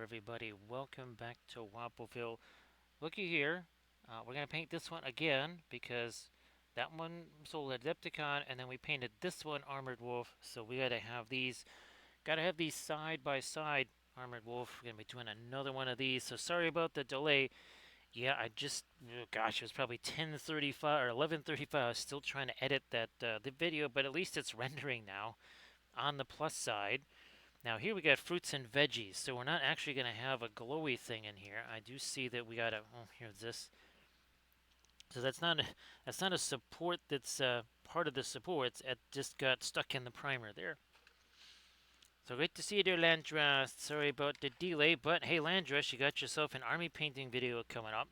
everybody. Welcome back to Wappleville. Looky here. We're going to paint this one again because that one sold Adepticon, and then we painted this one Armored Wolf. So we gotta have these side by side Armored Wolf. We're going to be doing another one of these. So sorry about the delay. Yeah, gosh, it was probably 10:35 or 11:35. I was still trying to edit the video, but at least it's rendering now on the plus side. Now here we got fruits and veggies, so we're not actually going to have a glowy thing in here. I do see that we got here's this. So that's not a support that's part of the supports. It just got stuck in the primer there. So great to see you there, Landras. Sorry about the delay, but hey, Landras, you got yourself an army painting video coming up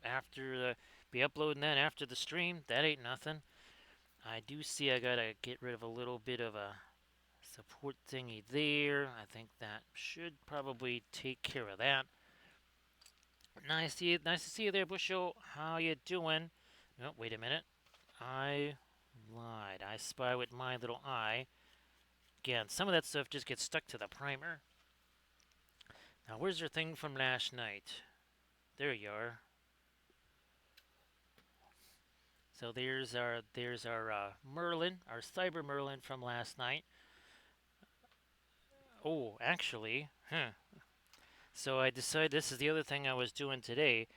be uploading that after the stream. That ain't nothing. I do see I gotta get rid of a little bit of a support thingy there. I think that should probably take care of that. Nice to see you there, Busho. How you doing? Oh, wait a minute. I lied. I spy with my little eye. Again, some of that stuff just gets stuck to the primer. Now, where's your thing from last night? There you are. So there's our Merlin, our Cyber Merlin from last night. Oh, actually, So I decided this is the other thing I was doing today.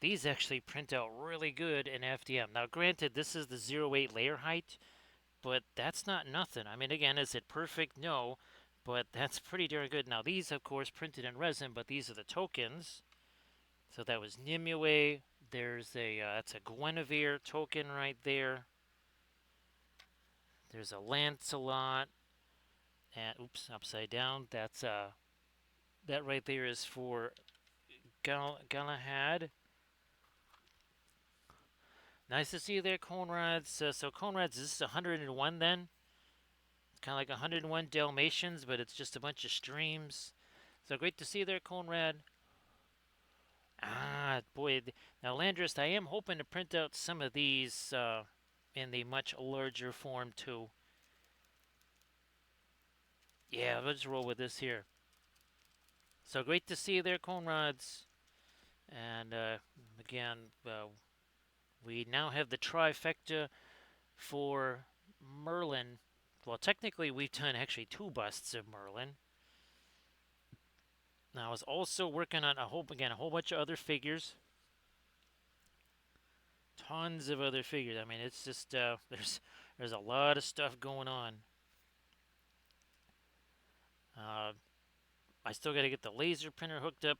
These actually print out really good in FDM. Now, granted, this is the 0.8 layer height, but that's not nothing. I mean, again, is it perfect? No, but that's pretty darn good. Now, these, of course, printed in resin, but these are the tokens. So that was Nimue. That's a Guinevere token right there. There's a Lancelot. And, oops, upside down. That right there is for Galahad. Nice to see you there, Conrads. So Conrads, is this 101 then? It's kind of like 101 Dalmatians, but it's just a bunch of streams. So great to see you there, Conrad. Ah, boy. Now, Landris, I am hoping to print out some of these in the much larger form, too. Yeah, let's roll with this here. So great to see you there, Conrads. And again, we now have the trifecta for Merlin. Well, technically, we've done actually 2 busts of Merlin. Now, I was also working on a whole bunch of other figures. Tons of other figures. I mean, it's just there's a lot of stuff going on. I still got to get the laser printer hooked up.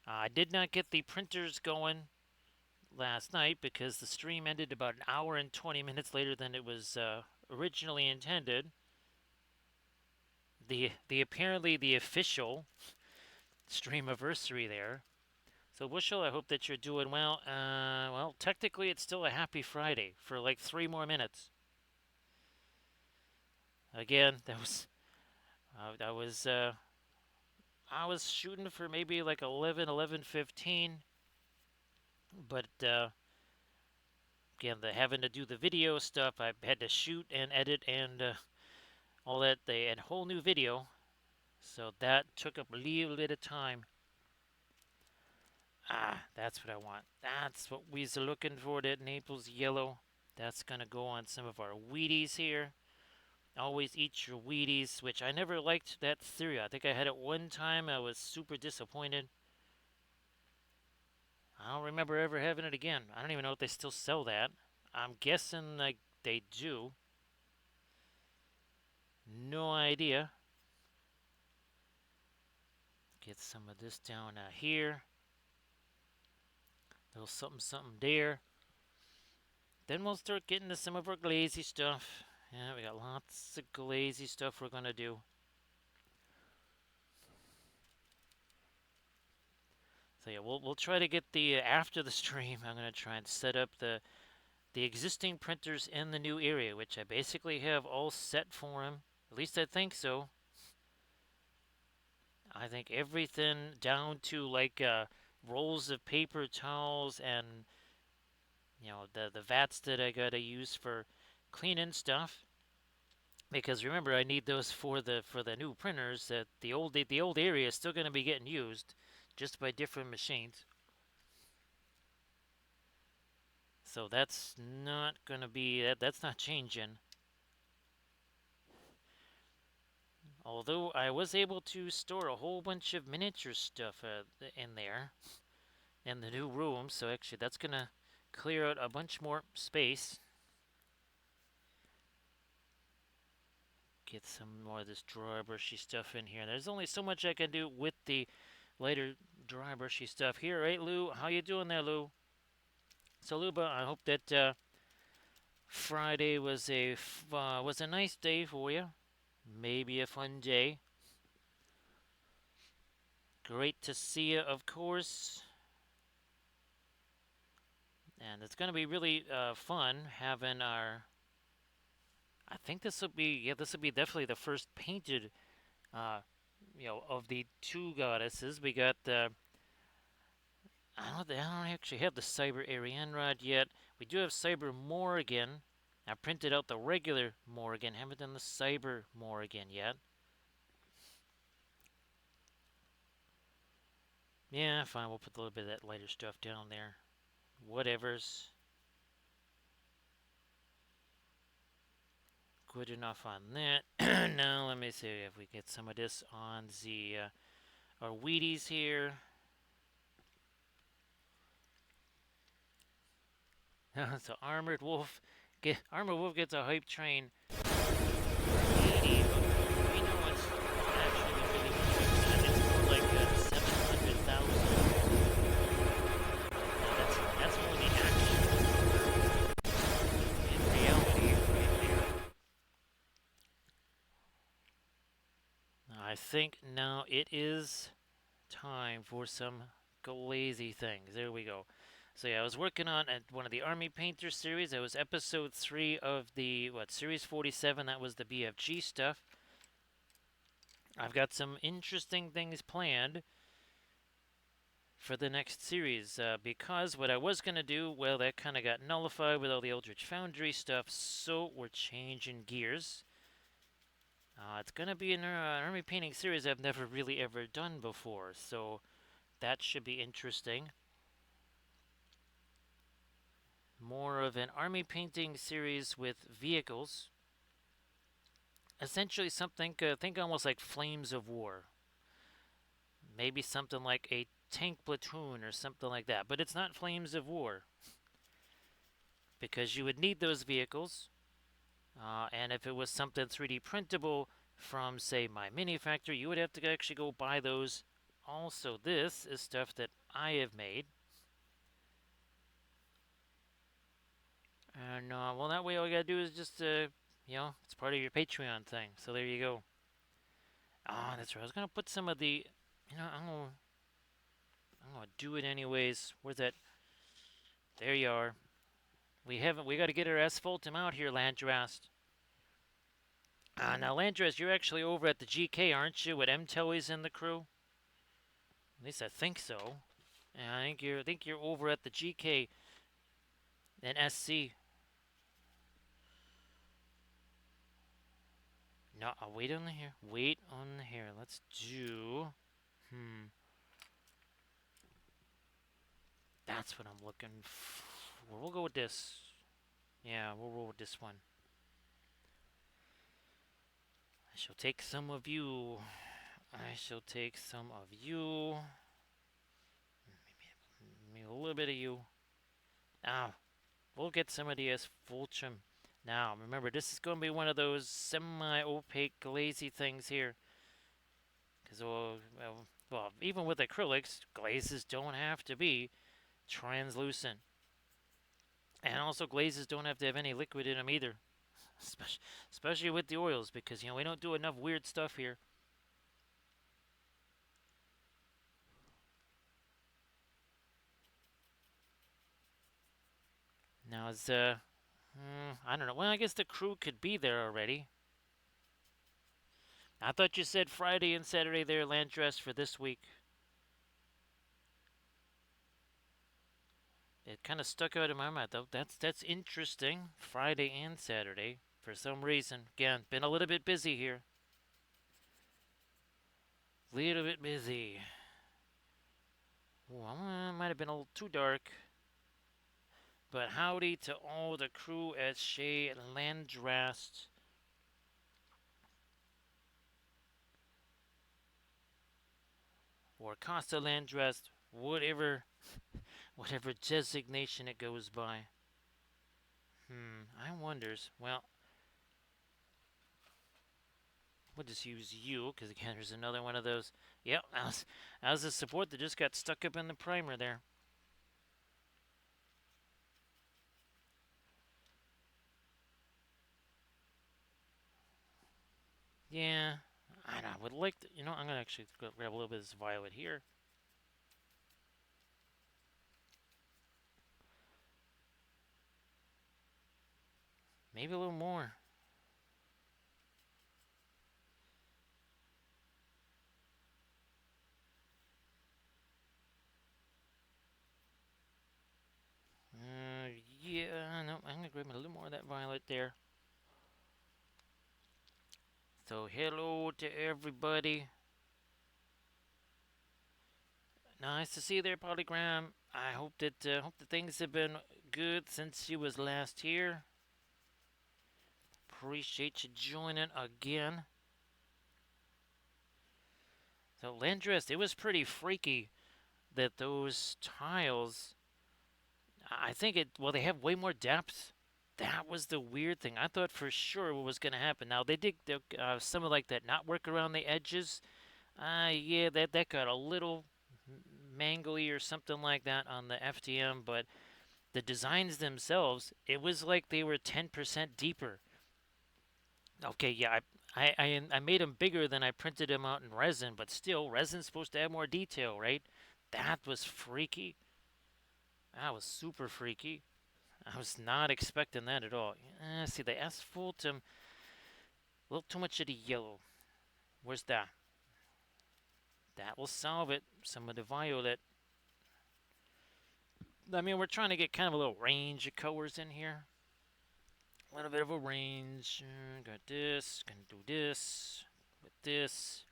I did not get the printers going last night because the stream ended about an hour and 20 minutes later than it was originally intended. The apparently the official stream anniversary there. So Bushel, I hope that you're doing well. Well, technically it's still a happy Friday for like 3 more minutes. Again, I was shooting for maybe like 11:15, but again, having to do the video stuff, I had to shoot and edit and all that, and whole new video, so that took up a little bit of time. Ah, that's what I want. That's what we're looking for. That Naples yellow. That's gonna go on some of our Wheaties here. Always eat your Wheaties, which I never liked that cereal. I think I had it one time. I was super disappointed. I don't remember ever having it again. I don't even know if they still sell that. I'm guessing like they do. No idea. Get some of this down here. A little something, something there. Then we'll start getting to some of our glazy stuff. Yeah, we got lots of glazy stuff we're gonna do. So yeah, we'll try to get the after the stream. I'm gonna try and set up the existing printers in the new area, which I basically have all set for them. At least I think so. I think everything down to like rolls of paper towels and the vats that I gotta use for cleaning stuff. Because remember, I need those for the new printers. That the old area is still going to be getting used just by different machines. So that's not gonna be that's not changing. Although I was able to store a whole bunch of miniature stuff in there in the new room, so actually that's gonna clear out a bunch more space. Get some more of this dry brushy stuff in here. There's only so much I can do with the lighter dry brushy stuff here, right, Lou? How you doing there, Lou? So, Luba, I hope that Friday was a nice day for you. Maybe a fun day. Great to see you, of course. And it's going to be really fun having our. I think this will be this will be definitely the first painted, uh, of the two goddesses. We got the. I don't actually have the Cyber Arianrod yet. We do have Cyber Morrigan. I printed out the regular Morrigan. Haven't done the Cyber Morrigan yet. Yeah, fine. We'll put a little bit of that lighter stuff down there. Whatever's good enough on that. Now let me see if we get some of this on the our Wheaties here. So Armored Wolf gets a hype train. 80, but we know what's actually really good. It's more like 700,000. That's more the action in reality right there. I think now it is time for some glazy things. There we go. So yeah, I was working on one of the Army Painter series. That was episode 3 of the series 47. That was the BFG stuff. I've got some interesting things planned for the next series because what I was gonna do, well, that kind of got nullified with all the Eldritch Foundry stuff. So we're changing gears. It's gonna be an army painting series I've never really ever done before. So that should be interesting. More of an army painting series with vehicles. Essentially something, think almost like Flames of War. Maybe something like a tank platoon or something like that. But it's not Flames of War. Because you would need those vehicles. And if it was something 3D printable from, say, my mini factory, you would have to actually go buy those. Also, this is stuff that I have made. And, well, that way all you gotta do is just, it's part of your Patreon thing. So there you go. Ah, that's right. I was gonna put some of the, I'm gonna do it anyways. Where's that? There you are. We gotta get our asphaltum out here, Landrast. Now, Landrast, you're actually over at the GK, aren't you, with M-Toys in the crew? At least I think so. Yeah, I think you're over at the GK and SC. No, I'll wait on the hair. Wait on the hair. Let's do. That's what I'm looking for. We'll go with this. Yeah, we'll roll with this one. I shall take some of you. I shall take some of you. Maybe a little bit of you. Now, we'll get some of the asphaltum. Now, remember, this is going to be one of those semi-opaque, glazy things here. Because, well, even with acrylics, glazes don't have to be translucent. And also, glazes don't have to have any liquid in them either. Especially with the oils, because, we don't do enough weird stuff here. Now, I don't know. Well, I guess the crew could be there already. I thought you said Friday and Saturday there, Landrast, for this week. It kind of stuck out in my mind, though. That's interesting. Friday and Saturday, for some reason. Again, been a little bit busy here. Little bit busy. Well, might have been a little too dark. But howdy to all the crew at Shea Landrast. Or Costa Landrast, whatever designation it goes by. I wonders. Well, we'll just use you, because again, there's another one of those. Yep, as a support that just got stuck up in the primer there. Yeah, I would like to, I'm going to actually grab a little bit of this violet here. Maybe a little more. Yeah, no, I'm going to grab a little more of that violet there. So, hello to everybody. Nice to see you there, Polygram. I hope that things have been good since you was last here. Appreciate you joining again. So Landrist, it was pretty freaky that those tiles. I think they have way more depth. That was the weird thing. I thought for sure what was going to happen. Now they did some of like that not work around the edges. Yeah, that got a little mangly or something like that on the FTM, but the designs themselves, it was like they were 10% deeper. Okay, yeah, I made them bigger than I printed them out in resin, but still, resin's supposed to have more detail, right? That was freaky. That was super freaky. I was not expecting that at all. See, the asphaltum, a little too much of the yellow. Where's that? That will solve it. Some of the violet. I mean, we're trying to get kind of a little range of colors in here. A little bit of a range. Got this. Gonna do this with this.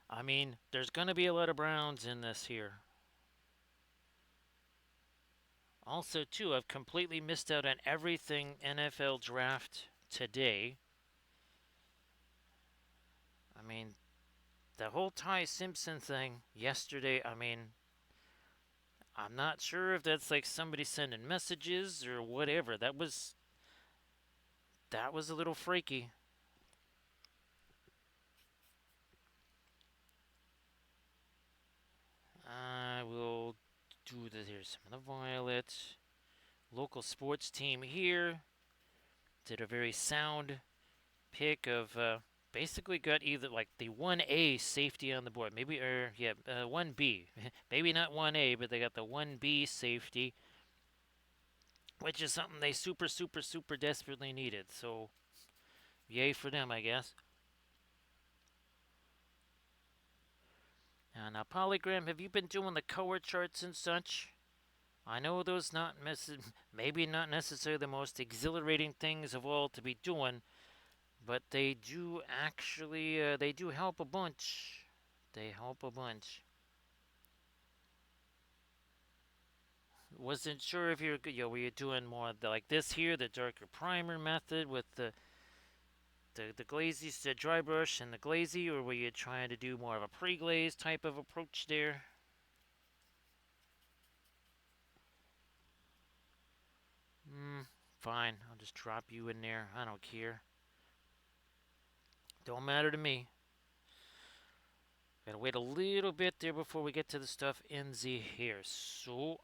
I mean, there's gonna be a lot of browns in this here. Also, too, I've completely missed out on everything NFL draft today. I mean, the whole Ty Simpson thing yesterday, I mean, I'm not sure if that's like somebody sending messages or whatever. That was a little freaky. I will do this here. Some of the violet. Local sports team here did a very sound pick of basically got either like the 1A safety on the board, maybe 1B, maybe not 1A, but they got the 1B safety, which is something they super super super desperately needed. So yay for them, I guess. Now Polygram, have you been doing the color charts and such? I know those maybe not necessarily the most exhilarating things of all to be doing, but they do actually they do help a bunch. They help a bunch. Wasn't sure if were you doing more like this here, the darker primer method with the glazy, the dry brush and the glazy, or were you trying to do more of a pre-glaze type of approach there? Fine. I'll just drop you in there. I don't care. Don't matter to me. Gotta wait a little bit there before we get to the stuff in the hair. So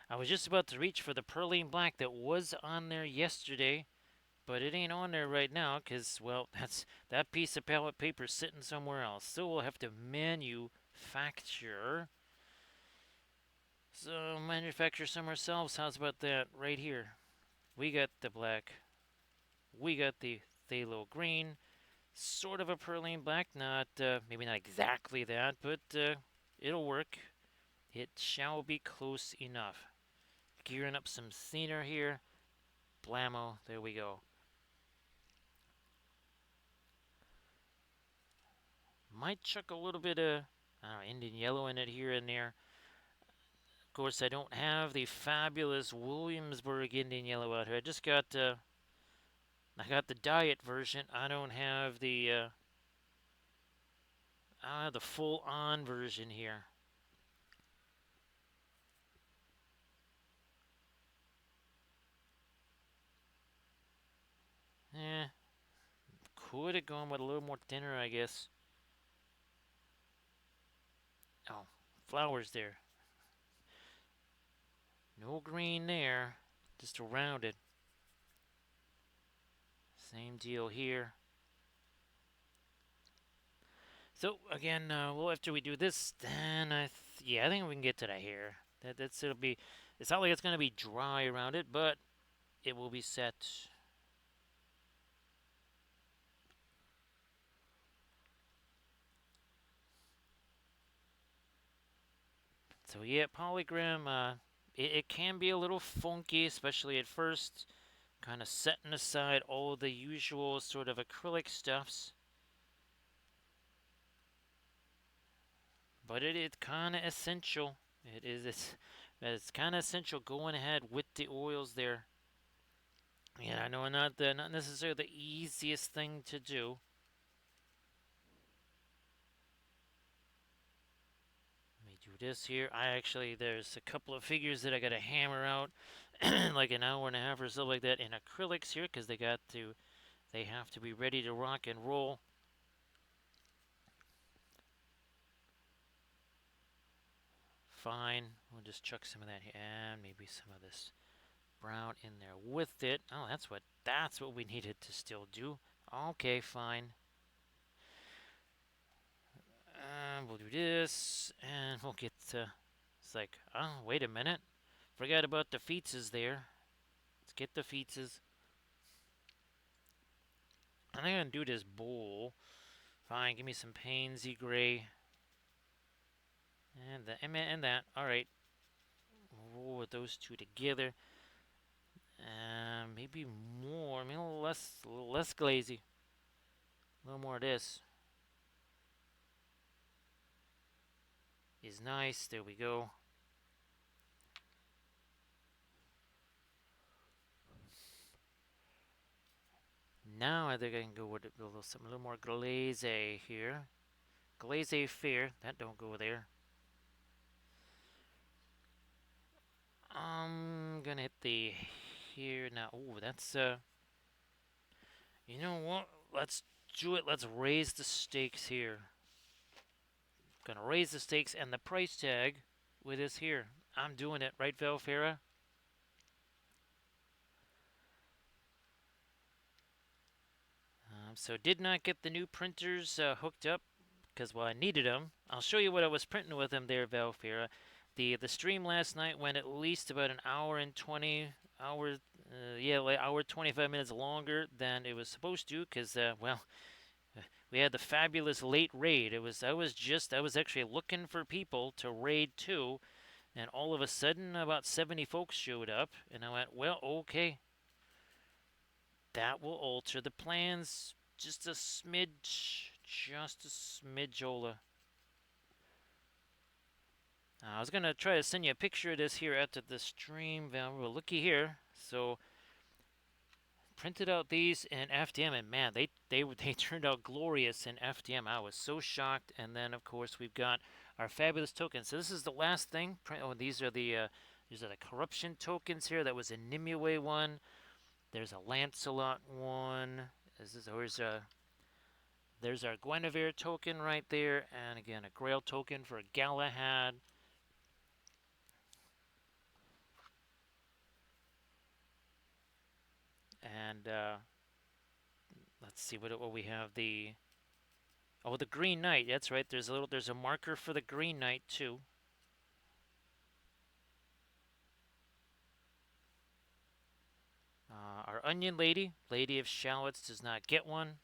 I was just about to reach for the Perlene Black that was on there yesterday, but it ain't on there right now because, well, that piece of palette paper sitting somewhere else. So we'll have to manufacture. So manufacture some ourselves. How's about that right here? We got the black. We got the phthalo green. Sort of a Perlene Black. Maybe not exactly that, but it'll work. It shall be close enough. Gearing up some thinner here. Blammo, there we go. Might chuck a little bit of Indian yellow in it here and there. Of course, I don't have the fabulous Williamsburg Indian yellow out here. I got the diet version. I don't have the full on version here. Eh, could have gone with a little more thinner, I guess. Oh, flowers there. No green there, just around it. Same deal here. So again, well, after we do this, then yeah, I think we can get to that here. It'll be. It's not like it's gonna be dry around it, but it will be set. So yeah, polygram. It can be a little funky, especially at first. Kind of setting aside all the usual sort of acrylic stuffs. But it is kind of essential. It is. It's kind of essential going ahead with the oils there. Yeah, I know not necessarily the easiest thing to do. Let me do this here. There's a couple of figures that I got to hammer out, like an hour and a half or so like that in acrylics here, because they have to be ready to rock and roll. Fine, we'll just chuck some of that here, and maybe some of this brown in there with it. Oh, that's what we needed to still do. Okay, fine. We'll do this, and we'll get to. It's like, oh, wait a minute. Forgot about the feetses there. Let's get the feetses. I'm gonna do this bowl. Fine, give me some pansy gray. And that. Alright. Roll with those two together. Maybe more. Maybe a little less glazy. A little more of this. Is nice. There we go. Now I think I can go with a little more glaze here. Glaze fair. That don't go there. I'm gonna hit the here now. Oh, that's you know what? Let's do it. Let's raise the stakes here. Gonna raise the stakes and the price tag with this here. I'm doing it, right, Valfera? So did not get the new printers hooked up because I needed them. I'll show you what I was printing with them there, Valfera. The stream last night went at least about an hour and 20 hours. Like hour 25 minutes longer than it was supposed to because we had the fabulous late raid. I was actually looking for people to raid too, and all of a sudden about 70 folks showed up, and I went, well, okay, that will alter the plans just a smidge, Ola. I was gonna try to send you a picture of this here after the stream. Well, looky here. So printed out these in FDM, and man, they turned out glorious in FDM. I was so shocked. And then of course we've got our fabulous tokens. So this is the last thing. Oh, these are the corruption tokens here. That was a Nimue one. There's a Lancelot one. There's our Guinevere token right there, and again a Grail token for Galahad. And let's see what we have. The Green Knight. That's right. There's a marker for the Green Knight too. Our Onion Lady, Lady of Shallots, does not get one.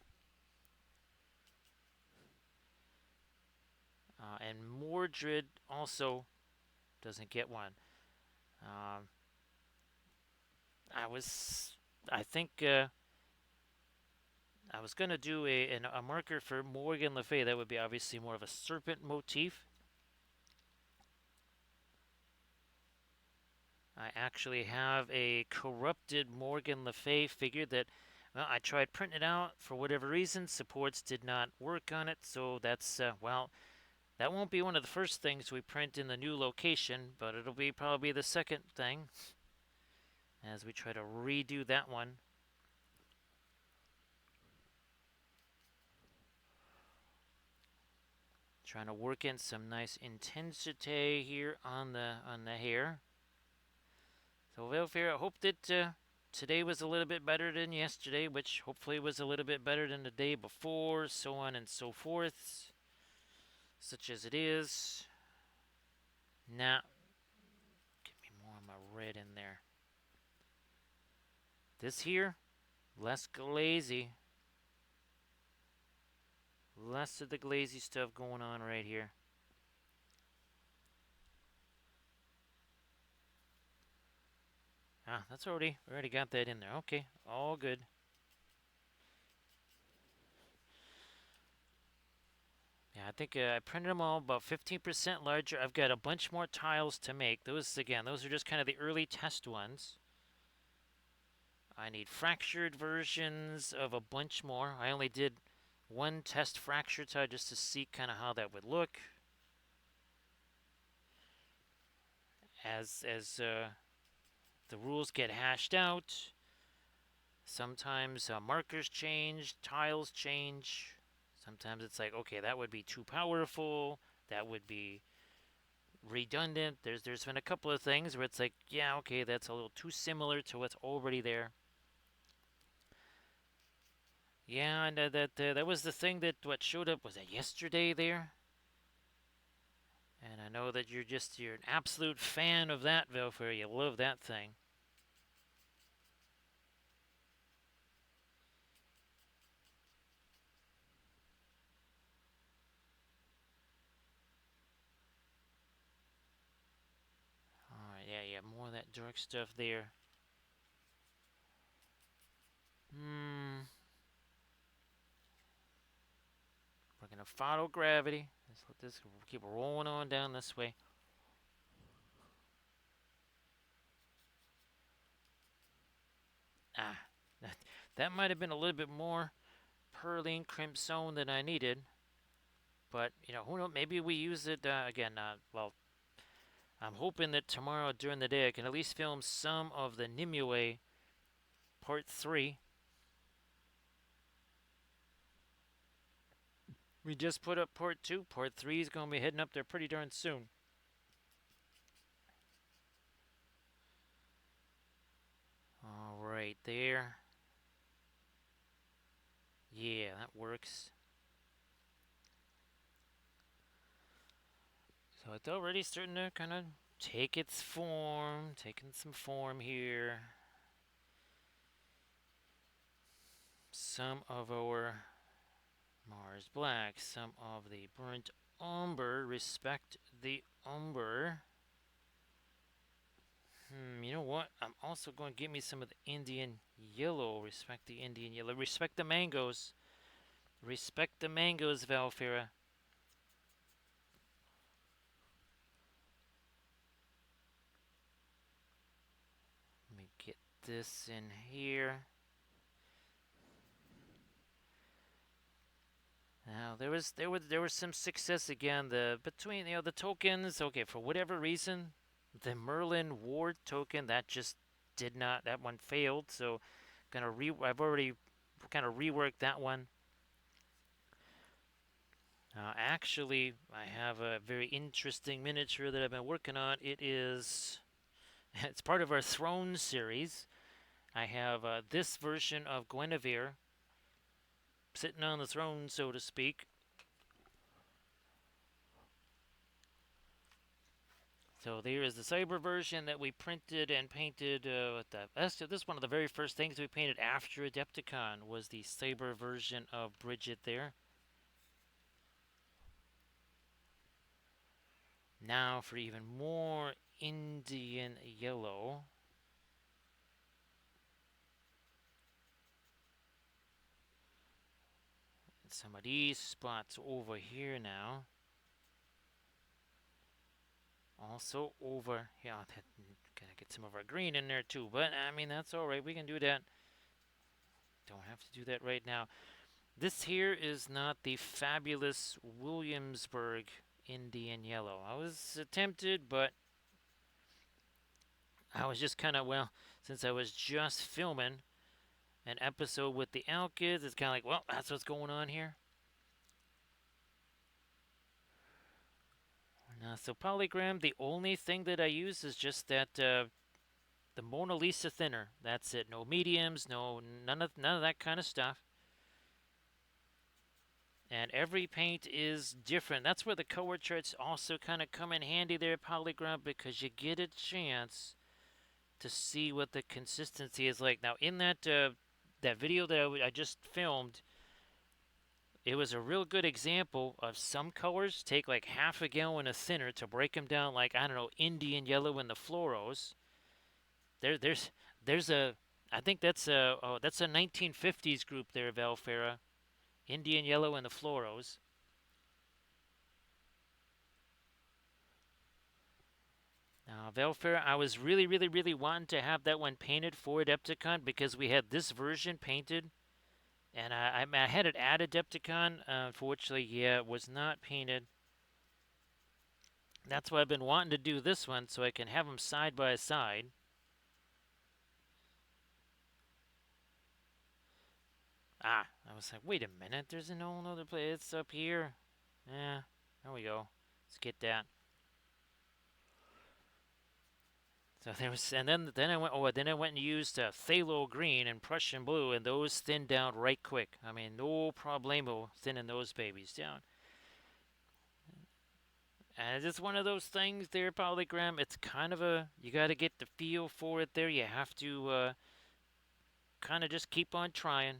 And Mordred also doesn't get one. I think I was going to do a marker for Morgan Le Fay. That would be obviously more of a serpent motif. I actually have a corrupted Morgan Le Fay figure that, well, I tried printing it out. For whatever reason, supports did not work on it. So that's, well, that won't be one of the first things we print in the new location, but it'll be probably the second thing as we try to redo that one. Trying to work in some nice intensity here on the hair. So, Velfair, I hope that today was a little bit better than yesterday, which hopefully was a little bit better than the day before, so on and so forth, such as it is. Now, get me more of my red in there. This here, less glazy. Less of the glazy stuff going on right here. Ah, we already got that in there. Okay, all good. Yeah, I think I printed them all about 15% larger. I've got a bunch more tiles to make. Those are just kind of the early test ones. I need fractured versions of a bunch more. I only did one test fracture tile just to see kind of how that would look. As the rules get hashed out, sometimes markers change, tiles change. Sometimes it's like, okay, that would be too powerful. That would be redundant. There's been a couple of things where it's like, yeah, okay, that's a little too similar to what's already there. Yeah, and that was the thing that what showed up, was that yesterday there? And I know that you're an absolute fan of that, Velfair. You love that thing. Alright, yeah, more of that dark stuff there. We're gonna follow gravity. Let's let this keep rolling on down this way. Ah, that might have been a little bit more Perline Crimson than I needed. But, who knows? Maybe we use it again. Well, I'm hoping that tomorrow during the day I can at least film some of the Nimue Part 3. We just put up Part 2. Part 3 is going to be heading up there pretty darn soon. All right, there. Yeah, that works. So it's already starting to kind of take its form, taking some form here. Some of our Mars Black, some of the burnt umber, respect the umber. You know what? I'm also going to give me some of the Indian yellow. Respect the Indian yellow. Respect the mangoes. Respect the mangoes, Valfira. Let me get this in here. Now there was some success again. Between the tokens. Okay, for whatever reason, the Merlin Ward token that just did not. That one failed. So I've already kind of reworked that one. Actually, I have a very interesting miniature that I've been working on. It's part of our Throne series. I have this version of Guinevere sitting on the throne, so to speak. So there is the cyber version that we printed and painted. This is one of the very first things we painted after Adepticon was the cyber version of Bridget there. Now for even more Indian yellow. some of these spots over here now. Also over here, gonna get some of our green in there too, but I mean that's all right. We can do that. Don't have to do that right now. This here is not the fabulous Williamsburg Indian yellow. I was tempted, but I was just kind of, well, since I was just filming an episode with the Alkids, it's kind of like, well, that's what's going on here. So polygram, the only thing that I use is just that the Mona Lisa thinner. That's it. No mediums, none of that kind of stuff. And every paint is different. That's where the color charts also kind of come in handy there, polygram, because you get a chance to see what the consistency is like. Now, in that that video that I just filmed, it was a real good example of some colors take like half a gallon of thinner to break them down, like, I don't know, Indian yellow and the fluoros. There's a, I think that's a 1950s group there, Valfera, Indian yellow and the fluoros. Now, Valfera, I was really wanting to have that one painted for Adepticon because we had this version painted, and I had it at Adepticon. Unfortunately, yeah, it was not painted. That's why I've been wanting to do this one so I can have them side by side. Ah, I was like, wait a minute, there's an whole other place. It's up here. Yeah, there we go. Let's get that. So there was, and then I went. Oh, then I went and used phthalo green and Prussian blue, and those thinned down right quick. I mean, no problemo thinning those babies down. And it's just one of those things there, polygram. It's kind of a, you got to get the feel for it there. You have to kind of just keep on trying.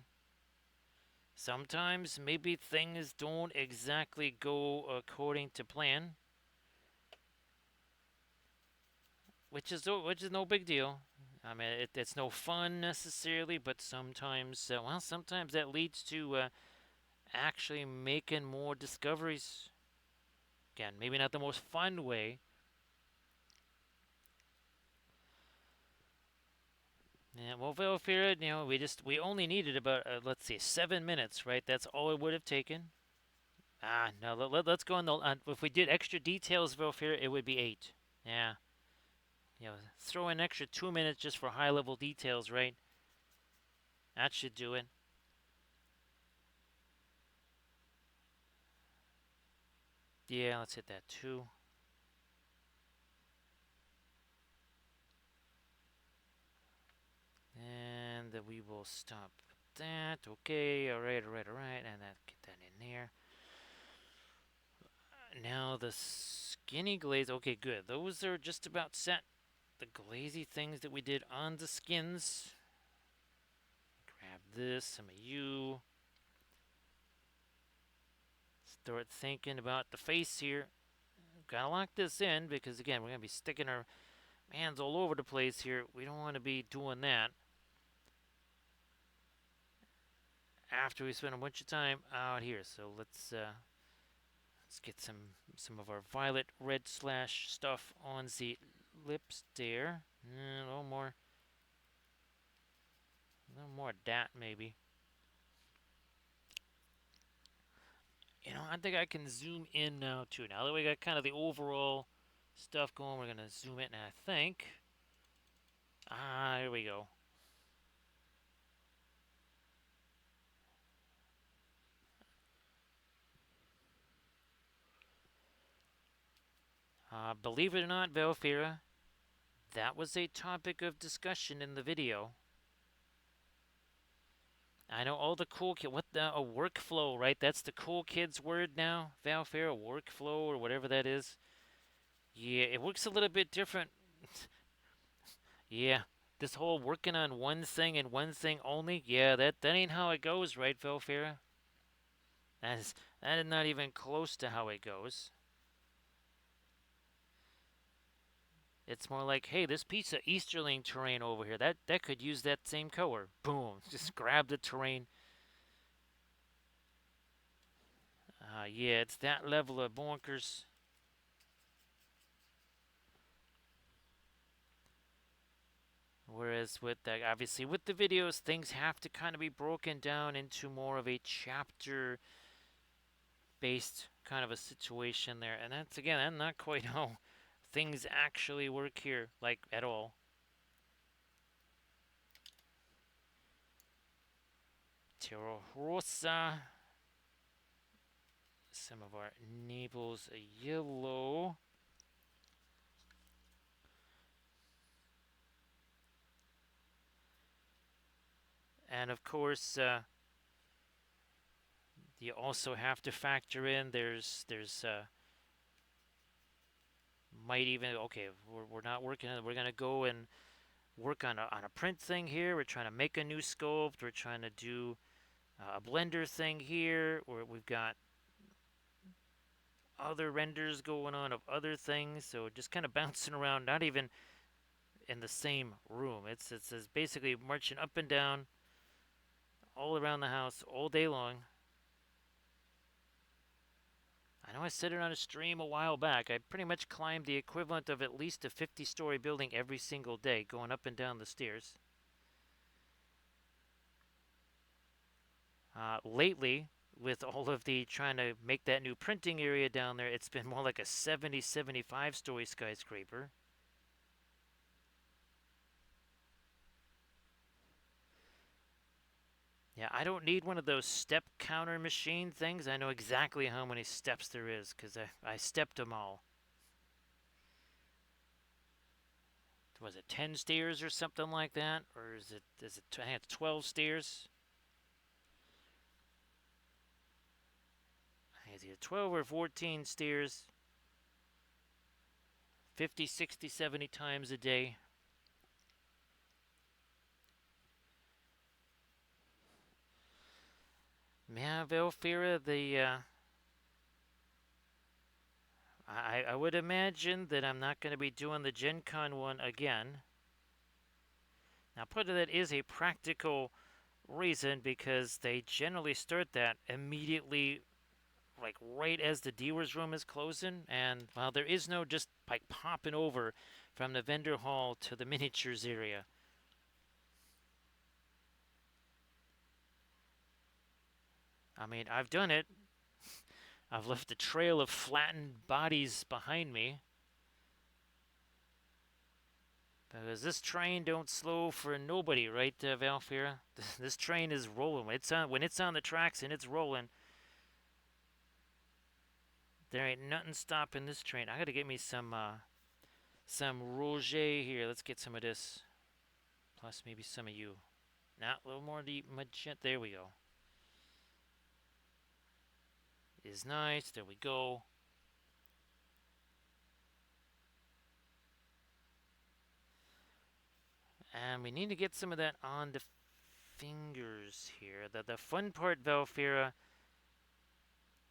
Sometimes maybe things don't exactly go according to plan, which is no big deal. I mean, it's no fun necessarily, but sometimes, sometimes that leads to actually making more discoveries. Again, maybe not the most fun way. Yeah, well, Velfira, we only needed about, let's see, 7 minutes, right? That's all it would have taken. Ah, no, let's go on if we did extra details, Velfira, it would be 8. Yeah. Throw an extra 2 minutes just for high-level details, right? That should do it. Yeah, let's hit that too. And we will stop that. Okay, alright. And get that in there. Now the skinny glaze. Okay, good. Those are just about set. The glazy things that we did on the skins. Grab this, some of you. Start thinking about the face here. Gotta lock this in because, again, we're gonna be sticking our hands all over the place here. We don't want to be doing that after we spend a bunch of time out here. So let's get some of our violet red slash stuff on the lips there. A little more of that maybe. I think I can zoom in now too. Now that we got kind of the overall stuff going, we're gonna zoom in, and I think, here we go. Believe it or not, Velfira, that was a topic of discussion in the video. I know all the cool kids. What a workflow, right? That's the cool kids word now, Valfera, workflow or whatever that is. Yeah, it works a little bit different. Yeah, this whole working on one thing and one thing only. Yeah, that ain't how it goes, right, Valfera? That is not even close to how it goes. It's more like, hey, this piece of Easterling terrain over here, that could use that same color. Boom, just grab the terrain. Yeah, it's that level of bonkers. Whereas with the, obviously with the videos, things have to kind of be broken down into more of a chapter based kind of a situation there. And that's again, that's not quite how things actually work here, like at all. Terra Rosa. Some of our navels a yellow. And of course, you also have to factor in there's might even okay we're not working on, we're gonna go and work on a print thing here. We're trying to make a new sculpt. We're trying to do a blender thing here, or we've got other renders going on of other things. So just kind of bouncing around, not even in the same room. It's basically marching up and down all around the house all day long. I know I said it on a stream a while back. I pretty much climbed the equivalent of at least a 50-story building every single day, going up and down the stairs. Lately, with all of the trying to make that new printing area down there, it's been more like a 70, 75-story skyscraper. Yeah, I don't need one of those step counter machine things. I know exactly how many steps there is because I stepped them all. Was it 10 stairs or something like that? Or is it I think it's 12 stairs? I think it's either 12 or 14 stairs. 50, 60, 70 times a day. Yeah, Velfira, I would imagine that I'm not going to be doing the Gen Con one again. Now, part of that is a practical reason because they generally start that immediately, like right as the dealer's room is closing. And while there is no just like popping over from the vendor hall to the miniatures area. I mean, I've done it. I've left a trail of flattened bodies behind me. Because this train don't slow for nobody, right, Valfira? This train is rolling. When it's on the tracks and it's rolling, there ain't nothing stopping this train. I gotta get me some Roger here. Let's get some of this. Plus maybe some of you. Not a little more of the magenta. There we go. Is nice. There we go. And we need to get some of that on the fingers here. The fun part, Valfira,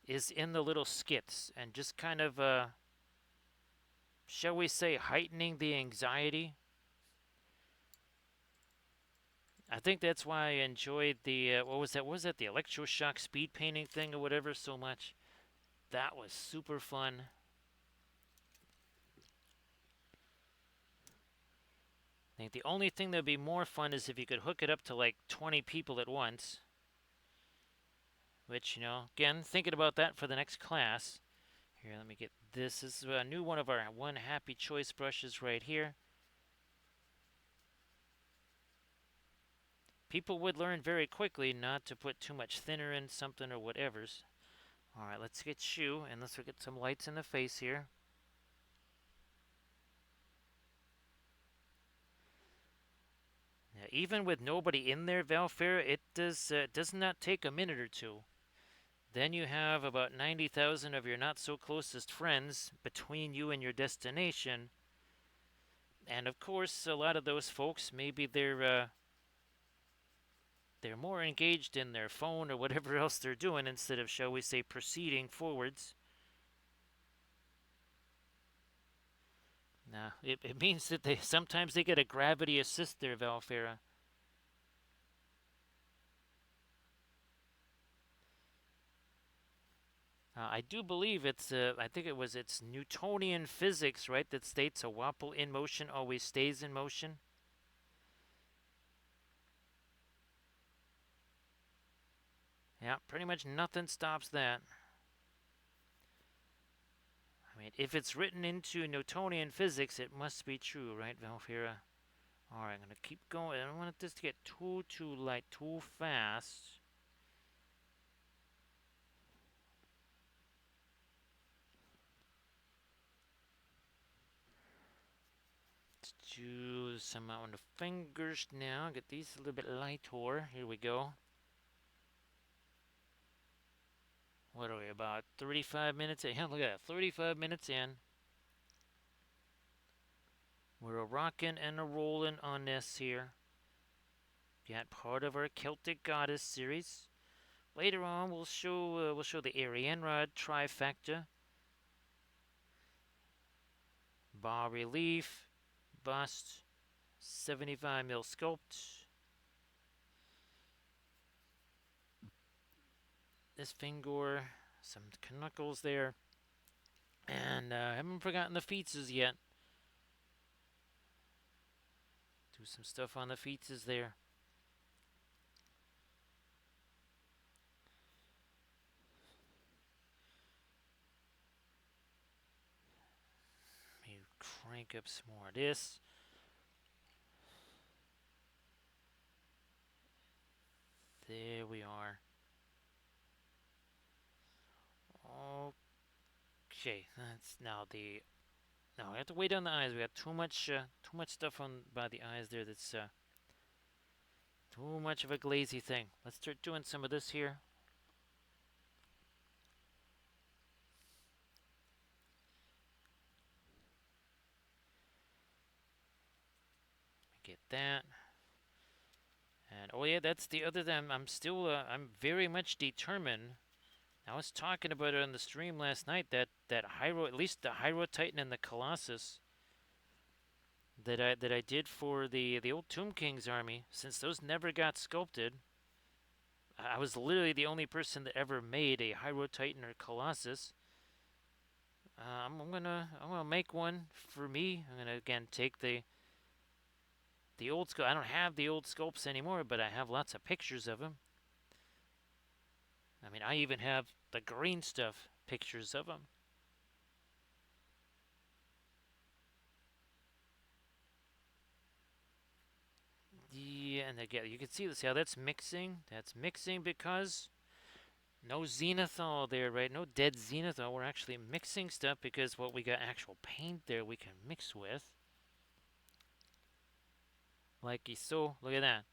is in the little skits and just kind of shall we say heightening the anxiety. I think that's why I enjoyed the what was that? What was that the electroshock speed painting thing or whatever so much? That was super fun. I think the only thing that'd be more fun is if you could hook it up to like 20 people at once. Which, again, thinking about that for the next class. Here, let me get this. This is a new one of our one happy choice brushes right here. People would learn very quickly not to put too much thinner in something or whatever's. Alright, let's get you, and let's get some lights in the face here. Now, even with nobody in there, Valfera, it does not take a minute or two. Then you have about 90,000 of your not-so-closest friends between you and your destination. And of course, a lot of those folks, maybe they're more engaged in their phone or whatever else they're doing instead of, shall we say, proceeding forwards. Now, it means that sometimes they get a gravity assist there, Valfera. I do believe it's, I think it's Newtonian physics, right, that states a wapple in motion always stays in motion. Yeah, pretty much nothing stops that. I mean, if it's written into Newtonian physics, it must be true, right, Valfira? Alright, I'm gonna keep going. I don't want this to get too light, too fast. Let's do some on the fingers now. Get these a little bit lighter. Here we go. What are we, about 35 minutes in? Look at that, 35 minutes in. We're a rocking and a rolling on this here. Got part of our Celtic Goddess series. Later on, we'll show the Arianrod trifecta, bas relief, bust, 75 mil sculpt. This finger, some knuckles there, and I haven't forgotten the feetses yet. Do some stuff on the feetses there. Maybe crank up some more of this. There we are. Okay, that's now the. No, we have to wait on the eyes. We got too much stuff on by the eyes there. That's too much of a glazy thing. Let's start doing some of this here. Get that. And oh yeah, that's the other thing. I'm still, I'm very much determined. I was talking about it on the stream last night. That Hyro, at least the Hyro Titan and the Colossus, that I did for the old Tomb King's army. Since those never got sculpted, I was literally the only person that ever made a Hyro Titan or Colossus. I'm gonna make one for me. I'm gonna again take the old sculpt. I don't have the old sculpts anymore, but I have lots of pictures of them. I mean, I even have the green stuff pictures of them. Yeah, and again, you can see this. How that's mixing. That's mixing because no zenithal there, right? No dead zenithal. We're actually mixing stuff because what we got actual paint there we can mix with. Like so. Look at that.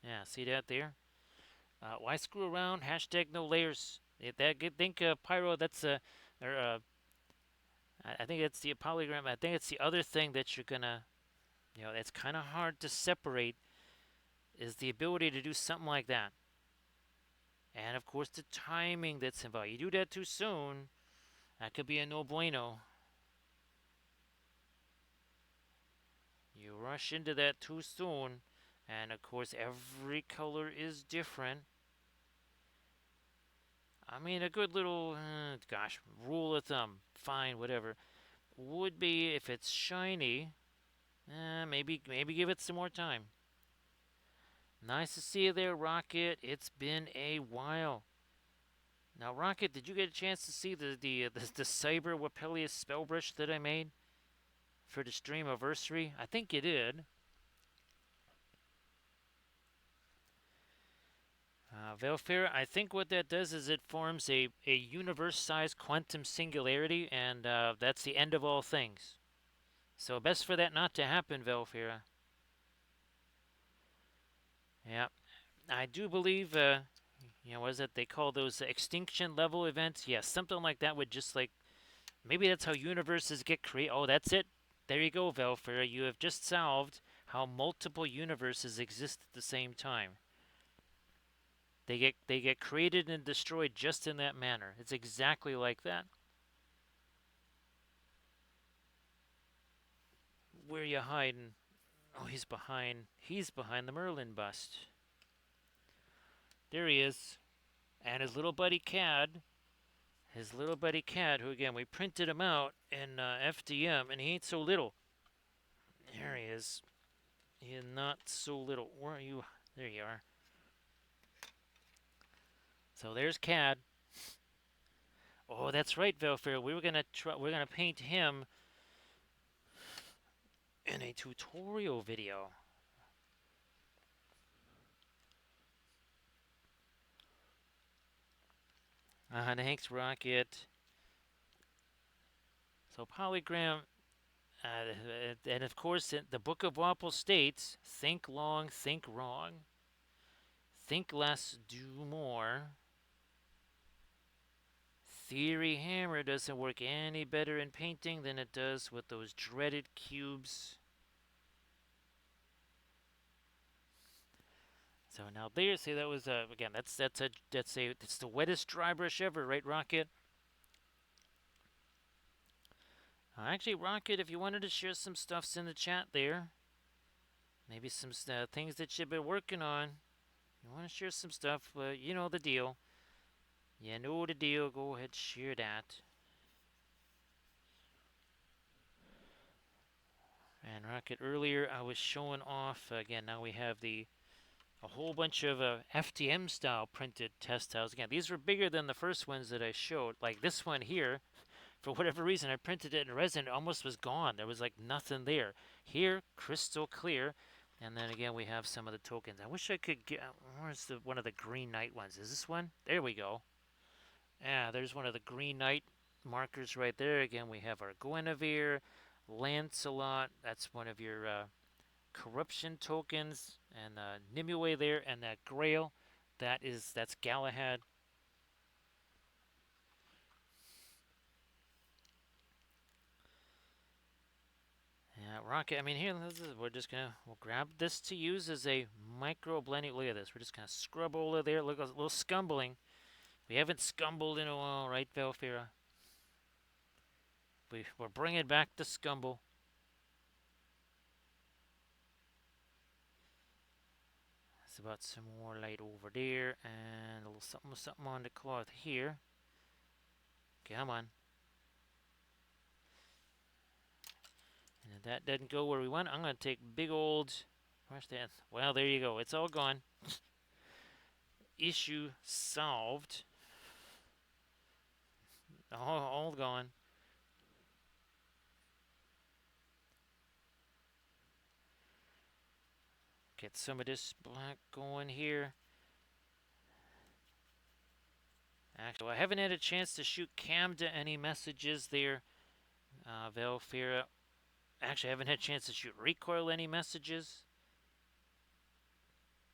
Yeah, see that there? Why screw around? Hashtag no layers. Think Pyro, that's or I think it's the polygram. I think it's the other thing that you're gonna, it's kind of hard to separate, is the ability to do something like that. And of course the timing that's involved. You do that too soon, that could be a no bueno. You rush into that too soon, and of course every color is different. I mean, a good little, rule of thumb, fine, whatever, would be if it's shiny, maybe give it some more time. Nice to see you there, Rocket. It's been a while. Now, Rocket, did you get a chance to see the Cyber Wapelius spell brush that I made for the stream anniversary? I think you did. Velfair, I think what that does is it forms a universe-sized quantum singularity, and that's the end of all things. So best for that not to happen, Velfair. Yeah, I do believe, what is it? They call those extinction level events. Yeah, something like that would just like, maybe that's how universes get created. Oh, that's it. There you go, Velfair. You have just solved how multiple universes exist at the same time. They get created and destroyed just in that manner. It's exactly like that. Where you hiding? Oh, he's behind. He's behind the Merlin bust. There he is, and his little buddy Cad. His little buddy Cat, who again, we printed him out in FDM, and he ain't so little. There he is. He is not so little. Where are you? There you are. So there's Cad. Oh, that's right, Velfair. We're gonna paint him in a tutorial video. Thanks, Rocket. So polygram, and of course, the Book of Wapple states: think long, think wrong, think less, do more. Theory hammer doesn't work any better in painting than it does with those dreaded cubes. So now there, see that was again that's the wettest dry brush ever, right, Rocket? Actually, Rocket, if you wanted to share some stuffs in the chat there, maybe some things that you've been working on, you want to share some stuff, you know the deal. You know the deal. Go ahead, share that. And Rocket, earlier I was showing off again. Now we have a whole bunch of FDM style printed test tiles. Again, these were bigger than the first ones that I showed. Like this one here, for whatever reason, I printed it in resin. It almost was gone. There was like nothing there. Here, crystal clear. And then again, we have some of the tokens. I wish I could get. Where's one of the Green Knight ones? Is this one? There we go. Yeah, there's one of the Green Knight markers right there. Again, we have our Guinevere, Lancelot. That's one of your corruption tokens, and Nimue there, and that Grail. That's Galahad. Yeah, Rocket. I mean, here we'll grab this to use as a micro blending. Look at this. We're just gonna scrub over there. Look, a little scumbling. We haven't scumbled in a while, right, Velfira? We're bringing back the scumble. It's about some more light over there, and a little something on the cloth here. Come on. And if that doesn't go where we want, I'm going to take big old... Where's that? Well, there you go. It's all gone. Issue solved. All gone. Get some of this black going here. Actually, I haven't had a chance to shoot Camda any messages there. Velfira. Actually, I haven't had a chance to shoot Recoil any messages.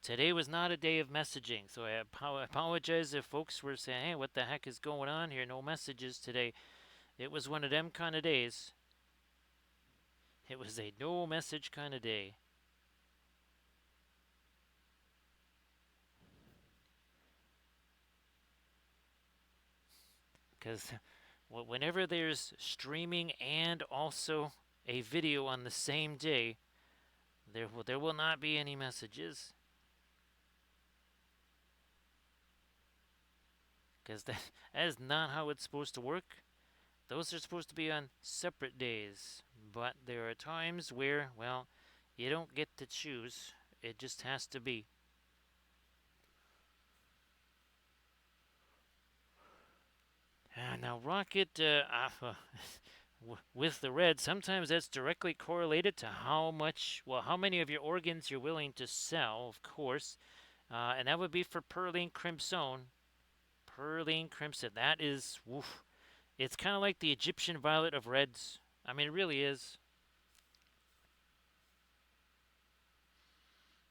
Today was not a day of messaging, so I apologize if folks were saying, hey, what the heck is going on here? No messages today. It was one of them kind of days. It was a no message kind of day. Because whenever there's streaming and also a video on the same day, there will not be any messages. Because that is not how it's supposed to work. Those are supposed to be on separate days. But there are times where, well, you don't get to choose. It just has to be. Now, Rocket, with the red, sometimes that's directly correlated to how many of your organs you're willing to sell, of course. And that would be for Perline Crimson. Perline Crimson, that is, woof. It's kind of like the Egyptian violet of reds. I mean, it really is.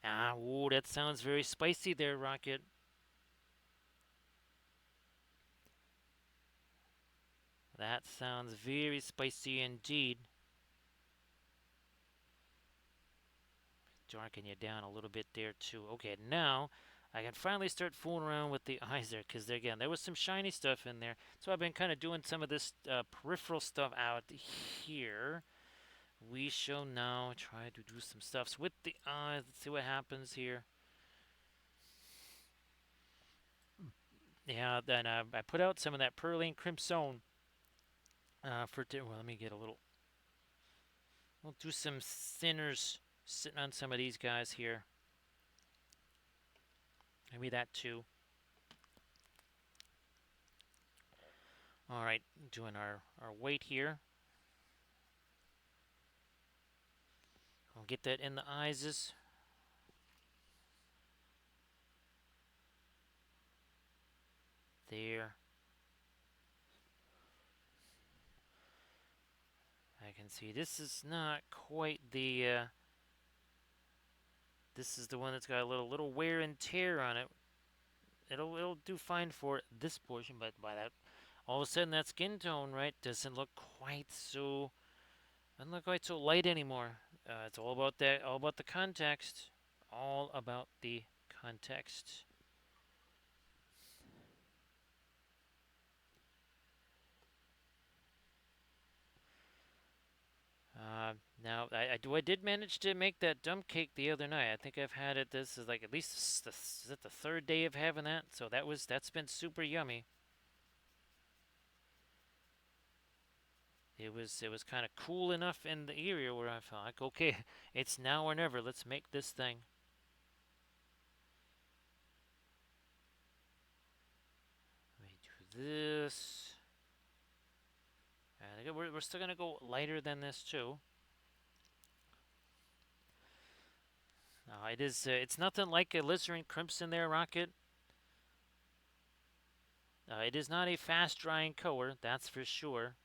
Ooh, that sounds very spicy there, Rocket. That sounds very spicy indeed. Darken you down a little bit there too. Okay, now I can finally start fooling around with the eyes there, because again, there was some shiny stuff in there. So I've been kind of doing some of this peripheral stuff out here. We shall now try to do some stuffs with the eyes. Let's see what happens here. Yeah, then I put out some of that Perline Crimson well, let me get a little. We'll do some thinners sitting on some of these guys here. Maybe that too. All right, doing our weight here. I'll get that in the eyes. There. I can see this is not quite the. This is the one that's got a little wear and tear on it. It'll do fine for this portion, but by that, all of a sudden that skin tone, right, doesn't look quite so light anymore. It's all about that, all about the context, all about the context. Now I did manage to make that dump cake the other night. I think I've had it. This is like at least is it the third day of having that? So that's been super yummy. It was kind of cool enough in the area where I felt like, okay, it's now or never. Let's make this thing. Let me do this. And again, we're still gonna go lighter than this too. It's nothing like a Listerine Crimson there, Rocket. It is not a fast drying color, that's for sure.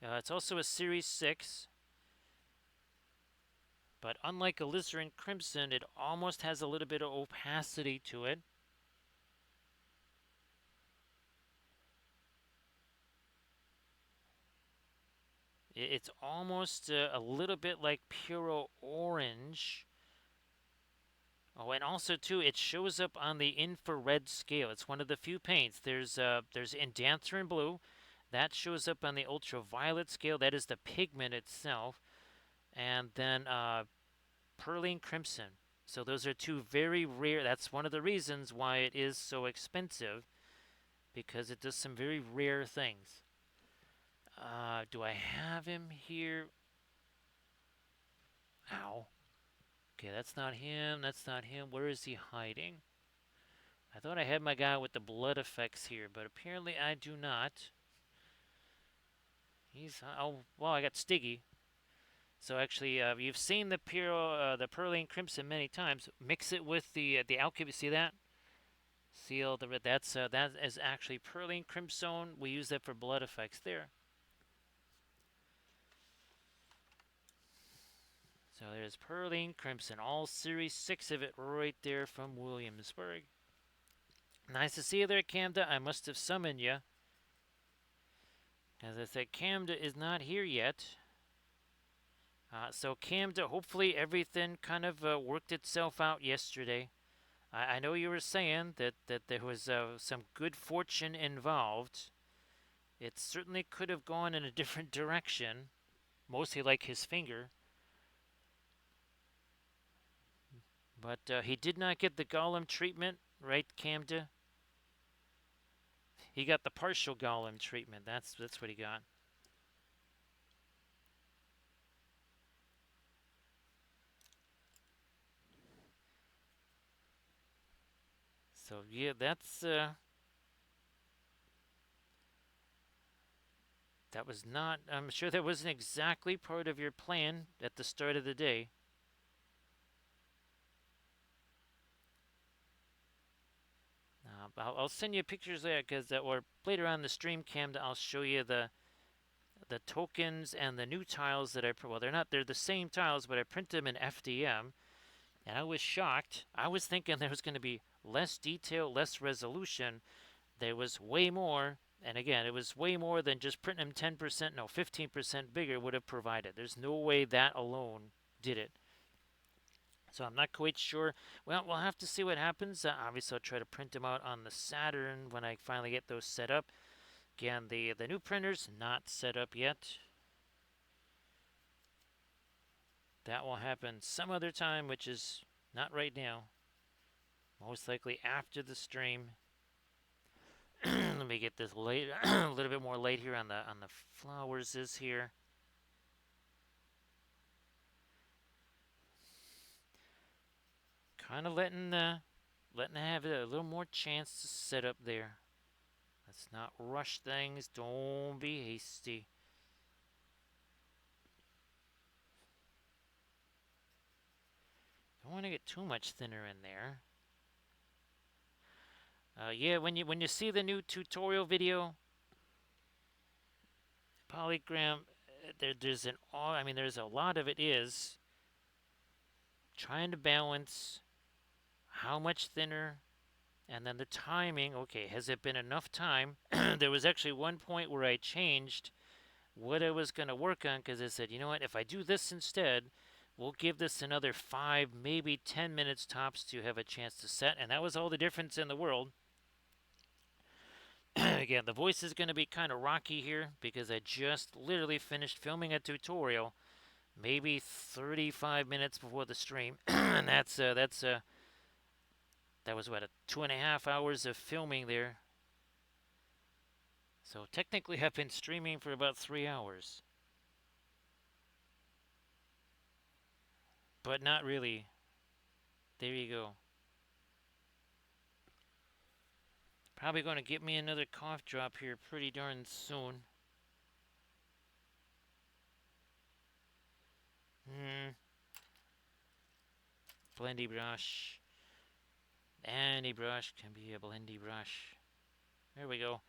It's also a Series 6, but unlike a Listerine Crimson, it almost has a little bit of opacity to it. It's almost a little bit like Puro Orange. Oh, and also too, it shows up on the infrared scale. It's one of the few paints. There's Indanthrene Blue, that shows up on the ultraviolet scale. That is the pigment itself, and then Perline Crimson. So those are two very rare. That's one of the reasons why it is so expensive, because it does some very rare things. Do I have him here? Ow. Okay, that's not him. That's not him. Where is he hiding? I thought I had my guy with the blood effects here, but apparently I do not. Oh, well, I got Stiggy. So actually, you've seen the Perline Crimson many times. Mix it with the alchemy. See that? Seal the red. That is actually Perline Crimson. We use that for blood effects there. So there's Perline Crimson, all Series 6 of it right there from Williamsburg. Nice to see you there, Camda. I must have summoned you. As I said, Camda is not here yet. So Camda, hopefully everything kind of worked itself out yesterday. I know you were saying that there was some good fortune involved. It certainly could have gone in a different direction, mostly like his finger. But he did not get the golem treatment, right, Camda? He got the partial golem treatment. That's what he got. So yeah, that was not. I'm sure that wasn't exactly part of your plan at the start of the day. I'll send you pictures there or later on the stream cam. I'll show you the tokens and the new tiles that well, they're the same tiles, but I print them in FDM, and I was shocked. I was thinking there was going to be less detail, less resolution. There was way more, and again, it was way more than just printing them 10%, no, 15% bigger would have provided. There's no way that alone did it. So I'm not quite sure. Well, we'll have to see what happens. Obviously, I'll try to print them out on the Saturn when I finally get those set up. Again, the new printer's not set up yet. That will happen some other time, which is not right now. Most likely after the stream. Let me get this light, a little bit more light here on the flowers is here. Kind of letting it have a little more chance to set up there. Let's not rush things. Don't be hasty. Don't want to get too much thinner in there. Yeah, when you see the new tutorial video, polygram, there's a lot of it is trying to balance how much thinner and then the timing. Okay, has it been enough time? There was actually one point where I changed what I was going to work on because I said, you know what, if I do this instead, we'll give this another 5, maybe 10 minutes tops to have a chance to set, and that was all the difference in the world. Again, the voice is going to be kind of rocky here because I just literally finished filming a tutorial maybe 35 minutes before the stream. And that was what, 2.5 hours of filming there. So technically I've been streaming for about 3 hours. But not really. There you go. Probably going to get me another cough drop here pretty darn soon. Blendy brush. Any brush can be a blendy brush. There we go.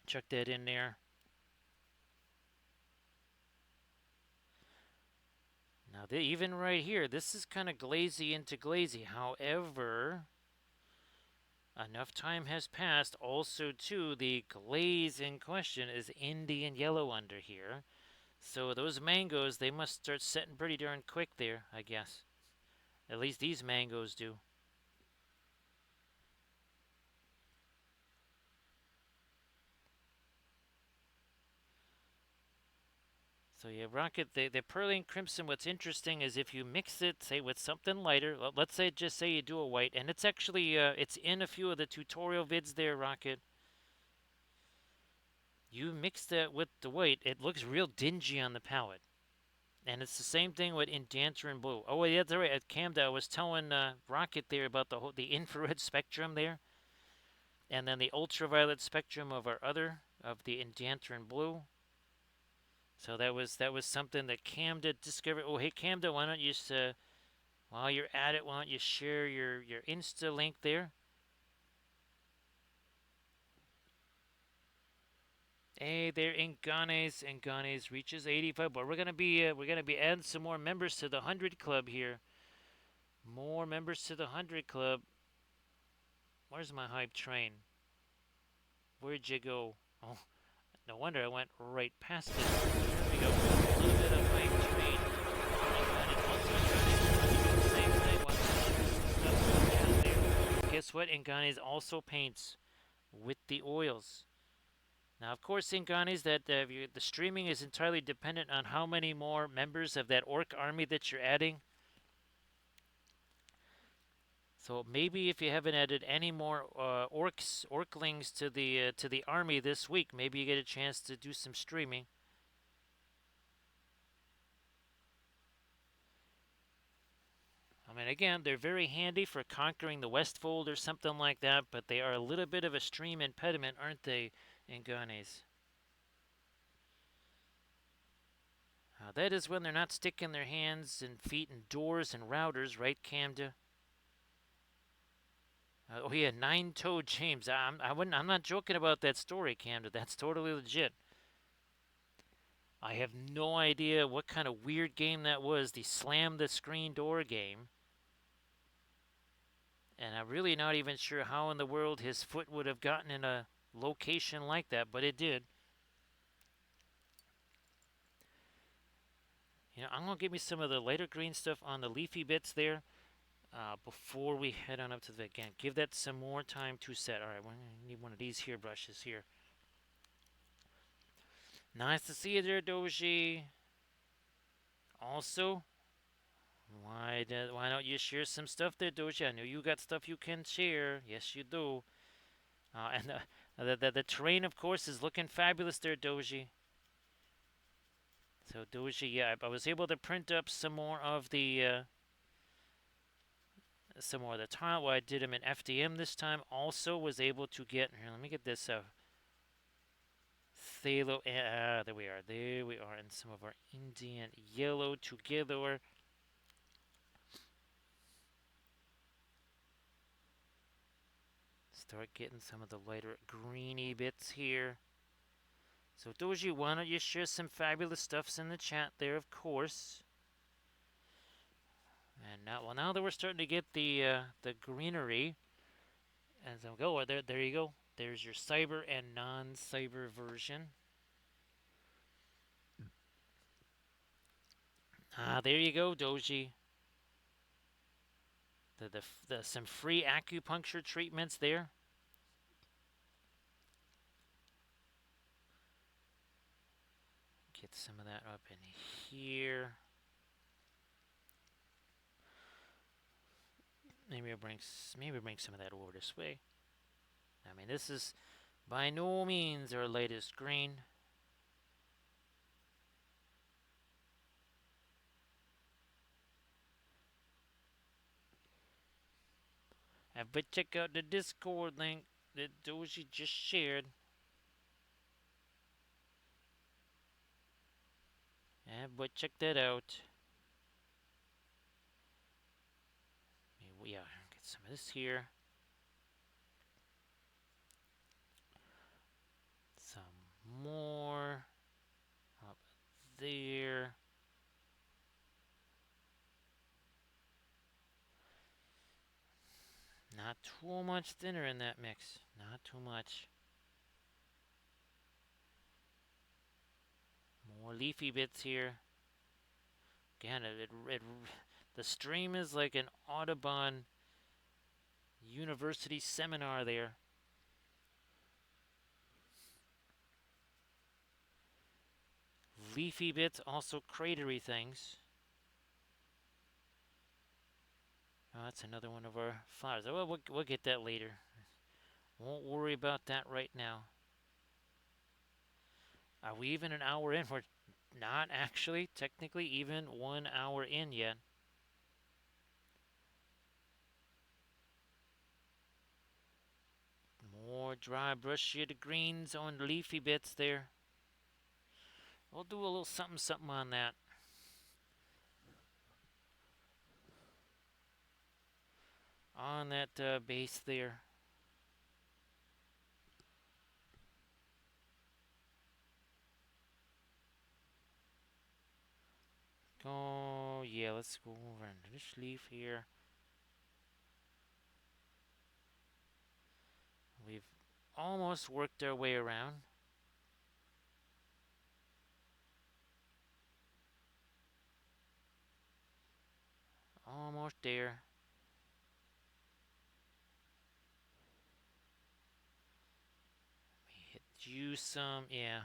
Chuck that in there. Now, even right here, this is kind of glazy into glazy. However, enough time has passed. Also, too, the glaze in question is Indian yellow under here. So those mangoes, they must start setting pretty darn quick there, I guess. At least these mangoes do. So yeah, Rocket, the Pearline Crimson, what's interesting is if you mix it, say, with something lighter, let's say, just say you do a white, and it's actually, it's in a few of the tutorial vids there, Rocket. You mix that with the white, it looks real dingy on the palette. And it's the same thing with Indancer Blue. Oh, yeah, that's right. At Camda, I was telling Rocket there about the infrared spectrum there, and then the ultraviolet spectrum of the Indancer Blue. So that was something that Camda discovered. Oh, hey Camda, why don't you while you're at it, why don't you share your Insta link there? Hey, there, Inganes reaches 85. But we're gonna be adding some more members to the 100 Club here. More members to the 100 Club. Where's my hype train? Where'd you go? Oh, no wonder I went right past it. There we go. A little bit of hype train. Guess what? Inganes also paints with the oils. Now, of course, Inganes, that the streaming is entirely dependent on how many more members of that orc army that you're adding. So maybe if you haven't added any more orclings to the army this week, maybe you get a chance to do some streaming. I mean, again, they're very handy for conquering the Westfold or something like that, but they are a little bit of a stream impediment, aren't they, Inganes? That is when they're not sticking their hands and feet in doors and routers, right, Camda? Oh yeah, nine-toed James. I'm not joking about that story, Camda. That's totally legit. I have no idea what kind of weird game that was. The slam the screen door game. And I'm really not even sure how in the world his foot would have gotten in a location like that, but it did. You know, I'm gonna give me some of the lighter green stuff on the leafy bits there. Before we head on up to the again, give that some more time to set. All right, we need one of these here brushes here. Nice to see you there, Doji. Also, why don't you share some stuff there, Doji? I know you got stuff you can share. Yes, you do. And the terrain, of course, is looking fabulous there, Doji. So Doji, yeah, I was able to print up some more of the tile. Well, I did them in FDM this time. Also was able to get here. Let me get this phthalo. There we are. There we are, and some of our Indian yellow together. Start getting some of the lighter greeny bits here. So Doji, why don't you share some fabulous stuffs in the chat there, of course. And now that we're starting to get the greenery, and so go there you go. There's your cyber and non-cyber version. There you go, Doji. The some free acupuncture treatments there. Get some of that up in here. Maybe bring some of that over this way. I mean, this is by no means our latest green. But check out the Discord link that Doji just shared. But check that out. Yeah, get some of this here. Some more up there. Not too much thinner in that mix. Not too much. More leafy bits here. Again, the stream is like an Audubon University seminar there. Leafy bits, also cratery things. Oh, that's another one of our flowers. Oh, we'll get that later. Won't worry about that right now. Are we even an hour in? We're not actually technically even 1 hour in yet. More dry brush shaded greens on leafy bits there. We'll do a little something on that. On that base there. Oh, yeah, let's go over into this leaf here. We've almost worked our way around. Almost there. We hit you some, yeah.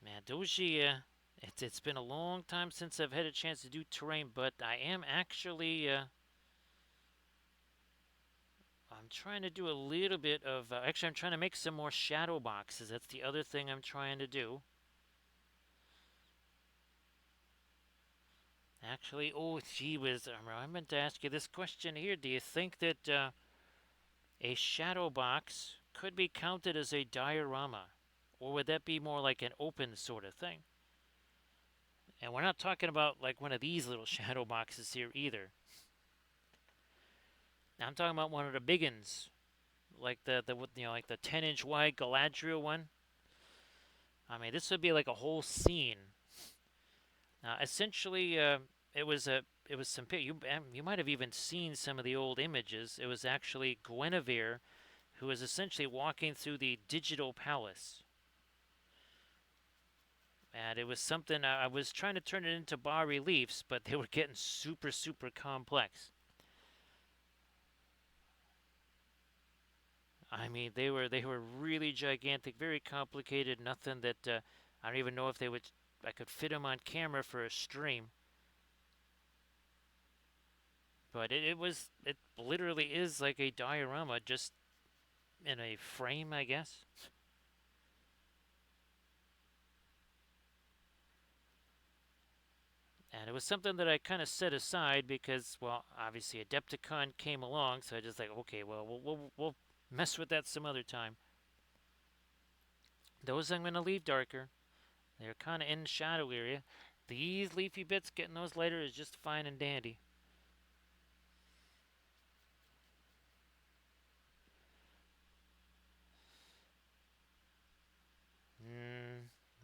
Man, Doji, it's been a long time since I've had a chance to do terrain, but I am actually, I'm trying to do a little bit of, actually I'm trying to make some more shadow boxes. That's the other thing I'm trying to do. Actually, oh, gee whiz, I meant to ask you this question here. Do you think that a shadow box could be counted as a diorama? Or would that be more like an open sort of thing? And we're not talking about like one of these little shadow boxes here either. I'm talking about one of the big ones, like the like the 10-inch wide Galadriel one. I mean, this would be like a whole scene. Essentially, it was some you might have even seen some of the old images. It was actually Guinevere, who was essentially walking through the digital palace. And it was something I was trying to turn it into bas reliefs, but they were getting super complex. I mean, they were really gigantic, very complicated. Nothing that I don't even know if they would I could fit them on camera for a stream. But it literally is like a diorama, just in a frame, I guess. And it was something that I kind of set aside because, well, obviously Adepticon came along, so I just like, okay, well, we'll mess with that some other time. Those I'm going to leave darker. They're kind of in the shadow area. These leafy bits, getting those lighter is just fine and dandy.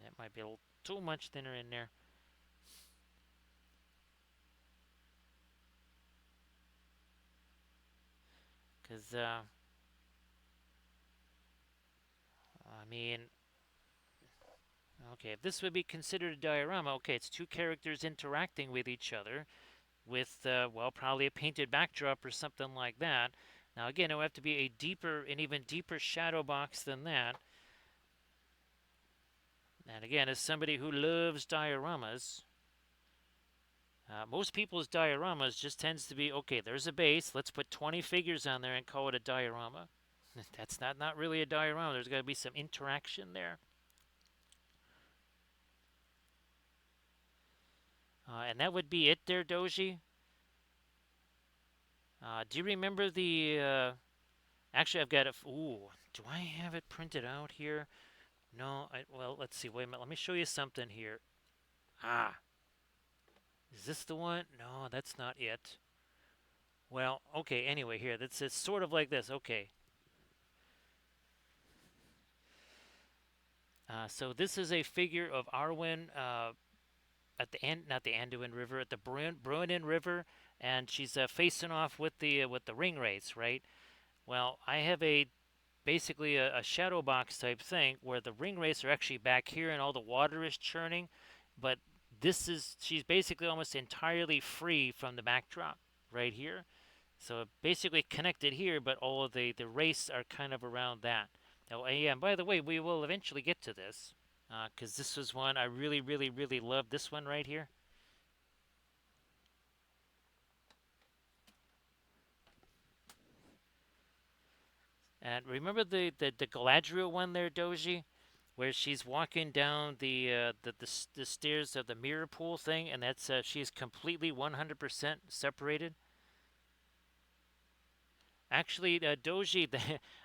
That might be a little too much thinner in there. Because, I mean, okay, if this would be considered a diorama, okay, it's two characters interacting with each other with, well, probably a painted backdrop or something like that. Now, again, it would have to be an even deeper shadow box than that. And again, as somebody who loves dioramas, most people's dioramas just tends to be, okay, there's a base, let's put 20 figures on there and call it a diorama. That's not really a diorama. There's got to be some interaction there. And that would be it there, Doji. Do you remember the... actually, I've got it... Ooh, do I have it printed out here? No, well, let's see. Wait a minute. Let me show you something here. Ah, is this the one? No, that's not it. Well, okay, anyway, here. It's sort of like this. Okay. So this is a figure of Arwen at the end, not the Anduin River, at the Bruinen River, and she's facing off with the ring wraiths, right? Well, I have basically a shadow box type thing where the ring wraiths are actually back here and all the water is churning, but she's basically almost entirely free from the backdrop right here. So basically connected here, but all of the wraiths are kind of around that. Oh, yeah, and by the way, we will eventually get to this because this was one I really, really, really loved. This one right here. And remember the Galadriel one there, Doji, where she's walking down the stairs of the mirror pool thing, and that's she's completely 100% separated. Actually, Doji,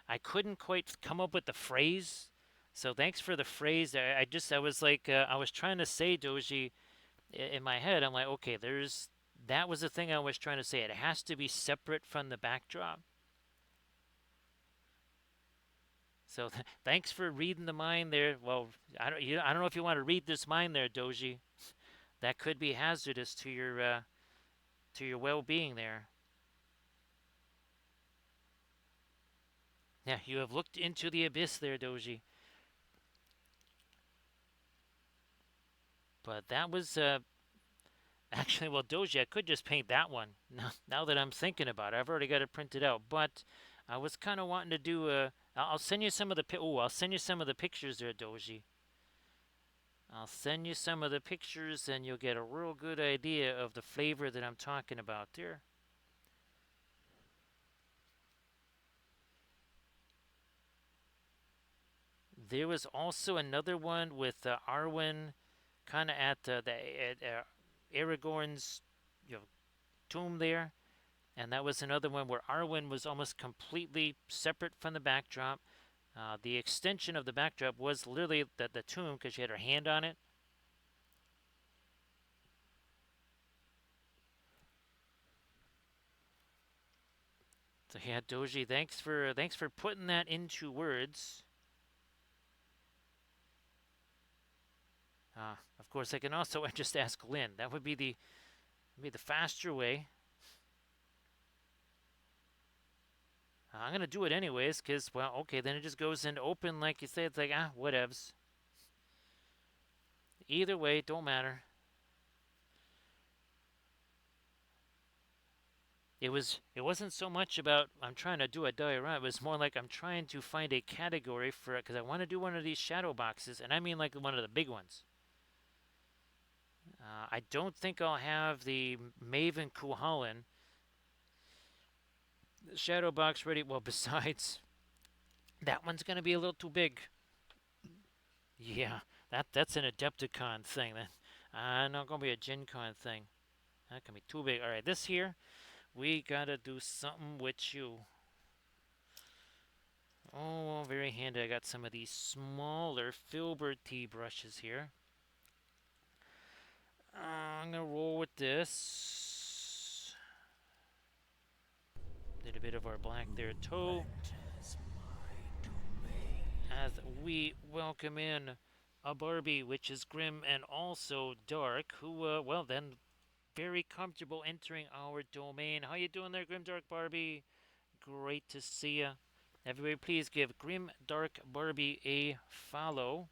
I couldn't quite come up with the phrase, so thanks for the phrase. I was like I was trying to say Doji in my head. I'm like, okay, that was the thing I was trying to say. It has to be separate from the backdrop. So thanks for reading the mind there. Well, I don't know if you want to read this mind there, Doji. That could be hazardous to your well-being there. Yeah, you have looked into the abyss there, Doji. But that was actually, well, Doji, I could just paint that one. Now that I'm thinking about it, I've already got it printed out. But I was kind of wanting to do a. I'll send you some of the. I'll send you some of the pictures there, Doji. I'll send you some of the pictures, and you'll get a real good idea of the flavor that I'm talking about there. There was also another one with Arwen, kind of at Aragorn's, tomb there. And that was another one where Arwen was almost completely separate from the backdrop. The extension of the backdrop was literally the tomb because she had her hand on it. So yeah, Doji, thanks for putting that into words. Of course, I can also just ask Lynn. That would be the faster way. I'm gonna do it anyways, cause well, okay, then it just goes into open, like you say. It's like whatevs. Either way, don't matter. It wasn't so much about I'm trying to do a diorama. It was more like I'm trying to find a category for it because I want to do one of these shadow boxes, and I mean like one of the big ones. I don't think I'll have the Maven Kuhalin shadow box ready. Well, besides, that one's going to be a little too big. Yeah, that's an Adepticon thing. That not going to be a Gen Con thing. That can be too big. All right, this here, we got to do something with you. Oh, very handy. I got some of these smaller Filbert tea brushes here. I'm going to roll with this. Did a bit of our black there, too. As we welcome in a Barbie, which is grim and also dark, who, well, then very comfortable entering our domain. How you doing there, Grim Dark Barbie? Great to see ya. Everybody, please give Grim Dark Barbie a follow.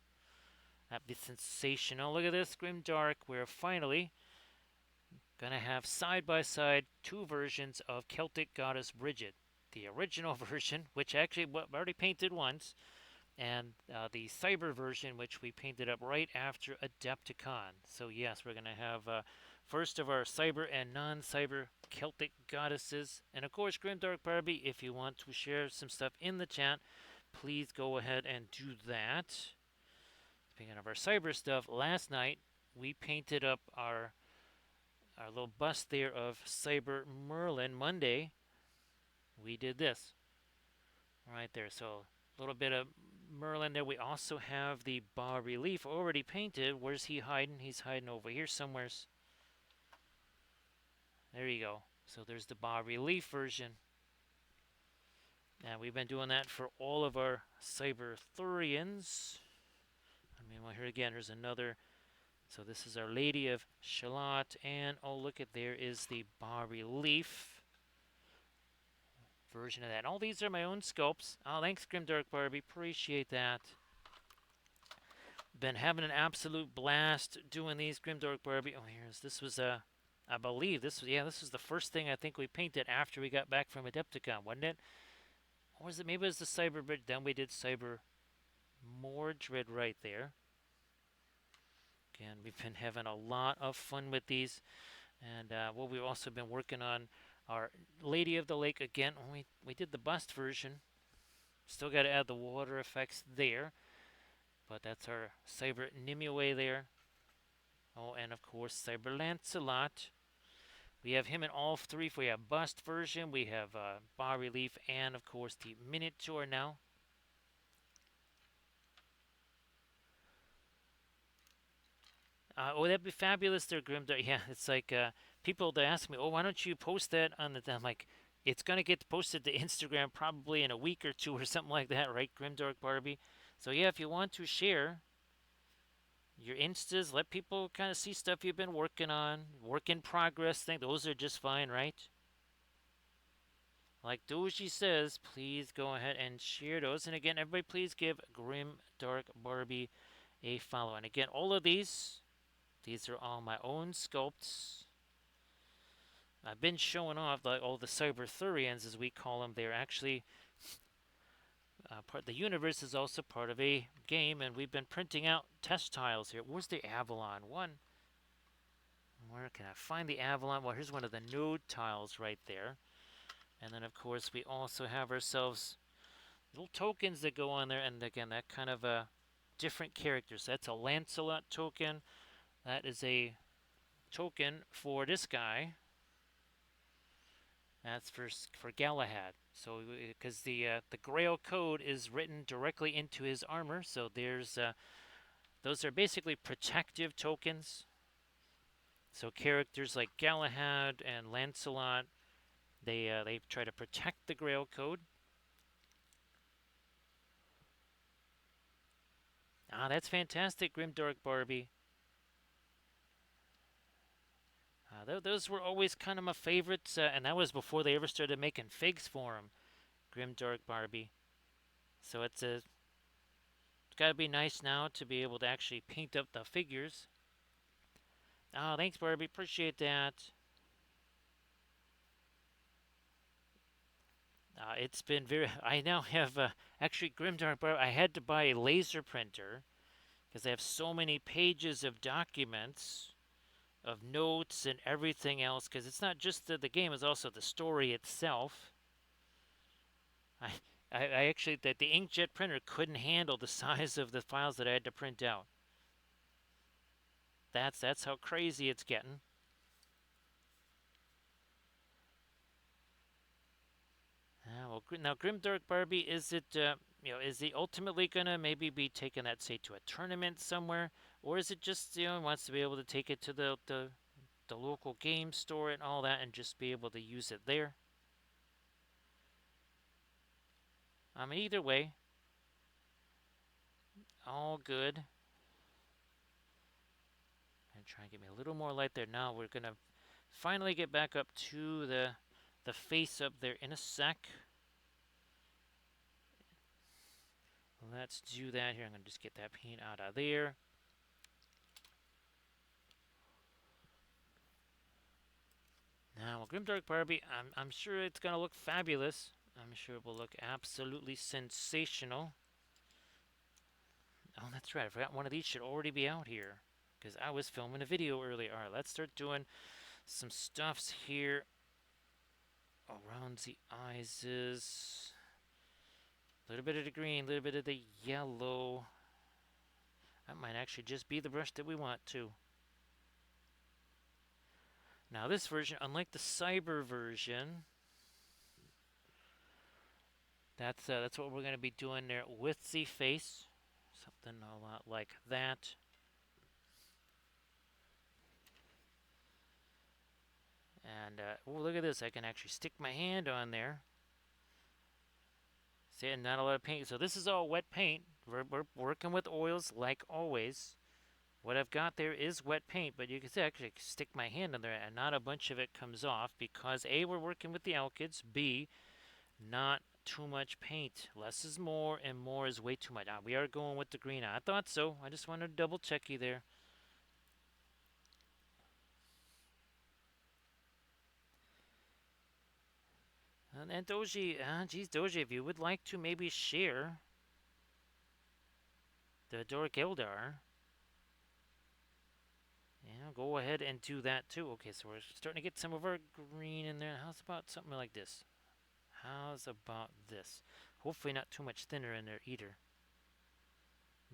That'd be sensational. Look at this, Grim Dark. We're finally gonna have side by side two versions of Celtic Goddess Bridget. The original version, which actually we already painted once, and the cyber version, which we painted up right after Adepticon. So yes, we're going to have first of our cyber and non-cyber Celtic goddesses, and of course, Grimdark Barbie. If you want to share some stuff in the chat, please go ahead and do that. Speaking of our cyber stuff, last night we painted up our little bust there of Cyber Merlin. Monday we did this right there. So a little bit of Merlin there. We also have the bas relief already painted. Where's he hiding? He's hiding over here somewhere. There you go. So there's the bas relief version. And we've been doing that for all of our Cyberthurians. I mean, well, here again, there's another. So this is Our Lady of Shalott. And oh, look at there is the bas relief version of that. And all these are my own sculpts. Oh, thanks, Grimdark Barbie. Appreciate that. Been having an absolute blast doing these, Grimdark Barbie. Oh, this was I believe this was the first thing I think we painted after we got back from Adepticon, wasn't it? Or was it, maybe it was the Cyber Bridge, then we did Cyber Mordred right there. Again, we've been having a lot of fun with these. And well, we've also been working on our Lady of the Lake again. We did the bust version. Still got to add the water effects there. But that's our Cyber Nimue there. Oh, and of course, Cyber Lancelot. We have him in all three. We have bust version, we have bas relief, and of course the miniature now. Oh, that'd be fabulous there, Grimdark. Yeah, it's like people, they ask me, oh, why don't you post that on the... I'm like, it's going to get posted to Instagram probably in a week or two or something like that, right, Grimdark Barbie? So yeah, if you want to share your instas, let people kind of see stuff you've been working on, work in progress thing. Those are just fine, right? Like Doji says, please go ahead and share those. And again, everybody, please give Grim Dark Barbie a follow. And again, all of these are all my own sculpts. I've been showing off like all the Cyberthurians, as we call them. They're actually part. The universe is also part of a game, and we've been printing out test tiles here. Where's the Avalon one? Where can I find the Avalon? Well, here's one of the node tiles right there. And then, of course, we also have ourselves little tokens that go on there. And again, that kind of different characters. That's a Lancelot token. That is a token for this guy. That's for Galahad. So, because the Grail code is written directly into his armor. So there's those are basically protective tokens. So characters like Galahad and Lancelot, they try to protect the Grail code. Ah, that's fantastic, Grimdark Barbie. Those were always kind of my favorites, and that was before they ever started making figs for them, Grimdark Barbie. So it's got to be nice now to be able to actually paint up the figures. Oh, thanks, Barbie. Appreciate that. It's been very... I now have... actually, Grimdark Barbie, I had to buy a laser printer because I have so many pages of documents. of notes and everything else, because it's not just the game, it's also the story itself. I, I actually, that the inkjet printer couldn't handle the size of the files that I had to print out. That's how crazy it's getting. Now, Grimdark Barbie, is it is he ultimately gonna maybe be taking that, say, to a tournament somewhere, or is it just wants to be able to take it to the local game store and all that, and just be able to use it there? Either way, all good. And try and get me a little more light there. Now we're gonna finally get back up to the face up there in a sec. Let's do that here. I'm gonna just get that paint out of there. Now, Grimdark Barbie, I'm sure it's gonna look fabulous. I'm sure it will look absolutely sensational. Oh, that's right. I forgot one of these should already be out here, because I was filming a video earlier. All right, let's start doing some stuffs here around the eyes. A little bit of the green, a little bit of the yellow. That might actually just be the brush that we want to. Now this version, unlike the Cyber version, that's what we're going to be doing there with the face. Something a lot like that. And oh, look at this! I can actually stick my hand on there. See, and not a lot of paint. So this is all wet paint. We're working with oils like always. What I've got there is wet paint, but you can see I actually stick my hand in there and not a bunch of it comes off because A, we're working with the alkyds, B, not too much paint. Less is more and more is way too much. We are going with the green. I thought so. I just wanted to double check you there. And Doji, geez, Doji, if you would like to maybe share the Doric Eldar, yeah, go ahead and do that too. Okay, so we're starting to get some of our green in there. How's about something like this? How's about this? Hopefully not too much thinner in there either.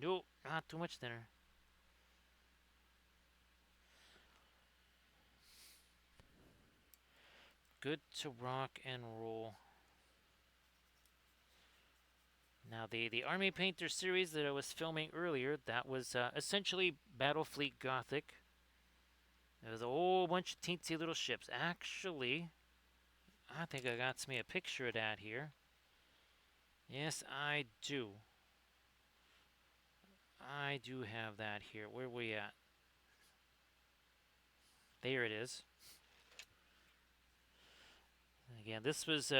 Nope, not too much thinner. Good to rock and roll. Now the Army Painter series that I was filming earlier, that was essentially Battlefleet Gothic. There was a whole bunch of teensy little ships. Actually, I think I got me a picture of that here. Yes, I do. I do have that here. Where are we at? There it is. Again, this was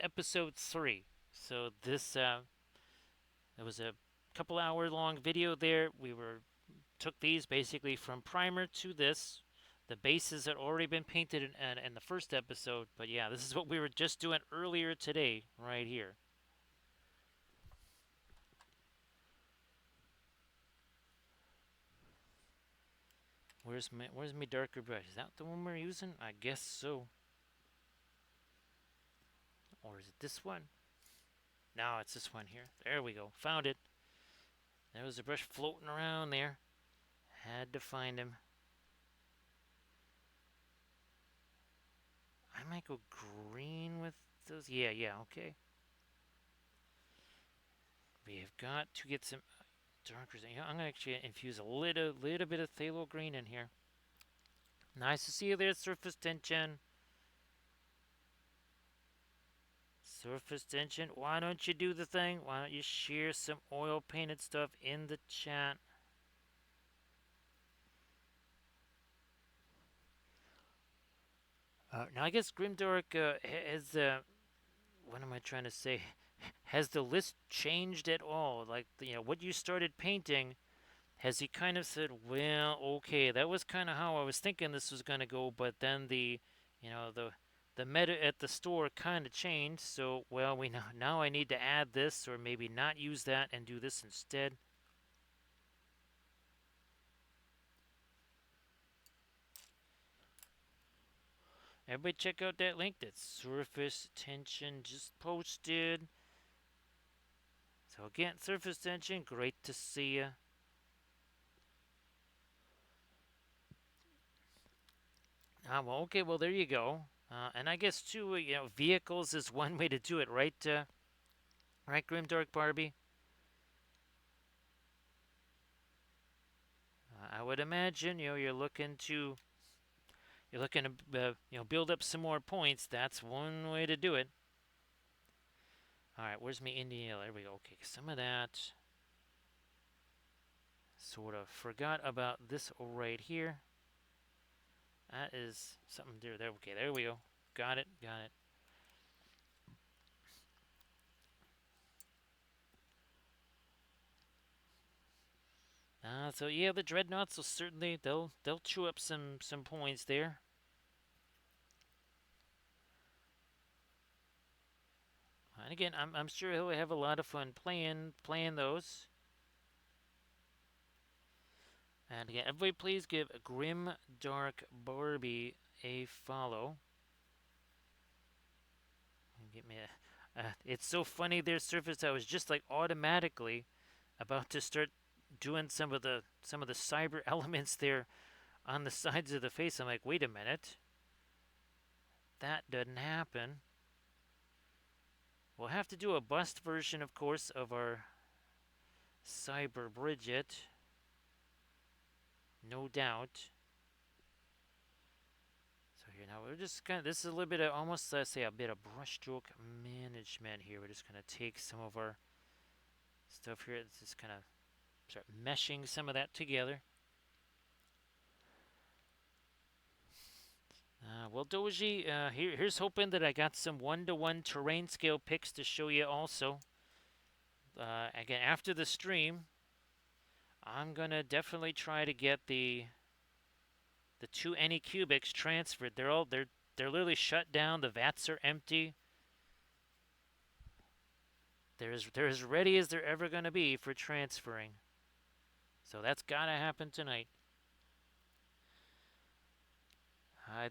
episode 3. So this it was a couple hour long video there. We took these basically from primer to this. The bases had already been painted in the first episode, but yeah, this is what we were just doing earlier today, right here. Where's my darker brush? Is that the one we're using? I guess so. Or is it this one? No, it's this one here. There we go. Found it. There was a brush floating around there. Had to find him. I might go green with those. Yeah, okay. We have got to get some darker. I'm going to actually infuse a little bit of phthalo green in here. Nice to see you there, Surface Tension. Surface Tension, why don't you do the thing? Why don't you share some oil painted stuff in the chat? Now I guess Grimdark has, what am I trying to say? Has the list changed at all? Like, what you started painting, has he kind of said, well, okay, that was kind of how I was thinking this was going to go, but then the meta at the store kind of changed, so, well, we know now I need to add this, or maybe not use that and do this instead. Everybody check out that link that Surface Tension just posted. So again, Surface Tension, great to see you. Well, okay, well, there you go. And I guess, too, vehicles is one way to do it, right? Right, Grimdark Barbie? I would imagine, you're looking to build up some more points. That's one way to do it. All right, where's my Indian yellow? There we go. Okay, some of that. Sort of forgot about this right here. That is something there. Okay, there we go. Got it. So yeah, the dreadnoughts will certainly they'll chew up some points there. And again, I'm sure he'll have a lot of fun playing those. And again, everybody please give Grim Dark Barbie a follow. Get me it's so funny there, Surface. I was just like automatically about to start doing some of the cyber elements there on the sides of the face. I'm like, wait a minute. That doesn't happen. We'll have to do a bust version, of course, of our Cyber Bridget. No doubt. So here now we're just this is a little bit of almost, let's say, a bit of brushstroke management here. We're just going to take some of our stuff here. It's just kind of start meshing some of that together. Well, Doji, here's hoping that I got some one-to-one terrain scale pics to show you also. Again, after the stream, I'm gonna definitely try to get the two Anycubics transferred. They're literally shut down. The vats are empty. They're as ready as they're ever gonna be for transferring. So that's gotta happen tonight.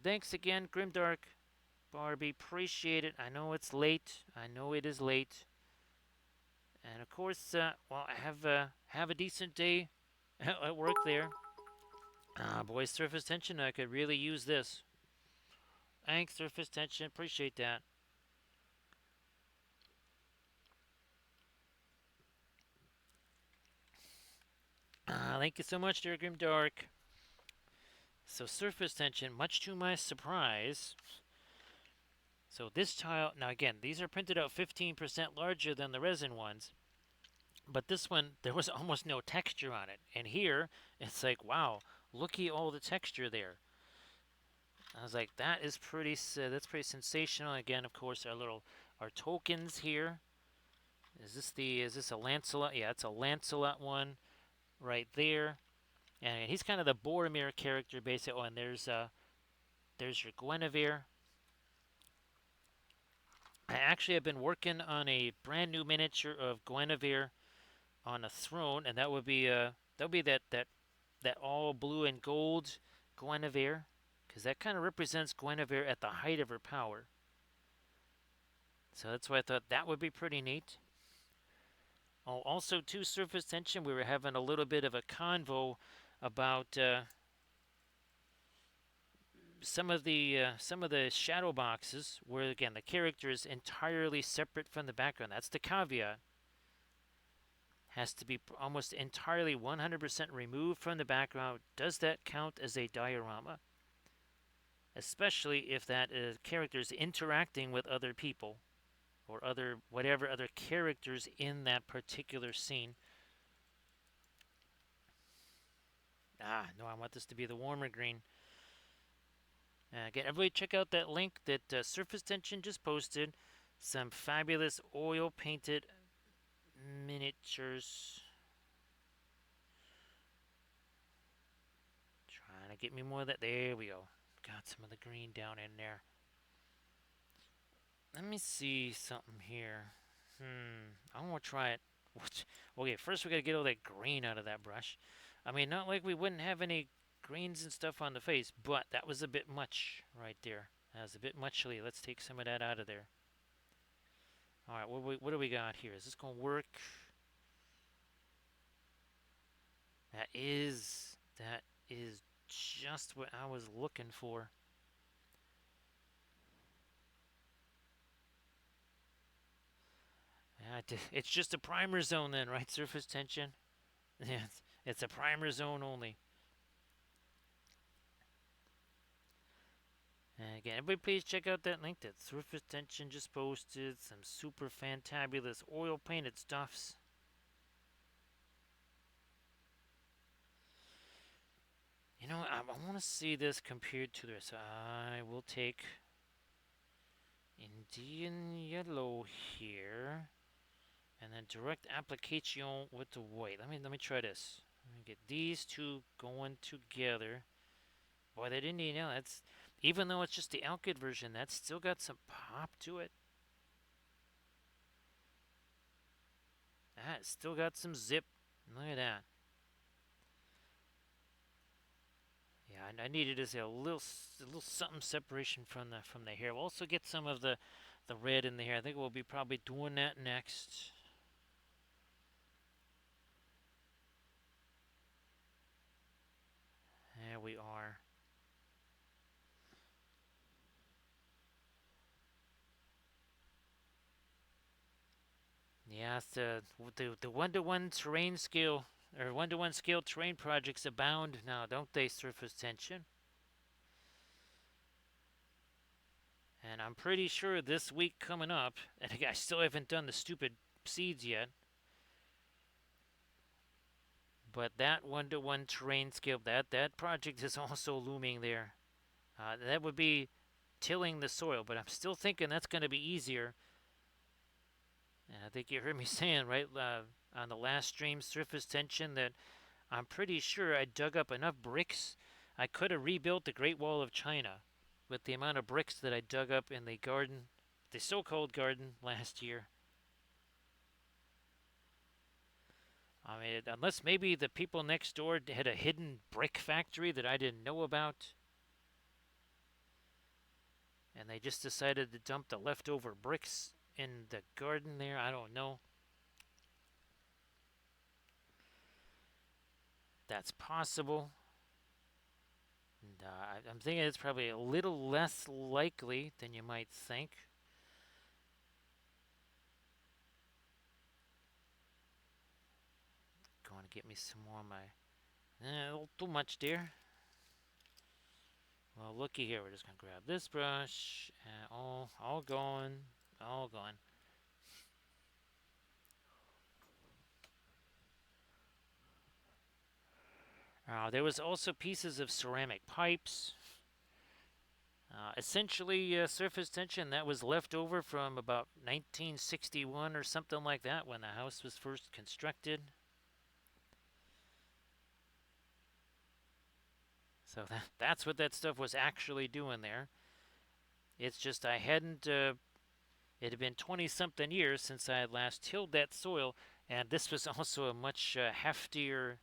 Thanks again, Grimdark Barbie. Appreciate it. I know it's late. I know it is late. And of course, well, have a decent day at work there. Boys, Surface Tension, I could really use this. Thanks, Surface Tension. Appreciate that. Thank you so much, dear Grimdark. So Surface Tension, much to my surprise. So this tile, now again, these are printed out 15% larger than the resin ones. But this one, there was almost no texture on it. And here, it's like, wow, looky all the texture there. I was like, that's pretty sensational. Again, of course, our tokens here. Is this a Lancelot? Yeah, it's a Lancelot one right there. And he's kind of the Boromir character, basically. Oh, and there's your Guinevere. I actually have been working on a brand new miniature of Guinevere on a throne, and that would be that all blue and gold Guinevere, because that kind of represents Guinevere at the height of her power. So that's why I thought that would be pretty neat. Oh, also, too, Surface Tension, we were having a little bit of a convo about some of the shadow boxes, where again the character is entirely separate from the background. That's the caveat. Has to be almost entirely 100% removed from the background. Does that count as a diorama? Especially if that character is interacting with other people or whatever other characters in that particular scene. No, I want this to be the warmer green. Again, everybody check out that link that Surface Tension just posted. Some fabulous oil painted miniatures. Trying to get me more of that. There we go. Got some of the green down in there. Let me see something here. I want to try it. Okay, first we got to get all that green out of that brush. I mean, not like we wouldn't have any greens and stuff on the face, but that was a bit much right there. That was a bit much chili. Let's take some of that out of there. All right, what do we got here? Is this going to work? That is just what I was looking for. It's just a primer zone then, right? Surface tension. Yeah, it's a primer zone only. And again, everybody please check out that link that Surface Tension just posted. Some super fantabulous oil painted stuffs. You know, I want to see this compared to this. I will take Indian yellow here, and then direct application with the white. Let me try this. Let me get these two going together. Boy, that Indian yellow, that's, even though it's just the alkyd version, that's still got some pop to it. That still got some zip. Look at that. Yeah, I needed to see a little something separation from the hair. We'll also get some of the red in the hair. I think we'll be probably doing that next. There we are. Yes, the 1-to-1 terrain scale or 1-to-1 scale terrain projects abound now, don't they? Surface tension. And I'm pretty sure this week coming up, and I still haven't done the stupid seeds yet, but that 1-to-1 terrain scale, that project is also looming there. That would be tilling the soil, but I'm still thinking that's going to be easier. And I think you heard me saying, right, on the last stream, surface tension, that I'm pretty sure I dug up enough bricks. I could have rebuilt the Great Wall of China with the amount of bricks that I dug up in the garden, the so-called garden, last year. I mean, unless maybe the people next door had a hidden brick factory that I didn't know about, and they just decided to dump the leftover bricks in the garden there. I don't know. That's possible. And, I'm thinking it's probably a little less likely than you might think. Going to get me some more of my... a little too much there. Well, looky here. We're just going to grab this brush. And all going. All going. There was also pieces of ceramic pipes. Essentially, surface tension that was left over from about 1961 or something like that when the house was first constructed. So that's what that stuff was actually doing there. It's just I hadn't, it had been 20-something years since I had last tilled that soil, and this was also a much heftier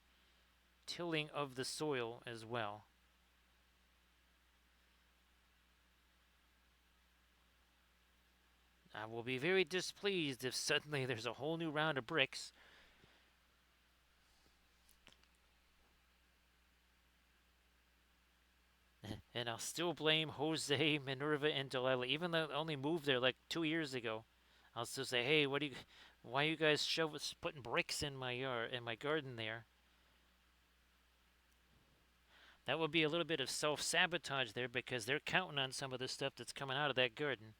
tilling of the soil as well. I will be very displeased if suddenly there's a whole new round of bricks. And I'll still blame Jose, Minerva, and Delilah, even though they only moved there like 2 years ago. I'll still say, hey, why are you guys putting bricks in my yard, in my garden there? That would be a little bit of self-sabotage there because they're counting on some of the stuff that's coming out of that garden.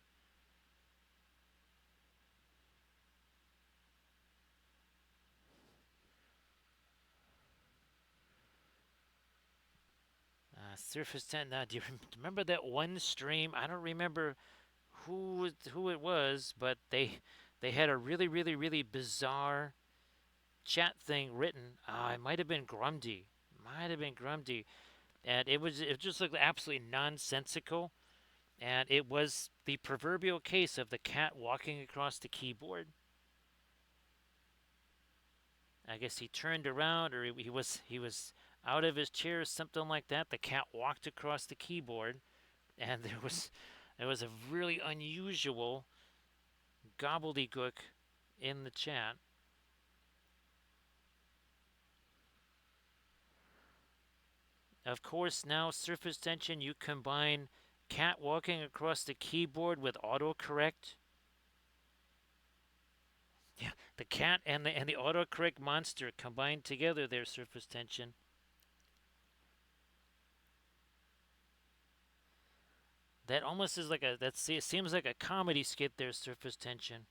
Surface 10. Now, do you remember that one stream? I don't remember who it was, but they had a really, really, really bizarre chat thing written. It might have been Grundy. Might have been Grundy. And it just looked absolutely nonsensical. And it was the proverbial case of the cat walking across the keyboard. I guess he turned around, or he was out of his chair or something like that. The cat walked across the keyboard, and there was There was a really unusual gobbledygook in the chat. Of course, now surface tension, you combine cat walking across the keyboard with autocorrect. Yeah, the cat and the autocorrect monster combined together their surface tension. That almost is like it seems like a comedy skit there, surface tension.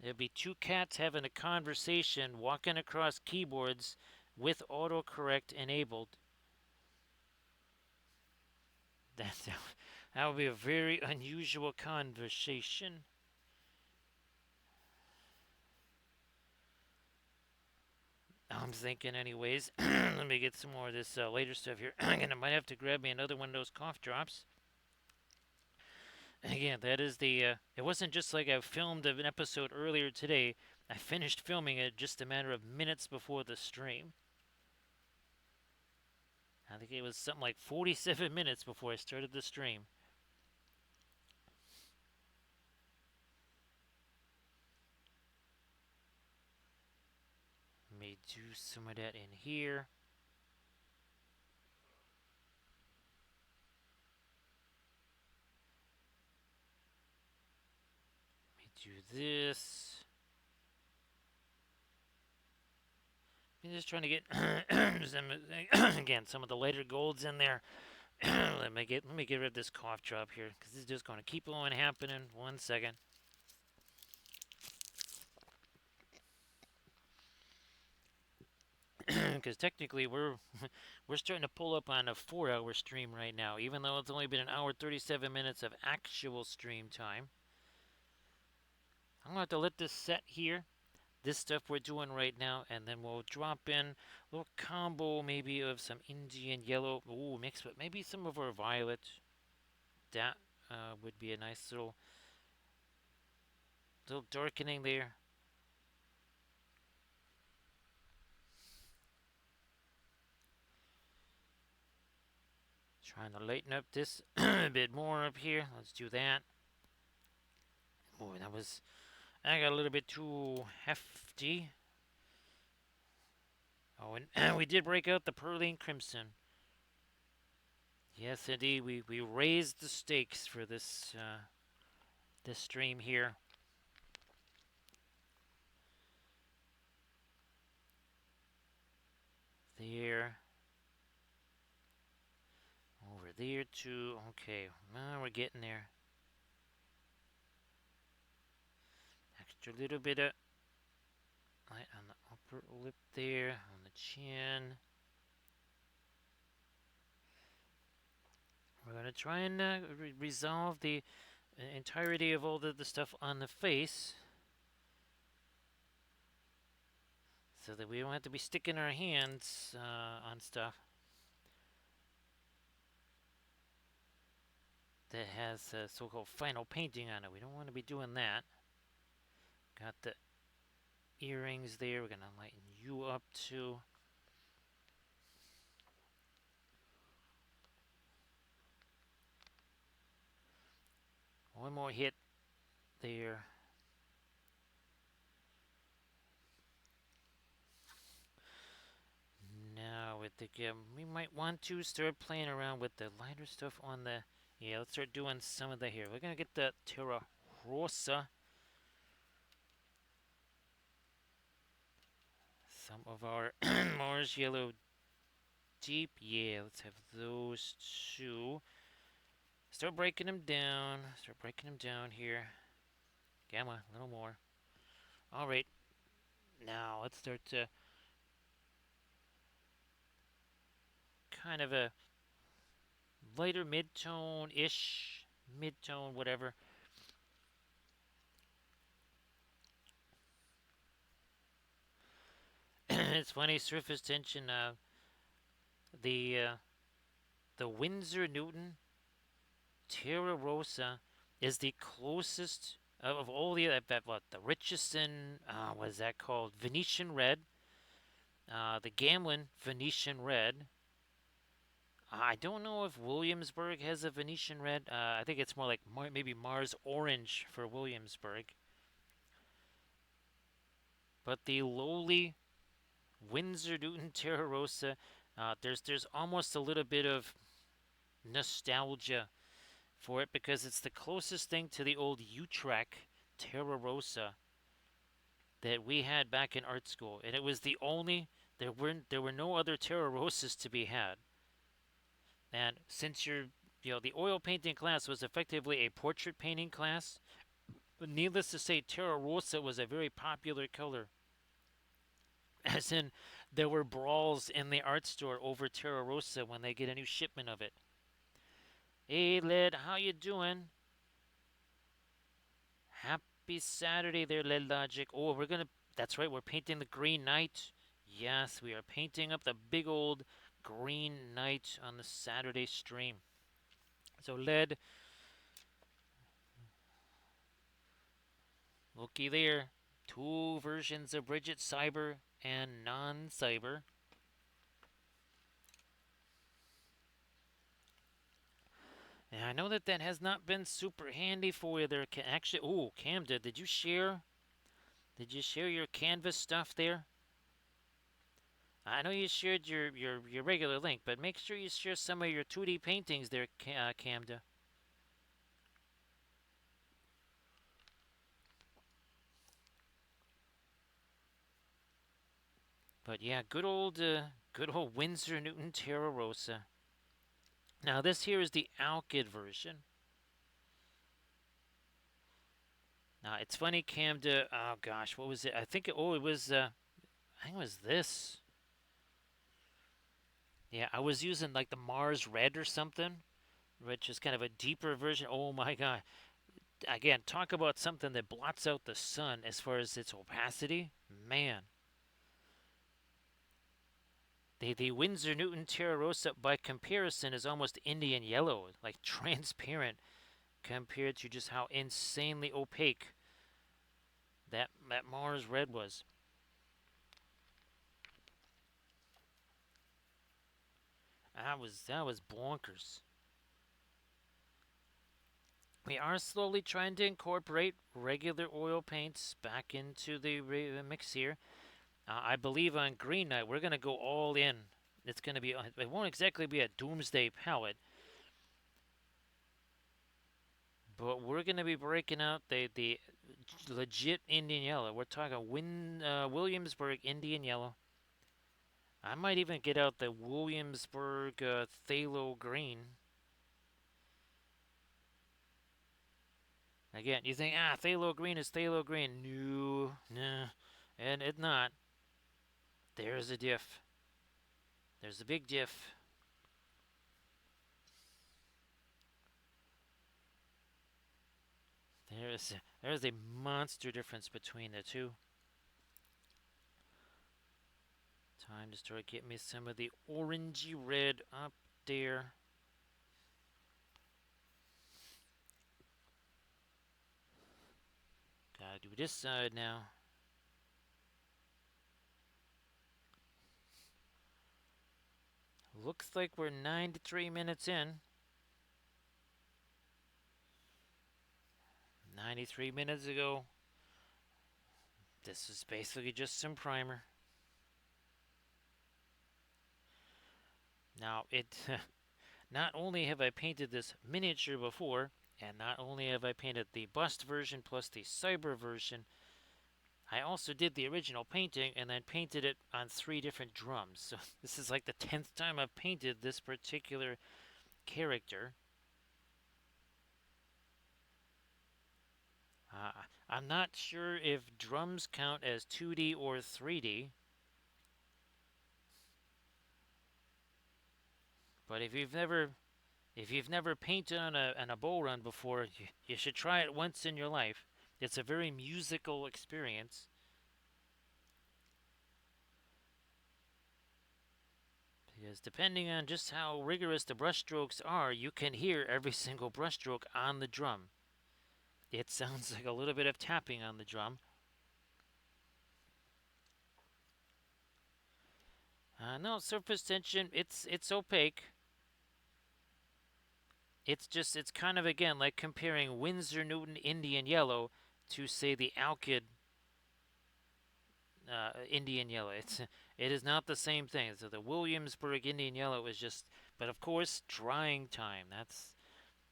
There'd be two cats having a conversation, walking across keyboards with autocorrect enabled. That would be a very unusual conversation. I'm thinking, anyways. Let me get some more of this later stuff here. I might have to grab me another one of those cough drops. Again, that is the. It wasn't just like I filmed an episode earlier today. I finished filming it just a matter of minutes before the stream. I think it was something like 47 minutes before I started the stream. Let me do some of that in here. Let me do this. I'm just trying to get again some of the lighter golds in there. let me get rid of this cough drop here because this is just going to keep on happening. 1 second. Because technically we're starting to pull up on a 4-hour stream right now, even though it's only been an hour 37 minutes of actual stream time. I'm gonna have to let this set here. This stuff we're doing right now, and then we'll drop in a little combo maybe of some Indian yellow, mixed with maybe some of our violet. That would be a nice little darkening there. Trying to lighten up this a bit more up here. Let's do that. Oh, I got a little bit too hefty. Oh, and we did break out the Pearline Crimson. Yes, indeed. We raised the stakes for this this stream here. There. Over there too. Okay, well, we're getting there. Extra little bit of light on the upper lip there, on the chin. We're going to try and resolve the entirety of all the stuff on the face so that we don't have to be sticking our hands on stuff that has so-called final painting on it. We don't want to be doing that. Got the earrings there. We're going to lighten you up too. One more hit there. Now with the we might want to start playing around with the lighter stuff on the. Yeah, let's start doing some of the here. We're gonna get the Terra Rosa. Some of our Mars Yellow Deep. Yeah, let's have those two. Start breaking them down. Start breaking them down here. Gamma, a little more. All right. Now let's start to kind of a lighter mid-tone-ish, mid-tone, whatever. It's funny, surface tension. The Winsor Newton Terra Rosa is the closest of all the what the Richardson what is that called, Venetian Red, the Gamlin Venetian Red, I don't know if Williamsburg has a Venetian red. I think it's more like maybe Mars orange for Williamsburg. But the lowly Windsor Newton Terra Rosa, there's almost a little bit of nostalgia for it because it's the closest thing to the old Utrecht Terra Rosa that we had back in art school, and it was the only. There were no other Terra Rosas to be had, and since the oil painting class was effectively a portrait painting class, but needless to say, Terra Rosa was a very popular color. As in, there were brawls in the art store over Terra Rosa when they get a new shipment of it. Hey, Led, how you doing? Happy Saturday there, Led Logic. Oh, we're gonna. That's right, we're painting the Green Knight. Yes, we are painting up the big old Green Knight on the Saturday stream. So, Led, looky there. Two versions of Bridget, Cyber and non-Cyber. And I know that that has not been super handy for you there. Actually, oh, Camden, did you share? Did you share your Canvas stuff there? I know you shared your regular link, but make sure you share some of your 2D paintings there, Camda. But yeah, good old Winsor Newton Terra Rosa. Now this here is the Alkyd version. Now it's funny, Camda. Oh gosh, what was it? I think it was. I think it was this. Yeah, I was using like the Mars Red or something, which is kind of a deeper version. Oh my god! Again, talk about something that blots out the sun as far as its opacity. Man, the Winsor Newton Terra Rosa by comparison is almost Indian yellow, like transparent compared to just how insanely opaque that Mars Red was. That was bonkers. We are slowly trying to incorporate regular oil paints back into the mix here. I believe on Green Knight we're gonna go all in. It's gonna be. It won't exactly be a Doomsday palette, but we're gonna be breaking out the legit Indian yellow. We're talking Williamsburg Indian yellow. I might even get out the Williamsburg phthalo green. Again, you think phthalo green is phthalo green? No, nah, and it's not. There's a diff. There's a big diff. There's a monster difference between the two. Time to start getting me some of the orangey red up there. Gotta do this side now. Looks like we're 93 minutes in. 93 minutes ago. This is basically just some primer. Now, not only have I painted this miniature before, and not only have I painted the bust version plus the cyber version, I also did the original painting and then painted it on 3 different drums. So this is like the 10th time I've painted this particular character. I'm not sure if drums count as 2D or 3D, but if you've never painted on a bow run before, you should try it once in your life. It's a very musical experience. Because depending on just how rigorous the brushstrokes are, you can hear every single brushstroke on the drum. It sounds like a little bit of tapping on the drum. No, surface tension, it's opaque. it's kind of again like comparing Winsor Newton Indian Yellow to say the Alkyd Indian Yellow. It is not the same thing. So the Williamsburg Indian Yellow is just, but of course, drying time.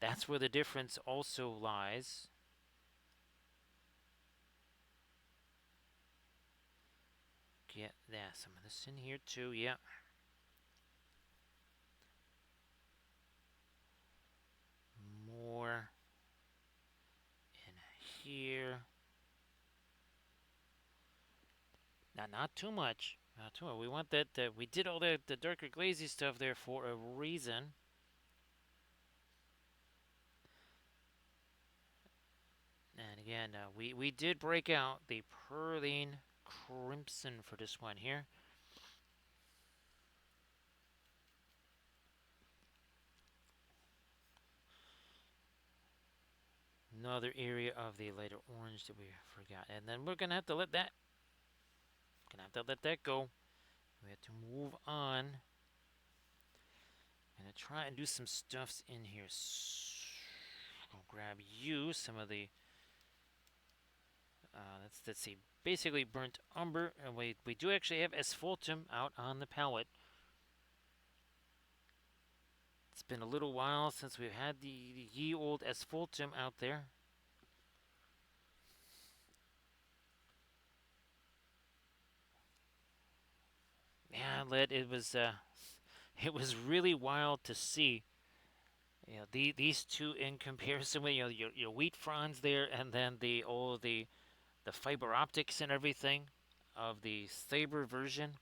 That's where the difference also lies. Get some of this in here too. Yeah. More in here. Now, not too much. Not too much. We want that. We did all the darker glazy stuff there for a reason. And again, we did break out the Perline Crimson for this one here. Another area of the lighter orange that we forgot. And then we're going to have to let that go. We have to move on. I'm going to try and do some stuffs in here. I'll grab you some of the let's see, basically burnt umber, and we do actually have asphaltum out on the palette. It's been a little while since we've had the ye old asphaltum out there. Yeah, it was really wild to see. You know, these two in comparison with your wheat fronds there, and then all the fiber optics and everything of the Saber version.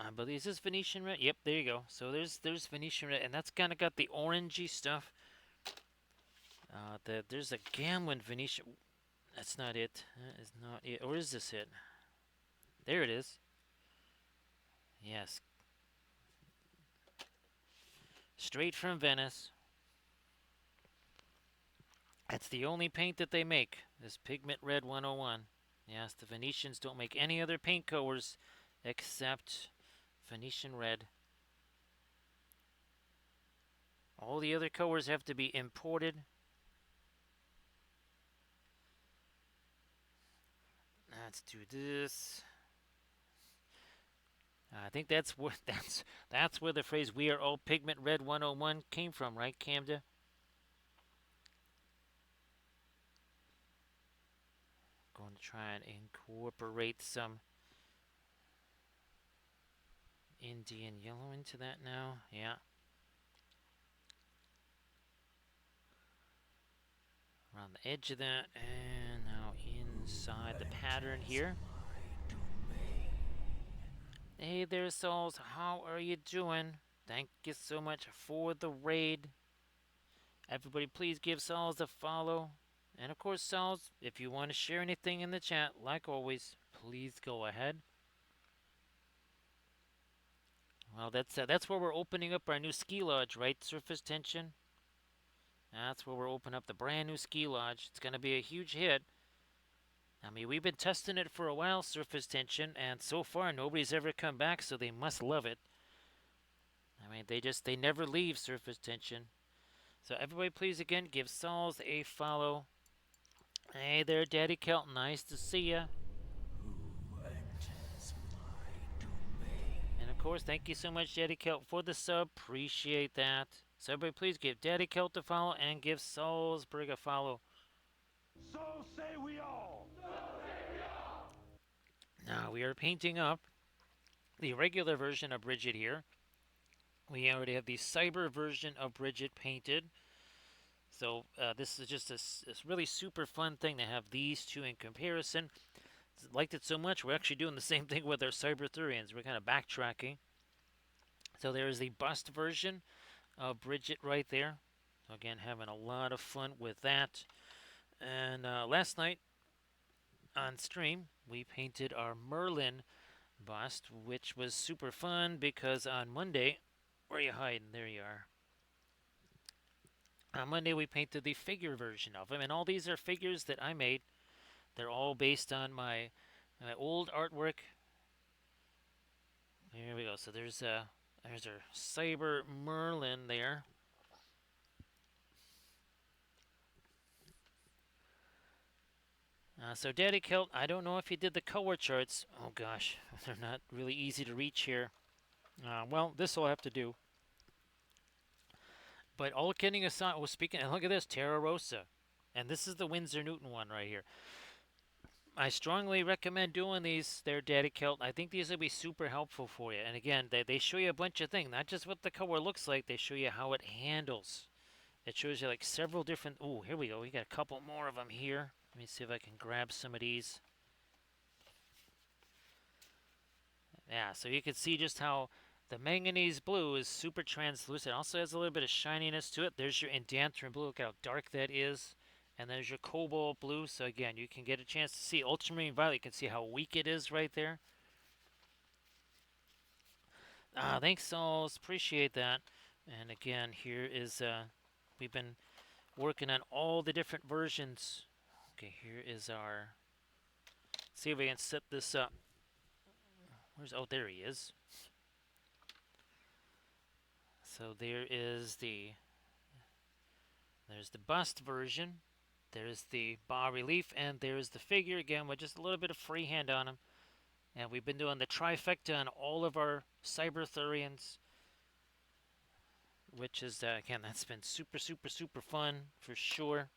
I believe is this Venetian red? Yep, there you go. So there's Venetian red, and that's kind of got the orangey stuff. There's a Gamlin Venetian. That's not it. That is not it. Or is this it? There it is. Yes. Straight from Venice. That's the only paint that they make. This Pigment Red 101. Yes, the Venetians don't make any other paint colors except Venetian Red. All the other colors have to be imported. Let's do this. I think that's where the phrase "We are all Pigment Red 101" came from, right, Camda? Going to try and incorporate some Indian yellow into that now. Yeah. Around the edge of that, and now inside the pattern here. Hey there, Souls. How are you doing? Thank you so much for the raid. Everybody, please give Souls a follow. And of course, Souls, if you want to share anything in the chat, like always, please go ahead. Well, that's where we're opening up our new ski lodge, right? Surface tension. That's where we're opening up the brand new ski lodge. It's going to be a huge hit. I mean, we've been testing it for a while, surface tension, and so far nobody's ever come back, so they must love it. I mean, they never leave surface tension. So everybody, please again give Sauls a follow. Hey there, Daddy Kelton. Nice to see ya. And of course, thank you so much, Daddy Kelton, for the sub. Appreciate that. So everybody, please give Daddy Kelton a follow and give Salzburg a follow. So say we all. Now we are painting up the regular version of Bridget here. We already have the cyber version of Bridget painted. So this is just a really super fun thing to have these two in comparison. Liked it so much, we're actually doing the same thing with our Cyberthurians. We're kind of backtracking. So there is the bust version of Bridget right there. So again, having a lot of fun with that. And last night on stream, we painted our Merlin bust, which was super fun because on Monday, where are you hiding? There you are. On Monday, we painted the figure version of him, and all these are figures that I made. They're all based on my old artwork Here we go. So there's our Cyber Merlin there. So Daddy Kilt, I don't know if you did the color charts. Oh gosh, they're not really easy to reach here. Well, this will have to do. But all kidding aside, oh, speaking, and look at this, Terra Rosa. And this is the Windsor Newton one right here. I strongly recommend doing these there, Daddy Kilt. I think these will be super helpful for you. And again, they show you a bunch of things, not just what the color looks like, they show you how it handles. It shows you like several different. Oh, here we go. We got a couple more of them here. Let me see if I can grab some of these. Yeah, so you can see just how the manganese blue is super translucent. It also has a little bit of shininess to it. There's your indanthrene blue. Look how dark that is. And there's your cobalt blue. So again, you can get a chance to see ultramarine violet. You can see how weak it is right there. Thanks, Sauls. Appreciate that. And again, here is we've been working on all the different versions. Okay, here is our. See if we can set this up. Where's oh there he is. So there's the bust version. There's the bas relief, and there's the figure again with just a little bit of freehand on him. And we've been doing the trifecta on all of our Cyberthurians, which is again that's been super super super fun for sure.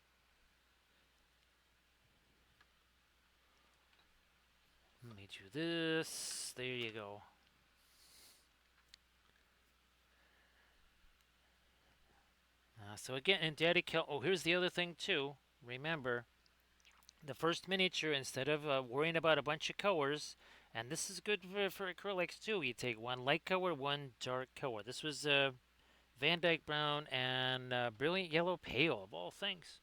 Let me do this. There you go. So again, in Daddy Kill. Oh, here's the other thing too. Remember, the first miniature, instead of worrying about a bunch of colors, and this is good for acrylics too. You take one light color, one dark color. This was Van Dyke Brown and Brilliant Yellow Pale of all things.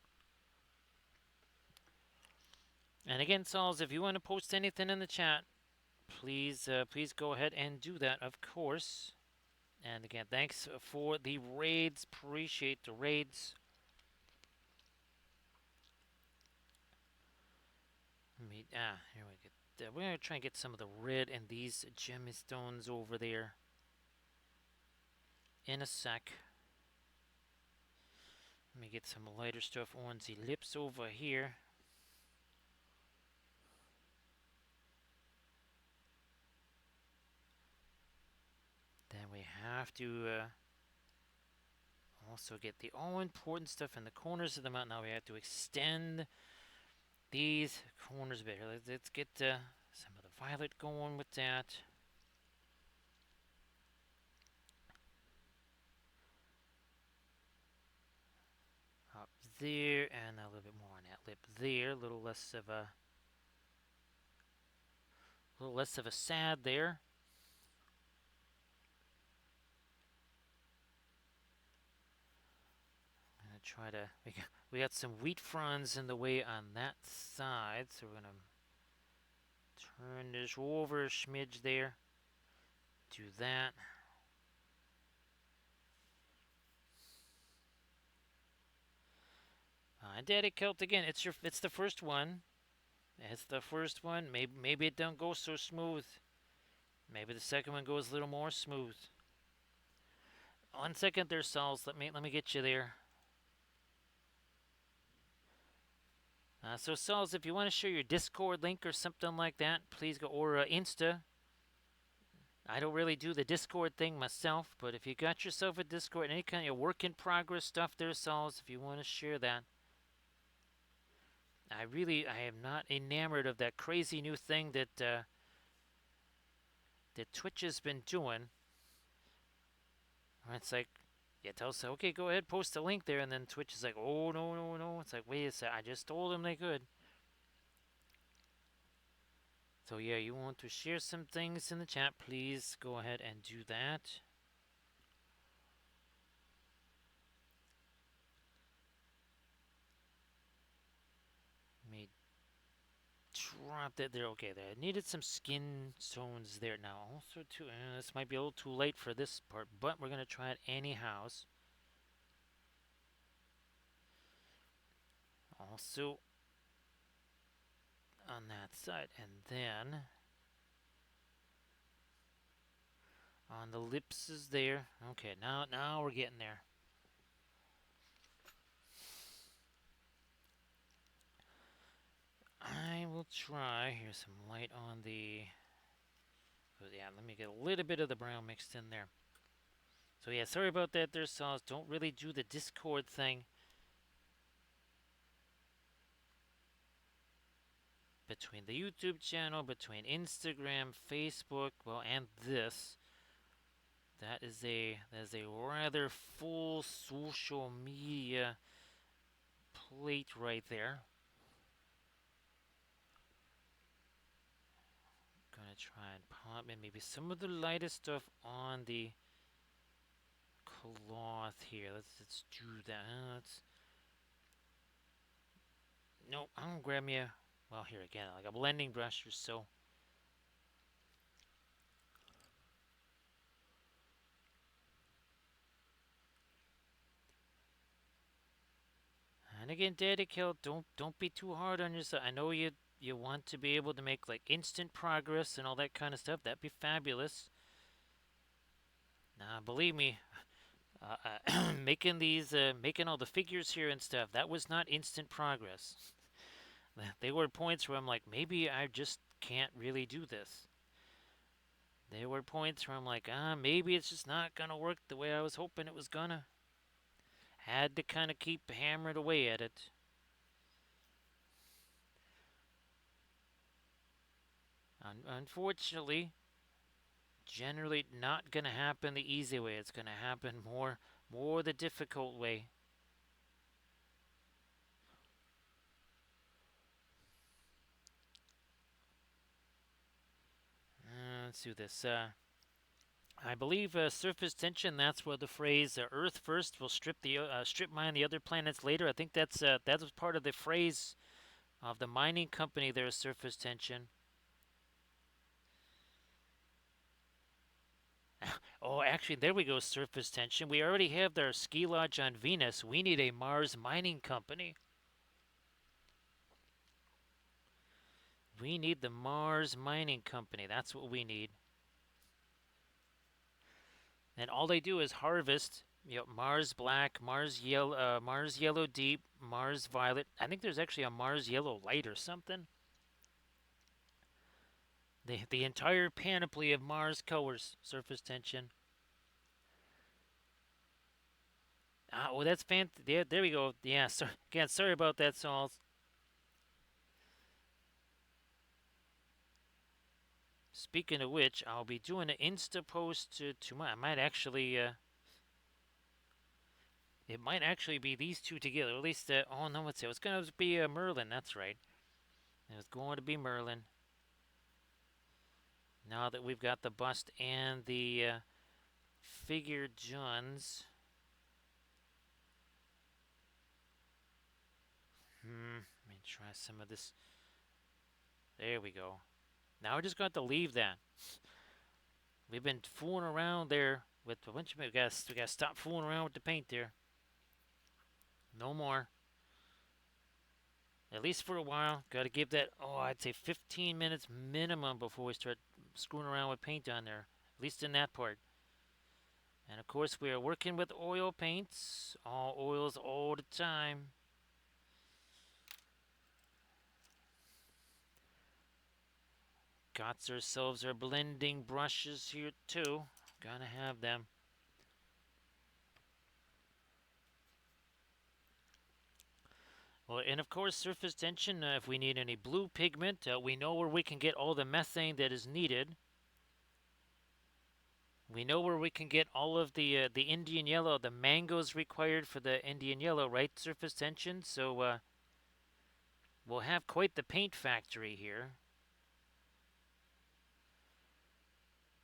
And again, Sauls, if you want to post anything in the chat, please go ahead and do that, of course. And again, thanks for the raids. Appreciate the raids. Here we get. We're gonna try and get some of the red and these gemstones over there in a sec. Let me get some lighter stuff on the lips over here. Then we have to also get the all-important stuff in the corners of the mouth. Now we have to extend these corners a bit. Here, let's get some of the violet going with that. Up there, and a little bit more on that lip there. A little less of a sad there. I'm gonna try to. We got some wheat fronds in the way on that side, so we're gonna turn this over a smidge there. Do that. Daddy Kilt again. It's the first one. It's the first one. Maybe it don't go so smooth. Maybe the second one goes a little more smooth. 1 second there, Sauls. Let me get you there. So Sauls, if you want to share your Discord link or something like that, please go, or Insta. I don't really do the Discord thing myself, but if you got yourself a Discord, any kind of work in progress stuff there, Sauls, if you want to share that. I am not enamored of that crazy new thing that Twitch has been doing. It's like, you tell us, okay, go ahead, post a link there, and then Twitch is like, oh, no, no, no. It's like, wait a sec, I just told them they could. So yeah, you want to share some things in the chat, please go ahead and do that. Let me drop that there. Okay, there. I needed some skin tones there now. Also, too, this might be a little too late for this part, but we're gonna try it anyhow. Also on that side, and then On the lips is there. Okay, now we're getting there. I will try. Here's some light on the. Oh, yeah, let me get a little bit of the brown mixed in there. So yeah, sorry about that there, Sauce. Don't really do the Discord thing between the YouTube channel, between Instagram, Facebook, well, and this. That is a rather full social media plate right there. Gonna try and pop in maybe some of the lightest stuff on the cloth here. Let's do that. Let's. Nope, I'm gonna grab me a. Well, here again, like a blending brush or so. And again, Daddy Kill, don't be too hard on yourself. I know you want to be able to make like instant progress and all that kind of stuff. That'd be fabulous. Nah, believe me, making all the figures here and stuff, that was not instant progress. There were points where I'm like, maybe I just can't really do this. There were points where I'm like, maybe it's just not gonna work the way I was hoping it was gonna. Had to kind of keep hammering away at it. Unfortunately, generally not gonna happen the easy way. It's gonna happen more the difficult way. Let's do this. I believe surface tension. That's where the phrase "Earth first will strip mine the other planets later." I think that was part of the phrase of the mining company. There's surface tension. Oh, actually, there we go. Surface tension. We already have their ski lodge on Venus. We need a Mars mining company. We need the Mars mining company. That's what we need. And all they do is harvest, Mars black, Mars yellow deep, Mars violet. I think there's actually a Mars yellow light or something. The entire panoply of Mars colors, surface tension. Oh, that's fantastic. Yeah, there we go. Yeah, again, sorry about that, Saul. Speaking of which, I'll be doing an Insta post tomorrow. It might actually be these two together. At least, oh no, it's going to be Merlin. That's right. It's going to be Merlin. Now that we've got the bust and the figure Johns. Let me try some of this. There we go. Now we're just going to leave that. We've been fooling around there with a bunch of. We got to stop fooling around with the paint there. No more. At least for a while. Got to give that, I'd say 15 minutes minimum before we start screwing around with paint on there. At least in that part. And of course, we are working with oil paints. All oils all the time. Got ourselves our blending brushes here too. Gotta have them. Well, and of course, surface tension. If we need any blue pigment, we know where we can get all the methane that is needed. We know where we can get all of the Indian yellow, the mangoes required for the Indian yellow, right? Surface tension. So we'll have quite the paint factory here.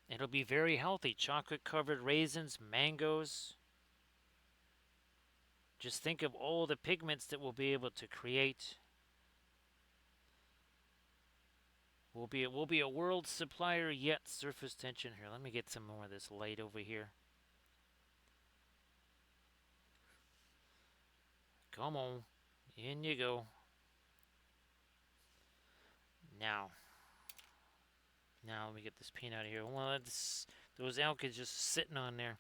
It'll be very healthy. Chocolate-covered raisins, mangoes. Just think of all the pigments that we'll be able to create. We'll be a world supplier yet. Surface tension here. Let me get some more of this light over here. Come on. In you go. Now let me get this paint out of here. Well, Those alkads just sitting on there.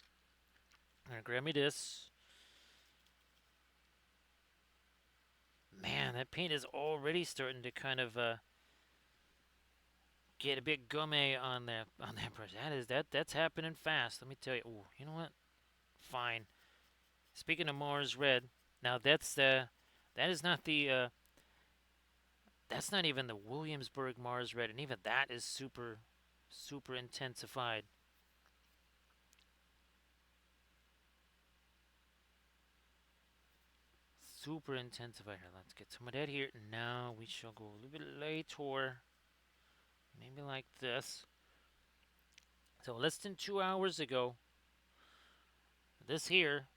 All right, grab me this. Man, that paint is already starting to kind of get a bit gummy on that brush. That's happening fast. Let me tell you. Ooh, you know what? Fine. Speaking of Mars Red, now that is not the that's not even the Williamsburg Mars Red, and even that is super intensified. Super intensified. Here, let's get some of that here. Now we shall go a little bit later. Maybe like this. So less than 2 hours ago, this here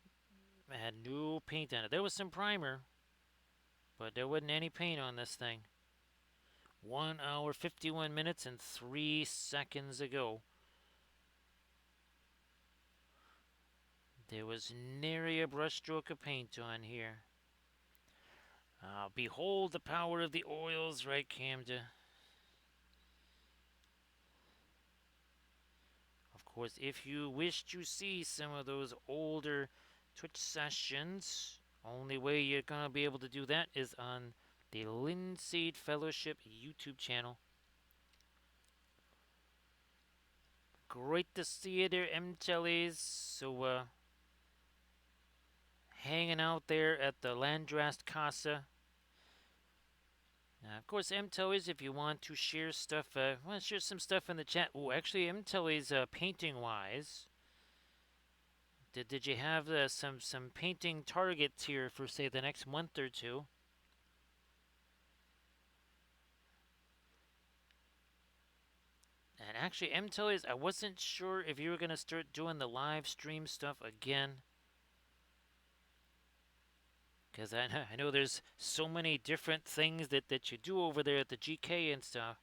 had no paint on it. There was some primer, but there wasn't any paint on this thing. 1 hour, 51 minutes, and 3 seconds ago, there was nary a brushstroke of paint on here. Behold the power of the oils, right, Camden? Of course, if you wish to see some of those older Twitch sessions, only way you're going to be able to do that is on the Linseed Fellowship YouTube channel. Great to see you there, M-Tellies. So, hanging out there at the Landrast Casa. Of course, M-Tellies, if you want to share stuff, want to share some stuff in the chat. Oh, actually, M-Tellies, painting-wise, did you have some painting targets here for, say, the next month or two? And actually, M-Tellies, I wasn't sure if you were going to start doing the live stream stuff again. Because I know there's so many different things that you do over there at the GK and stuff.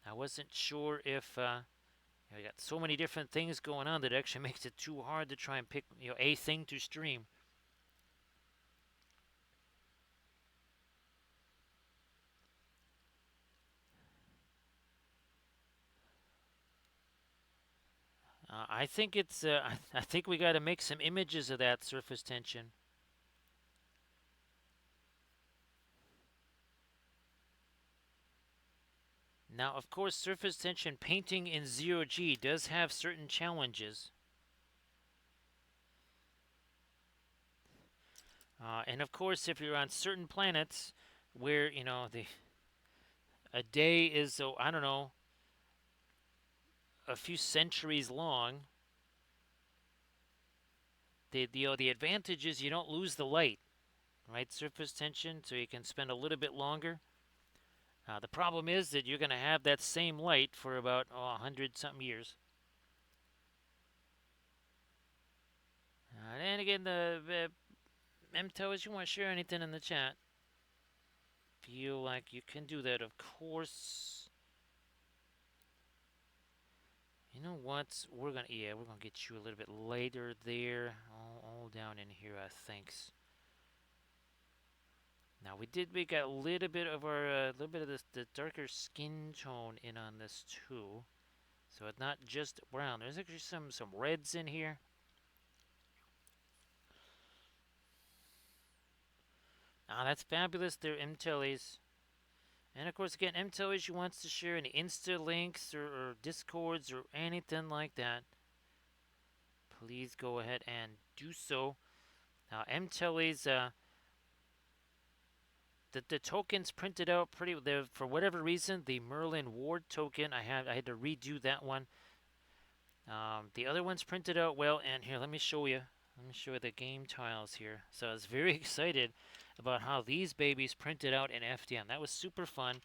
I wasn't sure if you got so many different things going on that it actually makes it too hard to try and pick a thing to stream. I think it's I think we got to make some images of that surface tension. Now, of course, surface tension painting in 0G does have certain challenges. And of course, if you're on certain planets where, a day is, I don't know, a few centuries long, the advantage is you don't lose the light, right? Surface tension, so you can spend a little bit longer. The problem is that you're going to have that same light for about 100-something years. And again, the MTOs, you want to share anything in the chat? Feel like you can do that, of course. You know what? We're gonna get you a little bit later there, all down in here, I think. Now we got a little bit of the darker skin tone in on this too, so it's not just brown. There's actually some reds in here. That's fabulous there, M-Tellies. And of course, again, M-Tellies, you wants to share any Insta links or Discords or anything like that, please go ahead and do so. Now, M-Tellies, the tokens printed out for whatever reason, the Merlin Ward token, I had to redo that one. The other one's printed out well, and here, let me show you. Let me show you the game tiles here. So I was very excited about how these babies printed out in FDM. That was super fun.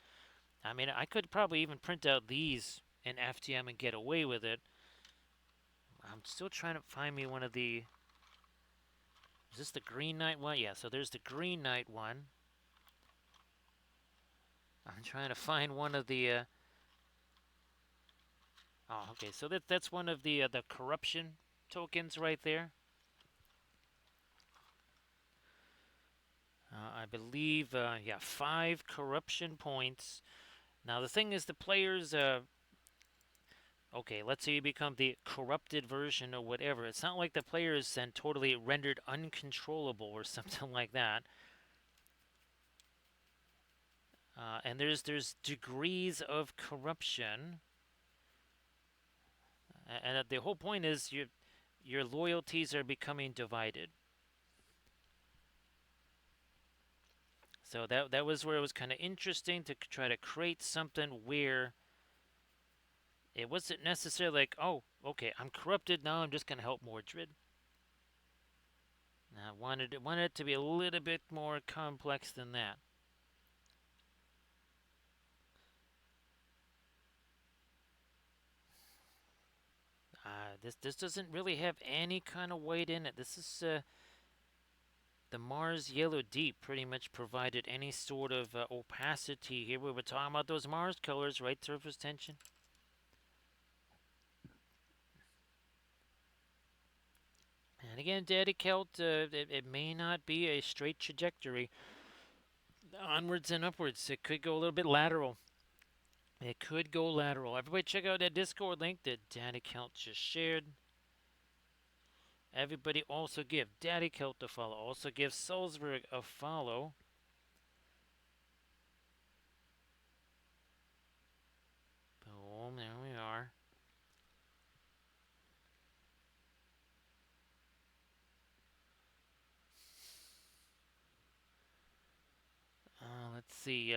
I mean, I could probably even print out these in FDM and get away with it. I'm still trying to find me one of the... Is this the Green Knight one? Yeah, so there's the Green Knight one. I'm trying to find one of the... Oh, okay, so that's one of the corruption tokens right there. I believe, yeah, 5 corruption points. Now, the thing is, the players Okay, let's say you become the corrupted version or whatever. It's not like the player is then totally rendered uncontrollable or something like that. And there's degrees of corruption, and the whole point is your loyalties are becoming divided. So that was where it was kind of interesting to try to create something where it wasn't necessarily like, oh, okay, I'm corrupted now. I'm just gonna help Mordred. I wanted it to be a little bit more complex than that. This doesn't really have any kind of weight in it. This is the Mars Yellow Deep pretty much provided any sort of opacity here. We were talking about those Mars colors, right? Surface tension. And again, Daddy Celt, it may not be a straight trajectory onwards and upwards. It could go a little bit lateral. It could go lateral. Everybody check out that Discord link that Daddy Celt just shared. Everybody also give Daddy Celt a follow. Also give Salzburg a follow. Boom, there we are. Let's see.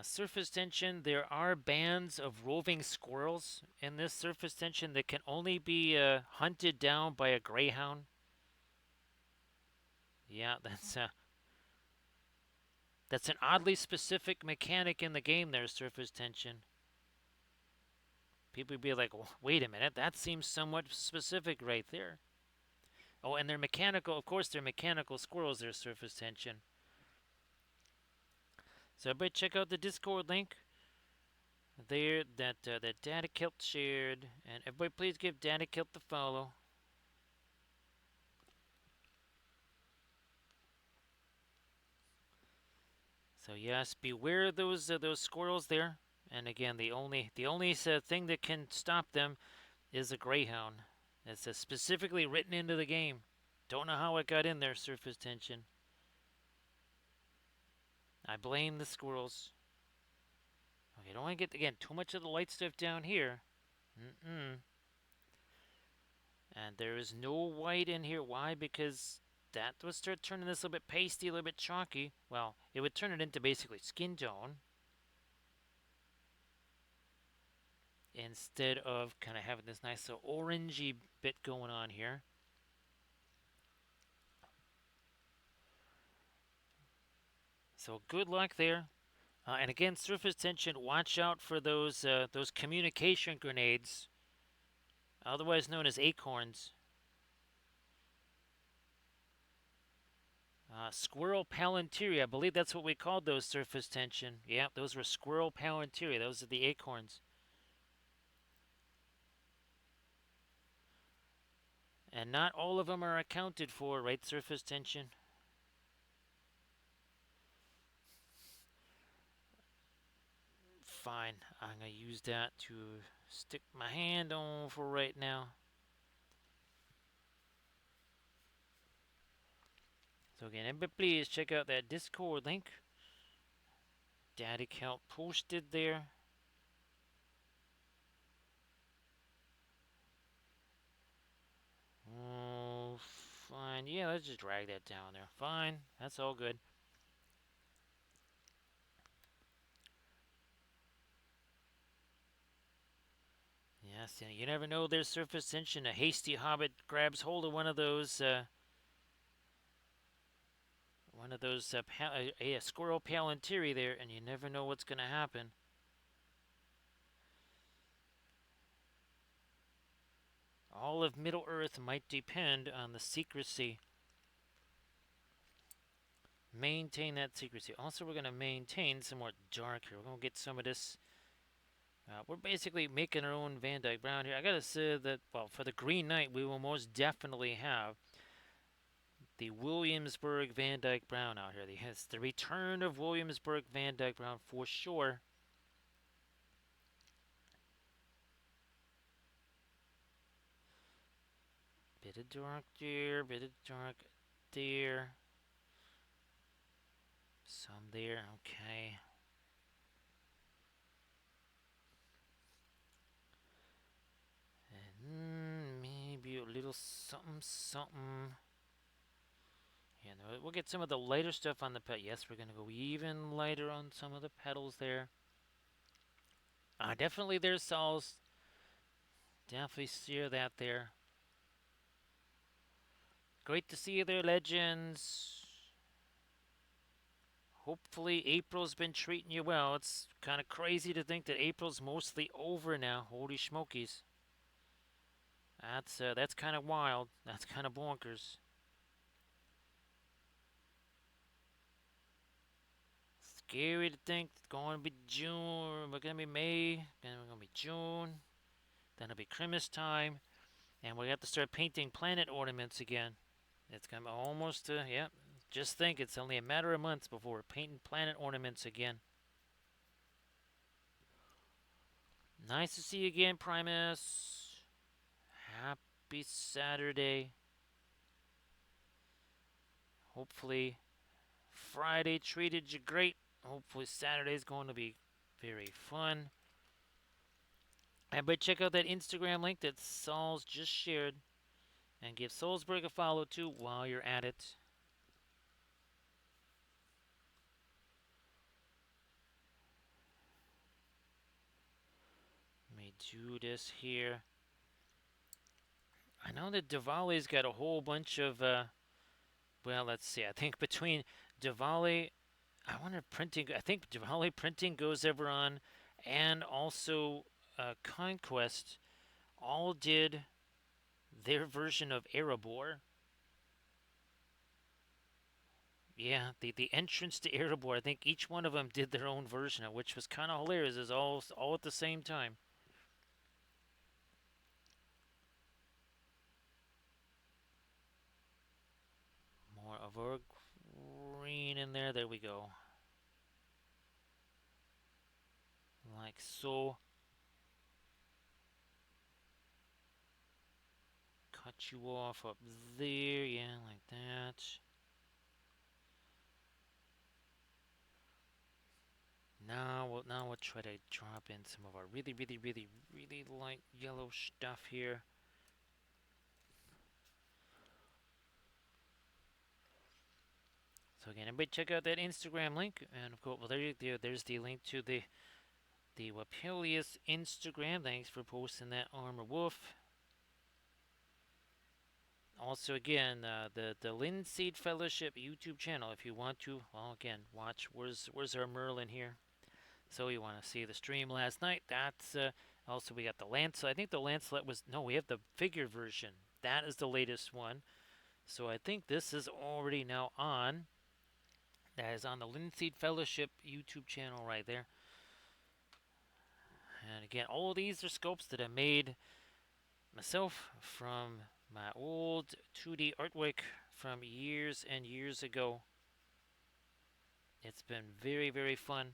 Surface tension. There are bands of roving squirrels in this surface tension that can only be hunted down by a greyhound. Yeah, that's an oddly specific mechanic in the game. There, surface tension. People would be like, "Wait a minute, that seems somewhat specific right there." Oh, and they're mechanical. Of course, they're mechanical squirrels. Their surface tension. So everybody check out the Discord link there that Daddy Kilt shared, and everybody please give Daddy Kilt the follow. So yes, beware those squirrels there. And again, the only thing that can stop them is a greyhound. It's specifically written into the game. Don't know how it got in there. Surface tension. I blame the squirrels. Okay, don't want to get again too much of the light stuff down here. And there is no white in here. Why? Because that would start turning this a little bit pasty, a little bit chalky. Well, it would turn it into basically skin tone instead of kind of having this nice little orangey bit going on here. So good luck there. And again, surface tension. Watch out for those communication grenades, otherwise known as acorns. Squirrel Palantiri, I believe that's what we called those surface tension. Yeah, those were Squirrel Palantiri. Those are the acorns. And not all of them are accounted for, right? Surface tension. Fine, I'm going to use that to stick my hand on for right now. So again, everybody please check out that Discord link. Daddy Count posted there. Oh, fine. Yeah, let's just drag that down there. Fine, that's all good. Yes, you never know there's surface tension. A hasty hobbit grabs hold of one of those a squirrel palantiri there, and you never know what's going to happen. All of Middle Earth might depend on the secrecy. Maintain that secrecy. Also, we're going to maintain some more dark here. We're going to get some of this. We're basically making our own Van Dyke Brown here. I got to say that, well, for the Green Knight, we will most definitely have the Williamsburg Van Dyke Brown out here. It's the return of Williamsburg Van Dyke Brown for sure. Bit of dark there, bit of dark there. Some there, okay. And maybe a little something, something. Yeah, no, we'll get some of the lighter stuff on the pet. Yes, we're gonna go even lighter on some of the petals there. Definitely there's Saul's. Definitely see that there. Great to see you there, legends. Hopefully April's been treating you well. It's kind of crazy to think that April's mostly over now. Holy smokies. That's kind of wild. That's kind of bonkers. Scary to think it's going to be June. We're going to be May. Then we're going to be June. Then it'll be Christmas time. And we have to start painting planet ornaments again. It's going to be almost, yeah. Just think it's only a matter of months before we're painting planet ornaments again. Nice to see you again, Primus. Happy Saturday. Hopefully Friday treated you great. Hopefully Saturday's going to be very fun. Everybody check out that Instagram link that Saul's just shared. And give Salzburg a follow too while you're at it. Let me do this here. I know that Diwali's got a whole bunch of, well, let's see. I think between Diwali, I wonder if printing, I think Diwali printing goes ever on, and also Conquest all did their version of Erebor. Yeah, the entrance to Erebor, I think each one of them did their own version of, which was kind of hilarious. Is all at the same time. More of our green in there. There we go. Like so. Cut you off up there. Yeah, like that. Now we'll try to drop in some of our really light yellow stuff here. So again, everybody check out that Instagram link, and of course, well, there's the link to the Wapelius Instagram. Thanks for posting that, Armor Wolf. Also, again, the Linseed Fellowship YouTube channel. If you want to, well, again, watch. Where's our Merlin here? So you want to see the stream last night? That's also we got the Lance. I think the Lancelot was no. We have the figure version. That is the latest one. So I think this is already now on. That is on the Linseed Fellowship YouTube channel right there. And again, all of these are sculpts that I made myself from my old 2D artwork from years and years ago. It's been very fun.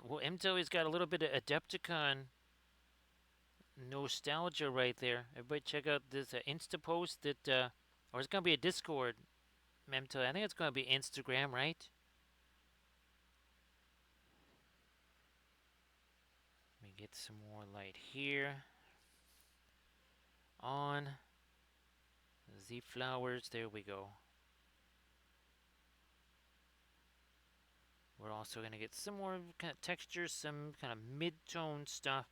Well, Mto has got a little bit of Adepticon nostalgia right there. Everybody check out this Insta post that, or it's going to be a Discord, Mto. I think it's going to be Instagram, right? Let me get some more light here. On the flowers, there we go. We're also going to get some more kind of texture, some kind of mid-tone stuff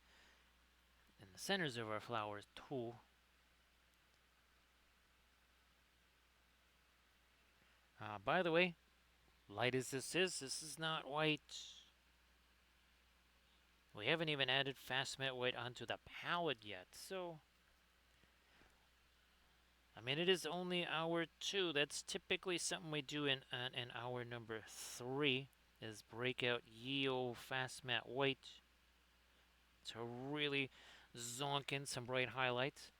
in the centers of our flowers too. By the way, light as this is not white. We haven't even added fast matte white onto the palette yet, so I mean it is only hour 2. That's typically something we do in hour number 3 is break out Yeo fast matte white to really zonk in some bright highlights.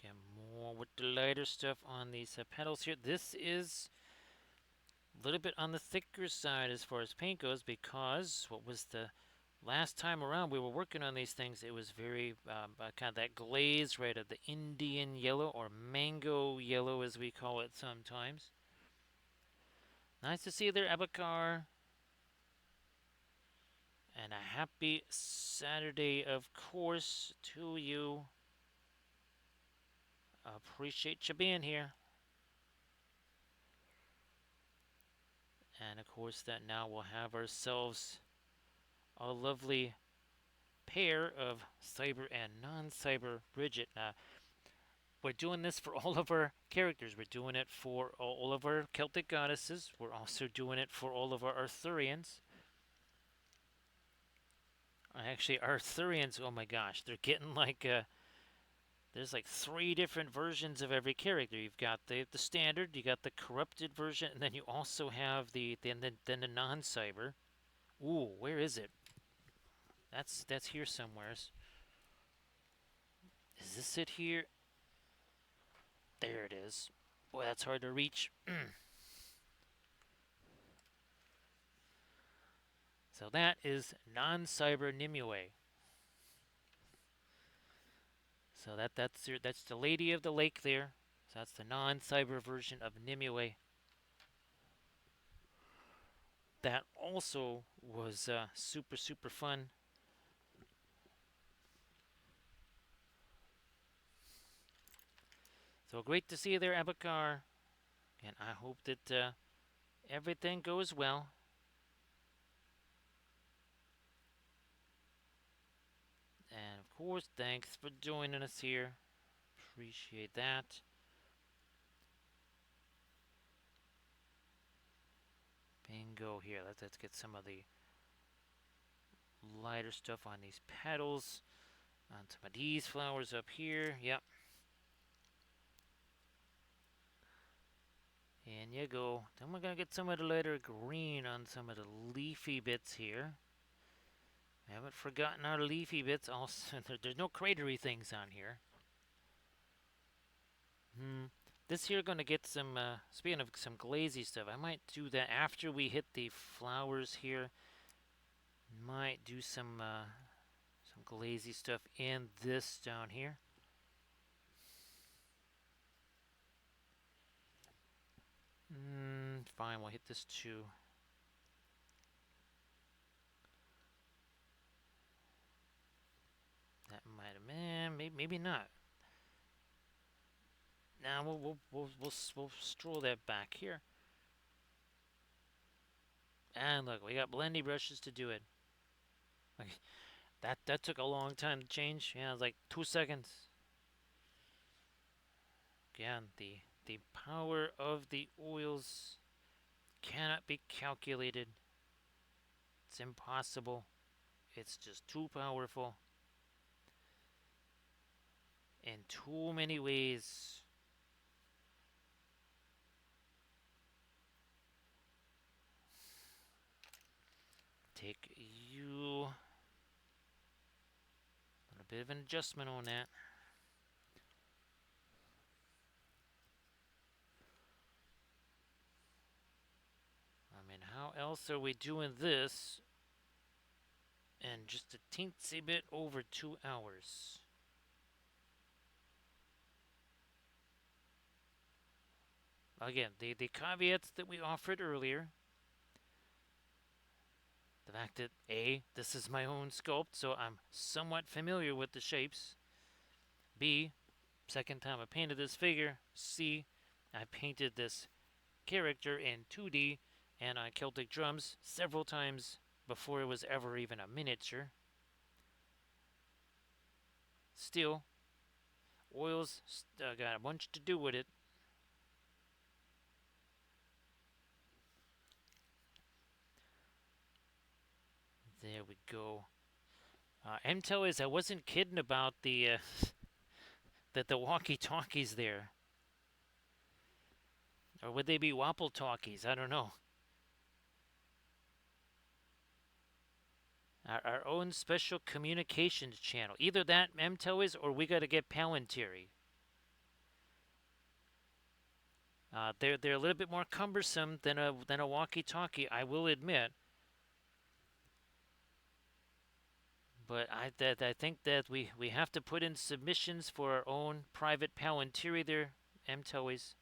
Get more with the lighter stuff on these petals here. This is A little bit on the thicker side as far as paint goes because what was the last time around we were working on these things, it was very kind of that glaze, right, of the Indian yellow or mango yellow as we call it sometimes. Nice to see you there, Abakar. And a happy Saturday, of course, to you. Appreciate you being here. And of course, that now we'll have ourselves a lovely pair of cyber and non-cyber Bridget. We're doing this for all of our characters. We're doing it for all of our Celtic goddesses. We're also doing it for all of our Arthurians. Actually, Arthurians, oh my gosh, they're getting like there's like 3 different versions of every character. You've got the standard, you got the corrupted version, and then you also have then the non-cyber. Ooh, where is it? That's here somewheres. Is this it here? There it is. Boy, that's hard to reach. So that is non-cyber Nimue. So that's the Lady of the Lake there. So that's the non-cyber version of Nimue. That also was super fun. So great to see you there, Abakar. And I hope that everything goes well. And of course, thanks for joining us here. Appreciate that. Bingo here. Let's get some of the lighter stuff on these petals. On some of these flowers up here. Yep. In you go. Then we're going to get some of the lighter green on some of the leafy bits here. We haven't forgotten our leafy bits. Also, there's no cratery things on here. This here going to get some, speaking of some glazy stuff, I might do that after we hit the flowers here. Might do some glazy stuff in this down here. Fine, we'll hit this too. That might have, maybe not. Now we'll stroll that back here. And look, we got blendy brushes to do it. Like that took a long time to change. Yeah, it was like 2 seconds. Again, the power of the oils cannot be calculated. It's impossible. It's just too powerful in too many ways. Take you a little bit of an adjustment on that. I mean, how else are we doing this in just a teensy bit over 2 hours? Again, the caveats that we offered earlier. The fact that A, this is my own sculpt, so I'm somewhat familiar with the shapes. B, second time I painted this figure. C, I painted this character in 2D and on Celtic drums several times before it was ever even a miniature. Still, oils got a bunch to do with it. There we go. Intel is I wasn't kidding about the the walkie-talkies there. Or would they be wapple talkies? I don't know. Our own special communications channel. Either that MTEL is, or we got to get Palantiri. They're a little bit more cumbersome than a walkie-talkie, I will admit. But I think that we have to put in submissions for our own private Palantir there, MTOEs.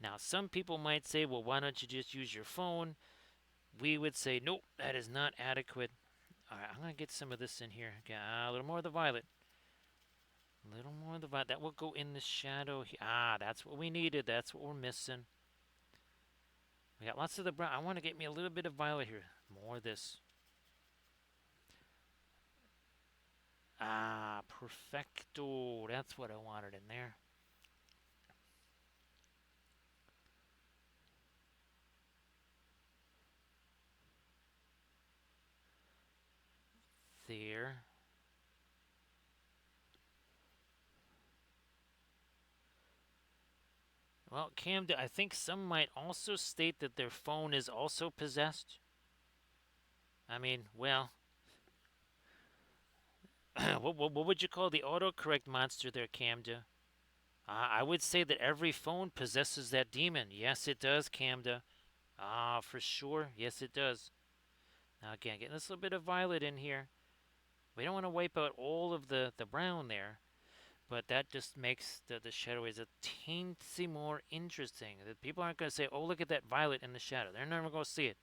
Now, some people might say, well, why don't you just use your phone? We would say, nope, that is not adequate. All right, I'm going to get some of this in here. Okay, a little more of the violet. A little more of the violet. That will go in the shadow. That's what we needed. That's what we're missing. We got lots of the brown. I want to get me a little bit of violet here. More of this. Perfecto. That's what I wanted in there. There. Well, Camden, I think some might also state that their phone is also possessed. I mean, well, what would you call the autocorrect monster there, Camda? I would say that every phone possesses that demon. Yes, it does, Camda. For sure. Yes, it does. Now, again, getting this little bit of violet in here. We don't want to wipe out all of the brown there, but that just makes the shadow is a teensy more interesting. That people aren't going to say, oh, look at that violet in the shadow. They're never going to see it.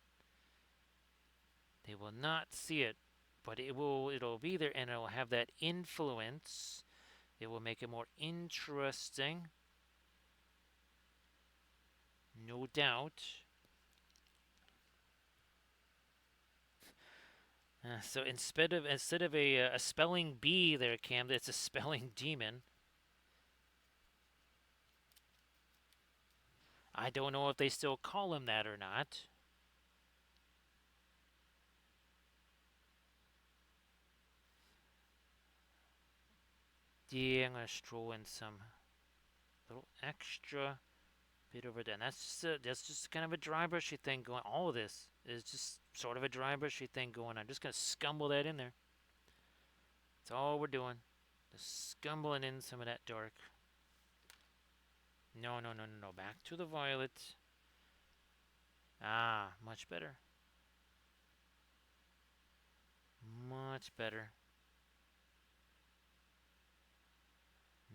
They will not see it, but it'll be there and it'll have that influence. It will make it more interesting. No doubt. So instead of a spelling bee there, Cam, it's a spelling demon. I don't know if they still call him that or not. Yeah, I'm gonna stroll in some little extra bit over there. And that's just kind of a dry brushy thing going. All of this is just sort of a dry brushy thing going on. I'm just gonna scumble that in there. That's all we're doing. Just scumbling in some of that dark. No, no, no, no, no. Back to the violet. Much better. Much better.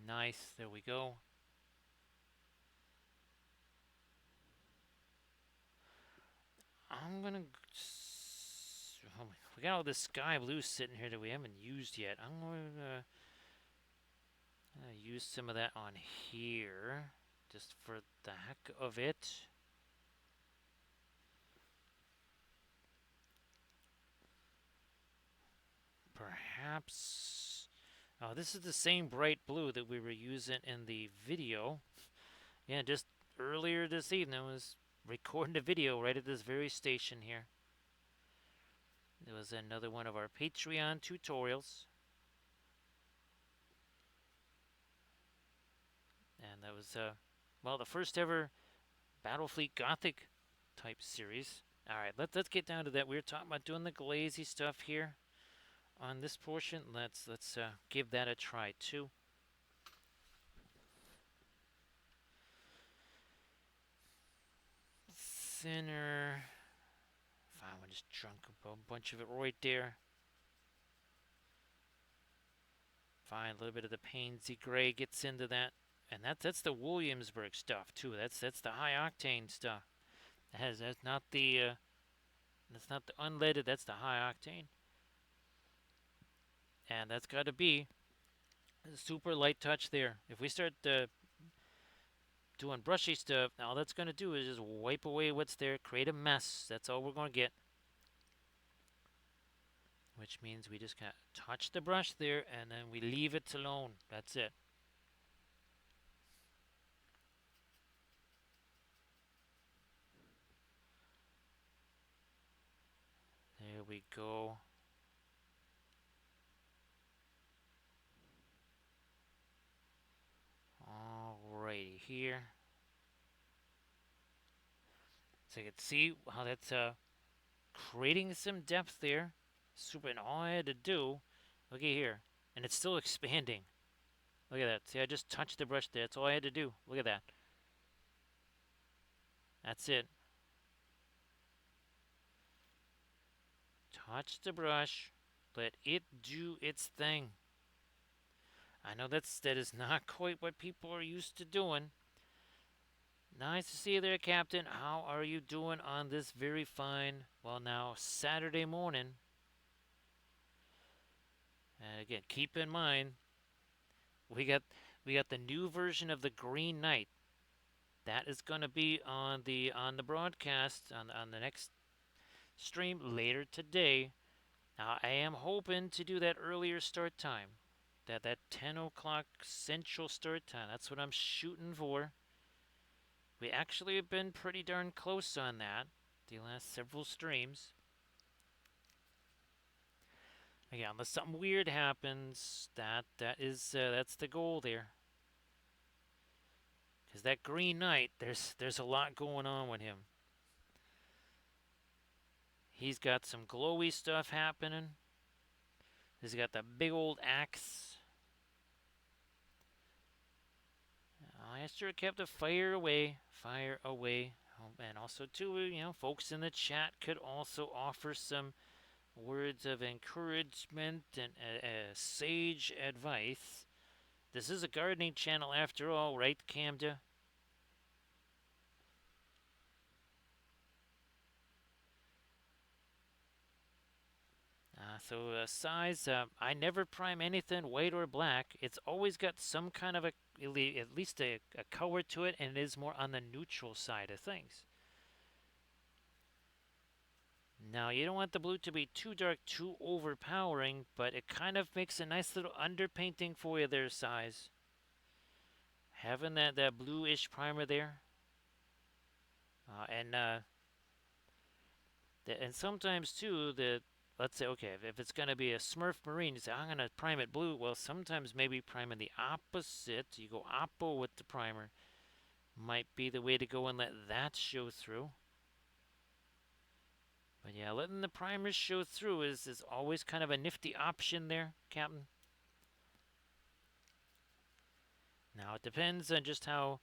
Nice. There we go. I'm gonna. We got all this sky blue sitting here that we haven't used yet. I'm gonna use some of that on here, just for the heck of it. Perhaps. Oh, this is the same bright blue that we were using in the video. Yeah, just earlier this evening, I was recording a video right at this very station here. It was another one of our Patreon tutorials. And that was, well, the first ever Battlefleet Gothic type series. Alright, let's get down to that. We were talking about doing the glazy stuff here on this portion. Let's give that a try too. Thinner. Fine, we just drunk a bunch of it right there. Fine, a little bit of the Painsy Gray gets into that. And that's the Williamsburg stuff too. That's the high octane stuff. That's not the unleaded. That's the high octane. And that's got to be a super light touch there. If we start doing brushy stuff, all that's going to do is just wipe away what's there, create a mess. That's all we're going to get. Which means we just kind of touch the brush there and then we leave it alone. That's it. There we go. Alrighty, here. So you can see how that's creating some depth there. Super, and all I had to do, look at here, and it's still expanding. Look at that. See, I just touched the brush there. That's all I had to do. Look at that. That's it. Touch the brush. Let it do its thing. I know that is not quite what people are used to doing. Nice to see you there, Captain. How are you doing on this very fine, well, now Saturday morning? And again, keep in mind we got we got the new version of the Green Knight. That is going to be on the broadcast on the next stream later today. Now I am hoping to do that earlier start time. That 10 o'clock central start time. That's what I'm shooting for. We actually have been pretty darn close on that the last several streams. Again, unless something weird happens, that's the goal there. Because that Green Knight, there's a lot going on with him. He's got some glowy stuff happening. He's got the big old axe. I sure kept the fire away. Fire away. And also, too, folks in the chat could also offer some words of encouragement and sage advice. This is a gardening channel after all, right, Camda? Size, I never prime anything white or black. It's always got some kind of at least a color to it, and it is more on the neutral side of things. Now, you don't want the blue to be too dark, too overpowering, but it kind of makes a nice little underpainting for you there, Size. Having that bluish primer there. And sometimes, too, let's say, okay, if it's going to be a Smurf Marine, you say, I'm going to prime it blue. Well, sometimes maybe priming the opposite. You go oppo with the primer. Might be the way to go and let that show through. But yeah, letting the primers show through is always kind of a nifty option there, Captain. Now, it depends on just how,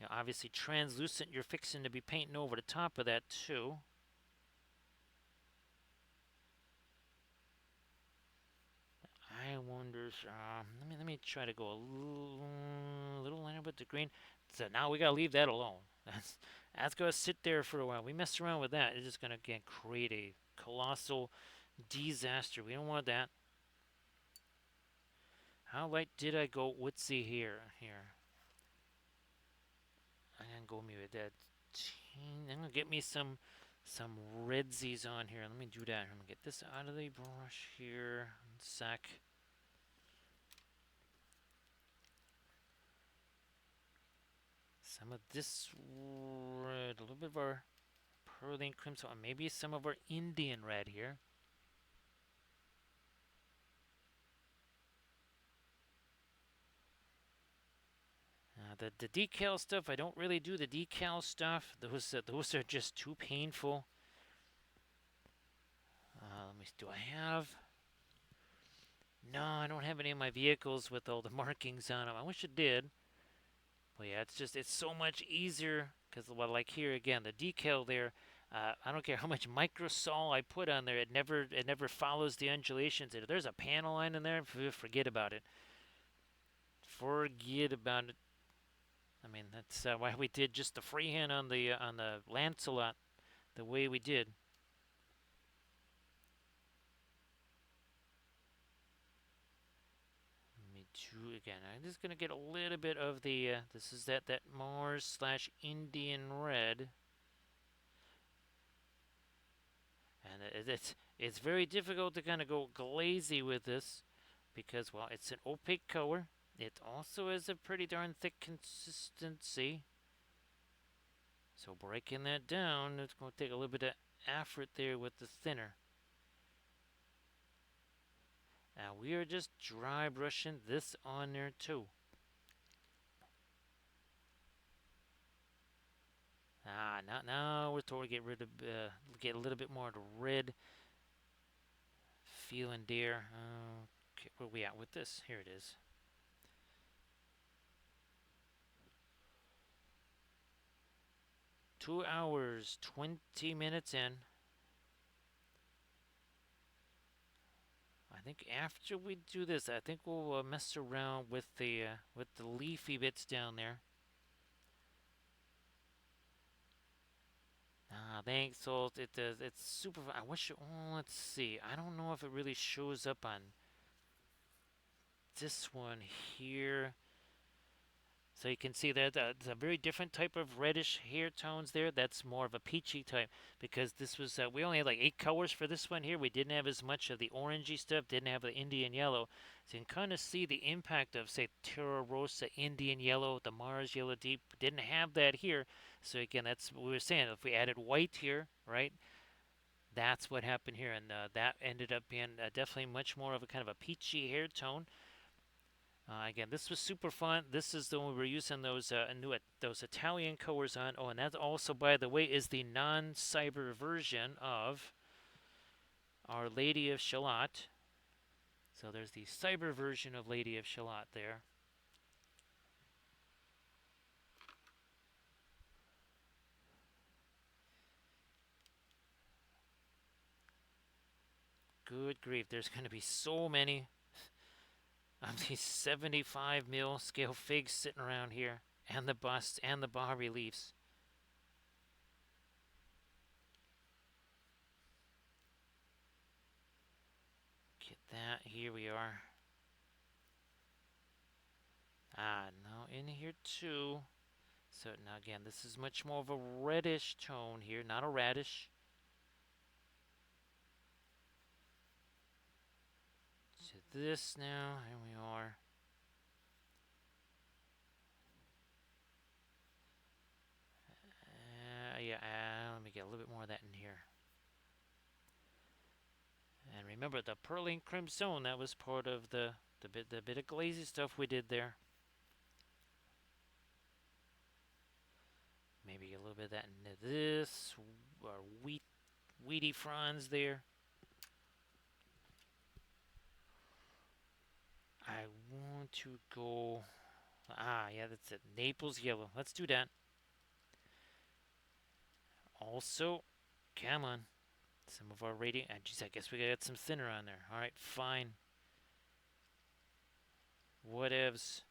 obviously translucent you're fixing to be painting over the top of that, too. I wonder. Let me try to go a little lighter with the green. So now we gotta leave that alone. That's gonna sit there for a while. We mess around with that, it's just gonna again create a colossal disaster. We don't want that. How light did I go? Let's see here. I'm gonna go maybe with that. I'm gonna get me some redsies on here. Let me do that. I'm gonna get this out of the brush here. One sec. Some of this red, a little bit of our pearline crimson, and maybe some of our Indian red here. The decal stuff, I don't really do the decal stuff. Those are just too painful. Let me see, do I have? No, I don't have any of my vehicles with all the markings on them. I wish it did. But yeah, it's so much easier because, well, like here again, the decal there. I don't care how much microsol I put on there, it never follows the undulations. If there's a panel line in there, forget about it. Forget about it. I mean, that's why we did just the freehand on the Lancelot the way we did. Me too. Again, I'm just gonna get a little bit of the. This is that Mars / Indian red, and it's very difficult to kind of go glazy with this because, well, it's an opaque color. It also has a pretty darn thick consistency. So breaking that down, it's going to take a little bit of effort there with the thinner. Now we are just dry brushing this on there too. Now we're toward get a little bit more of the red feeling there. Okay, where are we at with this? Here it is. 2 hours, 20 minutes in. I think after we do this, I think we'll mess around with the leafy bits down there. Ah, thanks, Salt. It does. It's super. I wish. Oh, let's see. I don't know if it really shows up on this one here. So you can see that it's a very different type of reddish hair tones there. That's more of a peachy type because this was we only had like 8 colors for this one here. We didn't have as much of the orangey stuff. Didn't have the Indian yellow. So you can kind of see the impact of say Terra Rosa, Indian yellow, the Mars yellow deep. Didn't have that here. So again, that's what we were saying. If we added white here, right? That's what happened here, and that ended up being definitely much more of a kind of a peachy hair tone. Again, this was super fun. This is the one we were using those those Italian colors on. Oh, and that also, by the way, is the non-cyber version of Our Lady of Shalott. So there's the cyber version of Lady of Shalott there. Good grief, there's going to be so many of these 75 mil scale figs sitting around here, and the busts and the bas reliefs. Get that. Here we are. Ah, now in here too. So now again, this is much more of a reddish tone here, not a radish. So this now, here we are. Yeah, let me get a little bit more of that in here. And remember the Pearling Crimson, that was part of the bit of glazy stuff we did there. Maybe a little bit of that into this, or weedy fronds there. I want to go. Yeah, that's it. Naples yellow. Let's do that. Also, come on. Some of our rating. Geez, I guess we got some thinner on there. All right, fine. Whatevs.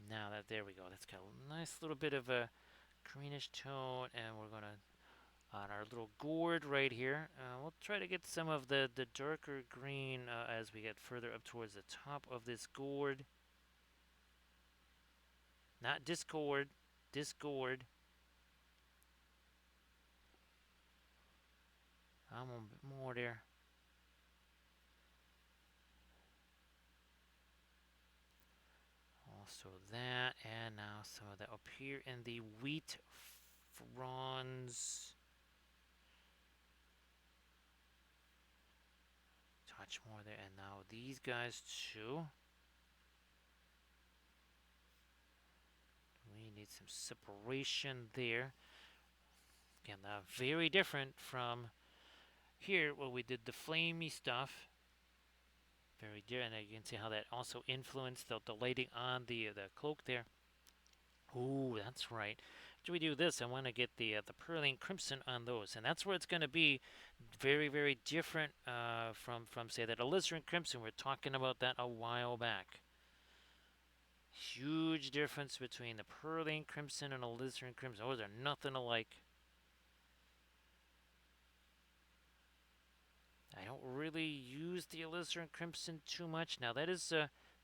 Now there we go. That's got a nice little bit of a greenish tone, and we're gonna on our little gourd right here. We'll try to get some of the darker green as we get further up towards the top of this gourd. Not discord, discord. I'm a bit more there. Also that, and now some of that up here in the wheat fronds. Touch more there, and now these guys too. We need some separation there. Again, very different from here where we did the flamey stuff. Very different, and you can see how that also influenced the lighting on the cloak there. Ooh, that's right. After we do this, I want to get the Pearling Crimson on those, and that's where it's going to be very, very different from say that Alizarin Crimson. We're talking about that a while back. Huge difference between the Pearling Crimson and Alizarin Crimson. Those are nothing alike. I don't really use the Alizarin Crimson too much. Now that is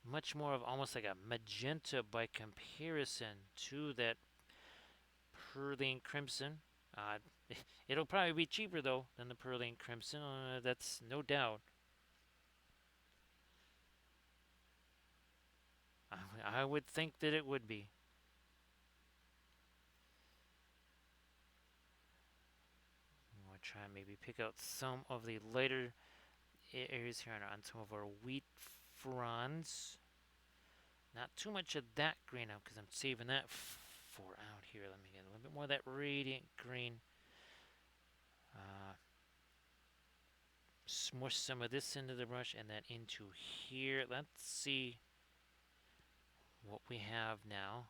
much more of almost like a magenta by comparison to that Pearling Crimson. It'll probably be cheaper though than the Pearling Crimson. That's no doubt. I would think that it would be. We'll try and maybe pick out some of the lighter areas here on some of our wheat fronds. Not too much of that green out because I'm saving that for out here. Let me get a little bit more of that radiant green. Smush some of this into the brush and then into here. Let's see what we have now.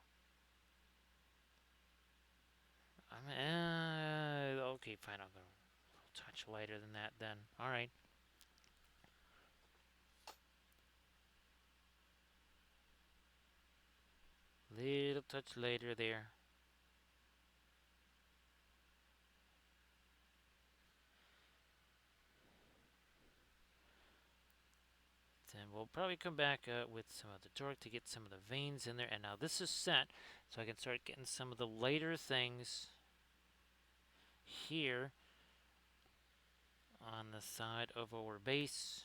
Okay, fine. I'll go a touch lighter than that then. All right. Little touch lighter there. Then we'll probably come back with some of the dark to get some of the veins in there. And now this is set, so I can start getting some of the lighter things here on the side of our base.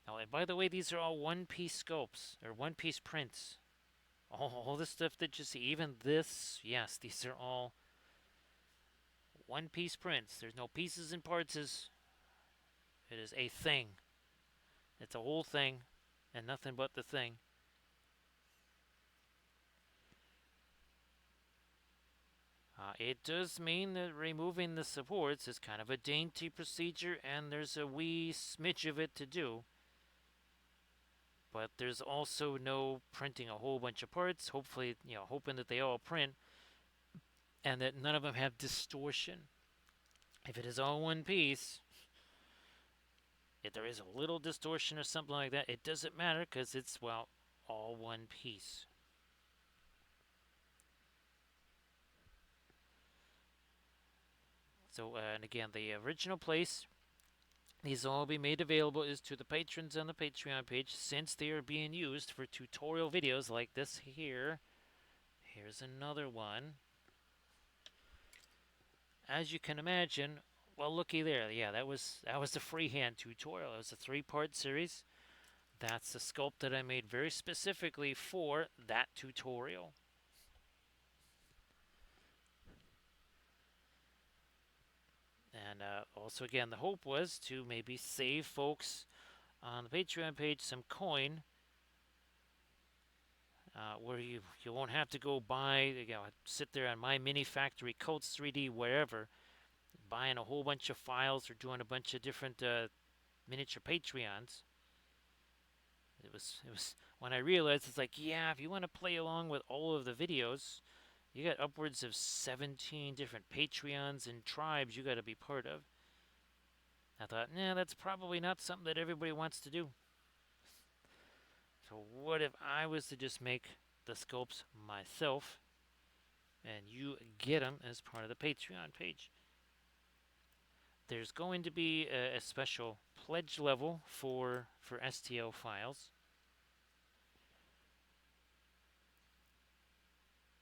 Oh, and by the way, these are all one-piece sculpts, or one-piece prints. All the stuff that you see, even this, yes, these are all one-piece prints. There's no pieces and parts. It is a thing. It's a whole thing, and nothing but the thing. It does mean that removing the supports is kind of a dainty procedure, and there's a wee smidge of it to do. But there's also no printing a whole bunch of parts. Hopefully, hoping that they all print and that none of them have distortion. If it is all one piece, if there is a little distortion or something like that, it doesn't matter because it's, well, all one piece. So, and again, the original place these will all be made available is to the patrons on the Patreon page, since they are being used for tutorial videos like this here. Here's another one. As you can imagine, well, looky there. Yeah, that was the freehand tutorial. It was a 3-part series. That's the sculpt that I made very specifically for that tutorial. And also, again, the hope was to maybe save folks on the Patreon page some coin, where you won't have to go buy, sit there on My Mini Factory, Coats 3D, wherever, buying a whole bunch of files or doing a bunch of different miniature Patreons. It was when I realized, it's like, yeah, if you want to play along with all of the videos, you got upwards of 17 different Patreons and tribes you got to be part of. I thought, nah, that's probably not something that everybody wants to do. So what if I was to just make the sculpts myself, and you get them as part of the Patreon page? There's going to be a special pledge level for STL files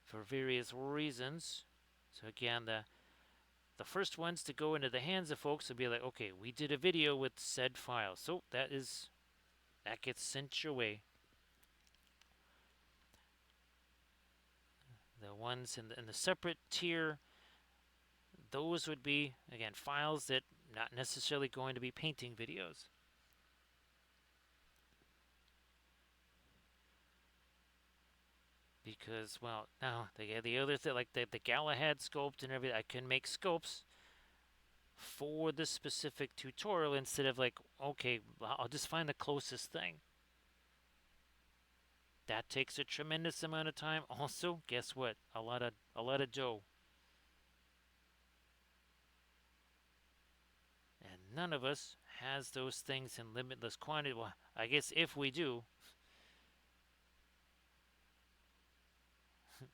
for various reasons. So again, the first ones to go into the hands of folks will be like, okay, we did a video with said file, so that gets sent your way. The ones in the separate tier, those would be, again, files that not necessarily going to be painting videos. Because, well, now the other thing, like the Galahad sculpt and everything, I can make sculpts for the specific tutorial instead of like, okay, I'll just find the closest thing. That takes a tremendous amount of time. Also, guess what? A lot of dough. And none of us has those things in limitless quantity. Well, I guess if we do,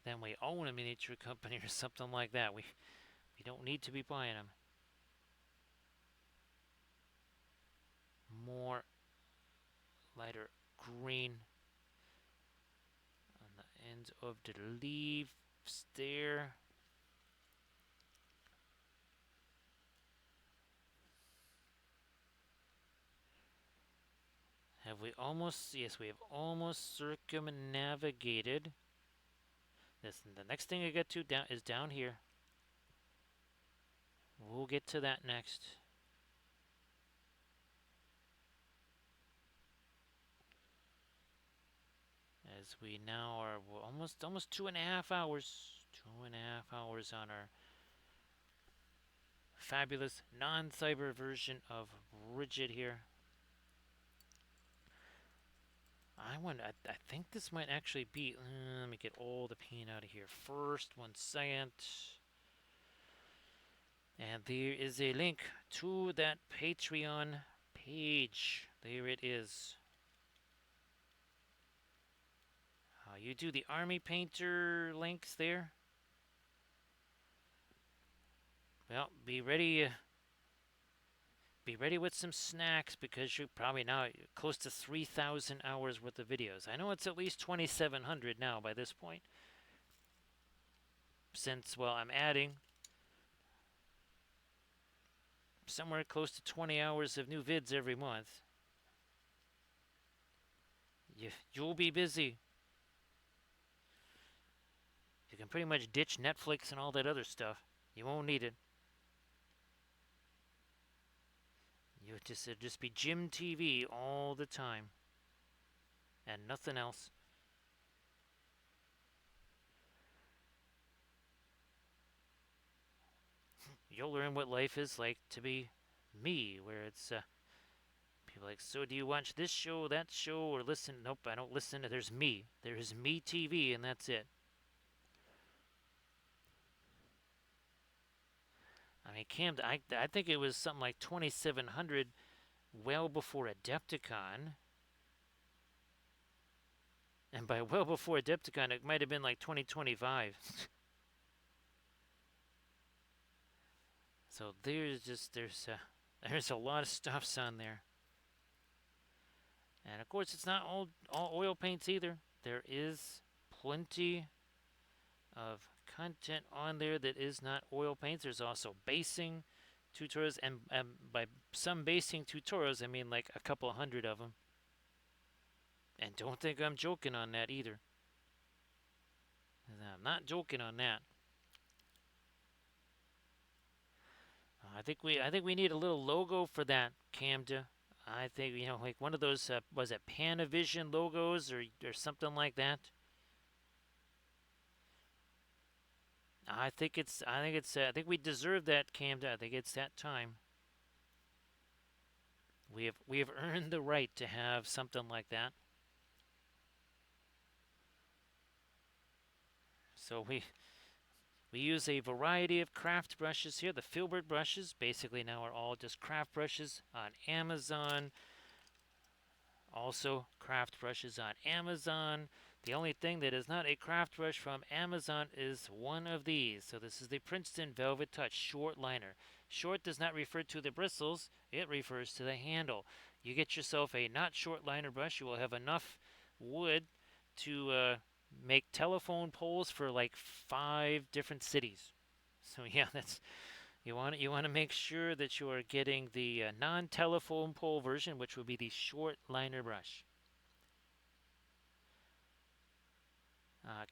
then we own a miniature company or something like that. We don't need to be buying them. More lighter green on the ends of the leaves there. Have we almost? Yes, we have almost circumnavigated this. And the next thing I get to is down here. We'll get to that next. As we now are almost 2.5 hours. 2.5 hours on our fabulous non-cyber version of Bridget here. I think this might actually be. Let me get all the paint out of here first. 1 second. And there is a link to that Patreon page. There it is. You do the army painter links there. Well, be ready. Be ready with some snacks because you're probably now close to 3,000 hours worth of videos. I know it's at least 2,700 now by this point. Since, well, I'm adding somewhere close to 20 hours of new vids every month. You'll be busy. You can pretty much ditch Netflix and all that other stuff. You won't need it. You just be Gym TV all the time, and nothing else. You'll learn what life is like to be me, where it's people like, so do you watch this show, that show, or listen? Nope, I don't listen. There's me. There's me TV, and that's it. I mean, Cam, I think it was something like 2,700 well before Adepticon. And by well before Adepticon, it might have been like 2025. So there's a lot of stuffs on there. And of course, it's not all oil paints either. There is plenty of content on there that is not oil paints. There's also basing tutorials, and by some basing tutorials, I mean like a couple hundred of them. And don't think I'm joking on that either. I'm not joking on that. I think we need a little logo for that, Camda. I think like one of those was it Panavision logos or something like that. I think we deserve that, Camda. I think it's that time. We have earned the right to have something like that. So we use a variety of craft brushes here. The filbert brushes basically now are all just craft brushes on Amazon. Also craft brushes on Amazon. The only thing that is not a craft brush from Amazon is one of these. So this is the Princeton Velvet Touch Short Liner. Short does not refer to the bristles, it refers to the handle. You get yourself a not short liner brush, you will have enough wood to make telephone poles for like 5 different cities. So yeah, that's you want to make sure that you are getting the non-telephone pole version, which would be the short liner brush.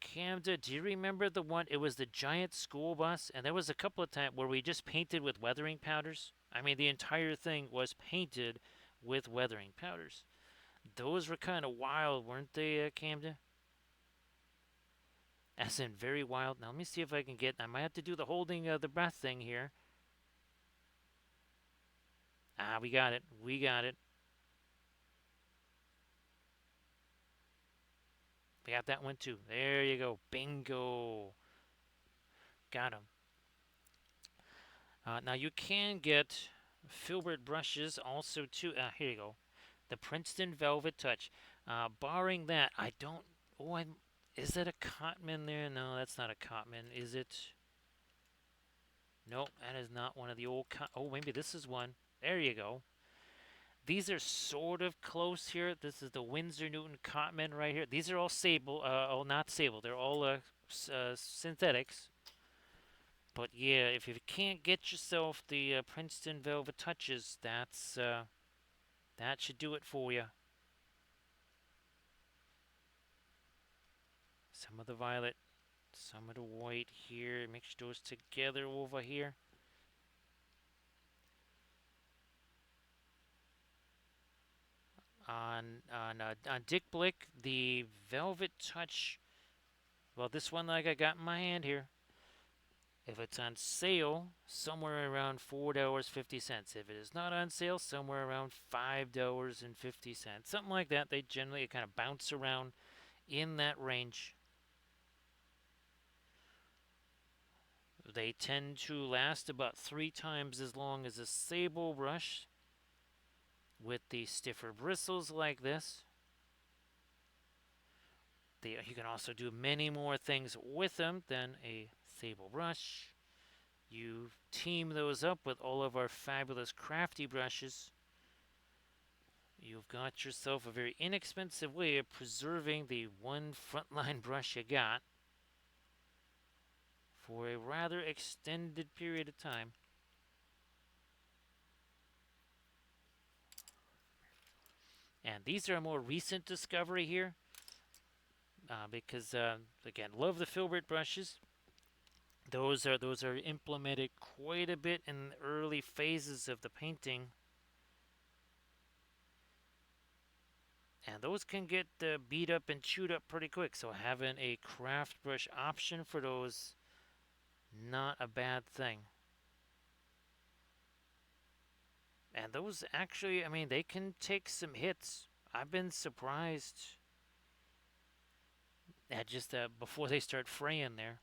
Camda, do you remember the one? It was the giant school bus, and there was a couple of times where we just painted with weathering powders. I mean, the entire thing was painted with weathering powders. Those were kind of wild, weren't they, Camda? As in very wild. Now let me see if I can get. I might have to do the holding the breath thing here. We got it. We got it. We got that one too. There you go. Bingo. Got him. Now you can get filbert brushes also too. Here you go. The Princeton Velvet Touch. Barring that, I don't. Oh, is that a Cotman there? No, that's not a Cotman. Is it? Nope, that is not one of the old. Oh, maybe this is one. There you go. These are sort of close here. This is the Winsor Newton Cotman right here. These are all sable. Oh, not sable. They're all synthetics. But yeah, if you can't get yourself the Princeton Velvet Touches, that should do it for you. Some of the violet, some of the white here. Mix those together over here. On Dick Blick, the Velvet Touch. Well, this one like I got in my hand here. If it's on sale, somewhere around $4.50. If it is not on sale, somewhere around $5.50. Something like that. They generally kind of bounce around in that range. They tend to last about 3 times as long as a sable brush with the stiffer bristles like this. You can also do many more things with them than a sable brush. You team those up with all of our fabulous crafty brushes. You've got yourself a very inexpensive way of preserving the one frontline brush you got for a rather extended period of time. And these are a more recent discovery here because, again, love the filbert brushes. Those are implemented quite a bit in the early phases of the painting, and those can get beat up and chewed up pretty quick. So having a craft brush option for those, not a bad thing. And those actually, I mean, they can take some hits. I've been surprised at just before they start fraying there.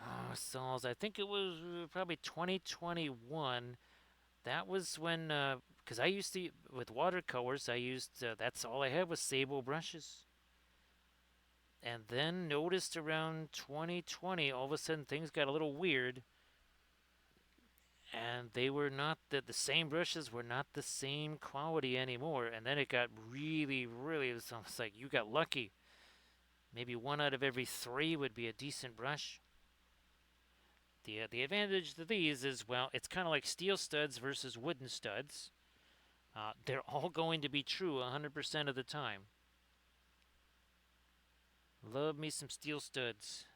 Oh, Sauls, I think it was probably 2021. That was when, because I used to, with watercolors, I used, that's all I had was sable brushes. And then noticed around 2020, all of a sudden things got a little weird. And they were not, the same brushes were not the same quality anymore. And then it got really, really, it was almost like you got lucky. Maybe 1 out of every 3 would be a decent brush. The advantage to these is, well, it's kind of like steel studs versus wooden studs. They're all going to be true 100% of the time. Love me some steel studs.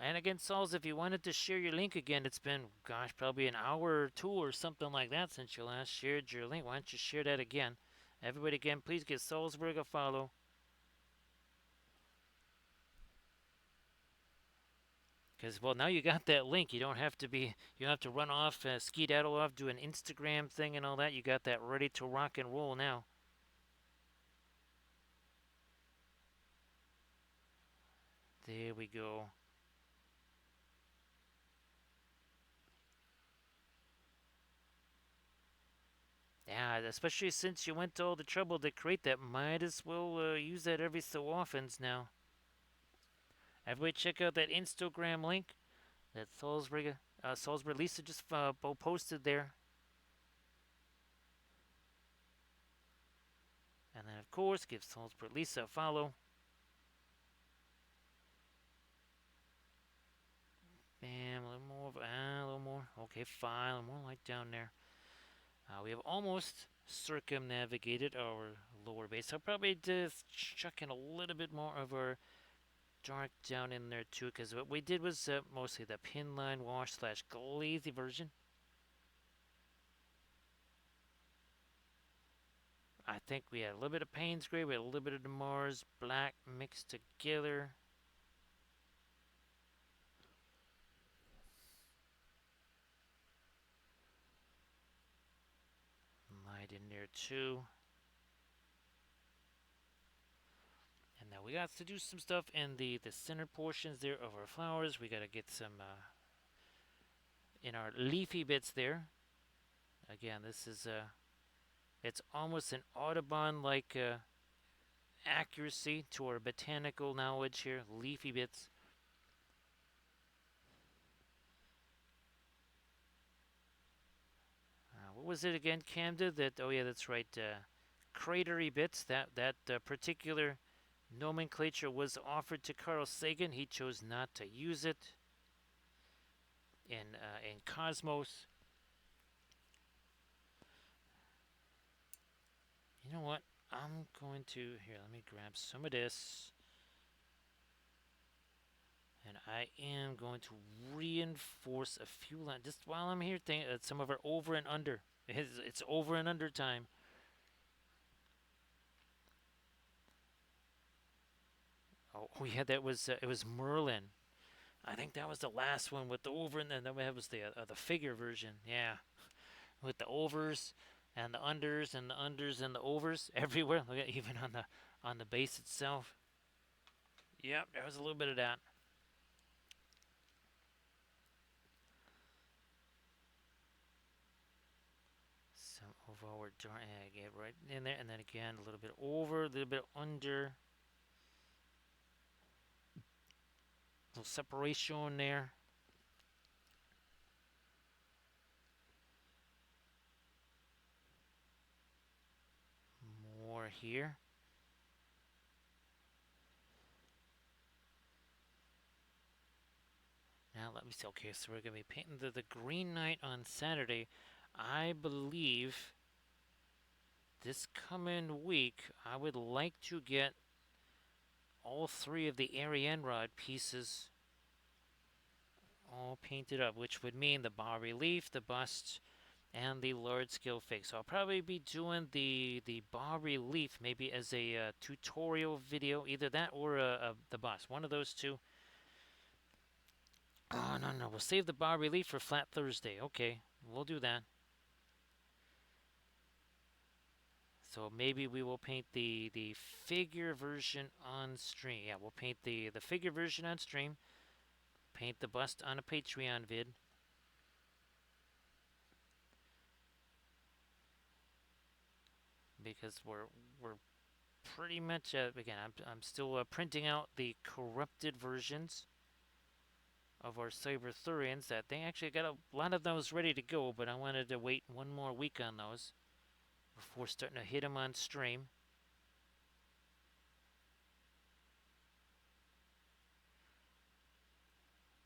And again, Sauls, if you wanted to share your link again, it's been, gosh, probably an hour or 2 or something like that since you last shared your link. Why don't you share that again? Everybody, again, please give Salzburg a follow. Because, well, now you got that link. You don't have to run off, skedaddle off, do an Instagram thing and all that. You got that ready to rock and roll now. There we go. Yeah, especially since you went to all the trouble to create that, might as well use that every so often now. Everybody check out that Instagram link that Salzburg Lisa just posted there. And then, of course, give Salzburg Lisa a follow. Bam, a little more, a little more. Okay, fine, a little more light down there. We have almost circumnavigated our lower base. I'll probably just chuck in a little bit more of our dark down in there too, because what we did was mostly the pin line wash / glazy version. I think we had a little bit of Payne's gray, we had a little bit of the Mars black mixed together. Light in there too. And now we got to do some stuff in the center portions there of our flowers. We got to get some in our leafy bits there. Again, this is it's almost an Audubon-like accuracy to our botanical knowledge here. Leafy bits. What was it again, Camden? Oh yeah, that's right. Cratery bits. That particular nomenclature was offered to Carl Sagan. He chose not to use it in Cosmos. You know what? I'm going to here. Let me grab some of this, and I am going to reinforce a few lines just while I'm here. Some of our over and under. It's over and under time. Oh yeah, that was it was Merlin. I think that was the last one with the over, and then that was the figure version. Yeah, with the overs and the unders and the unders and the overs everywhere. Look at even on the base itself. Yep, there was a little bit of that. Some over get right in there, and then again a little bit over, a little bit under. A little separation there. More here. Now let me see. Okay, so we're gonna be painting the Green Knight on Saturday. I believe this coming week I would like to get all three of the Ariane rod pieces all painted up, which would mean the bas relief, the bust, and the large scale fig. So I'll probably be doing the bas relief maybe as a tutorial video, either that or the bust, one of those two. Oh no no, we'll save the bas relief for Flat Thursday. Okay, we'll do that. So maybe we will paint the figure version on stream. Yeah, we'll paint the figure version on stream. Paint the bust on a Patreon vid. Because we're pretty much again. I'm still printing out the corrupted versions of our Cyberthurians. That they actually got a lot of those ready to go, but I wanted to wait one more week on those before starting to hit them on stream.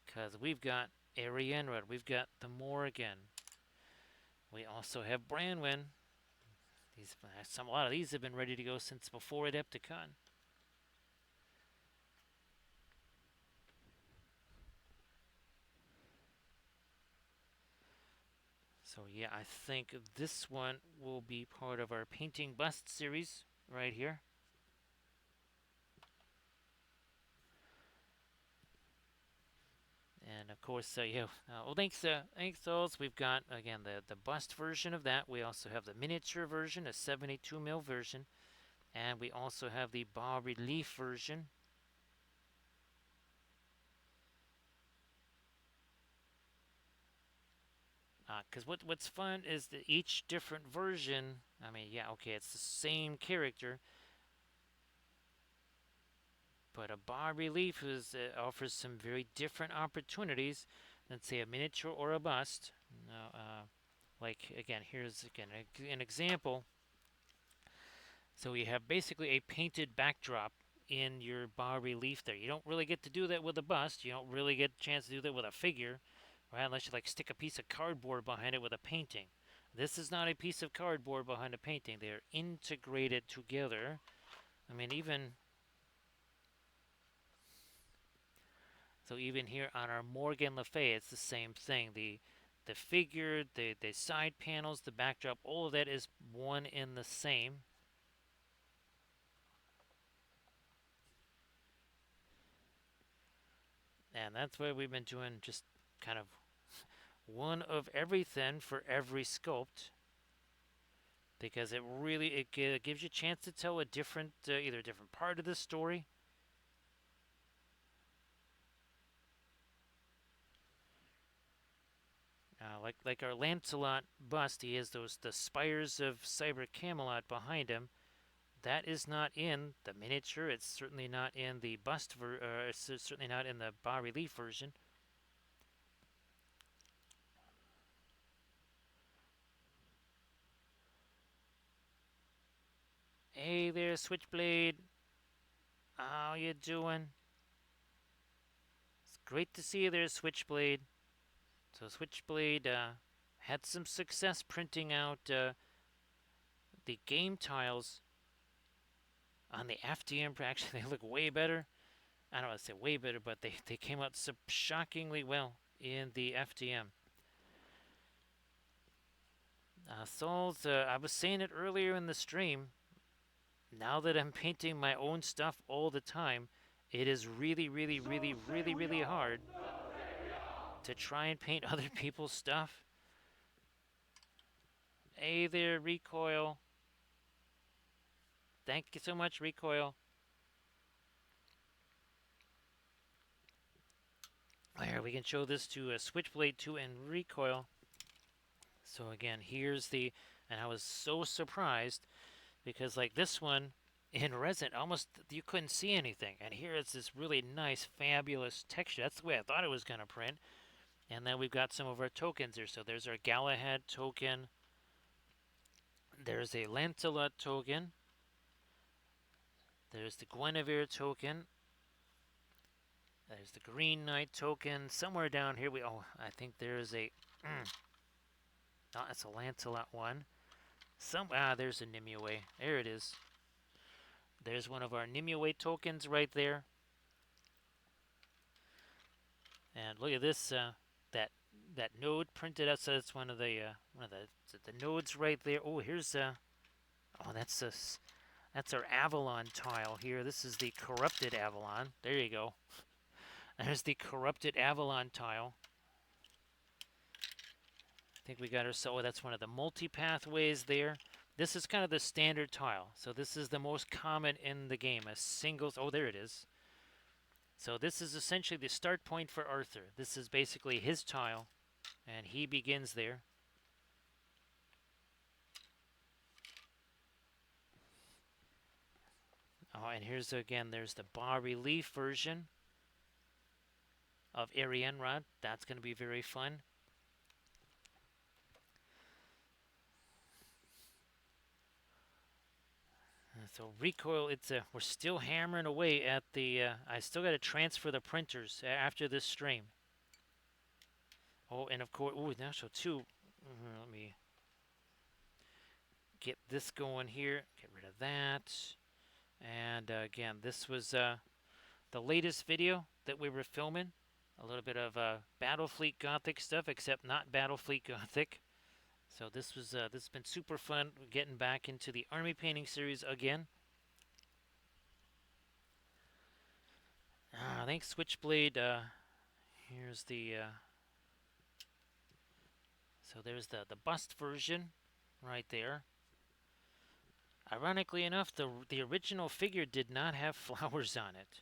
Because we've got Arianrod, we've got the Morrigan. We also have Branwen. A lot of these have been ready to go since before Adepticon. So yeah, I think this one will be part of our painting bust series right here. And of course, well, thanks alls. We've got again the bust version of that. We also have the miniature version, a 72 mil version, and we also have the bas relief version. Because what's fun is that each different version. I mean, yeah, okay, it's the same character, but a bas relief offers some very different opportunities than say a miniature or a bust. Now, like again, here's again an example. So you have basically a painted backdrop in your bas relief there. You don't really get to do that with a bust. You don't really get a chance to do that with a figure, right? Unless you like stick a piece of cardboard behind it with a painting. This is not a piece of cardboard behind a painting. They are integrated together. I mean, even here on our Morgan Le Fay, it's the same thing. The figure, the side panels, the backdrop, all of that is one in the same. And that's why we've been doing just kind of one of everything for every sculpt. Because it really gives you a chance to tell a different, either a different part of the story. Like our Lancelot bust, he has the spires of Cyber Camelot behind him. That is not in the miniature. It's certainly not in the bust. It's certainly not in the bas relief version. Hey there, Switchblade. How you doing? It's great to see you there, Switchblade. So Switchblade had some success printing out the game tiles on the FDM. Actually, they look way better. I don't want to say way better, but they came out shockingly well in the FDM. Souls, I was saying it earlier in the stream. Now that I'm painting my own stuff all the time, It is really, really, So really, say really, we really all. hard to try and paint other people's stuff. Hey there, Recoil. Thank you so much, Recoil. Here, we can show this to a Switchblade 2 and Recoil. So again, here's the, and I was so surprised because like this one in resin, almost you couldn't see anything. And here it's this really nice, fabulous texture. That's the way I thought it was going to print. And then we've got some of our tokens here. So there's our Galahad token. There's a Lancelot token. There's the Guinevere token. There's the Green Knight token. Somewhere down here, I think there's a, oh, that's a Lancelot one. There's a Nimue. There it is. There's one of our Nimue tokens right there. And look at this, that that node printed out. So it's one of the nodes right there. Oh, here's oh, that's our Avalon tile here. This is the corrupted Avalon. There you go. There's the corrupted Avalon tile. I think we got ourselves. Oh, that's one of the multi pathways there. This is kind of the standard tile. So this is the most common in the game. A single. Oh, there it is. So this is essentially the start point for Arthur. This is basically his tile, and he begins there. Oh, and here's again, there's the bas relief version of Arianrod. That's going to be very fun. So recoil, we're still hammering away at the. I still got to transfer the printers after this stream. Oh, and of course, oh, now so two. Let me get this going here. Get rid of that. And again, this was the latest video that we were filming. A little bit of Battlefleet Gothic stuff, except not Battlefleet Gothic. So this has been super fun getting back into the army painting series again. Thanks Switchblade. Here's the so there's the bust version right there. Ironically enough, the original figure did not have flowers on it.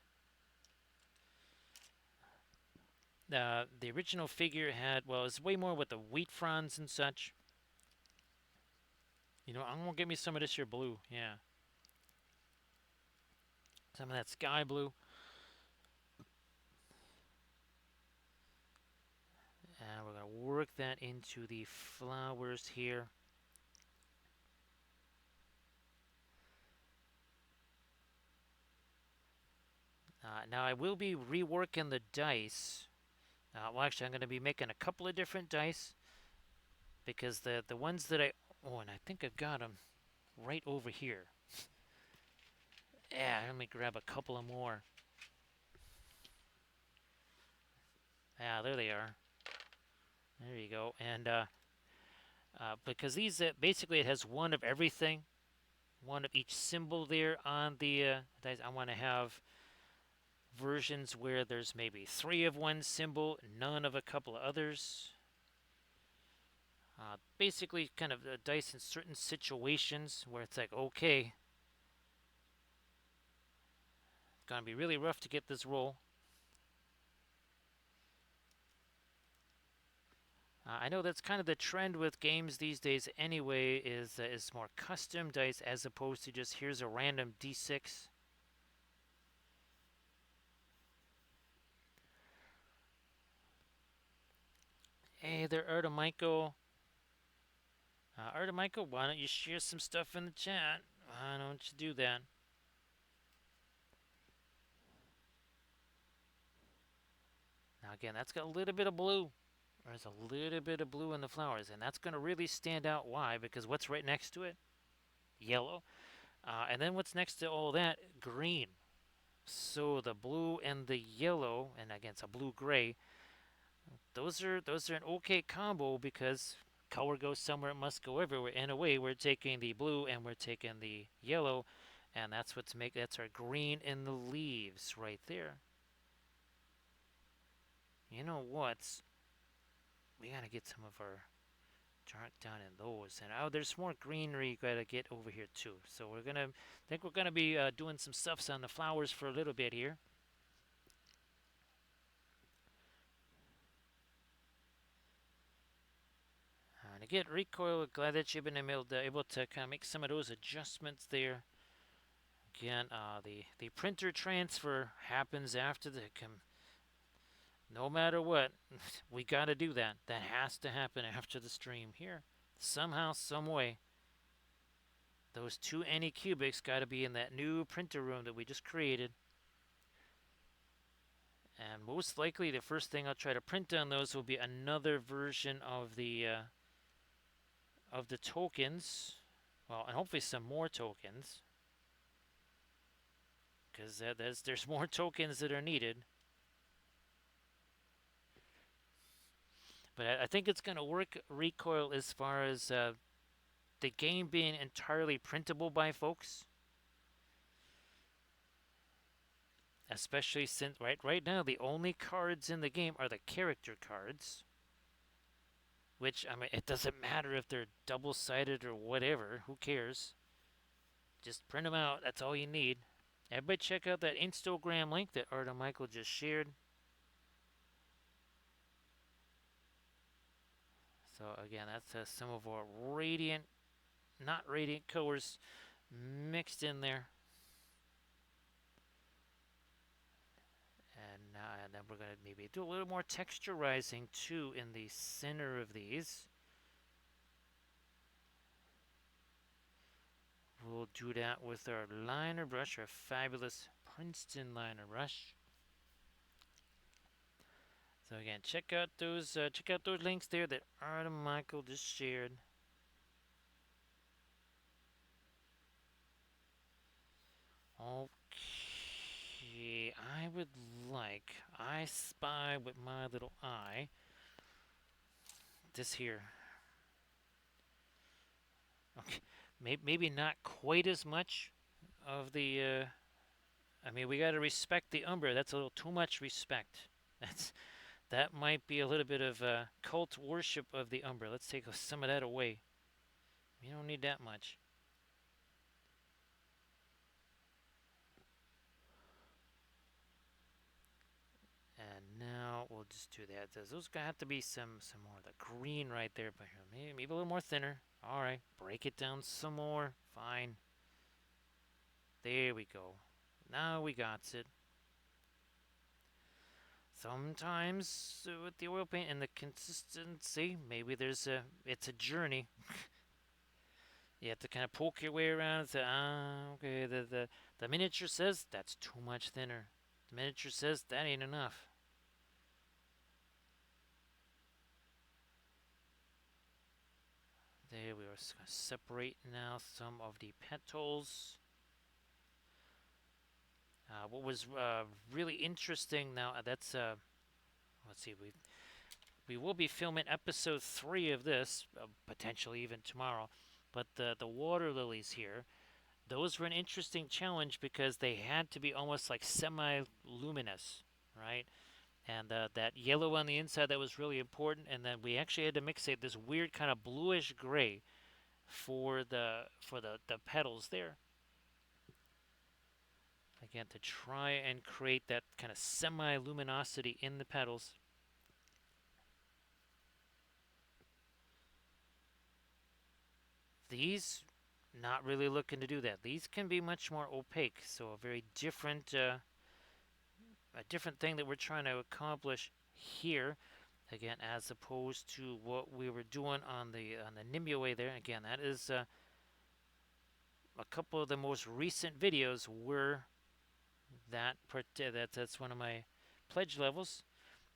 The original figure had, well, it was way more with the wheat fronds and such. You know, I'm gonna get me some of this here blue. Yeah, some of that sky blue. And we're gonna work that into the flowers here. Now I will be reworking the dice. Well, actually, I'm going to be making a couple of different dice because the ones that and I think I've got them right over here. Yeah, let me grab a couple of more. Yeah, there they are. There you go. And because these basically it has one of everything, one of each symbol there on the dice. I want to have versions where there's maybe 3 of one symbol, none of a couple of others. Basically, kind of dice in certain situations where it's like, okay, it's gonna be really rough to get this roll. I know that's kind of the trend with games these days anyway, is more custom dice as opposed to just here's a random d6. Hey there, Artemichael. Artemichael, why don't you share some stuff in the chat? Why don't you do that? Now again, that's got a little bit of blue. There's a little bit of blue in the flowers, and that's going to really stand out. Why? Because what's right next to it? Yellow. And then what's next to all that? Green. So the blue and the yellow, and again, it's a blue-gray. Those are an okay combo because color goes somewhere, it must go everywhere. In a way, we're taking the blue and we're taking the yellow, And that's our green in the leaves right there. You know what? We gotta get some of our dark down in those. And oh, there's more greenery you gotta get over here too. So we're gonna be doing some stuffs on the flowers for a little bit here. And again, recoil, glad that you've been able to kind of make some of those adjustments there. Again, the printer transfer happens after no matter what, we got to do that. That has to happen after the stream here. Somehow, some way, those two Anycubics got to be in that new printer room that we just created. And most likely, the first thing I'll try to print on those will be another version of the tokens. Well, and hopefully some more tokens, because there's more tokens that are needed. But I think it's going to work recoil as far as the game being entirely printable by folks. Especially since right now the only cards in the game are the character cards. Which, I mean, it doesn't matter if they're double-sided or whatever. Who cares? Just print them out. That's all you need. Everybody check out that Instagram link that Art and Michael just shared. So again, that's some of our radiant, not radiant colors mixed in there. And then we're going to maybe do a little more texturizing too in the center of these. We'll do that with our liner brush, our fabulous Princeton liner brush. So again, check out those links there that Art and Michael just shared. Okay, I spy with my little eye this here. Okay, maybe not quite as much of the. I mean, we got to respect the Umbra. That's a little too much respect. That might be a little bit of cult worship of the Umbra. Let's take some of that away. We don't need that much. And now we'll just do that. Those got to be some more of the green right there, but maybe a little more thinner. All right, break it down some more. Fine. There we go. Now we got it. Sometimes with the oil paint and the consistency, maybe it's a journey. You have to kind of poke your way around and say, okay, the miniature says that's too much thinner. The miniature says that ain't enough. There we are. Just gonna separate now some of the petals. What was really interesting now, let's see, we will be filming episode 3 of this, potentially even tomorrow, but the water lilies here, those were an interesting challenge because they had to be almost like semi-luminous, right? And that yellow on the inside, that was really important, and then we actually had to mix it this weird kind of bluish gray for the petals there. Again, to try and create that kind of semi-luminosity in the petals. These, not really looking to do that. These can be much more opaque, so a very different, a different thing that we're trying to accomplish here. Again, as opposed to what we were doing on the Nimue there. Again, that is a couple of the most recent videos were that's one of my pledge levels.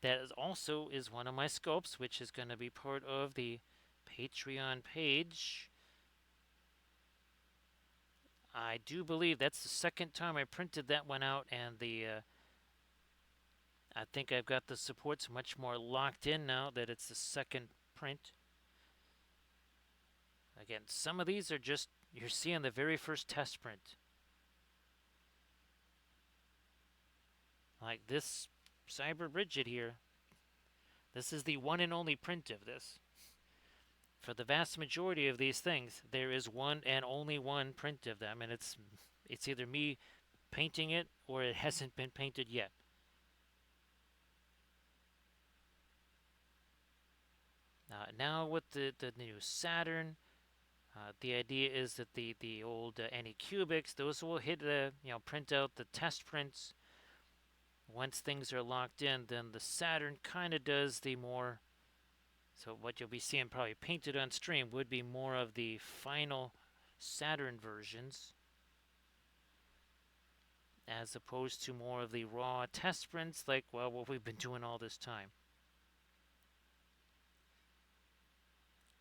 That also is one of my sculpts, which is going to be part of the Patreon page. I do believe that's the second time I printed that one out, and I think I've got the supports much more locked in now that it's the second print. Again, some of these are just, you're seeing the very first test print. Like this Cyber Bridget here. This is the one and only print of this. For the vast majority of these things, there is one and only one print of them, and it's either me painting it or it hasn't been painted yet. Now with the new Saturn, the idea is that the old Anycubics, those will hit print out the test prints. Once things are locked in, then the Saturn kind of does the more. So what you'll be seeing probably painted on stream would be more of the final Saturn versions, as opposed to more of the raw test prints, like what we've been doing all this time.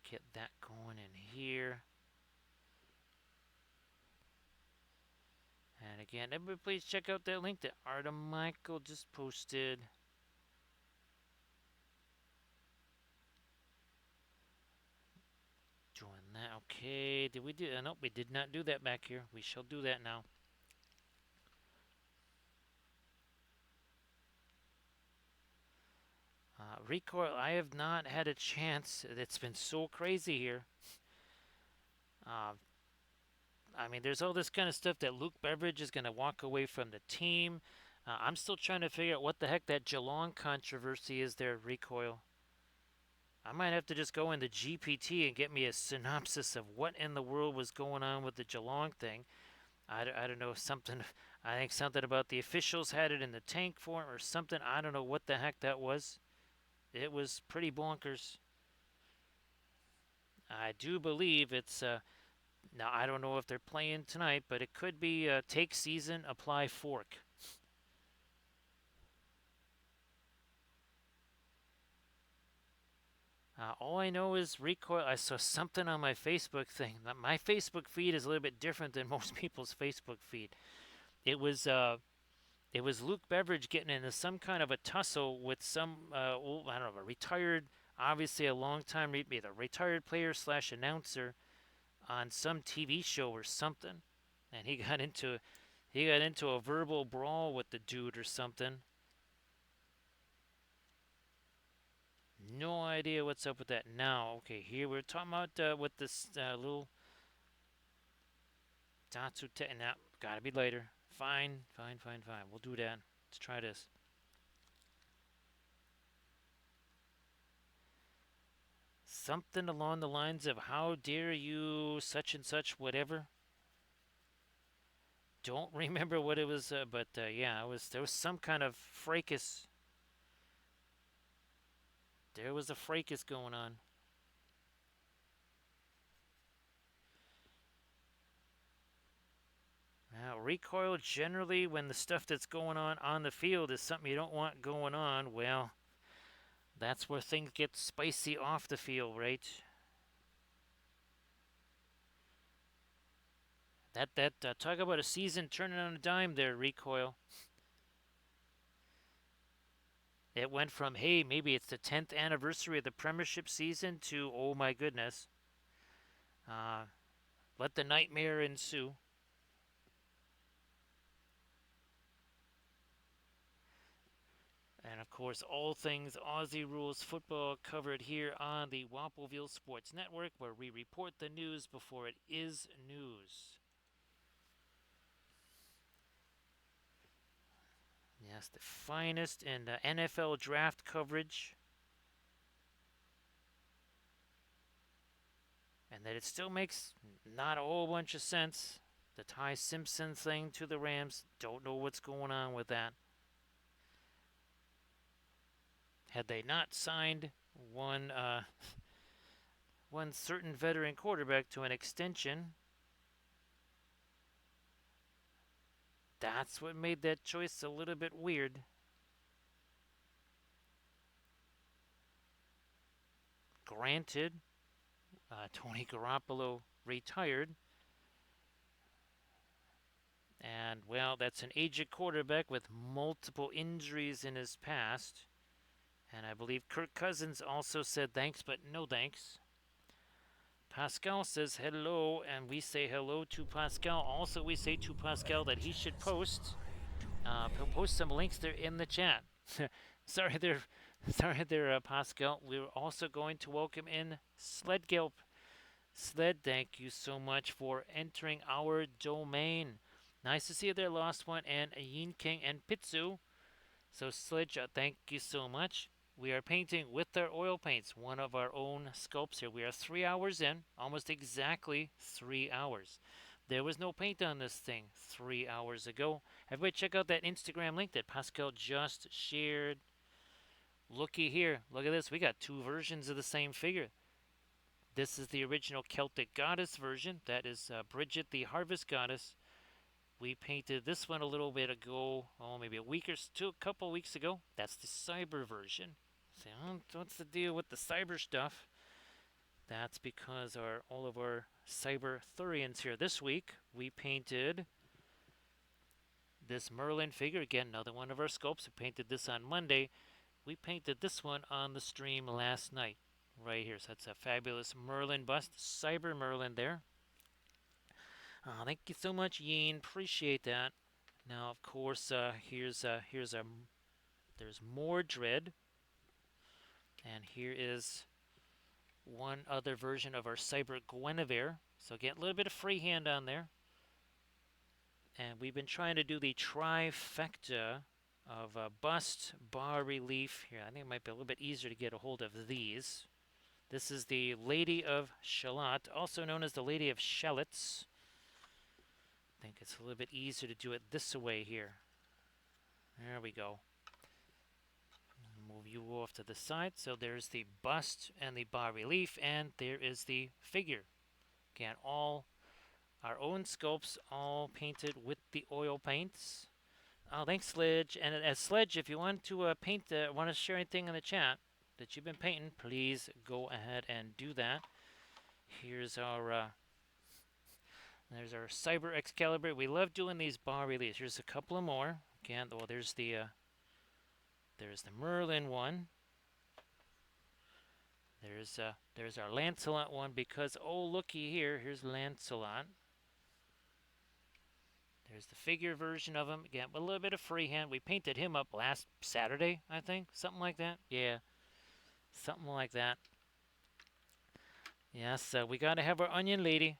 Get that going in here. And again, everybody please check out that link that Artem Michael just posted. Doing that. Okay, did we do? Nope, we did not do that back here. We shall do that now. Recoil, I have not had a chance. It's been so crazy here. Uh, I mean, there's all this kind of stuff that Luke Beveridge is going to walk away from the team. I'm still trying to figure out what the heck that Geelong controversy is there, Recoil. I might have to just go into GPT and get me a synopsis of what in the world was going on with the Geelong thing. I don't know, something. I think something about the officials had it in the tank for him or something. I don't know what the heck that was. It was pretty bonkers. I do believe it's. Now, I don't know if they're playing tonight, but it could be take season, apply fork. All I know is recoil. I saw something on my Facebook thing. My Facebook feed is a little bit different than most people's Facebook feed. It was Luke Beveridge getting into some kind of a tussle with some old, I don't know, a retired, obviously a long time, either retired player slash announcer on some TV show or something, and he got into a verbal brawl with the dude or something. No idea what's up with that now. Okay, here we're talking about with this little Datsu. Now, gotta be later. Fine. We'll do that. Let's try this. Something along the lines of "How dare you, such and such, whatever." Don't remember what it was, but yeah, there was some kind of fracas. There was a fracas going on. Now, recoil generally, when the stuff that's going on the field is something you don't want going on, well, that's where things get spicy off the field, right? That talk about a season turning on a dime there, recoil. It went from, hey, maybe it's the 10th anniversary of the Premiership season to, oh my goodness, let the nightmare ensue. And of course, all things Aussie Rules football covered here on the Wappelville Sports Network, where we report the news before it is news. Yes, the finest in the NFL draft coverage. And that it still makes not a whole bunch of sense. The Ty Simpson thing to the Rams, don't know what's going on with that. Had they not signed one certain veteran quarterback to an extension, that's what made that choice a little bit weird. Granted, Tony Garoppolo retired. And, well, that's an aged quarterback with multiple injuries in his past. And I believe Kirk Cousins also said thanks, but no thanks. Pascal says hello, and we say hello to Pascal. Also, we say to Pascal that he should post Post some links there in the chat. sorry there, sorry there, Pascal. We were also going to welcome in Sled Gilp. Sled, thank you so much for entering our domain. Nice to see you there, Lost One, and Yin King and Pitsu. So, Sledge, thank you so much. We are painting with our oil paints, one of our own sculpts here. We are 3 hours in, almost exactly 3 hours. There was no paint on this thing 3 hours ago. Everybody check out that Instagram link that Pascal just shared. Looky here. Look at this. We got two versions of the same figure. This is the original Celtic Goddess version. That is Bridget, the Harvest Goddess. We painted this one a little bit ago, maybe a week or two, a couple weeks ago. That's the cyber version. So, what's the deal with the cyber stuff? That's because all of our cyber Thurians here this week, we painted this Merlin figure. Again, another one of our sculpts. We painted this on Monday. We painted this one on the stream last night, right here. So that's a fabulous Merlin bust, cyber Merlin there. Thank you so much, Yeen. Appreciate that. Now, of course, there's more Dread, and here is one other version of our Cyber Guinevere. So again, a little bit of freehand on there, and we've been trying to do the trifecta of bust, bas relief. Here, I think it might be a little bit easier to get a hold of these. This is the Lady of Shalott, also known as the Lady of Shallots. I think it's a little bit easier to do it this way here. There we go. Move you off to the side. So there's the bust and the bas relief, and there is the figure. Again, all our own sculpts, all painted with the oil paints. Oh, thanks, Sledge. And as Sledge, if you want to want to share anything in the chat that you've been painting, please go ahead and do that. Here's our there's our Cyber Excalibur. We love doing these bas reliefs. Here's a couple of more. Again, well, there's the Merlin one. There's our Lancelot one because, oh, looky here. Here's Lancelot. There's the figure version of him. Again, a little bit of freehand. We painted him up last Saturday, I think. Something like that. Yeah, something like that. Yes, we got to have our onion lady.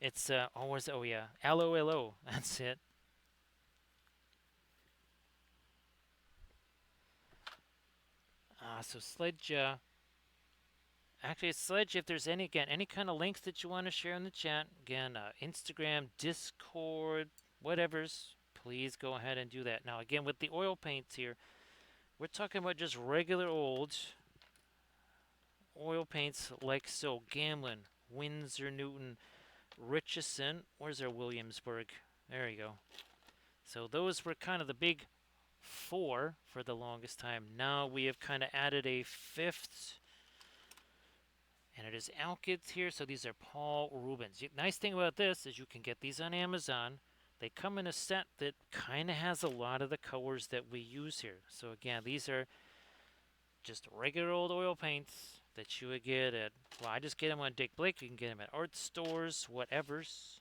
It's, oh yeah, LOLO. That's it. So Sledge, actually, Sledge, if there's any kind of links that you want to share in the chat, again, Instagram, Discord, whatever's, please go ahead and do that. Now, again, with the oil paints here, we're talking about just regular old oil paints like so. Gamlin, Winsor Newton, Richardson, where's our Williamsburg? There you go. So those were kind of the big four for the longest time. Now we have kind of added a fifth, and it is Alkids here. So these are Paul Rubens. Nice thing about this is you can get these on Amazon. They come in a set that kind of has a lot of the colors that we use here. So again, these are just regular old oil paints that you would get at, well, I just get them on Dick Blake. You can get them at art stores, whatevers.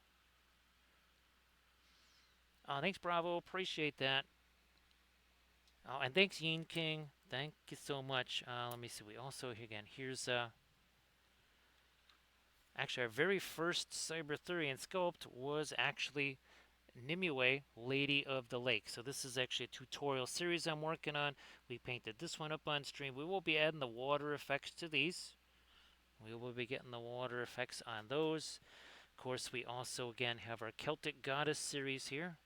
Thanks, Bravo. Appreciate that. Oh, and thanks, Yin King. Thank you so much. Let me see. We also, again, here's actually our very first Cyberthurian sculpt was actually Nimue, Lady of the Lake. So this is actually a tutorial series I'm working on. We painted this one up on stream. We will be adding the water effects to these. We will be getting the water effects on those. Of course, we also, again, have our Celtic Goddess series here.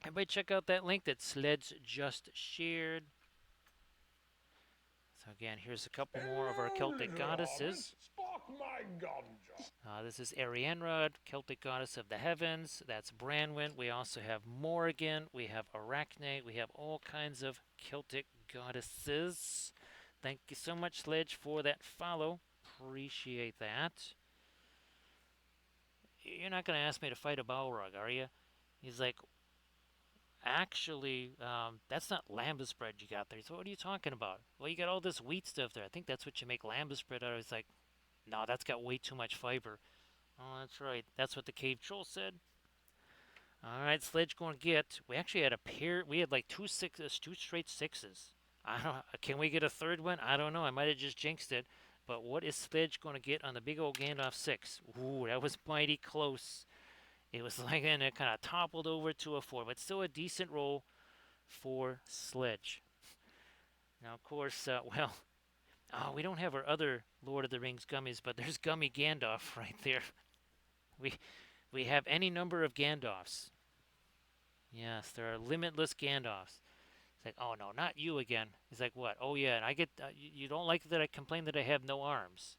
Everybody check out that link that Sledge just shared. So again, here's a couple more of our Celtic Goddesses. This is Arianrod, Celtic Goddess of the Heavens. That's Branwen. We also have Morrigan. We have Arachne. We have all kinds of Celtic Goddesses. Thank you so much, Sledge, for that follow. Appreciate that. You're not going to ask me to fight a Balrog, are you? He's like, actually, that's not lambus bread you got there. So what are you talking about? Well, you got all this wheat stuff there. I think that's what you make lambus bread out of. It's like, no, that's got way too much fiber. Oh, that's right. That's what the cave troll said. All right, Sledge going to get. We actually had a pair. We had like two sixes, two straight sixes. I don't. Can we get a third one? I don't know. I might have just jinxed it. But what is Sledge going to get on the big old Gandalf six? Ooh, that was mighty close. It was like, and it kind of toppled over to a four, but still a decent roll for Sledge. Now, of course, well, oh, we don't have our other Lord of the Rings gummies, but there's Gummy Gandalf right there. We we have any number of Gandalfs. Yes, there are limitless Gandalfs. It's like, oh no, not you again. He's like, what? Oh yeah, and I get. You don't like that I complain that I have no arms.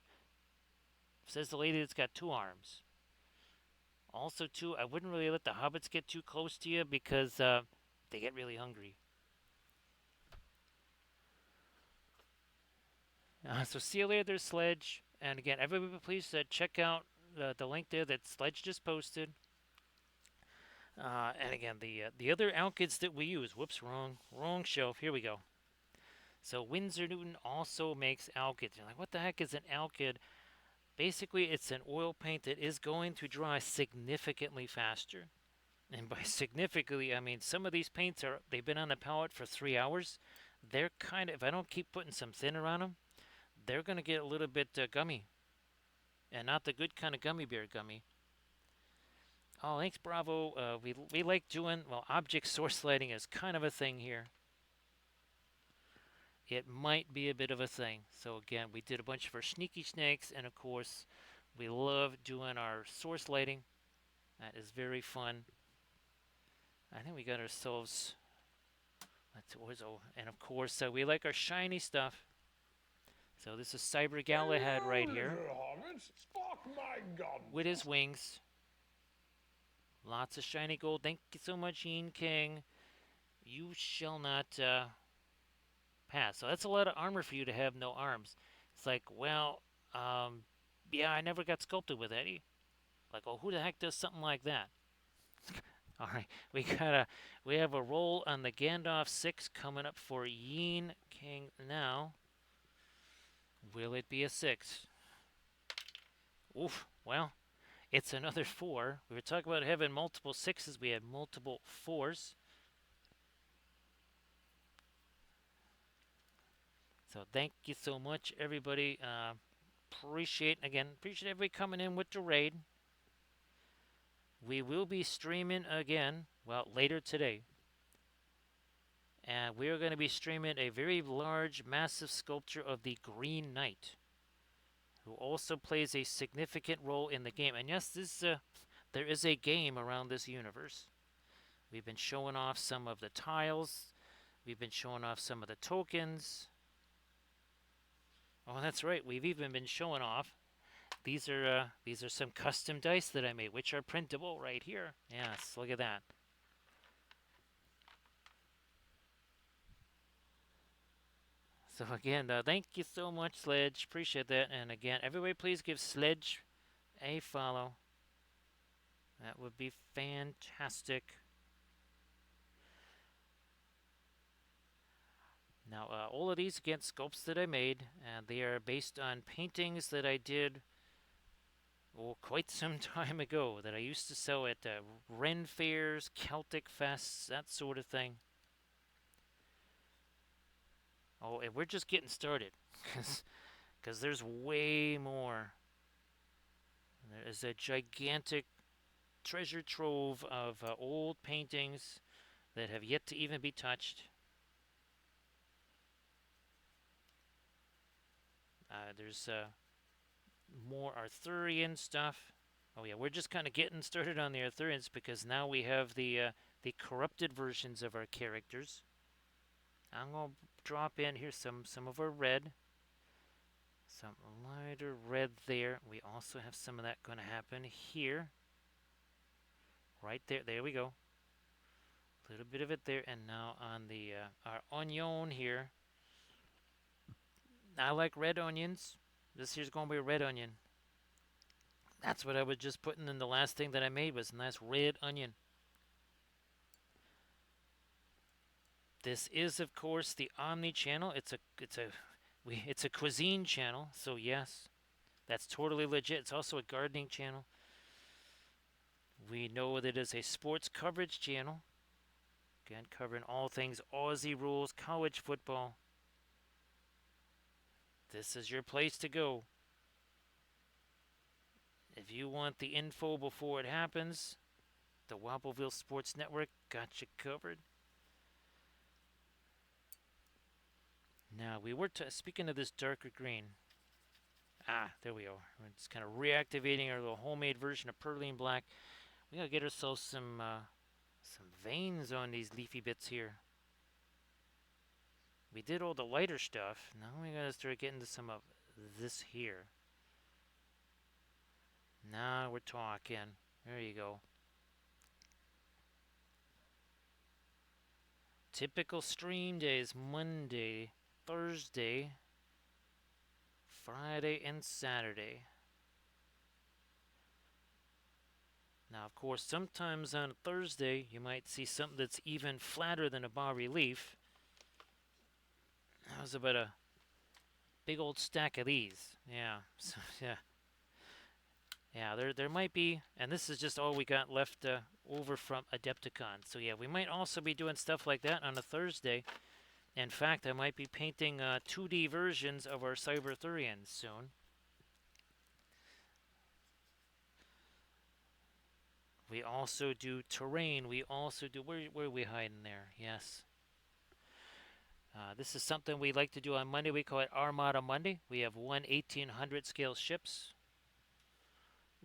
Says the lady that's got two arms. Also, too, I wouldn't really let the hobbits get too close to you because they get really hungry. So see you later, Sledge. And again, everybody, please check out the link there that Sledge just posted. And again, the other alkyds that we use. Whoops, wrong shelf. Here we go. So Winsor Newton also makes alkyds. You're like, what the heck is an alkyd? Basically, it's an oil paint that is going to dry significantly faster. And by significantly, I mean some of these paints they've been on the palette for 3 hours. They're kind of, if I don't keep putting some thinner on them, they're going to get a little bit gummy. And not the good kind of gummy bear gummy. Oh, thanks, Bravo. We like doing, well, object source lighting is kind of a thing here. It might be a bit of a thing. So again, we did a bunch of our sneaky snakes, and of course, we love doing our source lighting. That is very fun. I think we got ourselves. And of course, we like our shiny stuff. So this is Cyber Galahad right here with his wings. Lots of shiny gold. Thank you so much, Ian King. You shall not pass. So that's a lot of armor for you to have no arms. It's like, well, yeah, I never got sculpted with Eddie. Like, oh, who the heck does something like that? All right, we have a roll on the Gandalf 6 coming up for Yin King now. Will it be a 6? Oof, well, it's another 4. We were talking about having multiple 6s. We had multiple 4s. So thank you so much, everybody. Appreciate everybody coming in with the raid. We will be streaming again, well, later today. And we are going to be streaming a very large, massive sculpture of the Green Knight, who also plays a significant role in the game. And yes, there is a game around this universe. We've been showing off some of the tiles. We've been showing off some of the tokens. Oh, that's right. We've even been showing off. These are some custom dice that I made, which are printable right here. Yes, look at that. So again, thank you so much, Sledge. Appreciate that. And again, everybody, please give Sledge a follow. That would be fantastic. Now, all of these, again, sculpts that I made, and they are based on paintings that I did quite some time ago that I used to sell at Ren fairs, Celtic fests, that sort of thing. Oh, and we're just getting started, because there's way more. There is a gigantic treasure trove of old paintings that have yet to even be touched. There's more Arthurian stuff. Oh yeah, we're just kind of getting started on the Arthurians because now we have the corrupted versions of our characters. I'm gonna drop in here some of our red, some lighter red there. We also have some of that going to happen here, right there. There we go. A little bit of it there, and now on the our onion here. I like red onions. This here's going to be a red onion. That's what I was just putting in the last thing that I made was a nice red onion. This is, of course, the Omni channel. It's a cuisine channel, so yes, that's totally legit. It's also a gardening channel. We know that it is a sports coverage channel. Again, covering all things Aussie rules, college football. This is your place to go. If you want the info before it happens, the Wobbleville Sports Network got you covered. Now, we were speaking of this darker green. There we are. We're just kind of reactivating our little homemade version of Perlene Black. We gotta get ourselves some veins on these leafy bits here. We did all the lighter stuff. Now we gotta start getting to some of this here. Now we're talking. There you go. Typical stream days: Monday, Thursday, Friday, and Saturday. Now, of course, sometimes on Thursday you might see something that's even flatter than a bas relief. That was about a big old stack of these. Yeah, so, yeah. Yeah, there might be, and this is just all we got left over from Adepticon. So yeah, we might also be doing stuff like that on a Thursday. In fact, I might be painting 2D versions of our Cyberthurians soon. We also do terrain. We also do, where are we hiding there? Yes. This is something we like to do on Monday. We call it Armada Monday. We have 1/1800 scale ships.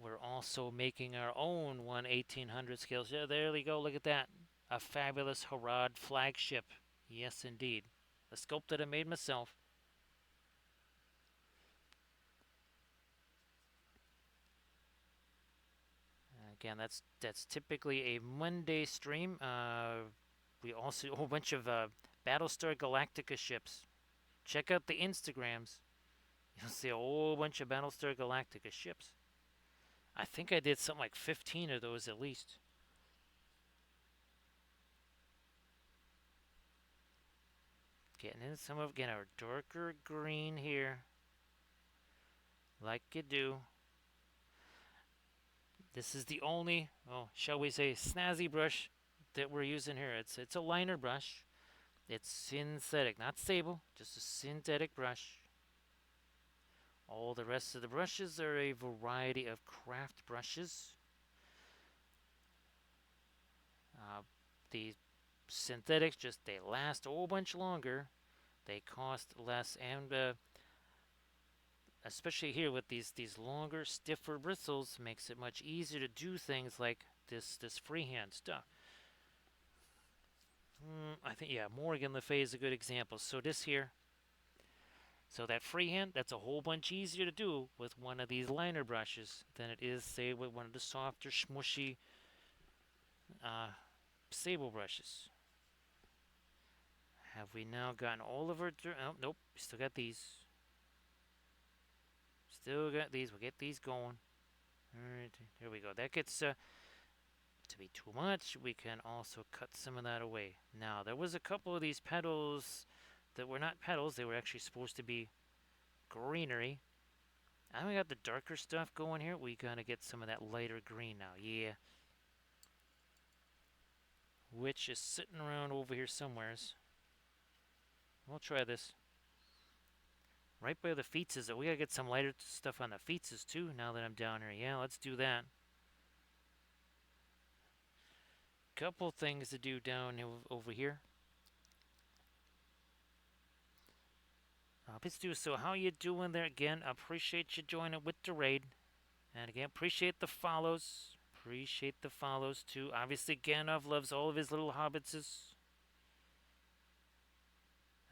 We're also making our own 1/1800 scale ship. There we go. Look at that. A fabulous Harad flagship. Yes, indeed. A sculpt that I made myself. Again, that's typically a Monday stream. We also a whole bunch of Battlestar Galactica ships. Check out the Instagrams. You'll see a whole bunch of Battlestar Galactica ships. I think I did something like 15 of those at least. Getting in some of, again, our darker green here. Like you do. This is the only, shall we say, snazzy brush that we're using here. It's a liner brush. It's synthetic, not sable, just a synthetic brush. All the rest of the brushes are a variety of craft brushes. The synthetics they last a whole bunch longer. They cost less, and especially here with these longer, stiffer bristles, makes it much easier to do things like this freehand stuff. I think, yeah, Morgan Le Fay is a good example. So this here, so that freehand, that's a whole bunch easier to do with one of these liner brushes than it is, say, with one of the softer, smushy sable brushes. Have we now gotten all of our... Oh, nope, we still got these. Still got these. We'll get these going. Alright, here we go. That gets to be too much. We can also cut some of that away. Now, there was a couple of these petals that were not petals. They were actually supposed to be greenery. And we got the darker stuff going here. We gotta get some of that lighter green now. Yeah. Which is sitting around over here somewheres. We'll try this. Right by the feetses. We gotta get some lighter stuff on the feetses too now that I'm down here. Yeah, let's do that. Couple things to do down over here. Let's do so. How you doing there? Again, appreciate you joining with the raid. And again, appreciate the follows. Appreciate the follows too. Obviously, Ganov loves all of his little hobbitses.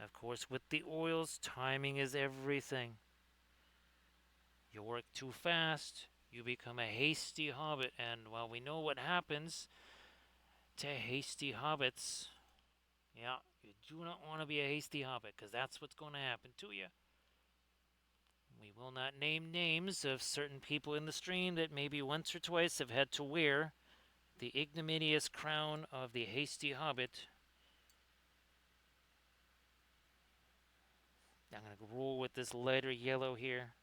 Of course, with the oils, timing is everything. You work too fast, you become a hasty hobbit. And while we know what happens to hasty hobbits, yeah, you do not want to be a hasty hobbit, because that's what's going to happen to you. We will not name names of certain people in the stream that maybe once or twice have had to wear the ignominious crown of the hasty hobbit. I'm going to roll with this lighter yellow here.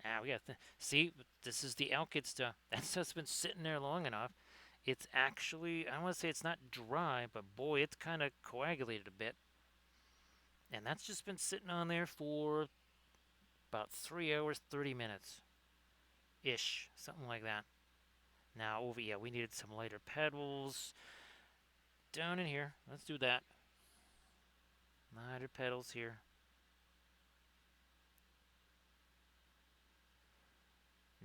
Ah, we got see. This is the alkyd stuff. That stuff's been sitting there long enough. It's actually, I want to say it's not dry, but boy, it's kind of coagulated a bit. And that's just been sitting on there for about 3 hours, 30 minutes ish, something like that. Now, over, yeah, we needed some lighter petals down in here. Let's do that. Lighter petals here.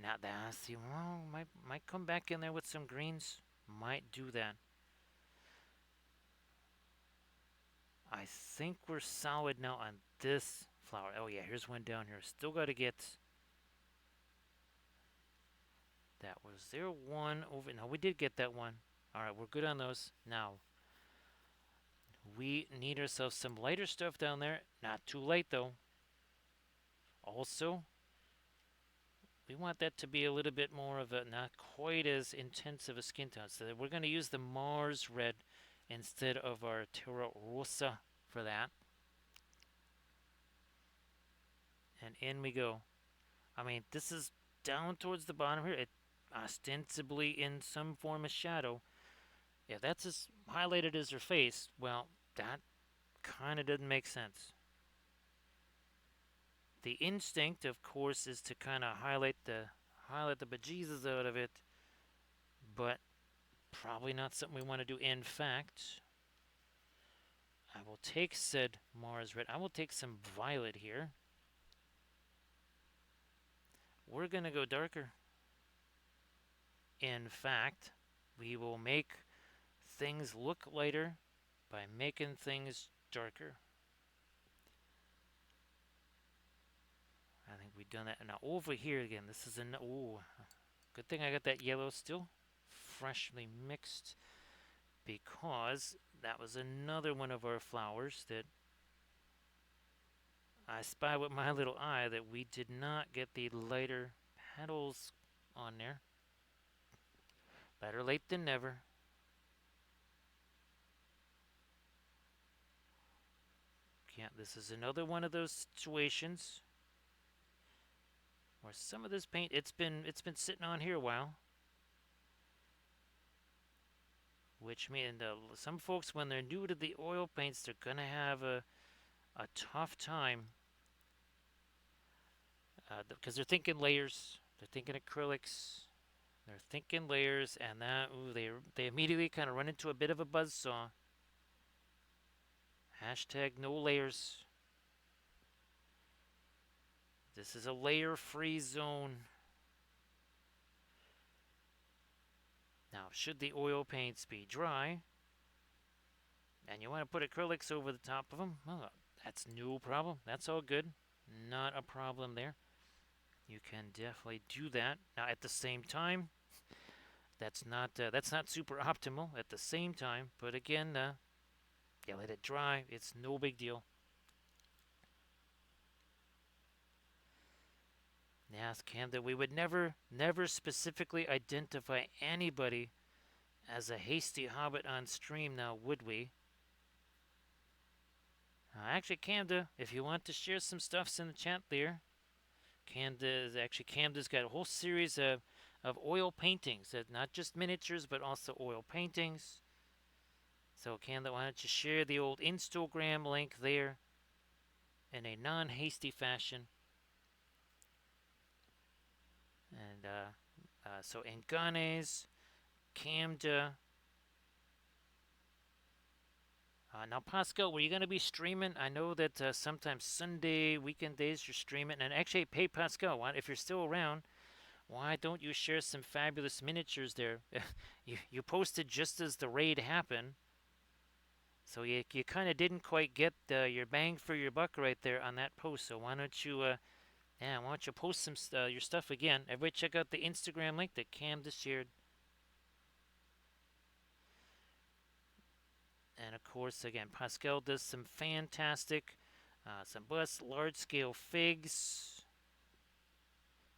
Now, that, see, well, might come back in there with some greens. Might do that. I think we're solid now on this flower. Oh, yeah, here's one down here. Still got to get. That was there one over. No, we did get that one. All right, we're good on those. Now, we need ourselves some lighter stuff down there. Not too late, though. Also, we want that to be a little bit more of a, not quite as intense of a skin tone. So we're going to use the Mars red instead of our Terra Rosa for that. And in we go. I mean, this is down towards the bottom here. It ostensibly in some form of shadow. Yeah, that's as highlighted as her face. Well, that kind of doesn't make sense. The instinct, of course, is to kind of highlight the bejesus out of it, but probably not something we want to do. In fact, I will take said Mars red. I will take some violet here. We're gonna go darker. In fact, we will make things look lighter by making things darker. I think we've done that. Now over here again, this is an, ooh, good thing I got that yellow still freshly mixed, because that was another one of our flowers that I spy with my little eye that we did not get the lighter petals on there. Better late than never. Yeah, this is another one of those situations where some of this paint, it's been sitting on here a while, which means some folks, when they're new to the oil paints, they're gonna have a tough time because they're thinking layers, they're thinking acrylics, they're thinking layers, and that, ooh, they immediately kind of run into a bit of a buzzsaw. Hashtag no layers. This is a layer-free zone. Now, should the oil paints be dry, and you want to put acrylics over the top of them, well, that's no problem. That's all good. Not a problem there. You can definitely do that. Now, at the same time, that's not super optimal. At the same time, but again, yeah, let it dry. It's no big deal. Yes, Cam, that we would never specifically identify anybody as a hasty hobbit on stream now, would we? Actually, Camda, if you want to share some stuffs in the chat there, Camda's got a whole series of oil paintings, not just miniatures, but also oil paintings. So, Camda, why don't you share the old Instagram link there in a non-hasty fashion? And so, Enganes, Camda. Now, Pascal, were you going to be streaming? I know that sometimes Sunday, weekend days, you're streaming. And actually, hey, Pascal, if you're still around, why don't you share some fabulous miniatures there? you posted just as the raid happened, so you kind of didn't quite get your bang for your buck right there on that post. So why don't you post some your stuff again? Everybody check out the Instagram link that Cam just shared. And of course, again, Pascal does some fantastic, some bust, large-scale figs.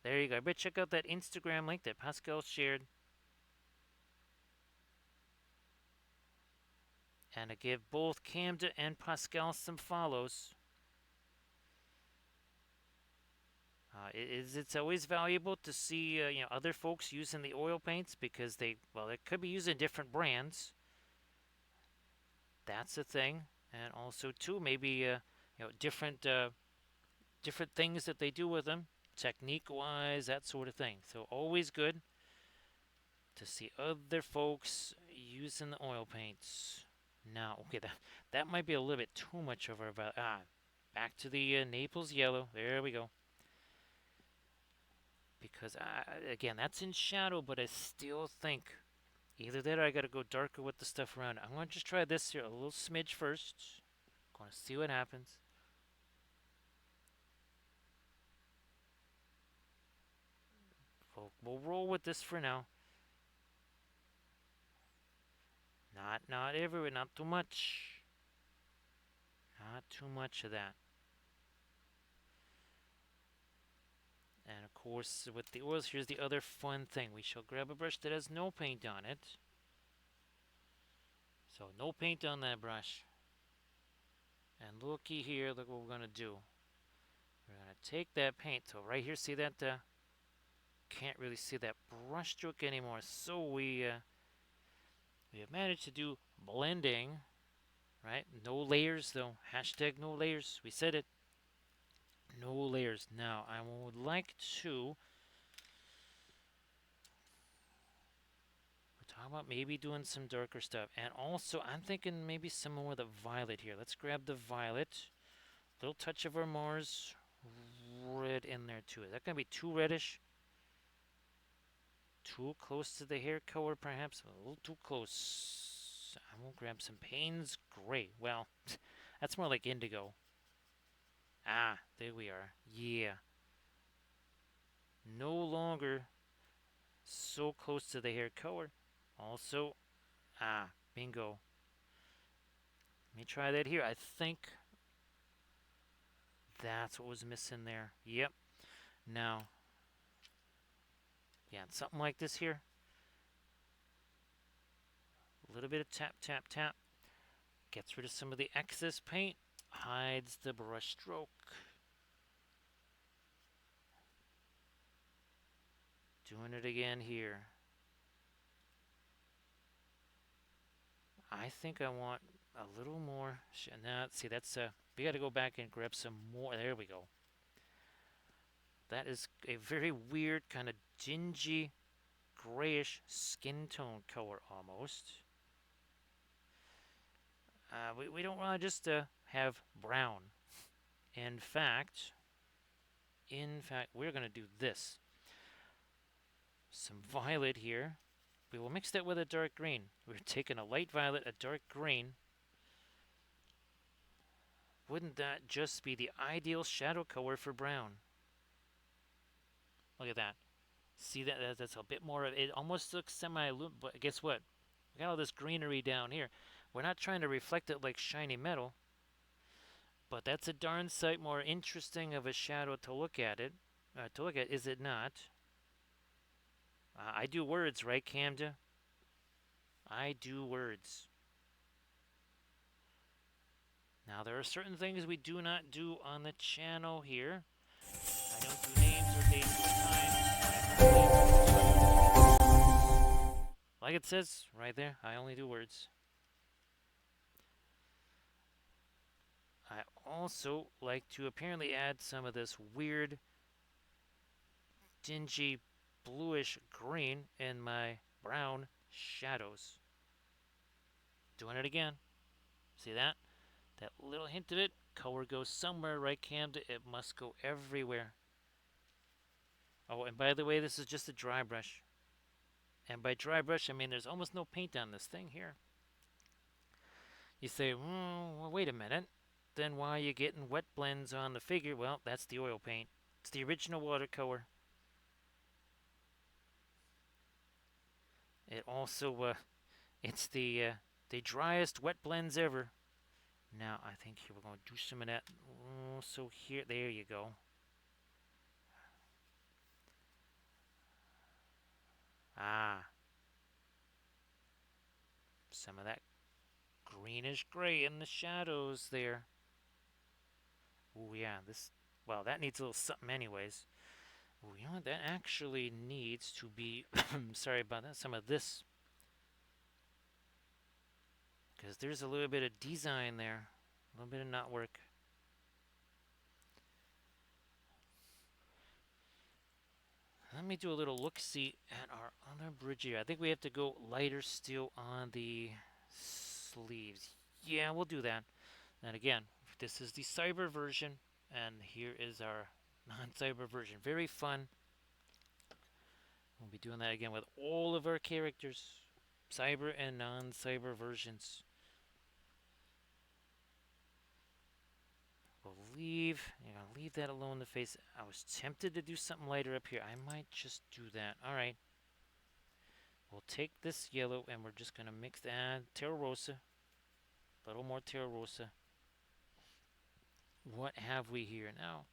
There you go. But check out that Instagram link that Pascal shared. And to give both Camda and Pascal some follows. It's always valuable to see other folks using the oil paints because they could be using different brands. That's a thing, and also too maybe different things that they do with them, technique wise, that sort of thing. So always good to see other folks using the oil paints. Now, okay, that might be a little bit too much of our back to the Naples yellow. There we go. Because again, that's in shadow, but I still think either that or I gotta go darker with the stuff around. I'm gonna just try this here a little smidge first. Gonna see what happens. We'll roll with this for now. Not everywhere, not too much. Not too much of that. And of course, with the oils, here's the other fun thing. We shall grab a brush that has no paint on it. So no paint on that brush. And looky here, look what we're gonna do. We're gonna take that paint. So right here, see that? Can't really see that brush stroke anymore. So we have managed to do blending, right? No layers though. Hashtag no layers. We said it. No layers. Now I would like to. We're talking about maybe doing some darker stuff, and also I'm thinking maybe some more of the violet here. Let's grab the violet. Little touch of our Mars red in there too. Is that gonna be too reddish? Too close to the hair color, perhaps? A little too close. I will grab some Payne's Gray. Well, that's more like indigo. Ah, there we are. Yeah. No longer so close to the hair color. Also, bingo. Let me try that here. I think that's what was missing there. Yep. Now, yeah, something like this here. A little bit of tap, tap, tap. Gets rid of some of the excess paint. Hides the brush stroke. Doing it again here. I think I want a little more. Now, see, that's we got to go back and grab some more. There we go. That is a very weird kind of dingy, grayish skin tone color almost. We don't want to just have brown. In fact, we're going to do this. Some violet here. We will mix that with a dark green. We're taking a light violet, a dark green. Wouldn't that just be the ideal shadow color for brown? Look at that. See that? That's a bit more of it. Almost looks semi-luminous, but guess what? We got all this greenery down here. We're not trying to reflect it like shiny metal, but that's a darn sight more interesting of a shadow to look at it. Is it not? I do words, right, Camda? I do words. Now, there are certain things we do not do on the channel here. I don't do names or dates or times. Like it says right there, I only do words. I also like to apparently add some of this weird, dingy, bluish green in my brown shadows. Doing it again. See that? That little hint of it. Color goes somewhere, right, Camden? It must go everywhere. Oh, and by the way, this is just a dry brush. And by dry brush, I mean there's almost no paint on this thing here. You say, well, wait a minute. Then why are you getting wet blends on the figure? Well, that's the oil paint. It's the original watercolor. It also, it's the driest wet blends ever. Now, I think here we're going to do some of that. So here, there you go. Some of that greenish gray in the shadows there. Oh yeah, well, that needs a little something anyways. Ooh, you know what? That actually needs to be. Sorry about that. Some of this, because there's a little bit of design there, a little bit of knot work. Let me do a little look-see at our other bridge here. I think we have to go lighter still on the sleeves. Yeah, we'll do that. And again, this is the cyber version, and here is our non-cyber version. Very fun. We'll be doing that again with all of our characters, cyber and non-cyber versions. We'll leave that alone in the face. I was tempted to do something lighter up here. I might just do that. All right. We'll take this yellow and we're just going to mix that Terra Rosa. A little more Terra Rosa. What have we here now?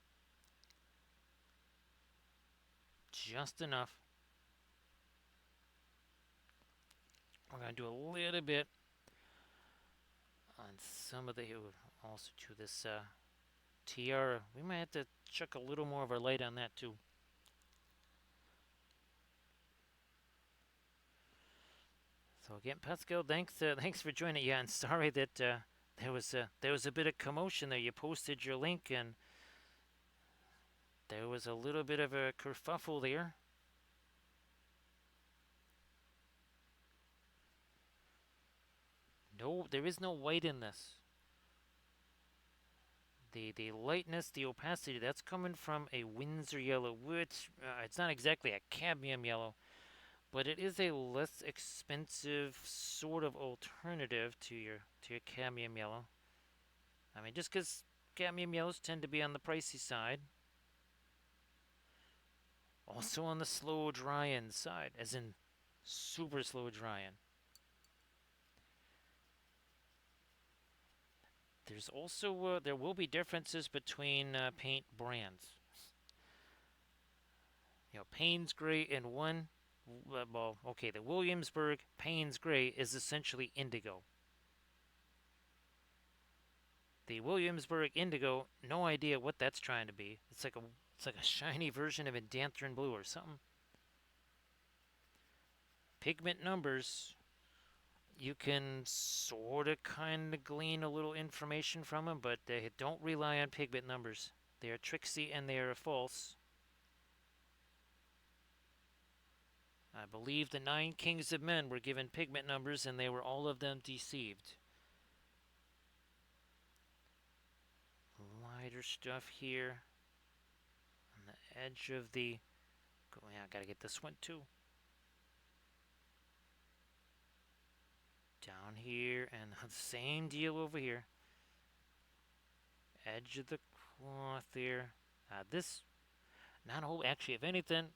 Just enough. We're going to do a little bit on some of the, also to this tiara. We might have to chuck a little more of our light on that too. So again, Pascal, thanks for joining. Yeah, and sorry that there was a bit of commotion there. You posted your link and there was a little bit of a kerfuffle there. No, there is no white in this. The lightness, the opacity, that's coming from a Windsor yellow, which it's not exactly a cadmium yellow, but it is a less expensive sort of alternative to your cadmium yellow. I mean, just because cadmium yellows tend to be on the pricey side, also on the slow drying side, as in super slow drying. There's also there will be differences between paint brands. You know, Payne's Gray in one. Well, okay, the Williamsburg Payne's Gray is essentially indigo. The Williamsburg Indigo, no idea what that's trying to be. It's like a shiny version of a Danthrin Blue or something. Pigment numbers, you can sort of kind of glean a little information from them, but they don't rely on pigment numbers. They are tricksy and they are false. I believe the 9 kings of men were given pigment numbers and they were all of them deceived. Lighter stuff here on the edge of the. Yeah, I gotta get this one too. Down here and the same deal over here. Edge of the cloth there. This, not a whole. Actually, if anything,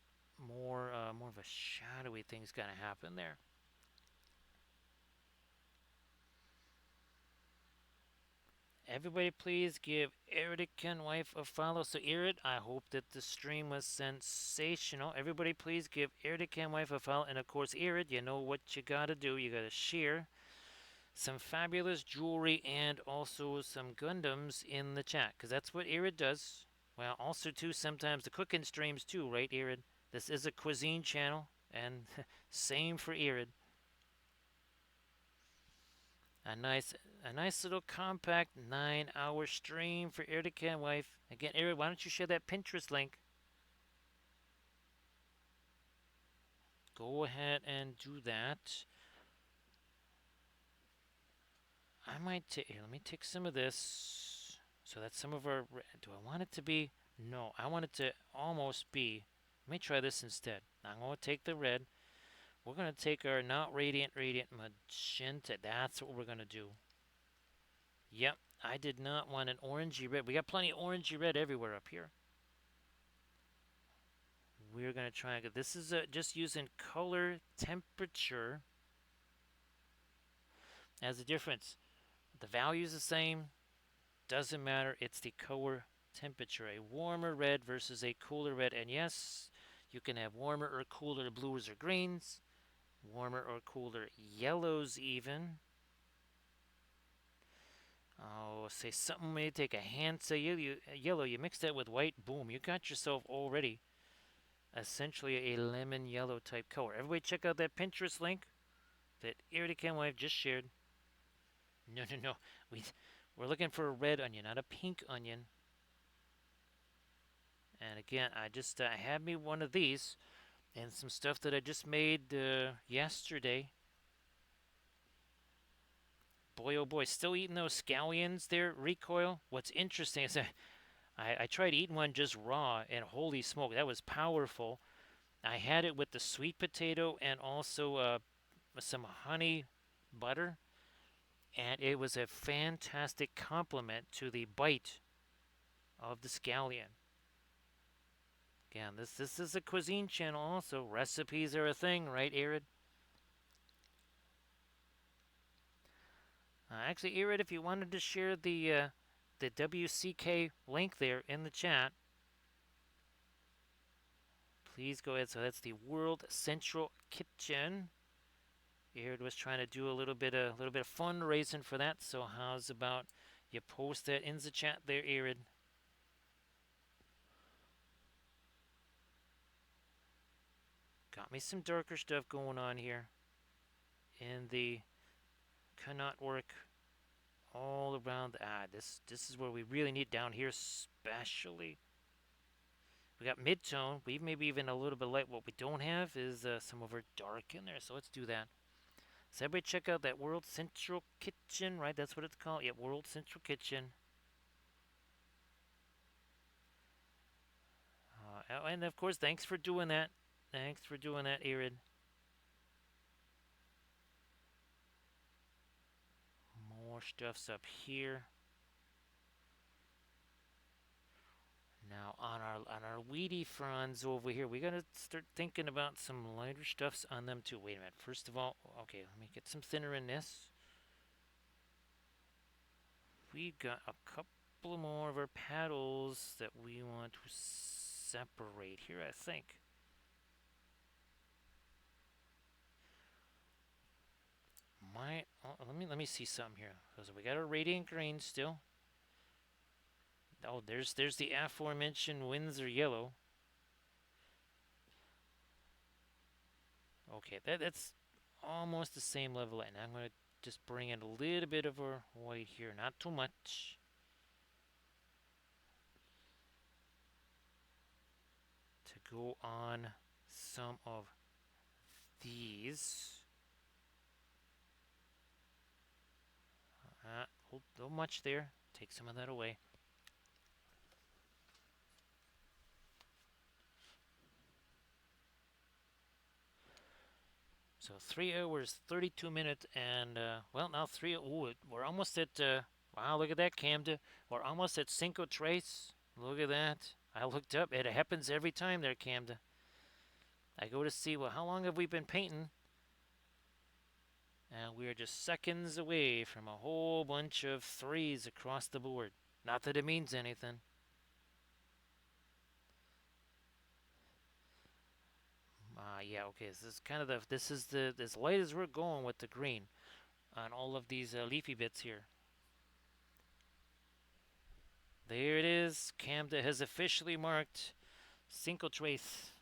more of a shadowy thing's gonna happen there. Everybody, please give Eridican wife a follow. So, Erid, I hope that the stream was sensational. Everybody, please give Eridican wife a follow. And of course, Erid, you know what you gotta do. You gotta share some fabulous jewelry and also some Gundams in the chat, because that's what Erid does. Well, also too sometimes the cooking streams too, right, Erid? This is a cuisine channel, and same for Erid. A nice little compact 9-hour stream for Eridican wife. Again, Erid, why don't you share that Pinterest link? Go ahead and do that. I might take. Let me take some of this. So that's some of our. Do I want it to be? No, I want it to almost be. Let me try this instead. I'm going to take the red. We're going to take our not radiant magenta. That's what we're going to do. Yep, I did not want an orangey red. We got plenty of orangey red everywhere up here. We're going to try. This is just using color temperature as a difference. The value is the same. Doesn't matter. It's the color temperature. A warmer red versus a cooler red. And yes, you can have warmer or cooler blues or greens. Warmer or cooler yellows even. Oh, say something. Maybe take a handful of yellow. You mix that with white. Boom. You got yourself already essentially a lemon yellow type color. Everybody check out that Pinterest link that Iridicam Wife just shared. No, no, no. We, we're looking for a red onion, not a pink onion. And again, I just had me one of these and some stuff that I just made yesterday. Boy, oh boy, still eating those scallions there, Recoil. What's interesting is that I tried eating one just raw, and holy smoke, that was powerful. I had it with the sweet potato and also some honey butter, and it was a fantastic complement to the bite of the scallion. Again, this is a cuisine channel also. Recipes are a thing, right, Arid? Actually, Arid, if you wanted to share the WCK link there in the chat, please go ahead. So that's the World Central Kitchen. Arid was trying to do a little bit of fundraising for that. So how's about you post that in the chat there, Arid? Got me some darker stuff going on here. And the cannot work all around. This is where we really need down here, especially. We got mid-tone. We maybe even a little bit light. What we don't have is some of our dark in there. So let's do that. So everybody check out that World Central Kitchen, right? That's what it's called. Yeah, World Central Kitchen. And of course, thanks for doing that. Thanks for doing that, Arid. More stuff's up here. Now on our weedy fronds over here, we gotta start thinking about some lighter stuffs on them too. Wait a minute. First of all, okay, let me get some thinner in this. We got a couple more of our paddles that we want to separate here, I think. Let me see some here. So we got our radiant green still. Oh, there's the aforementioned Windsor yellow. Okay, that's almost the same level. And I'm gonna just bring in a little bit of our white here, not too much. To go on some of these. A little much there. Take some of that away. So 3 hours, 32 minutes, and well, now we're almost at. Wow, look at that, Camden. We're almost at Cinco Tres. Look at that. I looked up. It happens every time there, Camden. I go to see, well, how long have we been painting? And we are just seconds away from a whole bunch of threes across the board. Not that it means anything. Yeah, okay. This is kind of as light as we're going with the green on all of these leafy bits here. There it is. Camda has officially marked Cinco Tres.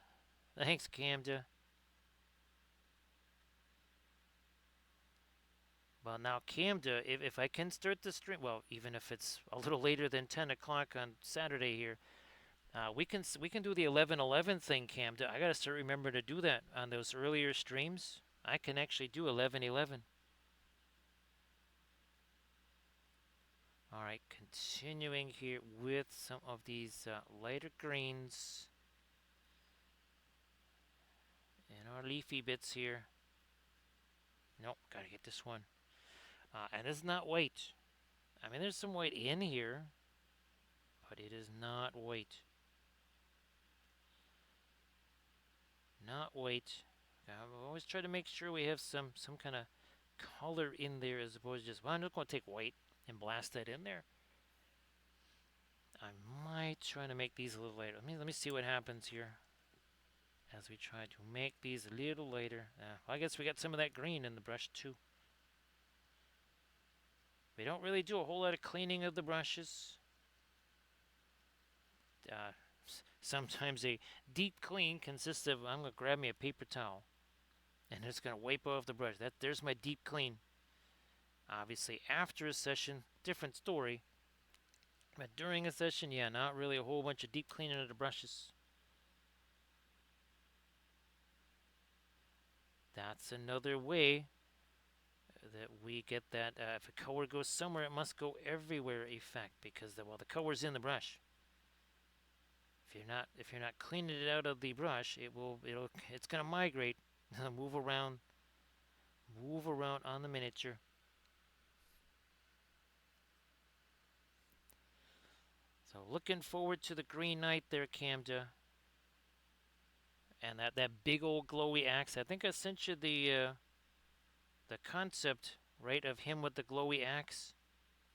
Thanks, Camda. Well, now Camda, if I can start the stream, well, even if it's a little later than 10 o'clock on Saturday here, we can do the 11:11 thing, Camda. I gotta start remembering to do that on those earlier streams. I can actually do 11:11. All right, continuing here with some of these lighter greens and our leafy bits here. Nope, gotta get this one. And it's not white. I mean, there's some white in here, but it is not white. Not white. I always try to make sure we have some kind of color in there as opposed to just, well, I'm just going to take white and blast that in there. I might try to make these a little lighter. Let me see what happens here as we try to make these a little lighter. Well, I guess we got some of that green in the brush too. We don't really do a whole lot of cleaning of the brushes. Sometimes a deep clean consists of I'm gonna grab me a paper towel and it's gonna wipe off the brush. There's my deep clean. Obviously, after a session, different story. But during a session, yeah, not really a whole bunch of deep cleaning of the brushes. That's another way that we get that if a color goes somewhere, it must go everywhere effect because the color's in the brush. If you're not cleaning it out of the brush, it's gonna migrate, move around, move around on the miniature. So looking forward to the Green Knight there, Camda, and that big old glowy axe. I think I sent you the concept right of him with the glowy axe,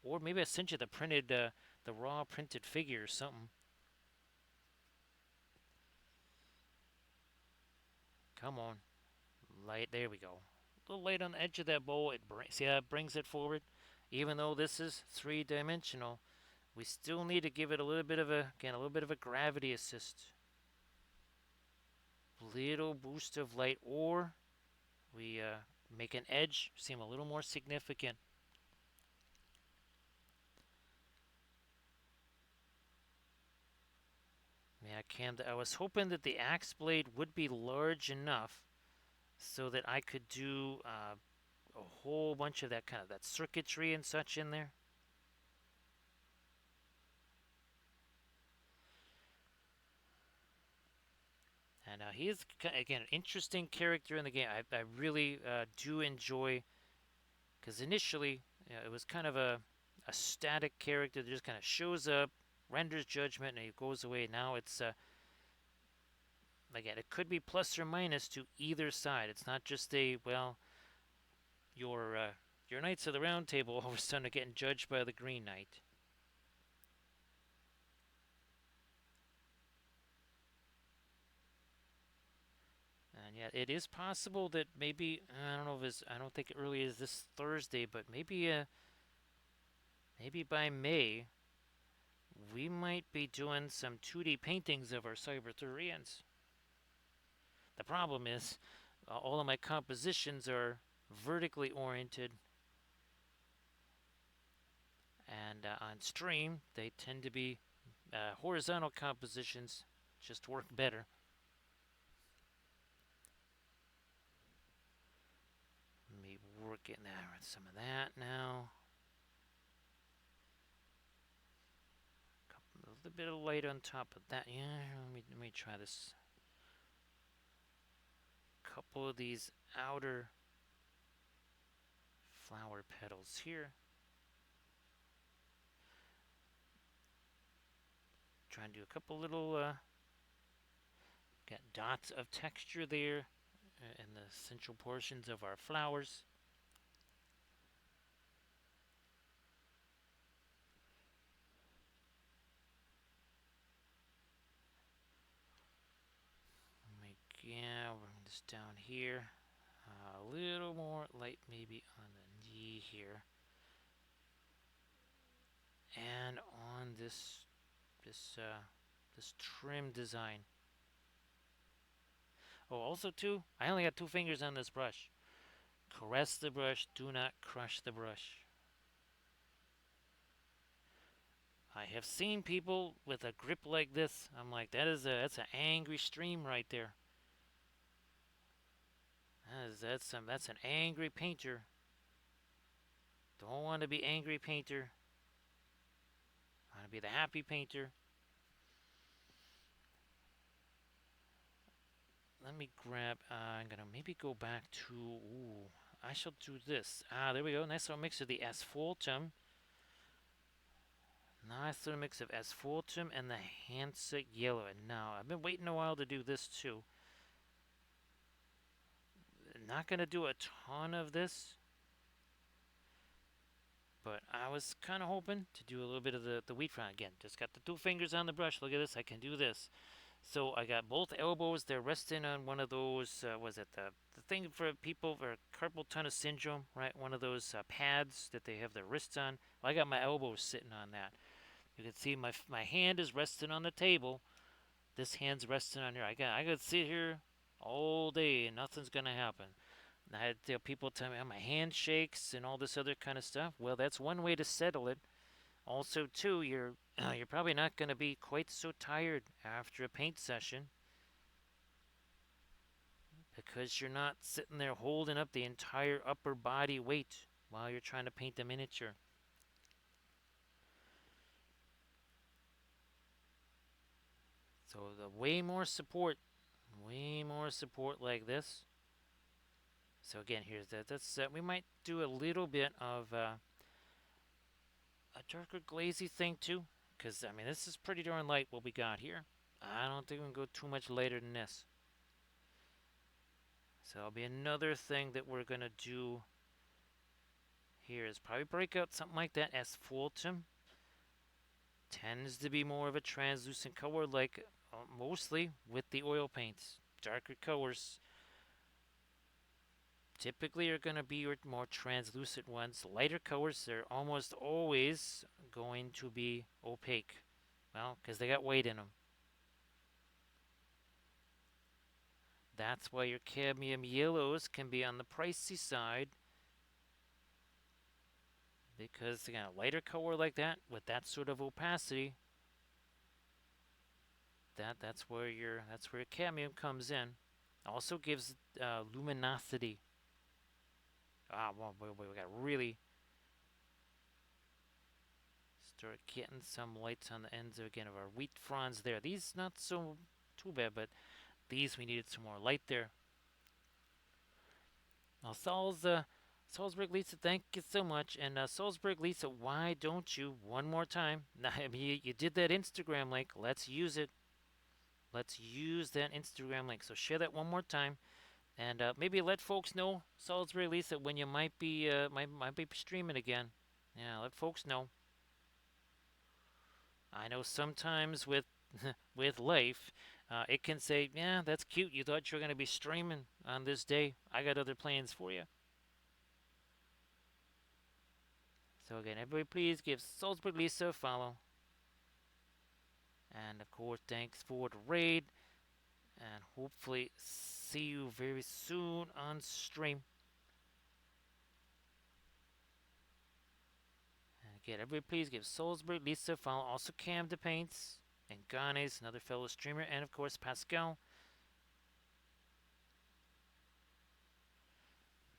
or maybe I sent you the raw printed figure or something. Come on, light. There we go. A little light on the edge of that bowl. See how it brings it forward. Even though this is three-dimensional, we still need to give it a little bit of a gravity assist. Little boost of light, or we make an edge seem a little more significant. Yeah, Cam, I was hoping that the axe blade would be large enough so that I could do a whole bunch of that circuitry and such in there. And he is again an interesting character in the game. I really do enjoy because initially it was kind of a static character that just kind of shows up, renders judgment, and he goes away. Now it's again, it could be plus or minus to either side. It's not just your your Knights of the Round Table all of a sudden are getting judged by the Green Knight. And yet, it is possible that maybe I don't know if it's, I don't think it really is this Thursday, but maybe by May we might be doing some 2D paintings of our Cyberthurians. The problem is, all of my compositions are vertically oriented, and on stream they tend to be horizontal compositions, just work better. Let me work in there on some of that now. A little bit of light on top of that. Yeah, let me try this. Couple of these outer flower petals here. Trying to do a couple little got dots of texture there in the central portions of our flowers. Yeah, bring this down here. A little more light maybe on the knee here. And on this trim design. Oh, also too, I only got 2 fingers on this brush. Caress the brush, do not crush the brush. I have seen people with a grip like this. I'm like, that's an angry stream right there. That's an angry painter. Don't want to be angry painter. I want to be the happy painter. Let me grab. I'm gonna maybe go back to. Ooh, I shall do this. There we go. Nice little mix of the asphaltum. Nice little mix of asphaltum and the Hansa yellow. And now I've been waiting a while to do this too. Not gonna do a ton of this, but I was kind of hoping to do a little bit of the wheat front again. Just got the 2 fingers on the brush. Look at this. I can do this. So I got both elbows. They're resting on one of those. Was it the thing for people for carpal tunnel syndrome? Right, one of those pads that they have their wrists on. Well, I got my elbows sitting on that. You can see my hand is resting on the table, this hand's resting on here. I could sit here all day and nothing's gonna happen. And I had people tell me, oh, my hand shakes and all this other kind of stuff. Well, that's one way to settle it. Also, too, you're probably not gonna be quite so tired after a paint session because you're not sitting there holding up the entire upper body weight while you're trying to paint the miniature. So the way more support like this. So again, here's that. We might do a little bit of a darker glazy thing too, because I mean this is pretty darn light what we got here. I don't think we can go too much lighter than this. So that'll be another thing that we're gonna do here is probably break out something like that. Asphaltum tends to be more of a translucent color, like mostly with the oil paints. Darker colors typically are going to be your more translucent ones. Lighter colors, they're almost always going to be opaque. Well, because they got weight in them. That's why your cadmium yellows can be on the pricey side. Because again, a lighter color like that with that sort of opacity, that's where your cadmium comes in. Also gives luminosity. Well, we got really start getting some lights on the ends again of our wheat fronds there. These not so too bad, but these we needed some more light there. Now, Salzburg Lisa, thank you so much. And Salzburg Lisa, why don't you one more time? I mean, you did that Instagram link. Let's use it. Let's use that Instagram link. So share that one more time, and maybe let folks know, Salzburg Lisa, when you might be streaming again. Yeah, let folks know. I know sometimes with with life, it can say, "Yeah, that's cute. You thought you were going to be streaming on this day. I got other plans for you." So again, everybody, please give Salzburg Lisa a follow. And of course, thanks for the raid, and hopefully see you very soon on stream. And again, everybody, please give Salzburg Lisa a follow. Also, Cam the Paints and Ganes, another fellow streamer, and of course Pascal.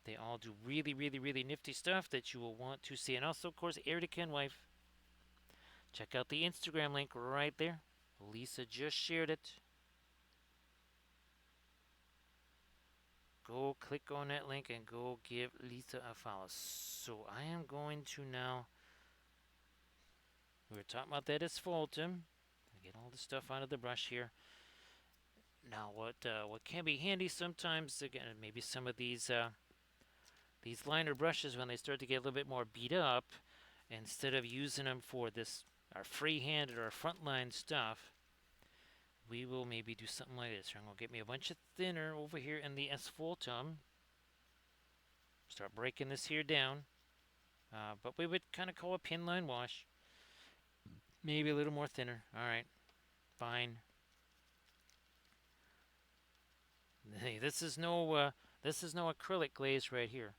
They all do really, really, really nifty stuff that you will want to see. And also, of course, Erica and Wife. Check out the Instagram link right there. Lisa just shared it. Go click on that link and go give Lisa a follow. So I am going to now. We were talking about that asphaltum. Get all the stuff out of the brush here. Now, what can be handy sometimes, again, maybe some of these liner brushes, when they start to get a little bit more beat up, instead of using them for this our freehand or our frontline stuff, we will maybe do something like this. I'm going to get me a bunch of thinner over here in the asphaltum. Start breaking this here down. But we would kind of call a pin line wash. Maybe a little more thinner. All right, fine. Hey, this is no acrylic glaze right here.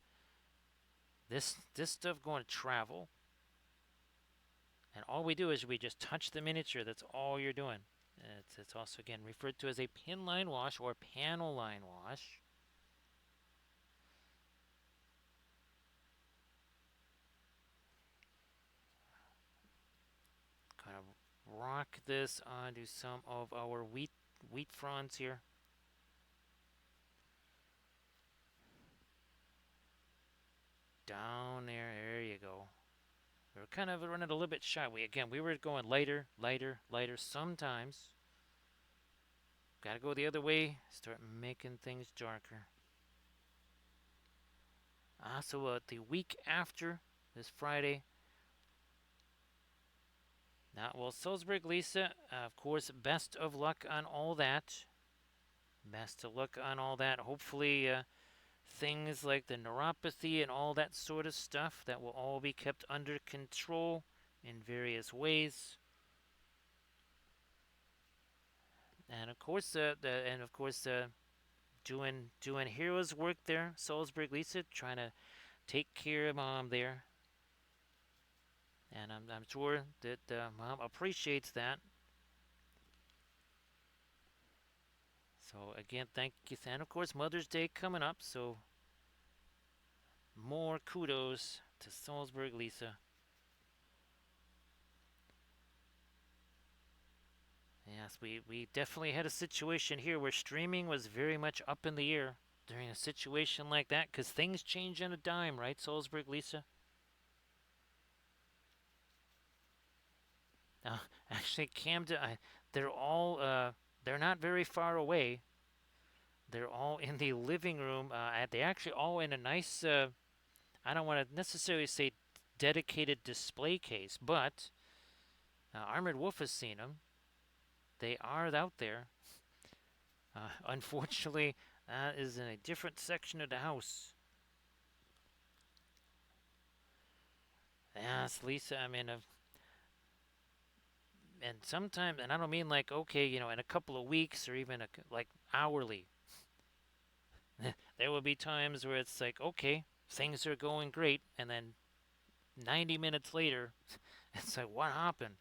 This stuff going to travel. And all we do is we just touch the miniature. That's all you're doing. It's also, again, referred to as a pin line wash or panel line wash. Kind of rock this onto some of our wheat fronds here. Down there. There you go. We were kind of running a little bit shy. We were going lighter, lighter, lighter sometimes. Gotta go the other way. Start making things darker. So the week after this Friday. Now, well, Salzburg Lisa, of course, best of luck on all that. Best of luck on all that. Hopefully, things like the neuropathy and all that sort of stuff, that will all be kept under control in various ways. And of course, doing heroes work there. Salzburg Lisa trying to take care of mom there, and I'm sure that mom appreciates that. So again, thank you, and of course Mother's Day coming up, so more kudos to Salzburg Lisa. Yes, we definitely had a situation here where streaming was very much up in the air during a situation like that, because things change on a dime, right, Salzburg Lisa? Uh, Actually, Camden, they're all they're not very far away. They're all in the living room. They actually all in a nice. I don't want to necessarily say dedicated display case, but Armored Wolf has seen them. They are out there. Unfortunately, that is in a different section of the house. Yes, Lisa. I mean, and sometimes, and I don't mean like okay, in a couple of weeks or even like hourly. There will be times where it's like okay, things are going great, and then 90 minutes later, it's like what happened?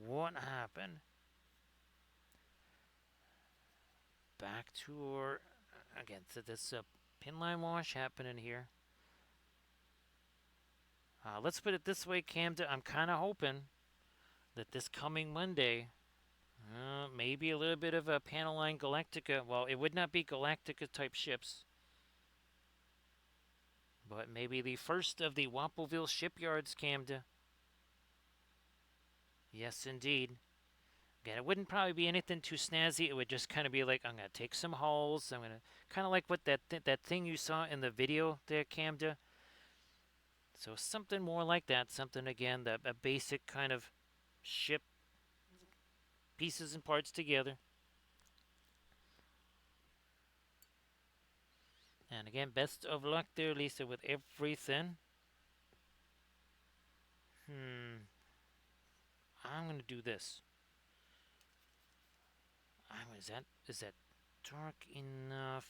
What happened? Back to our again. So this pin line wash happening here. Let's put it this way, Camden. I'm kind of hoping that this coming Monday, maybe a little bit of a panel line Galactica. Well, it would not be Galactica type ships, but maybe the first of the Wappleville shipyards, Camden. Yes, indeed. Again, it wouldn't probably be anything too snazzy. It would just kind of be like, I'm going to take some hauls. I'm going to kind of like what that thing you saw in the video there, Camden. So something more like that. Something, again, a basic kind of ship pieces and parts together. And again, best of luck there, Lisa, with everything. I'm going to do this. Is that dark enough?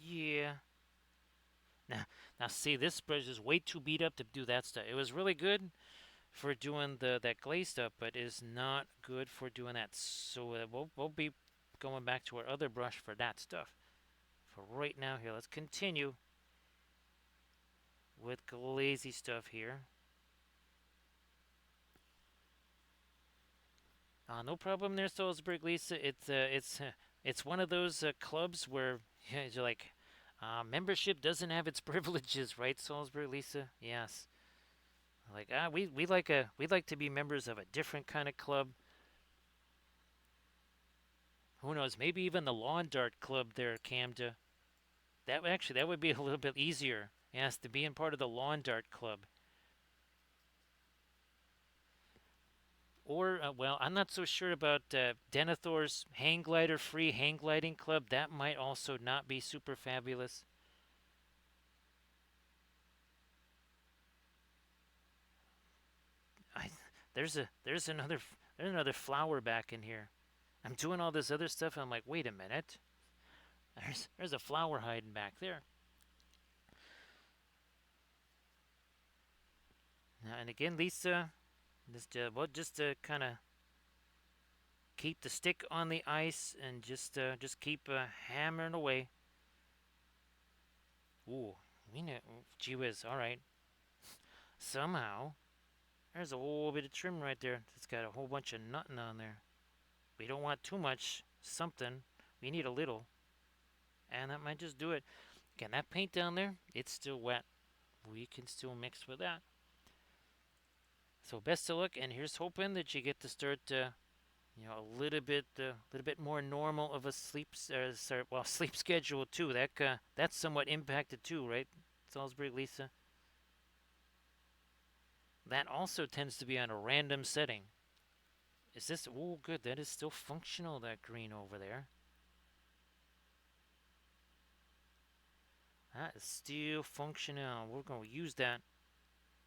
Yeah. Now see, this brush is way too beat up to do that stuff. It was really good for doing that glaze stuff, but is not good for doing that. So we'll be going back to our other brush for that stuff. For right now here, let's continue with glazy stuff here. No problem there, Salzburg Lisa. It's one of those clubs where you're like, membership doesn't have its privileges, right, Salzburg Lisa? Yes. Like we'd like to be members of a different kind of club. Who knows? Maybe even the lawn dart club there, Camda. That would be a little bit easier. Yes, to be in part of the lawn dart club. Or well, I'm not so sure about Denethor's hang glider free hang gliding club. That might also not be super fabulous. I there's another flower back in here. I'm doing all this other stuff. And I'm like, wait a minute. There's a flower hiding back there. Now, and again, Lisa, just to kind of keep the stick on the ice and just keep hammering away. Ooh, we know, gee whiz, all right. Somehow, there's a whole bit of trim right there. It's got a whole bunch of nutting on there. We don't want too much something. We need a little. And that might just do it. Again, that paint down there, it's still wet. We can still mix with that. So best of luck, and here's hoping that you get to start, a little bit more normal of a sleep schedule too. That's somewhat impacted too, right, Salzburg Lisa? That also tends to be on a random setting. Is this? Oh, good. That is still functional. That green over there. That is still functional. We're going to use that.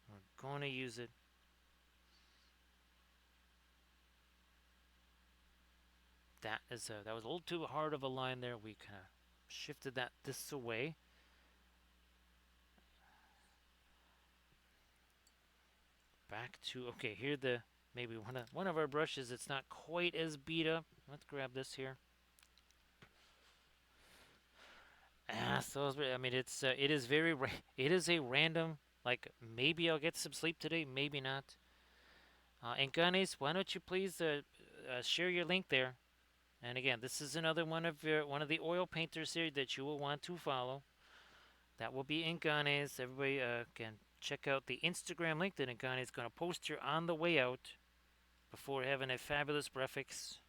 We're going to use it. that was a little too hard of a line there. We kind of shifted that this away. Back to okay. Here the maybe one of our brushes. It's not quite as beat up. Let's grab this here. Salisbury. I mean, it is it is a random. Like maybe I'll get some sleep today, maybe not. And Ganes, why don't you please share your link there? And again, this is another one of the oil painters here that you will want to follow. That will be Ganes. Everybody can check out the Instagram link that Ngane is going to post here on the way out before having a fabulous breakfast.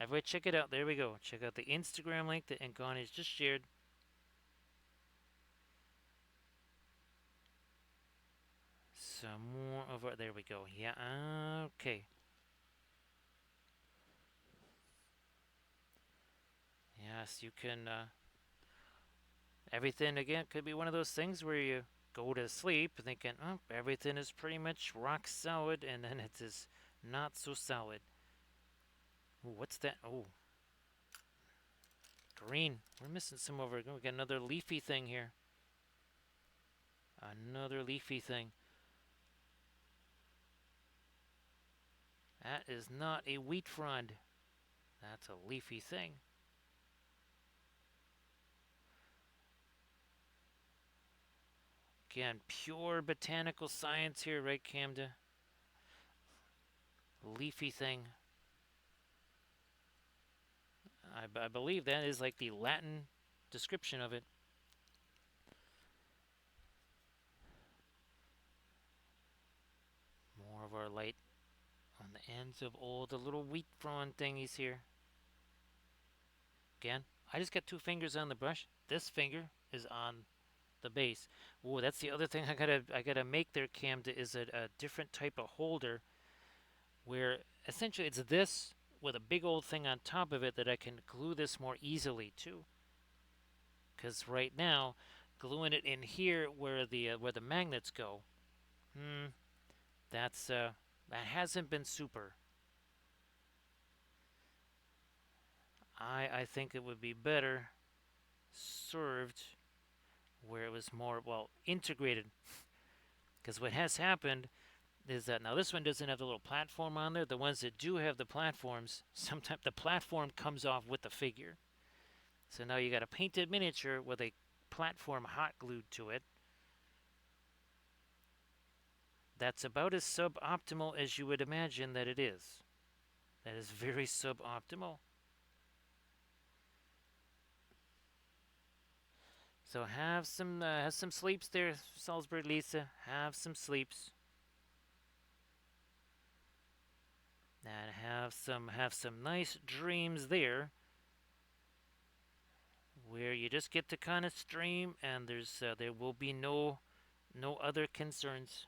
Everybody check it out. There we go. Check out the Instagram link that Ngane has just shared. Some more of our, there we go. Yeah, okay. Yes, you can, everything again could be one of those things where you go to sleep thinking, oh, everything is pretty much rock solid, and then it is not so solid. Ooh, what's that? Oh, green. We're missing some over. We got another leafy thing here. Another leafy thing. That is not a wheat frond. That's a leafy thing. Again, pure botanical science here, right, Camden? Leafy thing. I believe that is like the Latin description of it. More of our light on the ends of all the little wheat frond thingies here. Again, I just got 2 fingers on the brush. This finger is on the base. Whoa, that's the other thing I gotta make there, Camden, is a different type of holder where essentially it's this with a big old thing on top of it that I can glue this more easily to. Because right now, gluing it in here where the magnets go, that hasn't been super. I think it would be better served where it was more well integrated. Because what has happened is that now this one doesn't have the little platform on there. The ones that do have the platforms, sometimes the platform comes off with the figure. So now you got a painted miniature with a platform hot glued to it. That's about as suboptimal as you would imagine that it is. That is very suboptimal. So have some sleeps there, Salzburg Lisa. Have some sleeps. And have some nice dreams there, where you just get to kind of stream, and there will be no other concerns.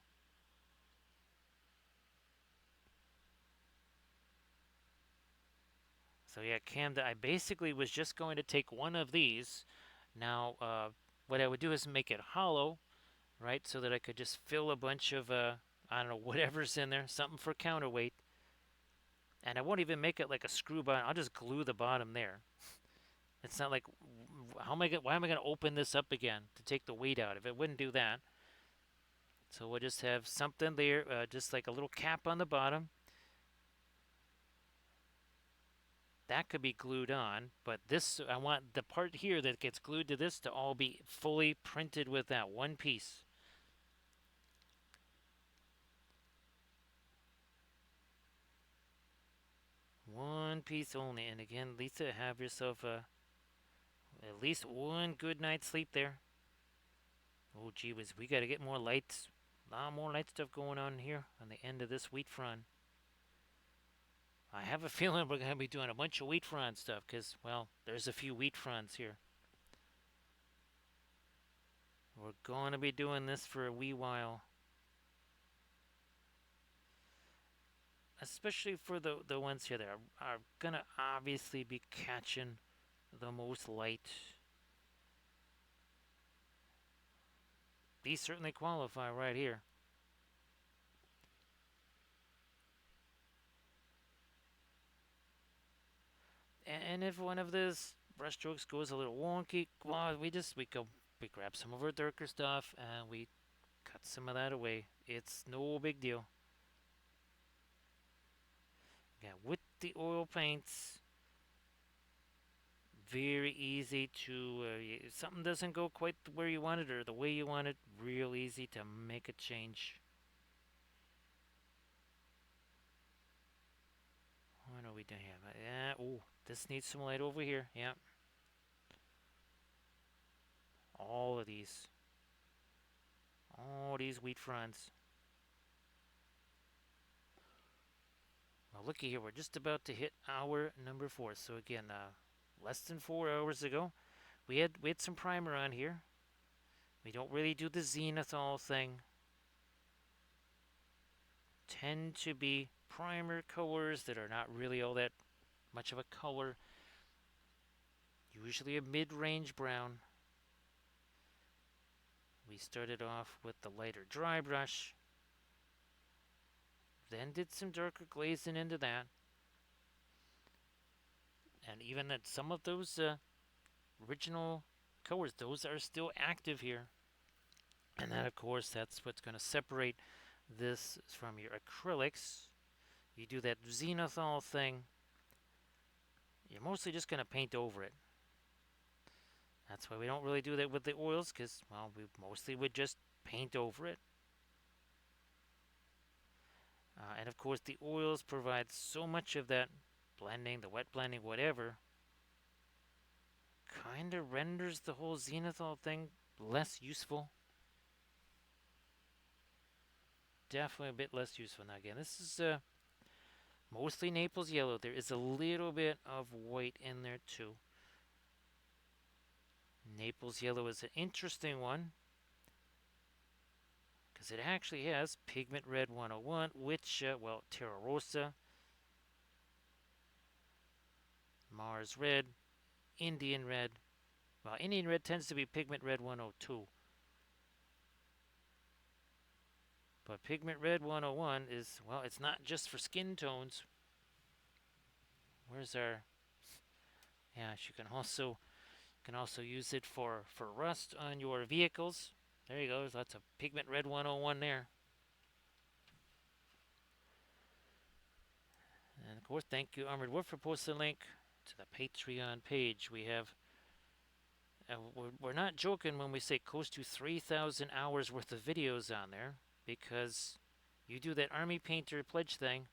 So yeah, Camden, I basically was just going to take one of these. Now, what I would do is make it hollow, right, so that I could just fill a bunch of I don't know, whatever's in there, something for counterweight. And I won't even make it like a screw bottom. I'll just glue the bottom there. It's not like why am I going to open this up again to take the weight out of it? Wouldn't do that. So we'll just have something there, just like a little cap on the bottom. That could be glued on, but this, I want the part here that gets glued to this to all be fully printed with that one piece. One piece only. And again, Lisa, have yourself at least one good night's sleep there. Oh, gee whiz, we got to get more lights. A lot more light stuff going on here on the end of this wheat frond. I have a feeling we're going to be doing a bunch of wheat frond stuff because, well, there's a few wheat fronds here. We're going to be doing this for a wee while. Especially for the ones here that are going to obviously be catching the most light. These certainly qualify right here. And if one of those brush strokes goes a little wonky, well, we grab some of our darker stuff and we cut some of that away. It's no big deal. Yeah, with the oil paints, very easy to if something doesn't go quite where you want it or the way you want it, real easy to make a change. What are we doing here? Yeah, oh, this needs some light over here. Yeah, all of these, all these wheat fronds. Well, looky here, we're just about to hit hour number 4. So again, less than 4 hours ago, we had some primer on here. We don't really do the zenithal thing. Tend to be primer colors that are not really all that much of a color. Usually a mid-range brown. We started off with the lighter dry brush. Then did some darker glazing into that. And even that some of those original colors, those are still active here. And that, of course, that's what's going to separate this from your acrylics. You do that zenithal thing, you're mostly just going to paint over it. That's why we don't really do that with the oils, because, well, we mostly would just paint over it. And of course, the oils provide so much of that blending, the wet blending, whatever, kind of renders the whole zenithal thing less useful. Definitely a bit less useful. Now, again, this is mostly Naples yellow. There is a little bit of white in there, too. Naples yellow is an interesting one because it actually has pigment red 101, which, well, Terra Rosa, Mars red, Indian red. Well, Indian red tends to be pigment red 102. But pigment red 101 is, well, it's not just for skin tones. Where's our, yeah, you can also use it for rust on your vehicles. There you go. That's a pigment red 101 there. And of course, thank you, Armored Wolf, for posting a link to the Patreon page. We have, we're not joking when we say close to 3,000 hours worth of videos on there, because you do that Army Painter pledge thing.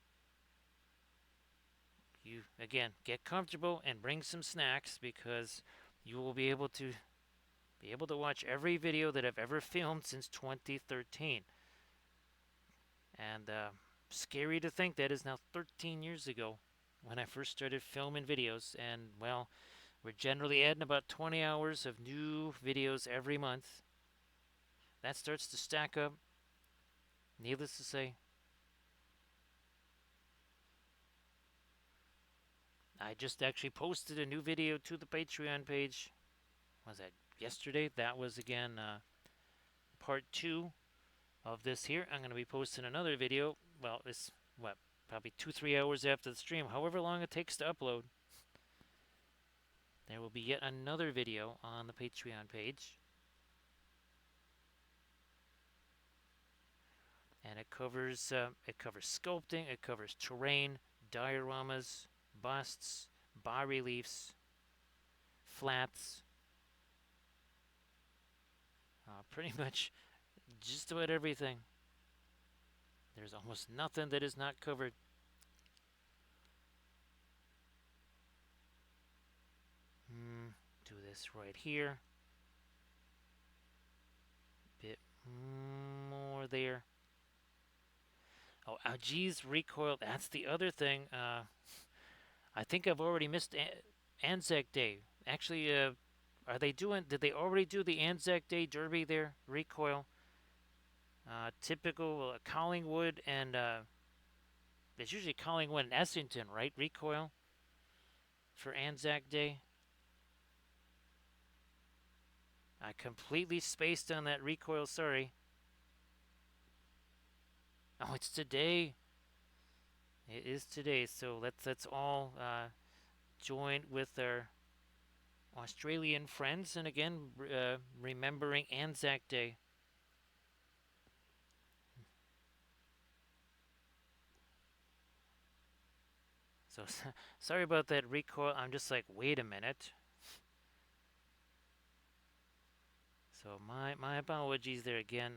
You, again, get comfortable and bring some snacks, because you will be able to watch every video that I've ever filmed since 2013. And scary to think that is now 13 years ago when I first started filming videos. And, well, we're generally adding about 20 hours of new videos every month. That starts to stack up, needless to say. I just actually posted a new video to the Patreon page. Was that yesterday? That was, again, part 2 of this here. I'm going to be posting another video. Well, it's, what, probably 2-3 hours after the stream, however long it takes to upload. There will be yet another video on the Patreon page. And it covers sculpting, it covers terrain, dioramas, busts, bas reliefs, flats, pretty much just about everything. There's almost nothing that is not covered. Do this right here. Bit more there. Oh, geez, recoil. That's the other thing. I think I've already missed Anzac Day. Actually, did they already do the Anzac Day Derby there? Recoil. Typical Collingwood and it's usually Collingwood and Essington, right? Recoil for Anzac Day. I completely spaced on that recoil, sorry. Oh, it's today. It is today, so let's all join with our Australian friends, and again, remembering Anzac Day. So sorry about that recoil. I'm just like, wait a minute. So my apologies there again.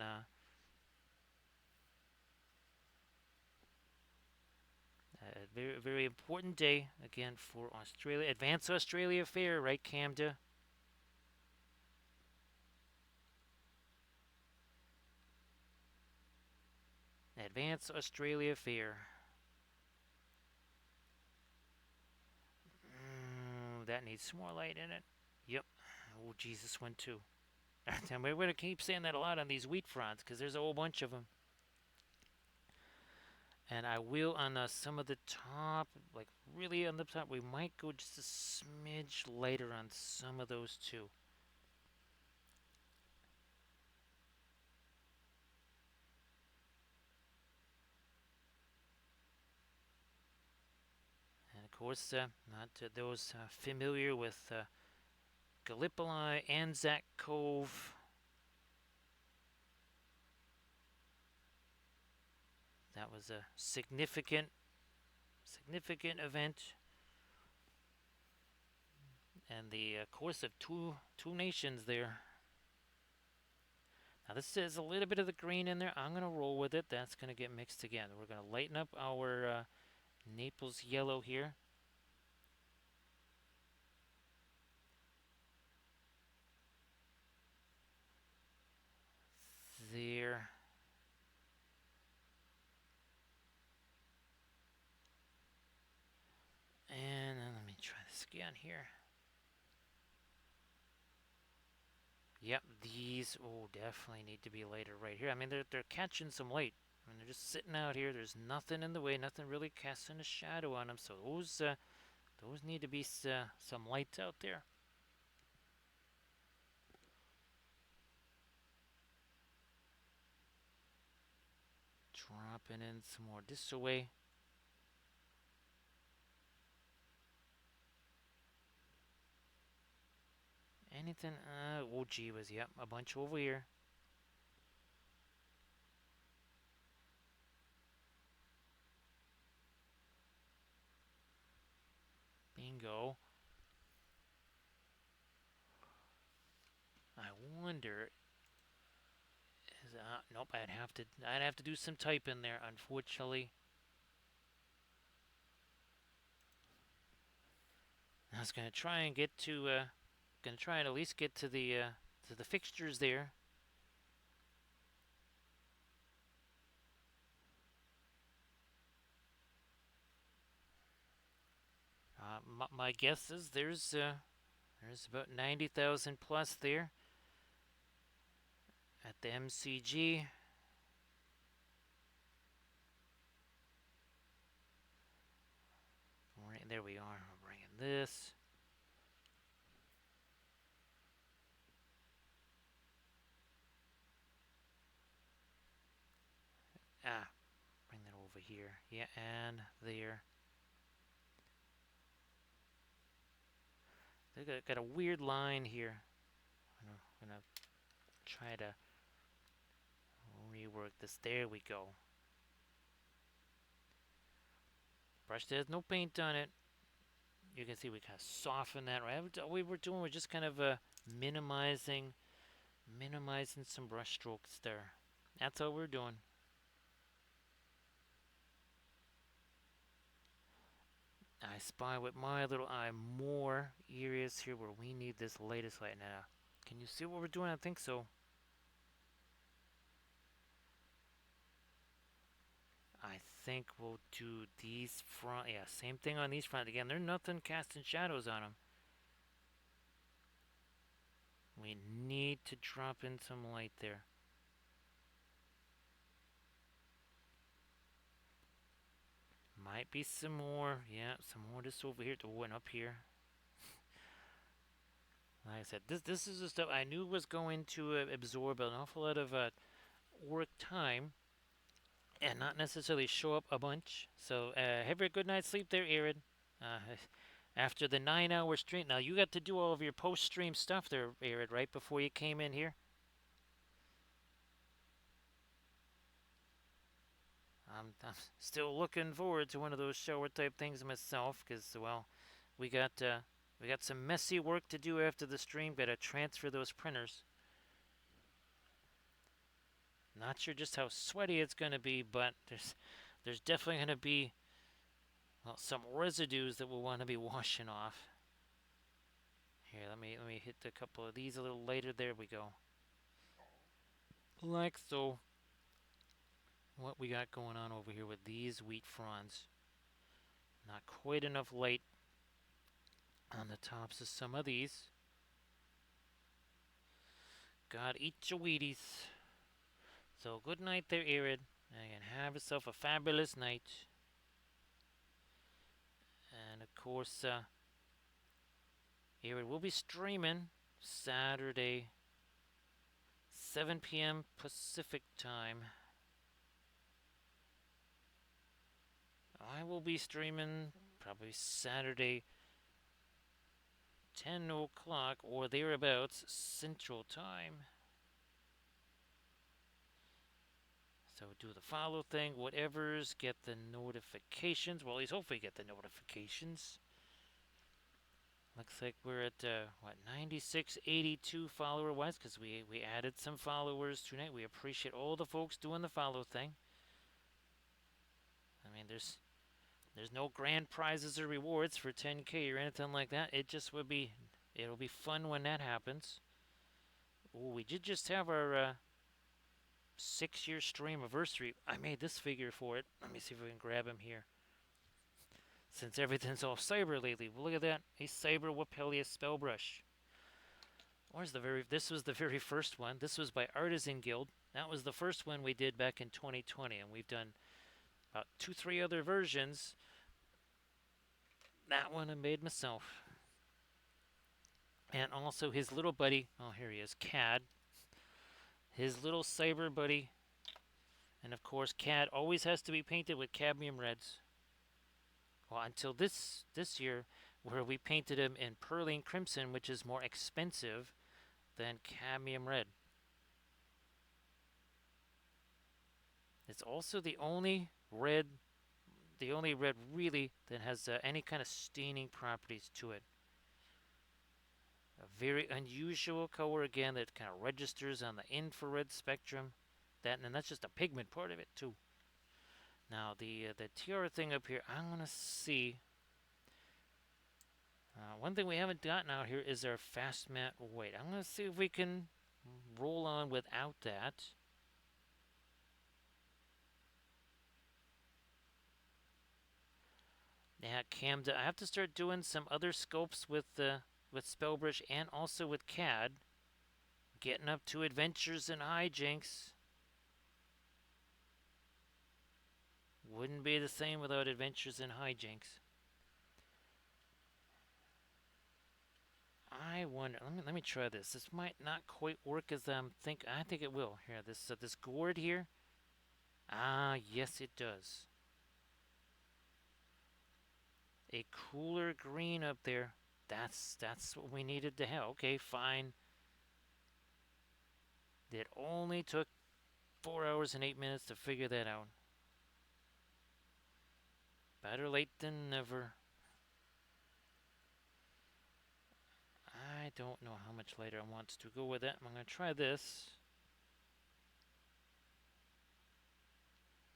A very important day again for Australia. Advance Australia Fair, right, Camda? Advance Australia Fair. That needs some more light in it. Yep. Oh, Jesus, one too. And we're going to keep saying that a lot on these wheat fronds because there's a whole bunch of them. And I will on some of the top, like really on the top, we might go just a smidge lighter on some of those too. And of course, not those familiar with Gallipoli, Anzac Cove. That was a significant event, and the course of two nations there. Now this is a little bit of the green in there. I'm gonna roll with it. That's gonna get mixed together. We're gonna lighten up our Naples yellow here. There. And then let me try this again here. Yep, these definitely need to be lighter right here. I mean, they're catching some light. I mean, they're just sitting out here. There's nothing in the way, nothing really casting a shadow on them. So those need to be some lights out there. Dropping in some more this way. Anything? Oh, gee whiz, yep, a bunch over here. Bingo. I wonder. Nope, I'd have to do some typing there. Unfortunately, I was gonna try and get to, gonna try and at least get to the fixtures there. My guess is there's about 90,000 plus there at the MCG. Right, there we are. We're bringing this. Bring that over here. Yeah, and there. They got a weird line here. I'm gonna try to rework this. There we go. Brush that has no paint on it. You can see we kind of soften that. Right, all we were doing was just kind of minimizing some brush strokes there. That's all we're doing. I spy with my little eye more areas here where we need this latest light now. Can you see what we're doing? I think so. I think we'll do these front. Yeah, same thing on these front. Again, there's nothing casting shadows on them. We need to drop in some light there. Might be some more. Yeah, some more just over here. Oh, and up here. Like I said, this is the stuff I knew was going to absorb an awful lot of work time and not necessarily show up a bunch. So have a good night's sleep there, Aaron. Uh, After the 9 hour stream. Now, you got to do all of your post stream stuff there, Arid, right before you came in here. I'm still looking forward to one of those shower type things myself because, well, we got uh, we got some messy work to do after the stream. Got to transfer those printers. Not sure just how sweaty it's going to be, but there's definitely going to be, well, some residues that we'll want to be washing off. Here, let me hit a couple of these a little later. There we go. Like so. What we got going on over here with these wheat fronds? Not quite enough light on the tops of some of these. God, eat your Wheaties. So good night there, Arid. And have yourself a fabulous night. And of course, Arid will be streaming Saturday, 7 p.m. Pacific time. I will be streaming probably Saturday, 10 o'clock or thereabouts Central Time. So do the follow thing, whatever's, get the notifications. Well, at least hopefully get the notifications. Looks like we're at, 9682 follower-wise, because we added some followers tonight. We appreciate all the folks doing the follow thing. I mean, there's no grand prizes or rewards for 10K or anything like that. It just would be, it'll be fun when that happens. Ooh, we did just have our 6-year stream anniversary. I made this figure for it. Let me see if we can grab him here. Since everything's all cyber lately, well, look at that. A cyber Wapelia spell brush. This was the very first one. This was by Artisan Guild. That was the first one we did back in 2020, and we've done about 2-3 other versions. That one I made myself. And also his little buddy, oh, here he is, Cad. His little cyber buddy. And of course, Cad always has to be painted with cadmium reds. Well, until this year, where we painted him in Perline Crimson, which is more expensive than cadmium red. It's also the only red really that has any kind of staining properties to it. A very unusual color again that kind of registers on the infrared spectrum. And that's just a pigment part of it too. Now the tiara thing up here, I'm gonna see. One thing we haven't gotten out here is our fast matte white. I'm gonna see if we can roll on without that. Yeah, Camda. I have to start doing some other sculpts with Spellbrush and also with CAD. Getting up to adventures and hijinks. Wouldn't be the same without adventures and hijinks. I wonder. Let me try this. This might not quite work as I think it will. Here, this gourd here. Ah, yes, it does. A cooler green up there. That's what we needed to have. Okay, fine. It only took 4 hours and 8 minutes to figure that out. Better late than never. I don't know how much later I want to go with that. I'm going to try this.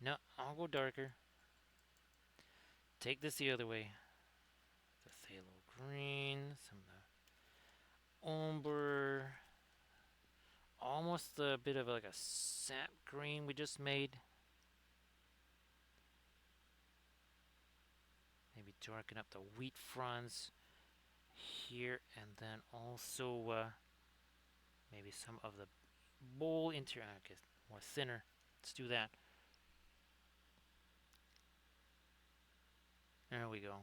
No, I'll go darker. Take this the other way. The phthalo green, some of the ombre. Almost a bit of like a sap green we just made. Maybe darken up the wheat fronds here, and then also maybe some of the bowl interior, I guess more thinner. Let's do that. There we go.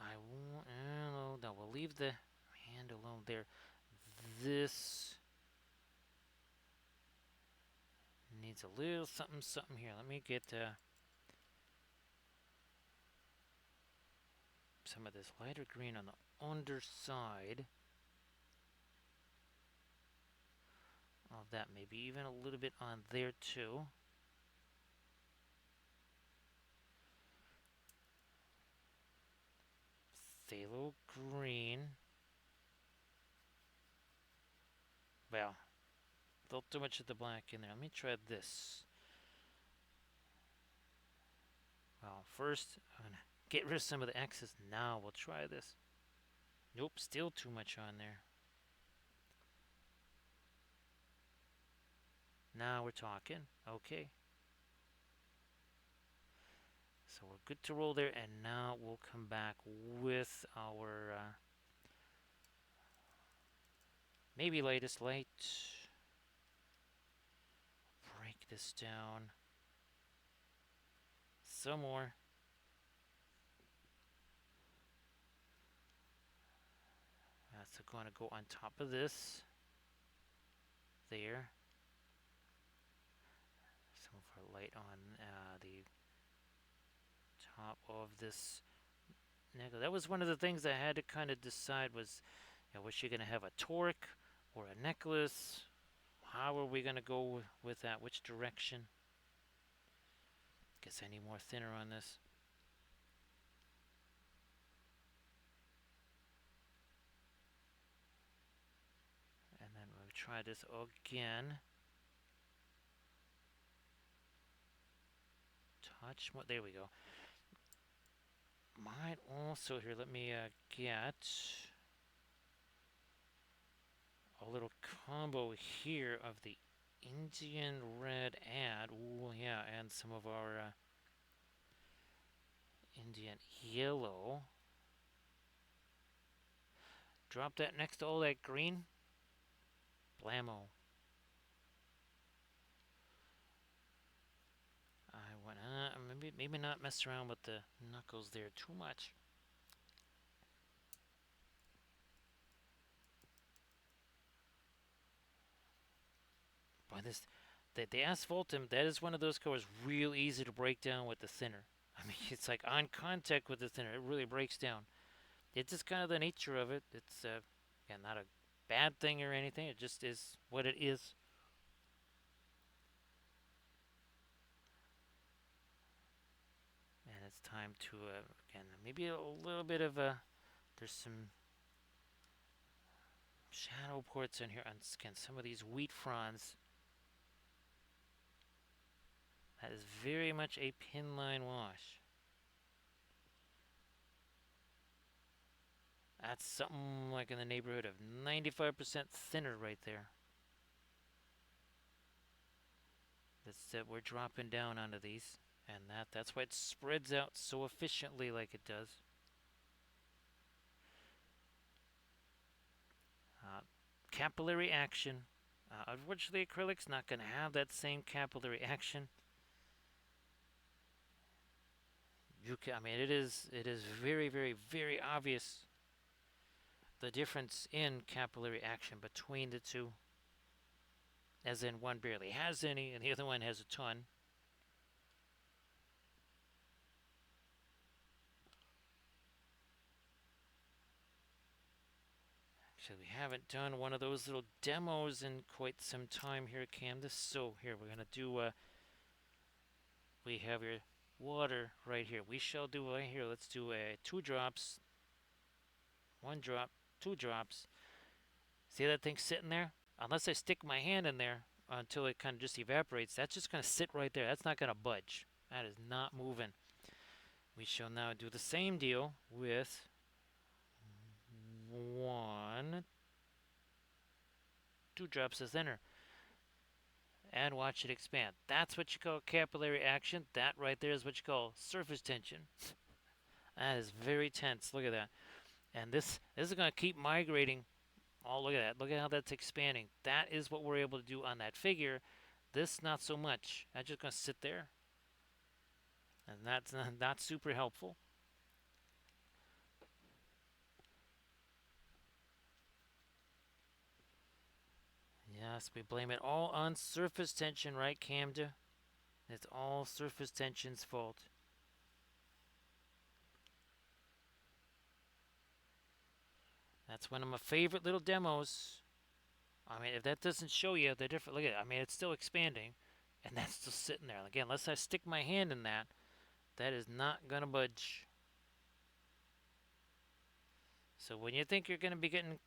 I won't. No, we'll leave the hand alone there. This needs a little something something here. Let me get some of this lighter green on the underside of that. Maybe even a little bit on there too. Phthalo green. Well, don't too much of the black in there. Let me try this. Well, first I'm gonna get rid of some of the excess. Now we'll try this. Nope, still too much on there. Now we're talking. Okay. So we're good to roll there, and now we'll come back with our maybe latest light. Break this down. Some more. That's going to go on top of this. There. Some of our light on the top of this necklace. That was one of the things I had to kind of decide was, was she going to have a torque or a necklace? How are we going to go with that? Which direction? Guess I need more thinner on this. And then we'll try this again. Touch more. There we go. Might also here. Let me get a little combo here of the Indian red add. Ooh, yeah, and some of our Indian yellow. Drop that next to all that green. Blammo. I want maybe not mess around with the knuckles there too much. Boy, the asphaltum, that is one of those colors real easy to break down with the thinner. I mean, it's like on contact with the thinner, it really breaks down. It's just kind of the nature of it. It's yeah, not a bad thing or anything. It just is what it is. And it's time to again maybe a little bit of a. There's some shadow ports in here on again, some of these wheat fronds. That is very much a pin line wash. That's something like in the neighborhood of 95% thinner right there. That's we're dropping down onto these, and that's why it spreads out so efficiently like it does. Capillary action. Unfortunately, acrylic's not going to have that same capillary action. I mean, it is very, very, very obvious the difference in capillary action between the two. As in, one barely has any, and the other one has a ton. Actually, we haven't done one of those little demos in quite some time here at Canvas. So here, we're going to do, we have your water right here. We shall do right here, let's do 2 drops, 1 drop, 2 drops. See that thing sitting there? Unless I stick my hand in there until it kind of just evaporates, that's just going to sit right there. That's not going to budge. That is not moving. We shall now do the same deal with 1, 2 drops of thinner. And watch it expand. That's what you call capillary action. That right there is what you call surface tension. That is very tense. Look at that. And this is going to keep migrating. Oh, look at that. Look at how that's expanding. That is what we're able to do on that figure. This, not so much. That's just going to sit there. And that's not super helpful. Yeah, Yes, we blame it all on surface tension, right, Camda? It's all surface tension's fault. That's one of my favorite little demos. I mean, if that doesn't show you the different, look at it. I mean, it's still expanding, and that's still sitting there. Again, unless I stick my hand in that, that is not gonna budge. So when you think you're gonna be getting,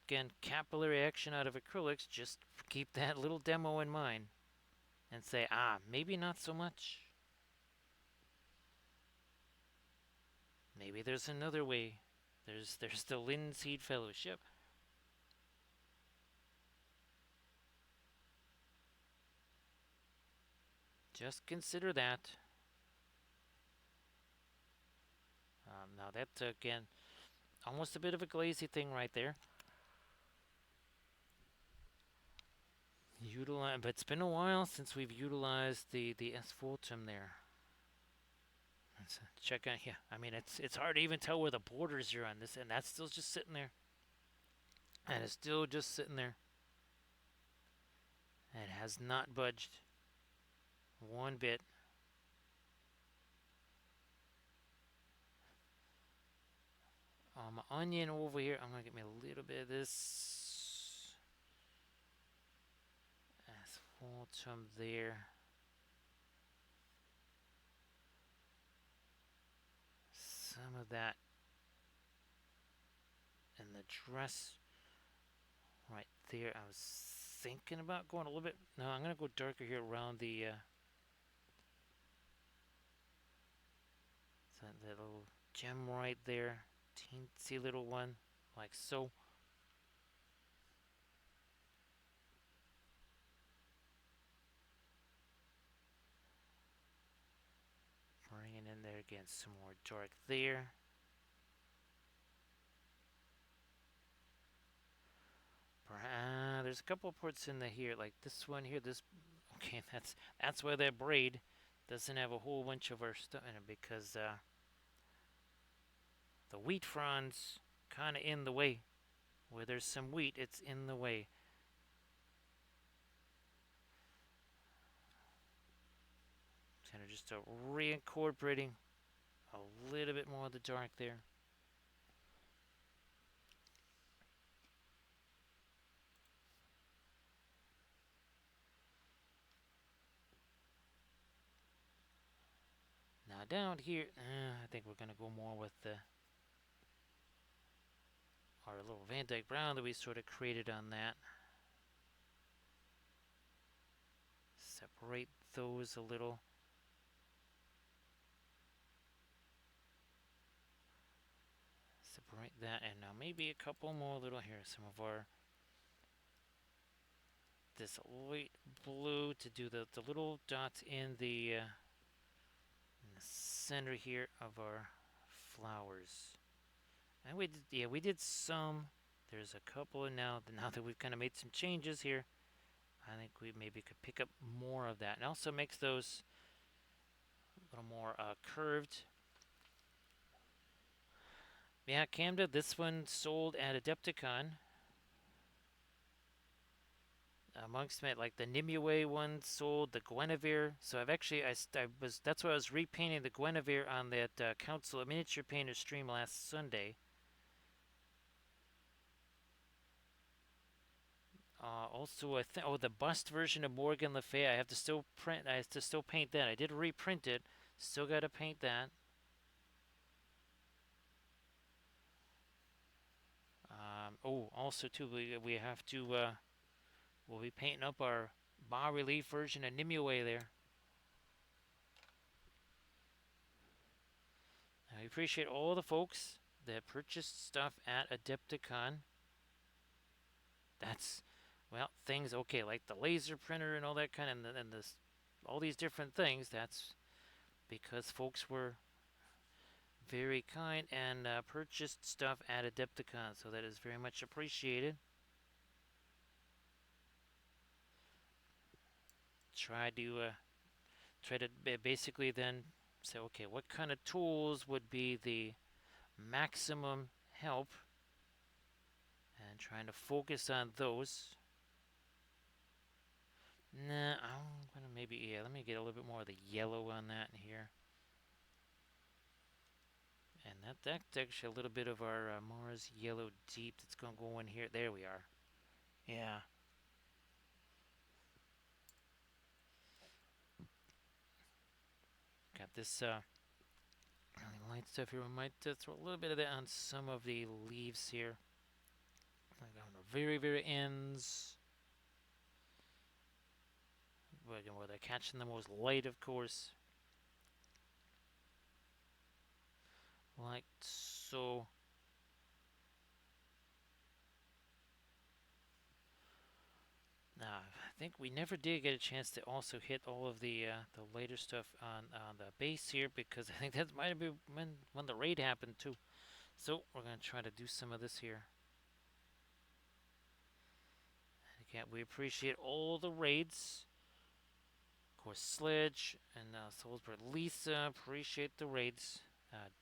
again, capillary action out of acrylics, just keep that little demo in mind, and say, maybe not so much. Maybe there's another way. There's the Linseed Fellowship. Just consider that. Now that's again almost a bit of a glazy thing right there. Utilize, but it's been a while since we've utilized the asphaltum there. Let's check out. Yeah, I mean it's hard to even tell where the borders are on this, and that's still just sitting there. And it's still just sitting there. It has not budged one bit. My onion over here, I'm gonna get me a little bit of this asphaltum there. Some of that in the dress right there. I was thinking about going a little bit. No, I'm gonna go darker here around the that little gem right there, teensy little one, like so. Bringing in there again, some more dark there. There's a couple of parts in the here, like this one here. This okay, that's why that braid doesn't have a whole bunch of our stuff in it, because the wheat fronds kind of in the way. Where there's some wheat, it's in the way. Kind of just reincorporating a little bit more of the dark there. Now down here, I think we're gonna go more with our little Van Dyke brown that we sort of created on that. Separate those a little. Separate that, and now maybe a couple more little here. Some of our this light blue to do the little dots in the center here of our flowers. And we did some. There's a couple now that we've kind of made some changes here. I think we maybe could pick up more of that, and also makes those a little more curved. Yeah, Camda, this one sold at Adepticon. Amongst my, like the Nimue one sold, the Guinevere. So I've actually that's why I was repainting the Guinevere on that Council of Miniature Painters stream last Sunday. Also, the bust version of Morgan Le Fay. I have to still print. I have to still paint that. I did reprint it. Still got to paint that. Also too, we have to. We'll be painting up our bas relief version of Nimue there. I appreciate all the folks that purchased stuff at Adepticon. That's, well, things, okay, like the laser printer and all that kind of, and this, all these different things. That's because folks were very kind and purchased stuff at Adepticon, so that is very much appreciated. Try to basically then say, okay, what kind of tools would be the maximum help, and trying to focus on those. Nah, I'm gonna maybe, yeah, let me get a little bit more of the yellow on that in here. And that's actually a little bit of our Mars yellow deep that's gonna go in here. There we are. Yeah, got this really light stuff here. We might throw a little bit of that on some of the leaves here. Like on the very, very ends. Where they're catching the most light, of course. Like so. Now, I think we never did get a chance to also hit all of the later stuff on the base here because I think that might have been when the raid happened too. So we're gonna try to do some of this here. And again, we appreciate all the raids. Of course, Sledge and Soulsburg Lisa appreciate the raids.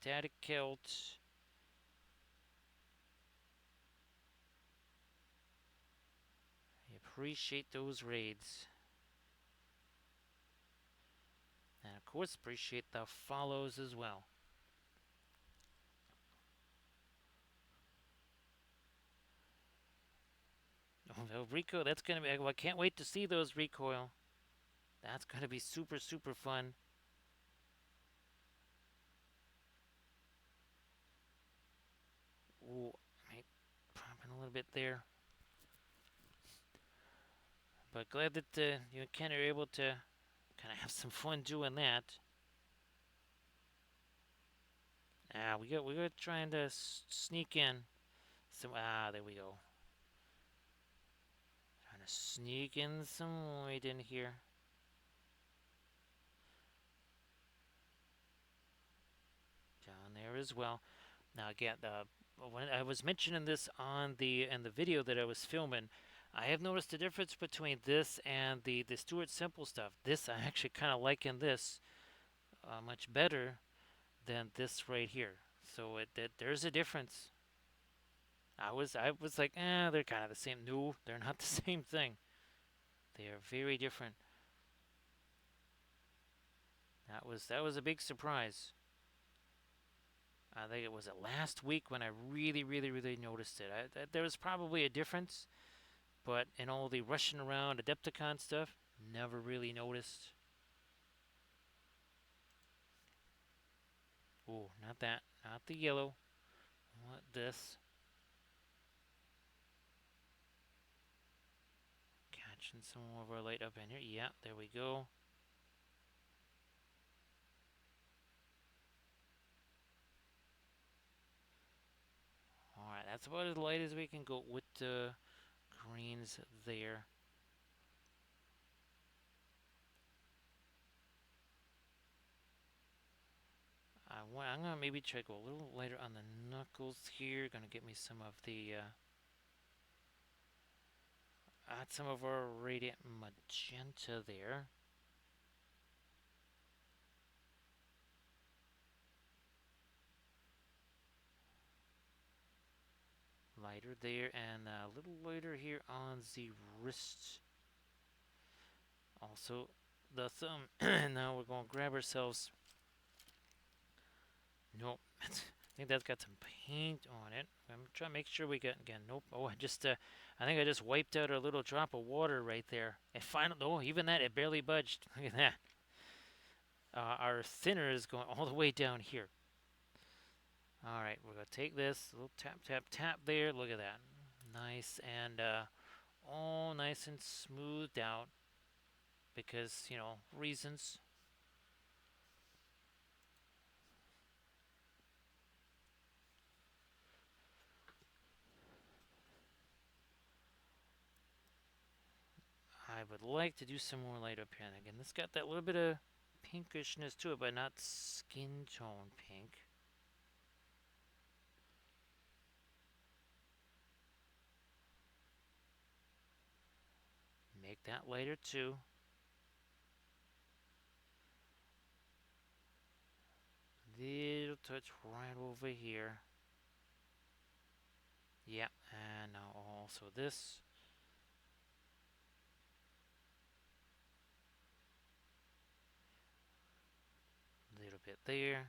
Daddy Kilt. I appreciate those raids. And of course, appreciate the follows as well. Oh, Rico, that's gonna be. Well, I can't wait to see those recoil. That's gonna be super, super fun. Ooh, might pop in a little bit there. But glad that you and Ken are able to kind of have some fun doing that. We got trying to sneak in some. There we go. Trying to sneak in some light in here. Down there as well. Now again, when I was mentioning this on the video that I was filming, I have noticed the difference between this and the Stuart Simple stuff. This I actually kind of liking this much better than this right here. So there's a difference. I was like, they're kind of the same. No, they're not the same thing. They are very different. That was a big surprise. I think it was last week when I really, really, really noticed it. There was probably a difference, but in all the rushing around Adepticon stuff, never really noticed. Oh, not that. Not the yellow. What this? Catching some more of our light up in here. Yeah, there we go. Alright, that's about as light as we can go with the greens there. I'm gonna maybe try to go a little lighter on the knuckles here. Gonna get me some of the add some of our radiant magenta there. Lighter there and a little lighter here on the wrist. Also the thumb. And now we're gonna grab ourselves. Nope. I think that's got some paint on it. I'm trying to make sure we get again. Nope. Oh, I think I just wiped out a little drop of water right there. And finally, oh, even that, it barely budged. Look at that. Our thinner is going all the way down here. All right, we're gonna take this little tap, tap, tap there. Look at that, nice and all nice and smoothed out because reasons. I would like to do some more light up here. And again, this got that little bit of pinkishness to it, but not skin tone pink. Make that lighter too. Little touch right over here. Yeah, and now also this. bit there.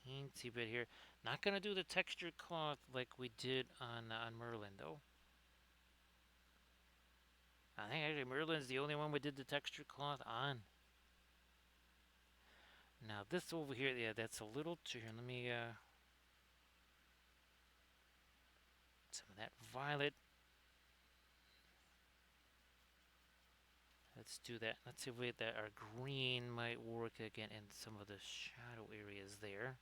Teensy bit here. Not gonna do the textured cloth like we did on Merlin though. I think actually Merlin's the only one we did the textured cloth on. Now this over here, yeah, that's a little too. Here, let me some of that violet. Let's do that. Let's see if that our green might work again in some of the shadow areas there.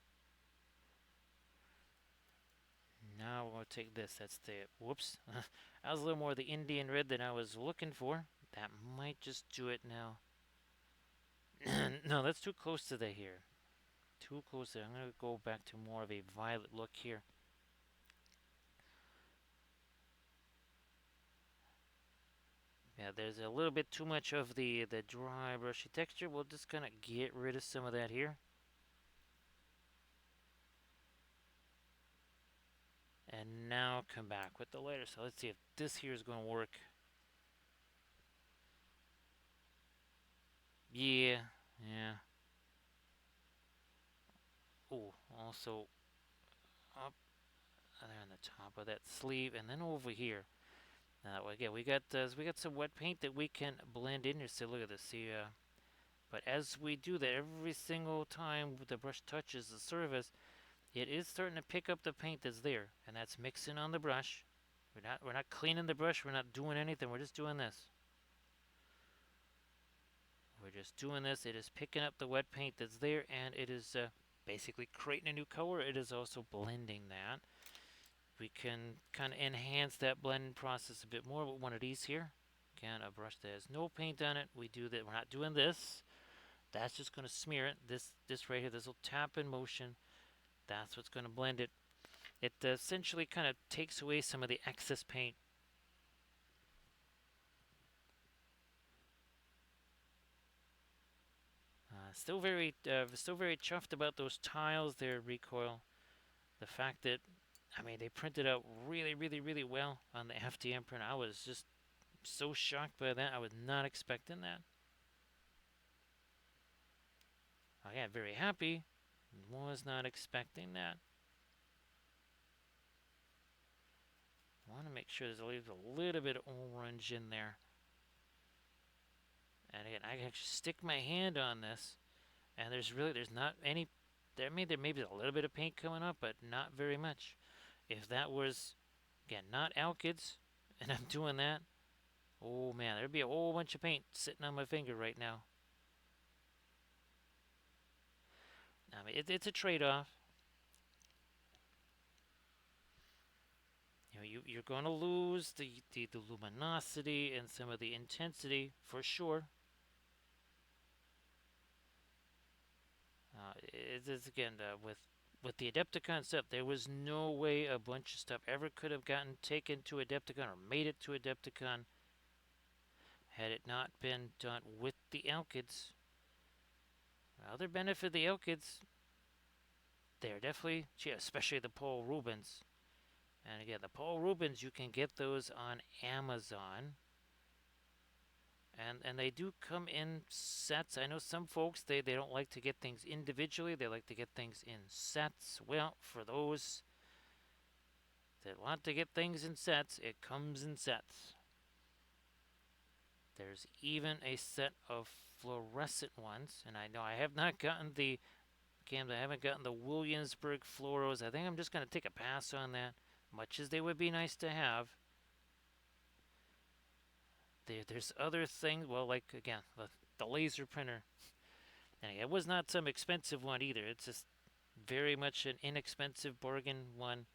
Now we'll take this. That's the whoops. That was a little more of the Indian red than I was looking for. That might just do it now. No, that's too close to the here. Too close there. I'm gonna go back to more of a violet look here. Yeah, there's a little bit too much of the dry brushy texture. We'll just kind of get rid of some of that here. And now come back with the lighter. So let's see if this here is going to work. Yeah, yeah. Oh, also up there on the top of that sleeve, and then over here. Now again, we got some wet paint that we can blend in here. So look at this. See, but as we do that, every single time the brush touches the surface, it is starting to pick up the paint that's there, and that's mixing on the brush. We're not cleaning the brush. We're not doing anything. We're just doing this. We're just doing this. It is picking up the wet paint that's there, and it is basically creating a new color. It is also blending that. We can kind of enhance that blending process a bit more with one of these here. Again, a brush that has no paint on it. We do that. We're not doing this. That's just going to smear it. This right here, this little tap in motion, that's what's going to blend it. It essentially kind of takes away some of the excess paint. Still very chuffed about those tiles there, Recoil. The fact that, I mean, they printed out really, really, really well on the FDM print. I was just so shocked by that. I was not expecting that. I got very happy. Was not expecting that. I want to make sure there's a little bit of orange in there. And again, I can actually stick my hand on this, and there's not any. There may be a little bit of paint coming up, but not very much. If that was, again, not alkyds, and I'm doing that, oh man, there'd be a whole bunch of paint sitting on my finger right now. I mean, it's a trade-off. You're going to lose the luminosity and some of the intensity for sure. It's again with the Adepticon stuff. There was no way a bunch of stuff ever could have gotten taken to Adepticon or made it to Adepticon had it not been done with the alkyds. Other benefit of the alkyds, they're definitely, especially the Paul Rubens. And again, the Paul Rubens, you can get those on Amazon. And they do come in sets. I know some folks, they don't like to get things individually. They like to get things in sets. Well, for those that want to get things in sets, it comes in sets. There's even a set of fluorescent ones. And I know I have not gotten the, I haven't gotten the Williamsburg fluoros. I think I'm just going to take a pass on that. Much as they would be nice to have. There's other things, well, like, again, the laser printer. And it was not some expensive one either. It's just very much an inexpensive bargain one.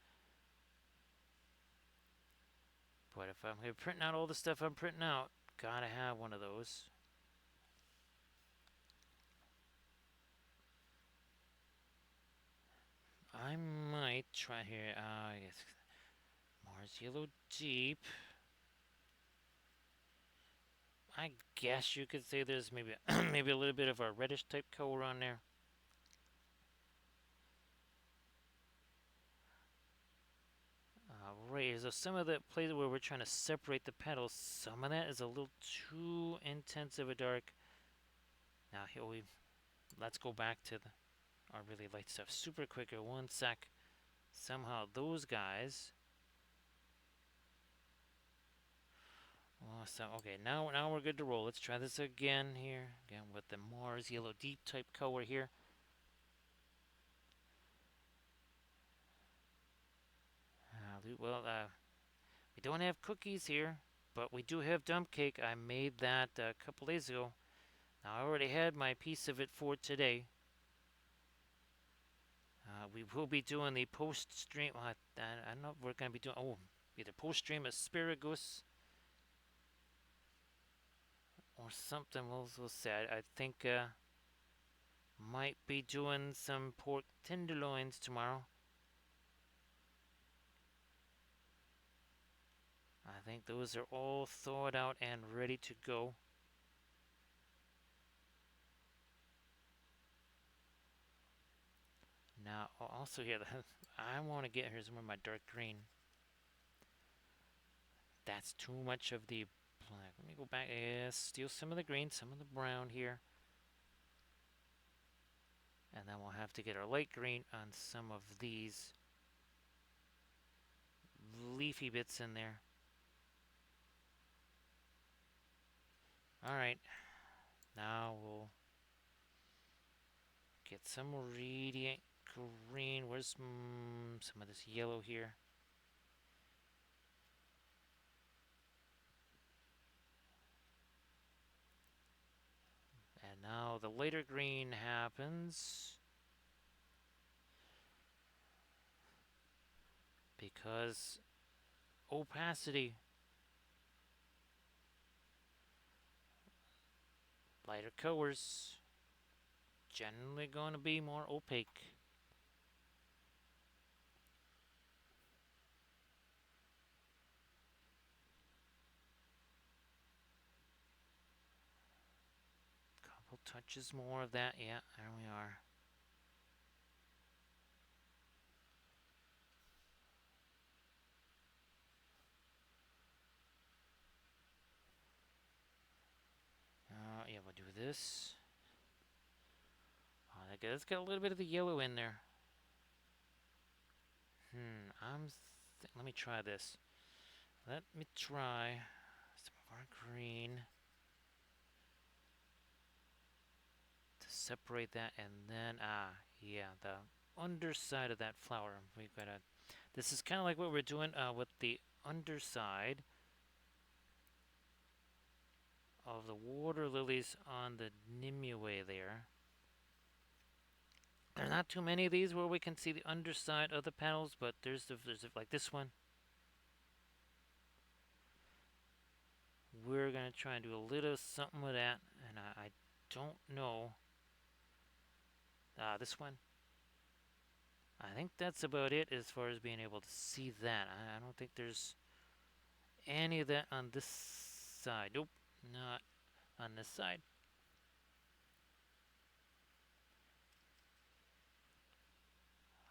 But if I'm printing out all the stuff I'm printing out, gotta have one of those. I might try here. I guess Mars Yellow Deep. I guess you could say there's maybe maybe a little bit of a reddish type color on there. Right, so some of the places where we're trying to separate the petals, some of that is a little too intense of a dark. Now let's go back to our really light stuff super quicker. One sec. Somehow those guys. Oh, so okay, now we're good to roll. Let's try this again here. Again with the Mars yellow deep type color here. We don't have cookies here, but we do have dump cake. I made that a couple days ago. Now I already had my piece of it for today. We will be doing the post stream. I don't know if we're going to be doing. Oh, either post stream asparagus or something. We'll see. I think might be doing some pork tenderloins tomorrow. I think those are all thawed out and ready to go. Now, also here, I want to get here some of my dark green. That's too much of the black. Let me go back. Yeah, steal some of the green, some of the brown here. And then we'll have to get our light green on some of these leafy bits in there. Alright, now we'll get some radiant green. Where's some of this yellow here? And now the lighter green happens because opacity. Lighter colors generally going to be more opaque. Couple touches more of that. Yeah, there we are. Yeah, we'll do this. Oh, that's got a little bit of the yellow in there. Let me try this. Let me try some of our green to separate that, and then yeah, the underside of that flower. We've got a. This is kind of like what we're doing with the underside of the water lilies on the Nimue there. There's not too many of these where we can see the underside of the petals, but there's like this one. We're gonna try and do a little something with that, and I don't know. This one. I think that's about it as far as being able to see that. I don't think there's any of that on this side. Nope, not on this side.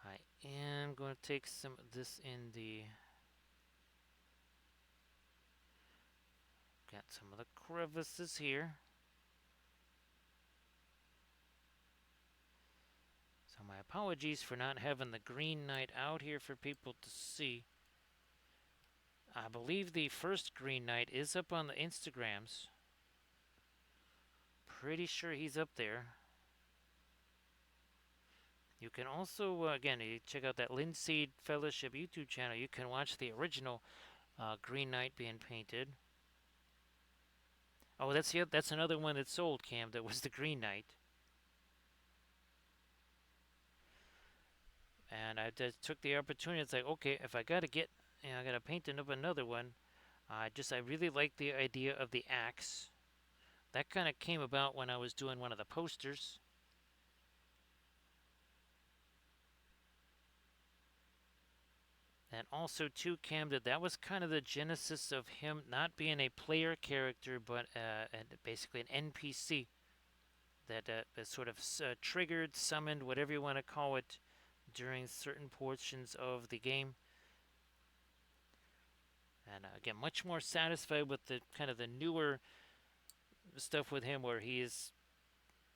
I am going to take some of this in the. Got some of the crevices here. So my apologies for not having the green night out here for people to see. I believe the first green night is up on the Instagrams. Pretty sure he's up there. You can also, again, you check out that Linseed Fellowship YouTube channel. You can watch the original Green Knight being painted. Oh, that's another one that sold, Cam. That was the Green Knight. And I just took the opportunity. It's like, okay, if I gotta I gotta paint up another one. I really like the idea of the axe. That kind of came about when I was doing one of the posters. And also, too, Cam, that was kind of the genesis of him not being a player character, but basically an NPC that sort of triggered, summoned, whatever you want to call it, during certain portions of the game. And again, much more satisfied with the kind of the newer stuff with him, where he is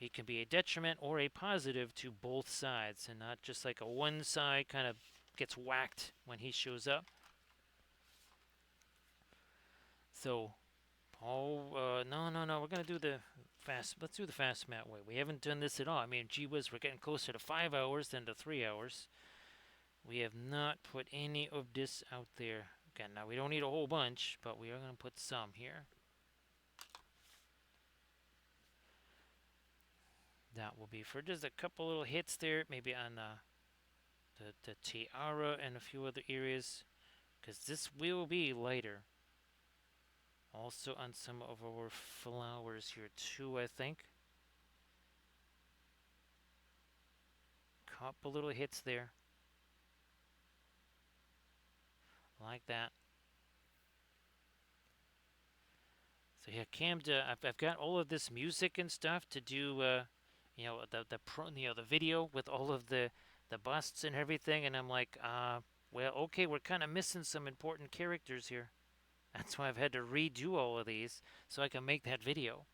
It can be a detriment or a positive to both sides, and not just like a one side kind of gets whacked when he shows up. So, no, we're gonna do the fast. Let's do the fast mat way. We haven't done this at all. I mean, gee whiz, we're getting closer to 5 hours than to 3 hours. We have not put any of this out there. Again, now we don't need a whole bunch, but we are gonna put some here. That will be for just a couple little hits there, maybe on the tiara and a few other areas, because this will be lighter. Also on some of our flowers here too, I think. Couple little hits there. Like that. So yeah, Camda, I've got all of this music and stuff to do, the video with all of the busts and everything, and I'm like, well, okay, we're kind of missing some important characters here. That's why I've had to redo all of these so I can make that video.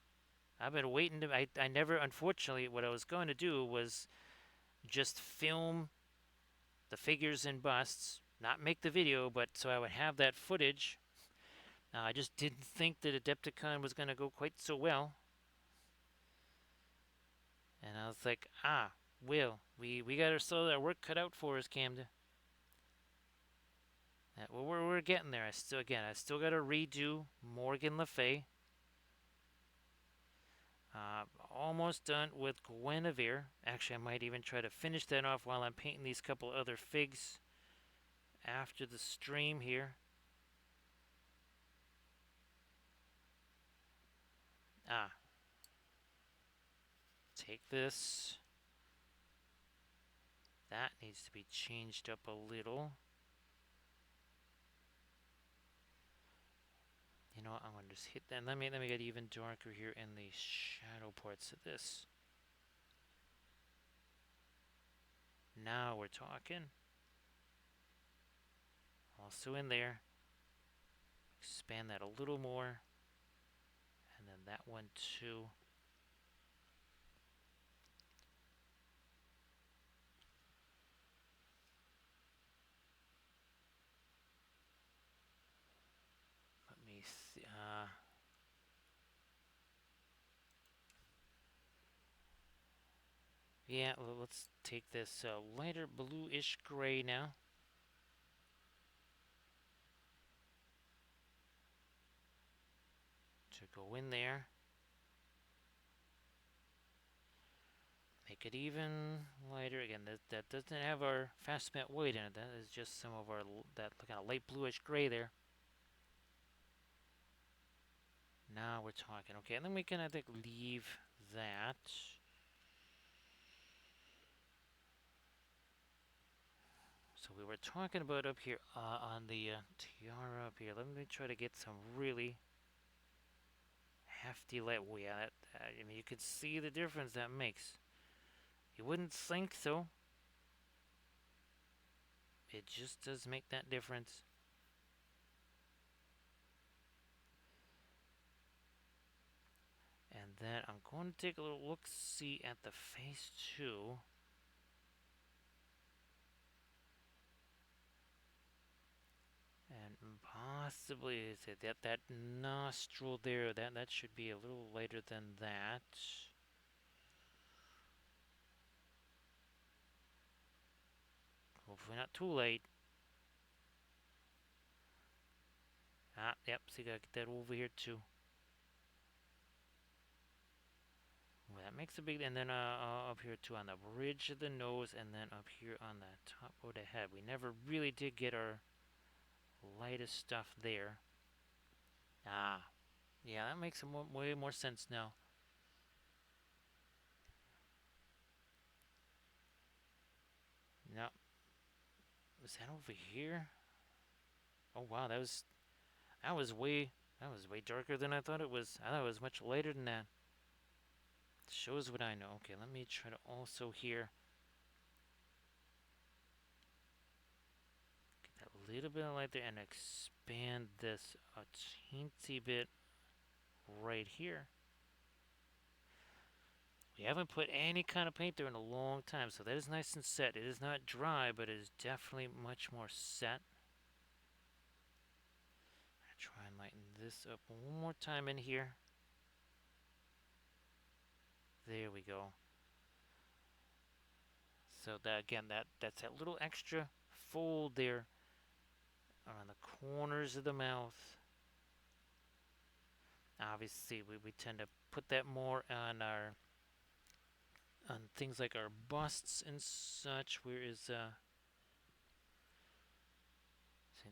I've been waiting to. I never, unfortunately, what I was going to do was just film the figures and busts, not make the video, but so I would have that footage. I just didn't think that Adepticon was going to go quite so well. And I was like, Will, we got ourselves our work cut out for us, Camden. Well, we're getting there. I still got to redo Morgan Le Fay. Almost done with Guinevere. Actually, I might even try to finish that off while I'm painting these couple other figs after the stream here. Take this. That needs to be changed up a little. You know what, I'm going to just hit that. Let me get even darker here in the shadow parts of this. Now we're talking. Also in there. Expand that a little more. And then that one too. Let me see. Yeah, let's take this lighter bluish gray now. To go in there. Make it even lighter. Again, that doesn't have our fast matte white in it. That is just some of our that kind of light bluish gray there. Now we're talking. Okay, and then we can, I think, leave that. So we were talking about up here on the tiara up here. Let me try to get some really hefty light. Oh yeah, I mean, you can see the difference that makes. You wouldn't think so. It just does make that difference. And then I'm going to take a little look-see at the face too. And possibly is it that nostril there, that should be a little lighter than that. Hopefully not too late. Yep, so you gotta get that over here too. Well, that makes a big, and then up here too on the bridge of the nose, and then up here on the top of the head. We never really did get our lightest stuff there. Yeah, that makes way more sense now. No, is that over here? Oh wow, that was way darker than I thought it was. I thought it was much lighter than that. Shows what I know. Okay, let me try to also here get that little bit of light there and expand this a teensy bit right here. We haven't put any kind of paint there in a long time, so that is nice and set. It is not dry, but it is definitely much more set. I'm gonna try and lighten this up one more time in here. There we go. So that again, that's that little extra fold there around the corners of the mouth. Obviously, we tend to put that more on things like our busts and such. Whereas so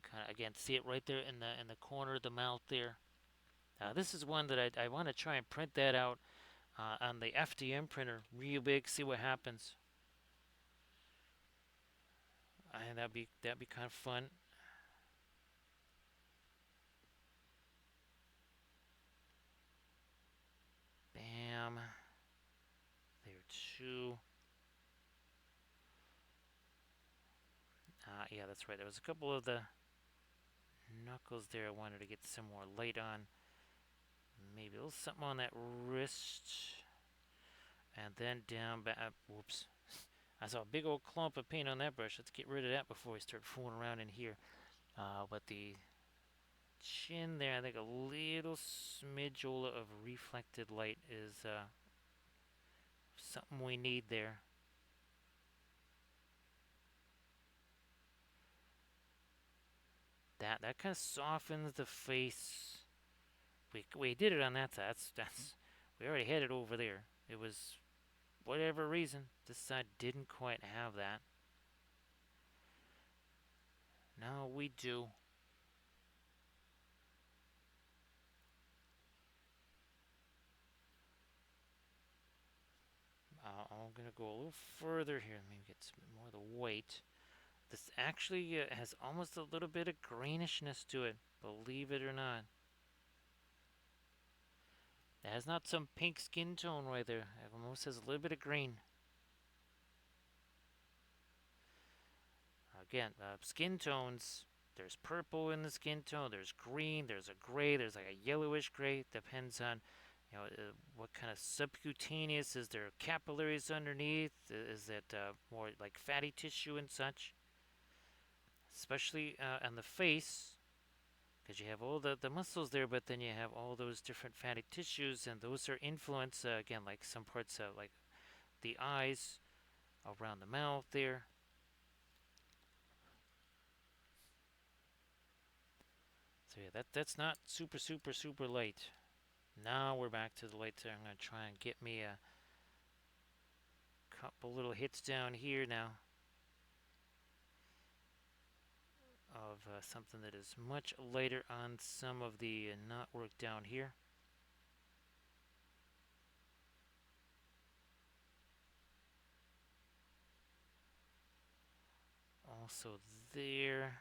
kind of again see it right there in the corner of the mouth there. This is one that I want to try and print that out on the FDM printer real big. See what happens. And that'd be kind of fun. Bam. There too. Yeah, that's right. There was a couple of the knuckles there I wanted to get some more light on. Maybe a little something on that wrist. And then down back. Whoops. I saw a big old clump of paint on that brush. Let's get rid of that before we start fooling around in here. But the chin there, I think a little smidge of reflected light is something we need there. That kind of softens the face. We did it on that side. That's we already had it over there. It was whatever reason this side didn't quite have that. Now we do. I'm gonna go a little further here. Maybe get some more of the white. This actually has almost a little bit of greenishness to it, believe it or not. It has not some pink skin tone right there. It almost has a little bit of green. Again, skin tones. There's purple in the skin tone. There's green. There's a gray. There's like a yellowish gray. Depends on, what kind of subcutaneous. Is there capillaries underneath? Is it more like fatty tissue and such? Especially on the face, because you have all the muscles there, but then you have all those different fatty tissues, and those are influenced again, like some parts of like the eyes, around the mouth there. So yeah, that's not super light. Now we're back to the light there. I'm gonna try and get me a couple little hits down here now of something that is much lighter on some of the knot work down here. Also there.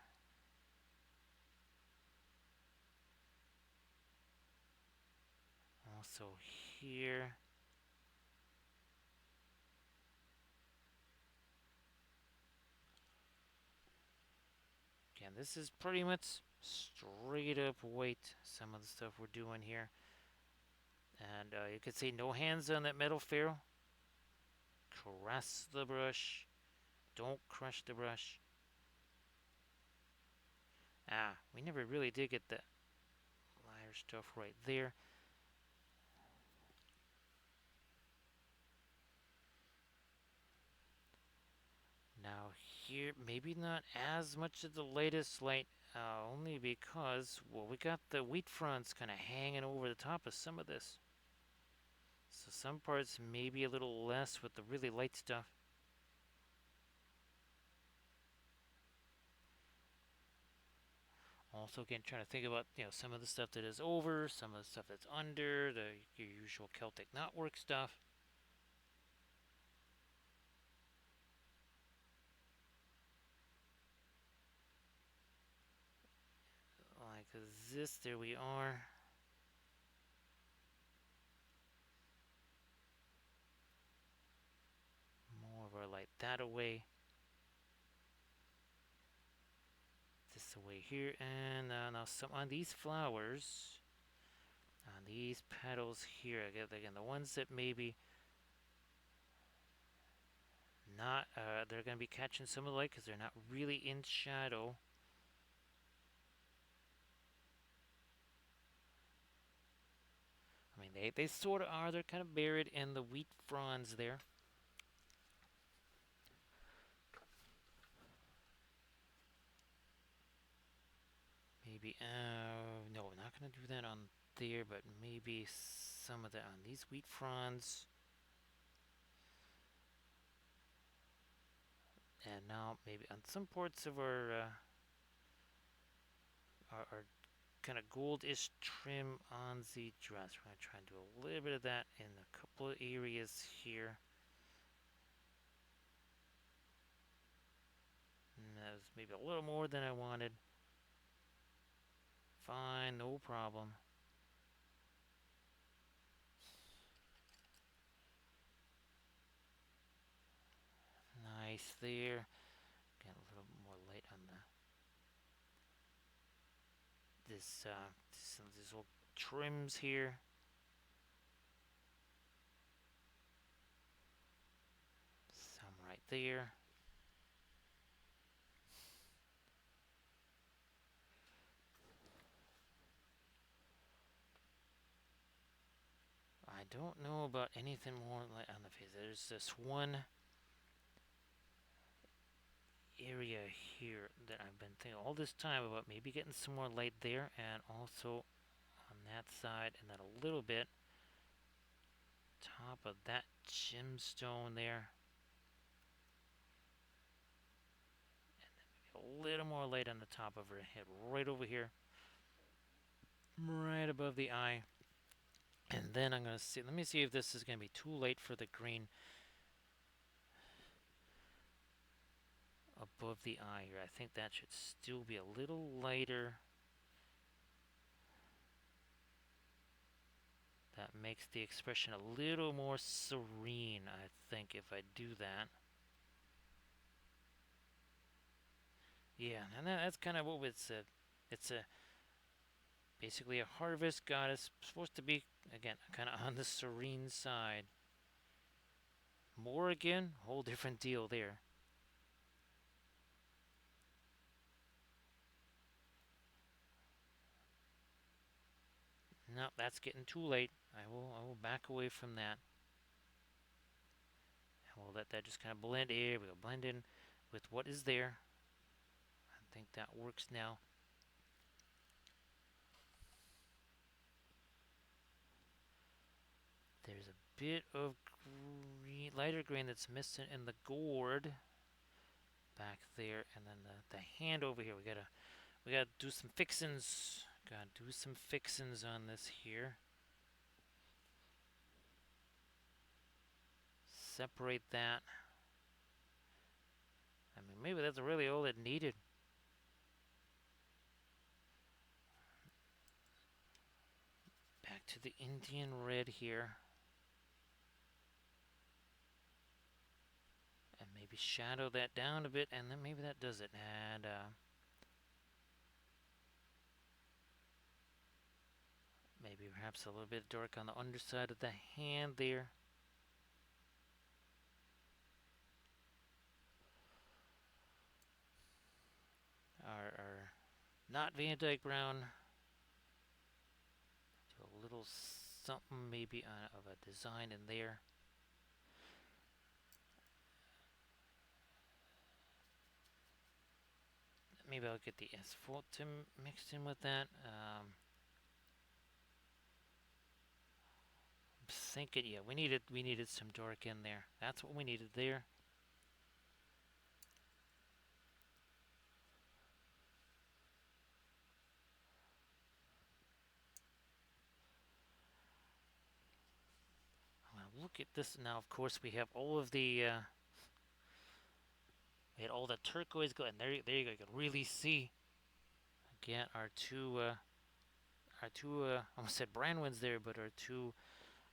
Also here. Again, this is pretty much straight up white, some of the stuff we're doing here. And you can see no hands on that metal ferrule. Caress the brush. Don't crush the brush. We never really did get the lighter stuff right there. Now here, maybe not as much of the latest light, only because, well, we got the wheat fronds kind of hanging over the top of some of this. So some parts maybe a little less with the really light stuff. Also, again, trying to think about some of the stuff that is over, some of the stuff that's under, your usual Celtic knotwork stuff. Like this, there we are. More of our light that away. This away here, and now some on these flowers, on these petals here. Again, the ones that maybe not. They're going to be catching some of the light because they're not really in shadow. I mean, they sort of are. They're kind of buried in the wheat fronds there. Maybe, no, we're not going to do that on there, but maybe some of that on these wheat fronds. And now maybe on some parts of our kind of goldish trim on the dress. We're going to try and do a little bit of that in a couple of areas here. And that was maybe a little more than I wanted. Fine, no problem. Nice there. Get a little more light on these little trims here. Some right there. I don't know about anything more light on the face. There's this one area here that I've been thinking all this time about maybe getting some more light there, and also on that side, and then a little bit top of that gemstone there. A little more light on the top of her head, right over here, right above the eye. And then I'm going to see, let me see if this is going to be too light for the green above the eye here. I think that should still be a little lighter. That makes the expression a little more serene, I think, if I do that. Yeah, and that's kind of what it's a, it's a basically a harvest goddess, supposed to be, again, kind of on the serene side. More again, whole different deal there. No, that's getting too late. I will back away from that. And we'll let that just kind of blend in. We'll blend in with what is there. I think that works now. There's a bit of green, lighter green that's missing in the gourd back there, and then the hand over here. We gotta do some fixins. Gotta do some fixins on this here. Separate that. I mean, maybe that's really all it needed. Back to the Indian red here. And maybe shadow that down a bit, and then maybe that does it. And maybe perhaps a little bit dark on the underside of the hand there. Our not Van Dyke brown. Do a little something maybe of a design in there. Maybe I'll get the asphalt mixed in with that. I'm thinking, yeah, we needed some dark in there. That's what we needed there. Well, look at this now. Of course, we have all of the we had all the turquoise go, and there you go. You can really see again our two I almost said Branwins there, but our two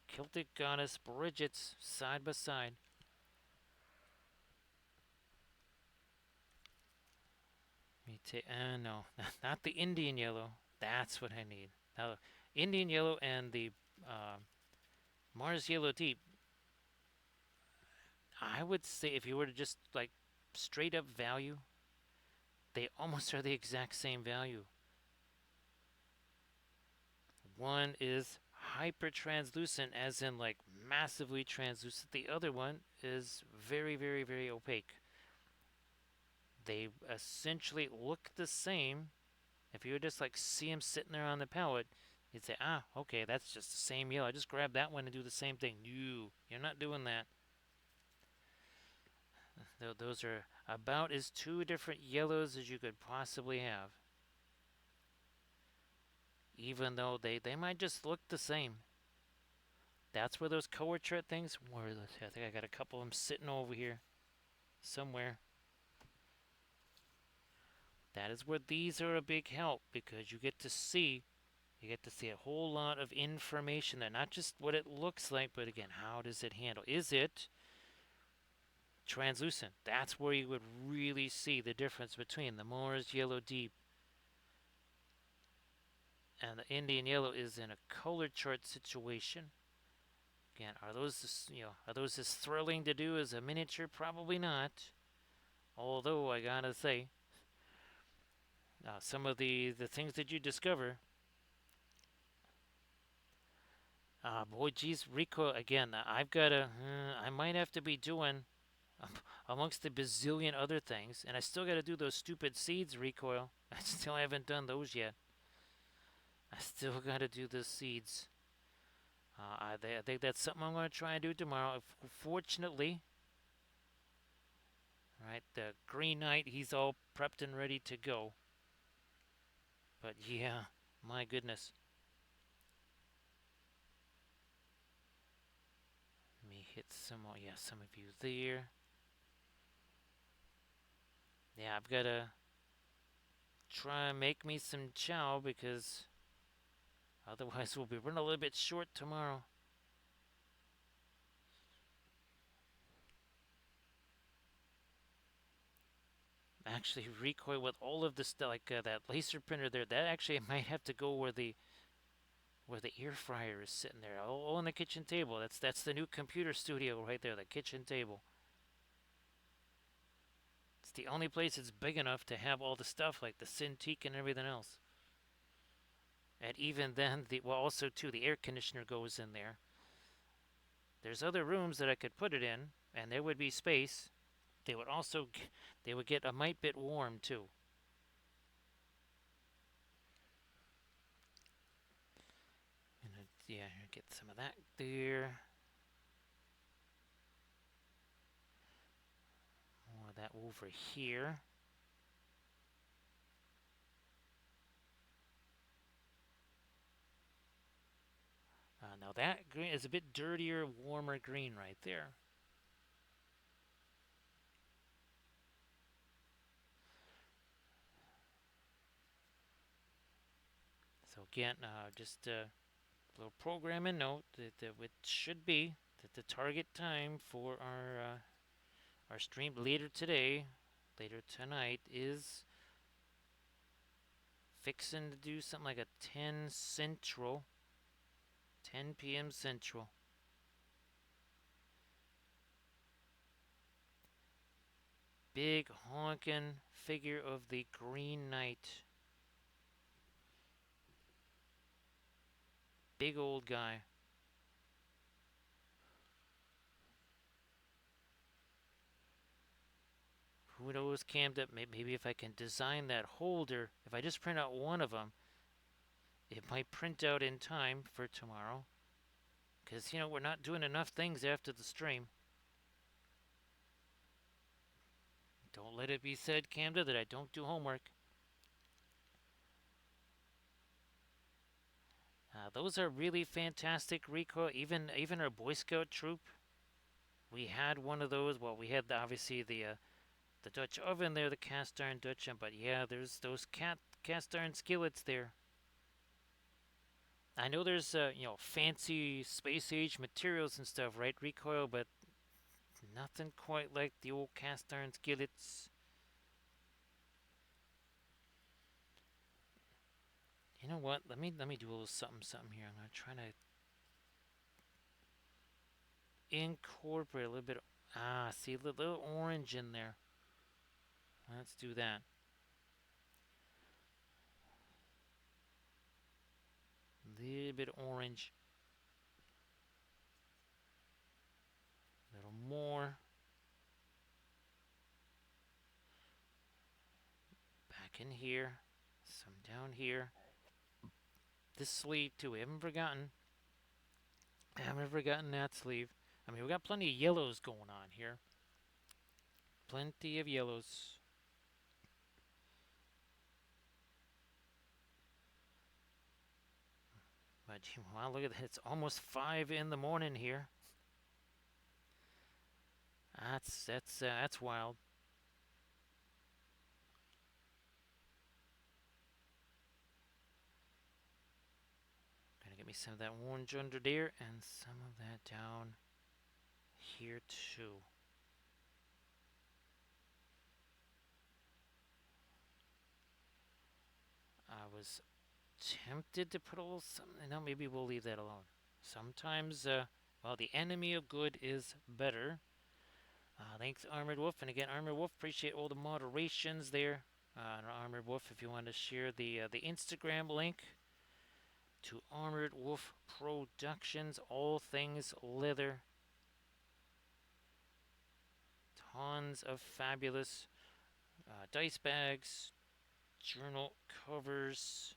Celtic Goddess Bridgets side by side. Me take, no, not the Indian yellow. That's what I need. Now, Indian yellow and the Mars yellow deep. I would say if you were to just like straight up value, they almost are the exact same value. One is hyper translucent, as in like massively translucent. The other one is very, very, very opaque. They essentially look the same. If you would just like see them sitting there on the palette, you'd say, ah, okay, that's just the same yellow. Just grab that one and do the same thing. No, you're not doing that. Those are about as two different yellows as you could possibly have. Even though they might just look the same. That's where those color chart things, where are those? I think I got a couple of them sitting over here somewhere. That is where these are a big help because you get to see a whole lot of information there, not just what it looks like, but again, how does it handle? Is it translucent? That's where you would really see the difference between the Moors Yellow Deep and the Indian Yellow is in a color chart situation. Again, are those as thrilling to do as a miniature? Probably not. Although I gotta say, some of the things that you discover, boy, geez, recoil again. I might have to be doing amongst the bazillion other things, and I still got to do those stupid seeds recoil. I still haven't done those yet. I still got to do the seeds. I think that's something I'm going to try and do tomorrow. Fortunately, right, the Green Knight, he's all prepped and ready to go. But yeah, my goodness. Let me hit some more. Yeah, some of you there. Yeah, I've got to try and make me some chow because otherwise we'll be running a little bit short tomorrow. Actually, recoil with all of this, like that laser printer there, that actually might have to go where the air fryer is sitting there, all on the kitchen table. That's the new computer studio right there, the kitchen table. It's the only place that's big enough to have all the stuff like the Cintiq and everything else. And even then, also too, the air conditioner goes in there. There's other rooms that I could put it in, and there would be space. They would also they would get a mite bit warm too. And yeah, get some of that there. More of that over here. Now that green is a bit dirtier, warmer green right there. So again, just a little programming note that it should be that the target time for our stream later today, later tonight, is fixing to do something like a 10 Central, 10 p.m. Central. Big honking figure of the Green Knight. Big old guy. Who knows, Camden? Maybe if I can design that holder, if I just print out one of them, it might print out in time for tomorrow. Because, we're not doing enough things after the stream. Don't let it be said, Camden, that I don't do homework. Those are really fantastic recoil. Even our Boy Scout troop, we had one of those. Well, we had obviously the Dutch oven there, the cast iron Dutch oven, but yeah, there's those cast iron skillets there. I know there's fancy space age materials and stuff, right? Recoil, but nothing quite like the old cast iron skillets. You know what? Let me do a little something here. I'm gonna try to incorporate a little bit. Ah, see the little orange in there. Let's do that. Little bit orange. A little more. Back in here. Some down here. This sleeve too. We haven't forgotten. Haven't forgotten that sleeve. I mean, we got plenty of yellows going on here. Plenty of yellows. But wow, look at that. It's almost 5 in the morning here. That's wild. Gonna get me some of that orange under there and some of that down here too. I was tempted to put a little something. No, maybe we'll leave that alone. Sometimes, well, the enemy of good is better. Thanks, Armored Wolf. And again, Armored Wolf, appreciate all the moderations there. Armored Wolf, if you want to share the Instagram link to Armored Wolf Productions, all things leather. Tons of fabulous dice bags, journal covers.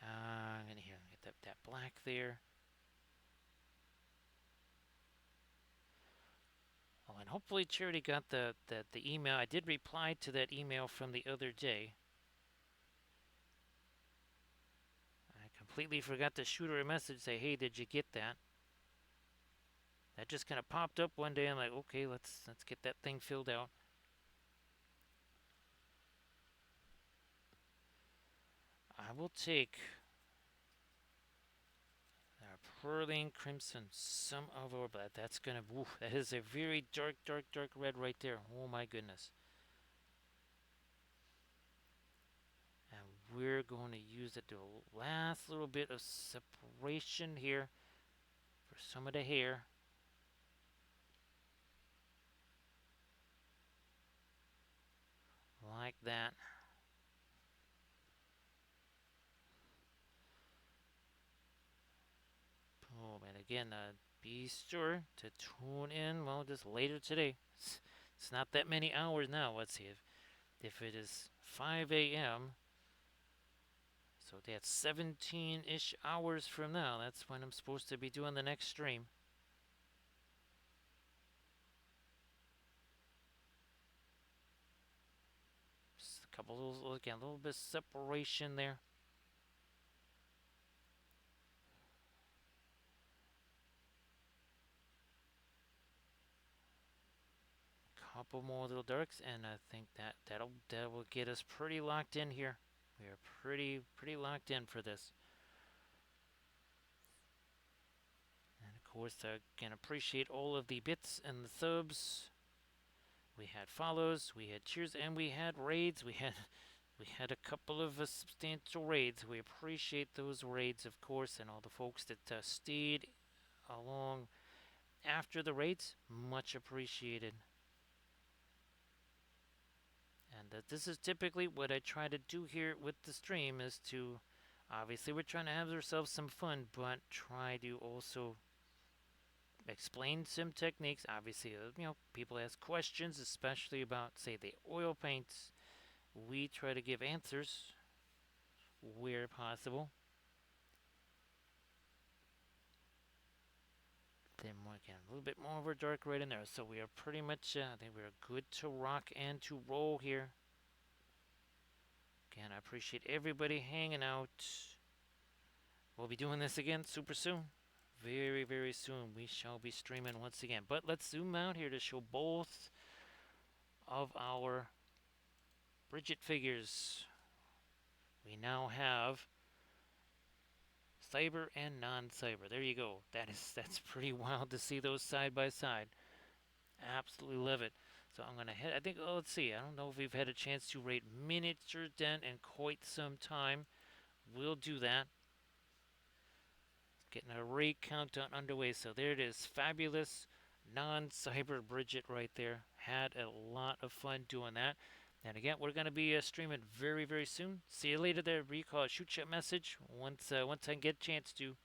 I'm gonna get that black there. Oh, and hopefully Charity got the email. I did reply to that email from the other day. I completely forgot to shoot her a message, say, hey, did you get that? That just kind of popped up one day. I'm like, okay, let's get that thing filled out. I will take our Pearline Crimson, some of our blood. That's gonna, that is a very dark, dark, dark red right there. Oh my goodness. And we're going to use it to last little bit of separation here for some of the hair. Like that. Boom. And again, be sure to tune in, well, just later today. It's not that many hours now. Let's see if it is 5 a.m. So that's 17-ish hours from now. That's when I'm supposed to be doing the next stream. Just a couple of, again, a little bit of separation there. Couple more little darks, and I think that will get us pretty locked in here. We are pretty locked in for this. And of course, I can appreciate all of the bits and the subs. We had follows, we had cheers, and we had raids. We had a couple of substantial raids. We appreciate those raids, of course, and all the folks that stayed along after the raids. Much appreciated. And this is typically what I try to do here with the stream is to, obviously we're trying to have ourselves some fun, but try to also explain some techniques. Obviously, people ask questions, especially about, say, the oil paints. We try to give answers where possible. Then again, a little bit more of our dark red in there. So we are pretty much, I think we're good to rock and to roll here. Again, I appreciate everybody hanging out. We'll be doing this again super soon. Very, very soon we shall be streaming once again. But let's zoom out here to show both of our Bridget figures. We now have cyber and non-cyber. There you go. That's pretty wild to see those side by side. Absolutely love it. So I'm gonna head. I think. Oh, let's see. I don't know if we've had a chance to rate Miniature Den in quite some time. we'll do that. Getting a rate countdown underway. So there it is. Fabulous non-cyber Bridget right there. Had a lot of fun doing that. And again, we're going to be streaming very, very soon. See you later there. Recall, shoot you a message once I get a chance to.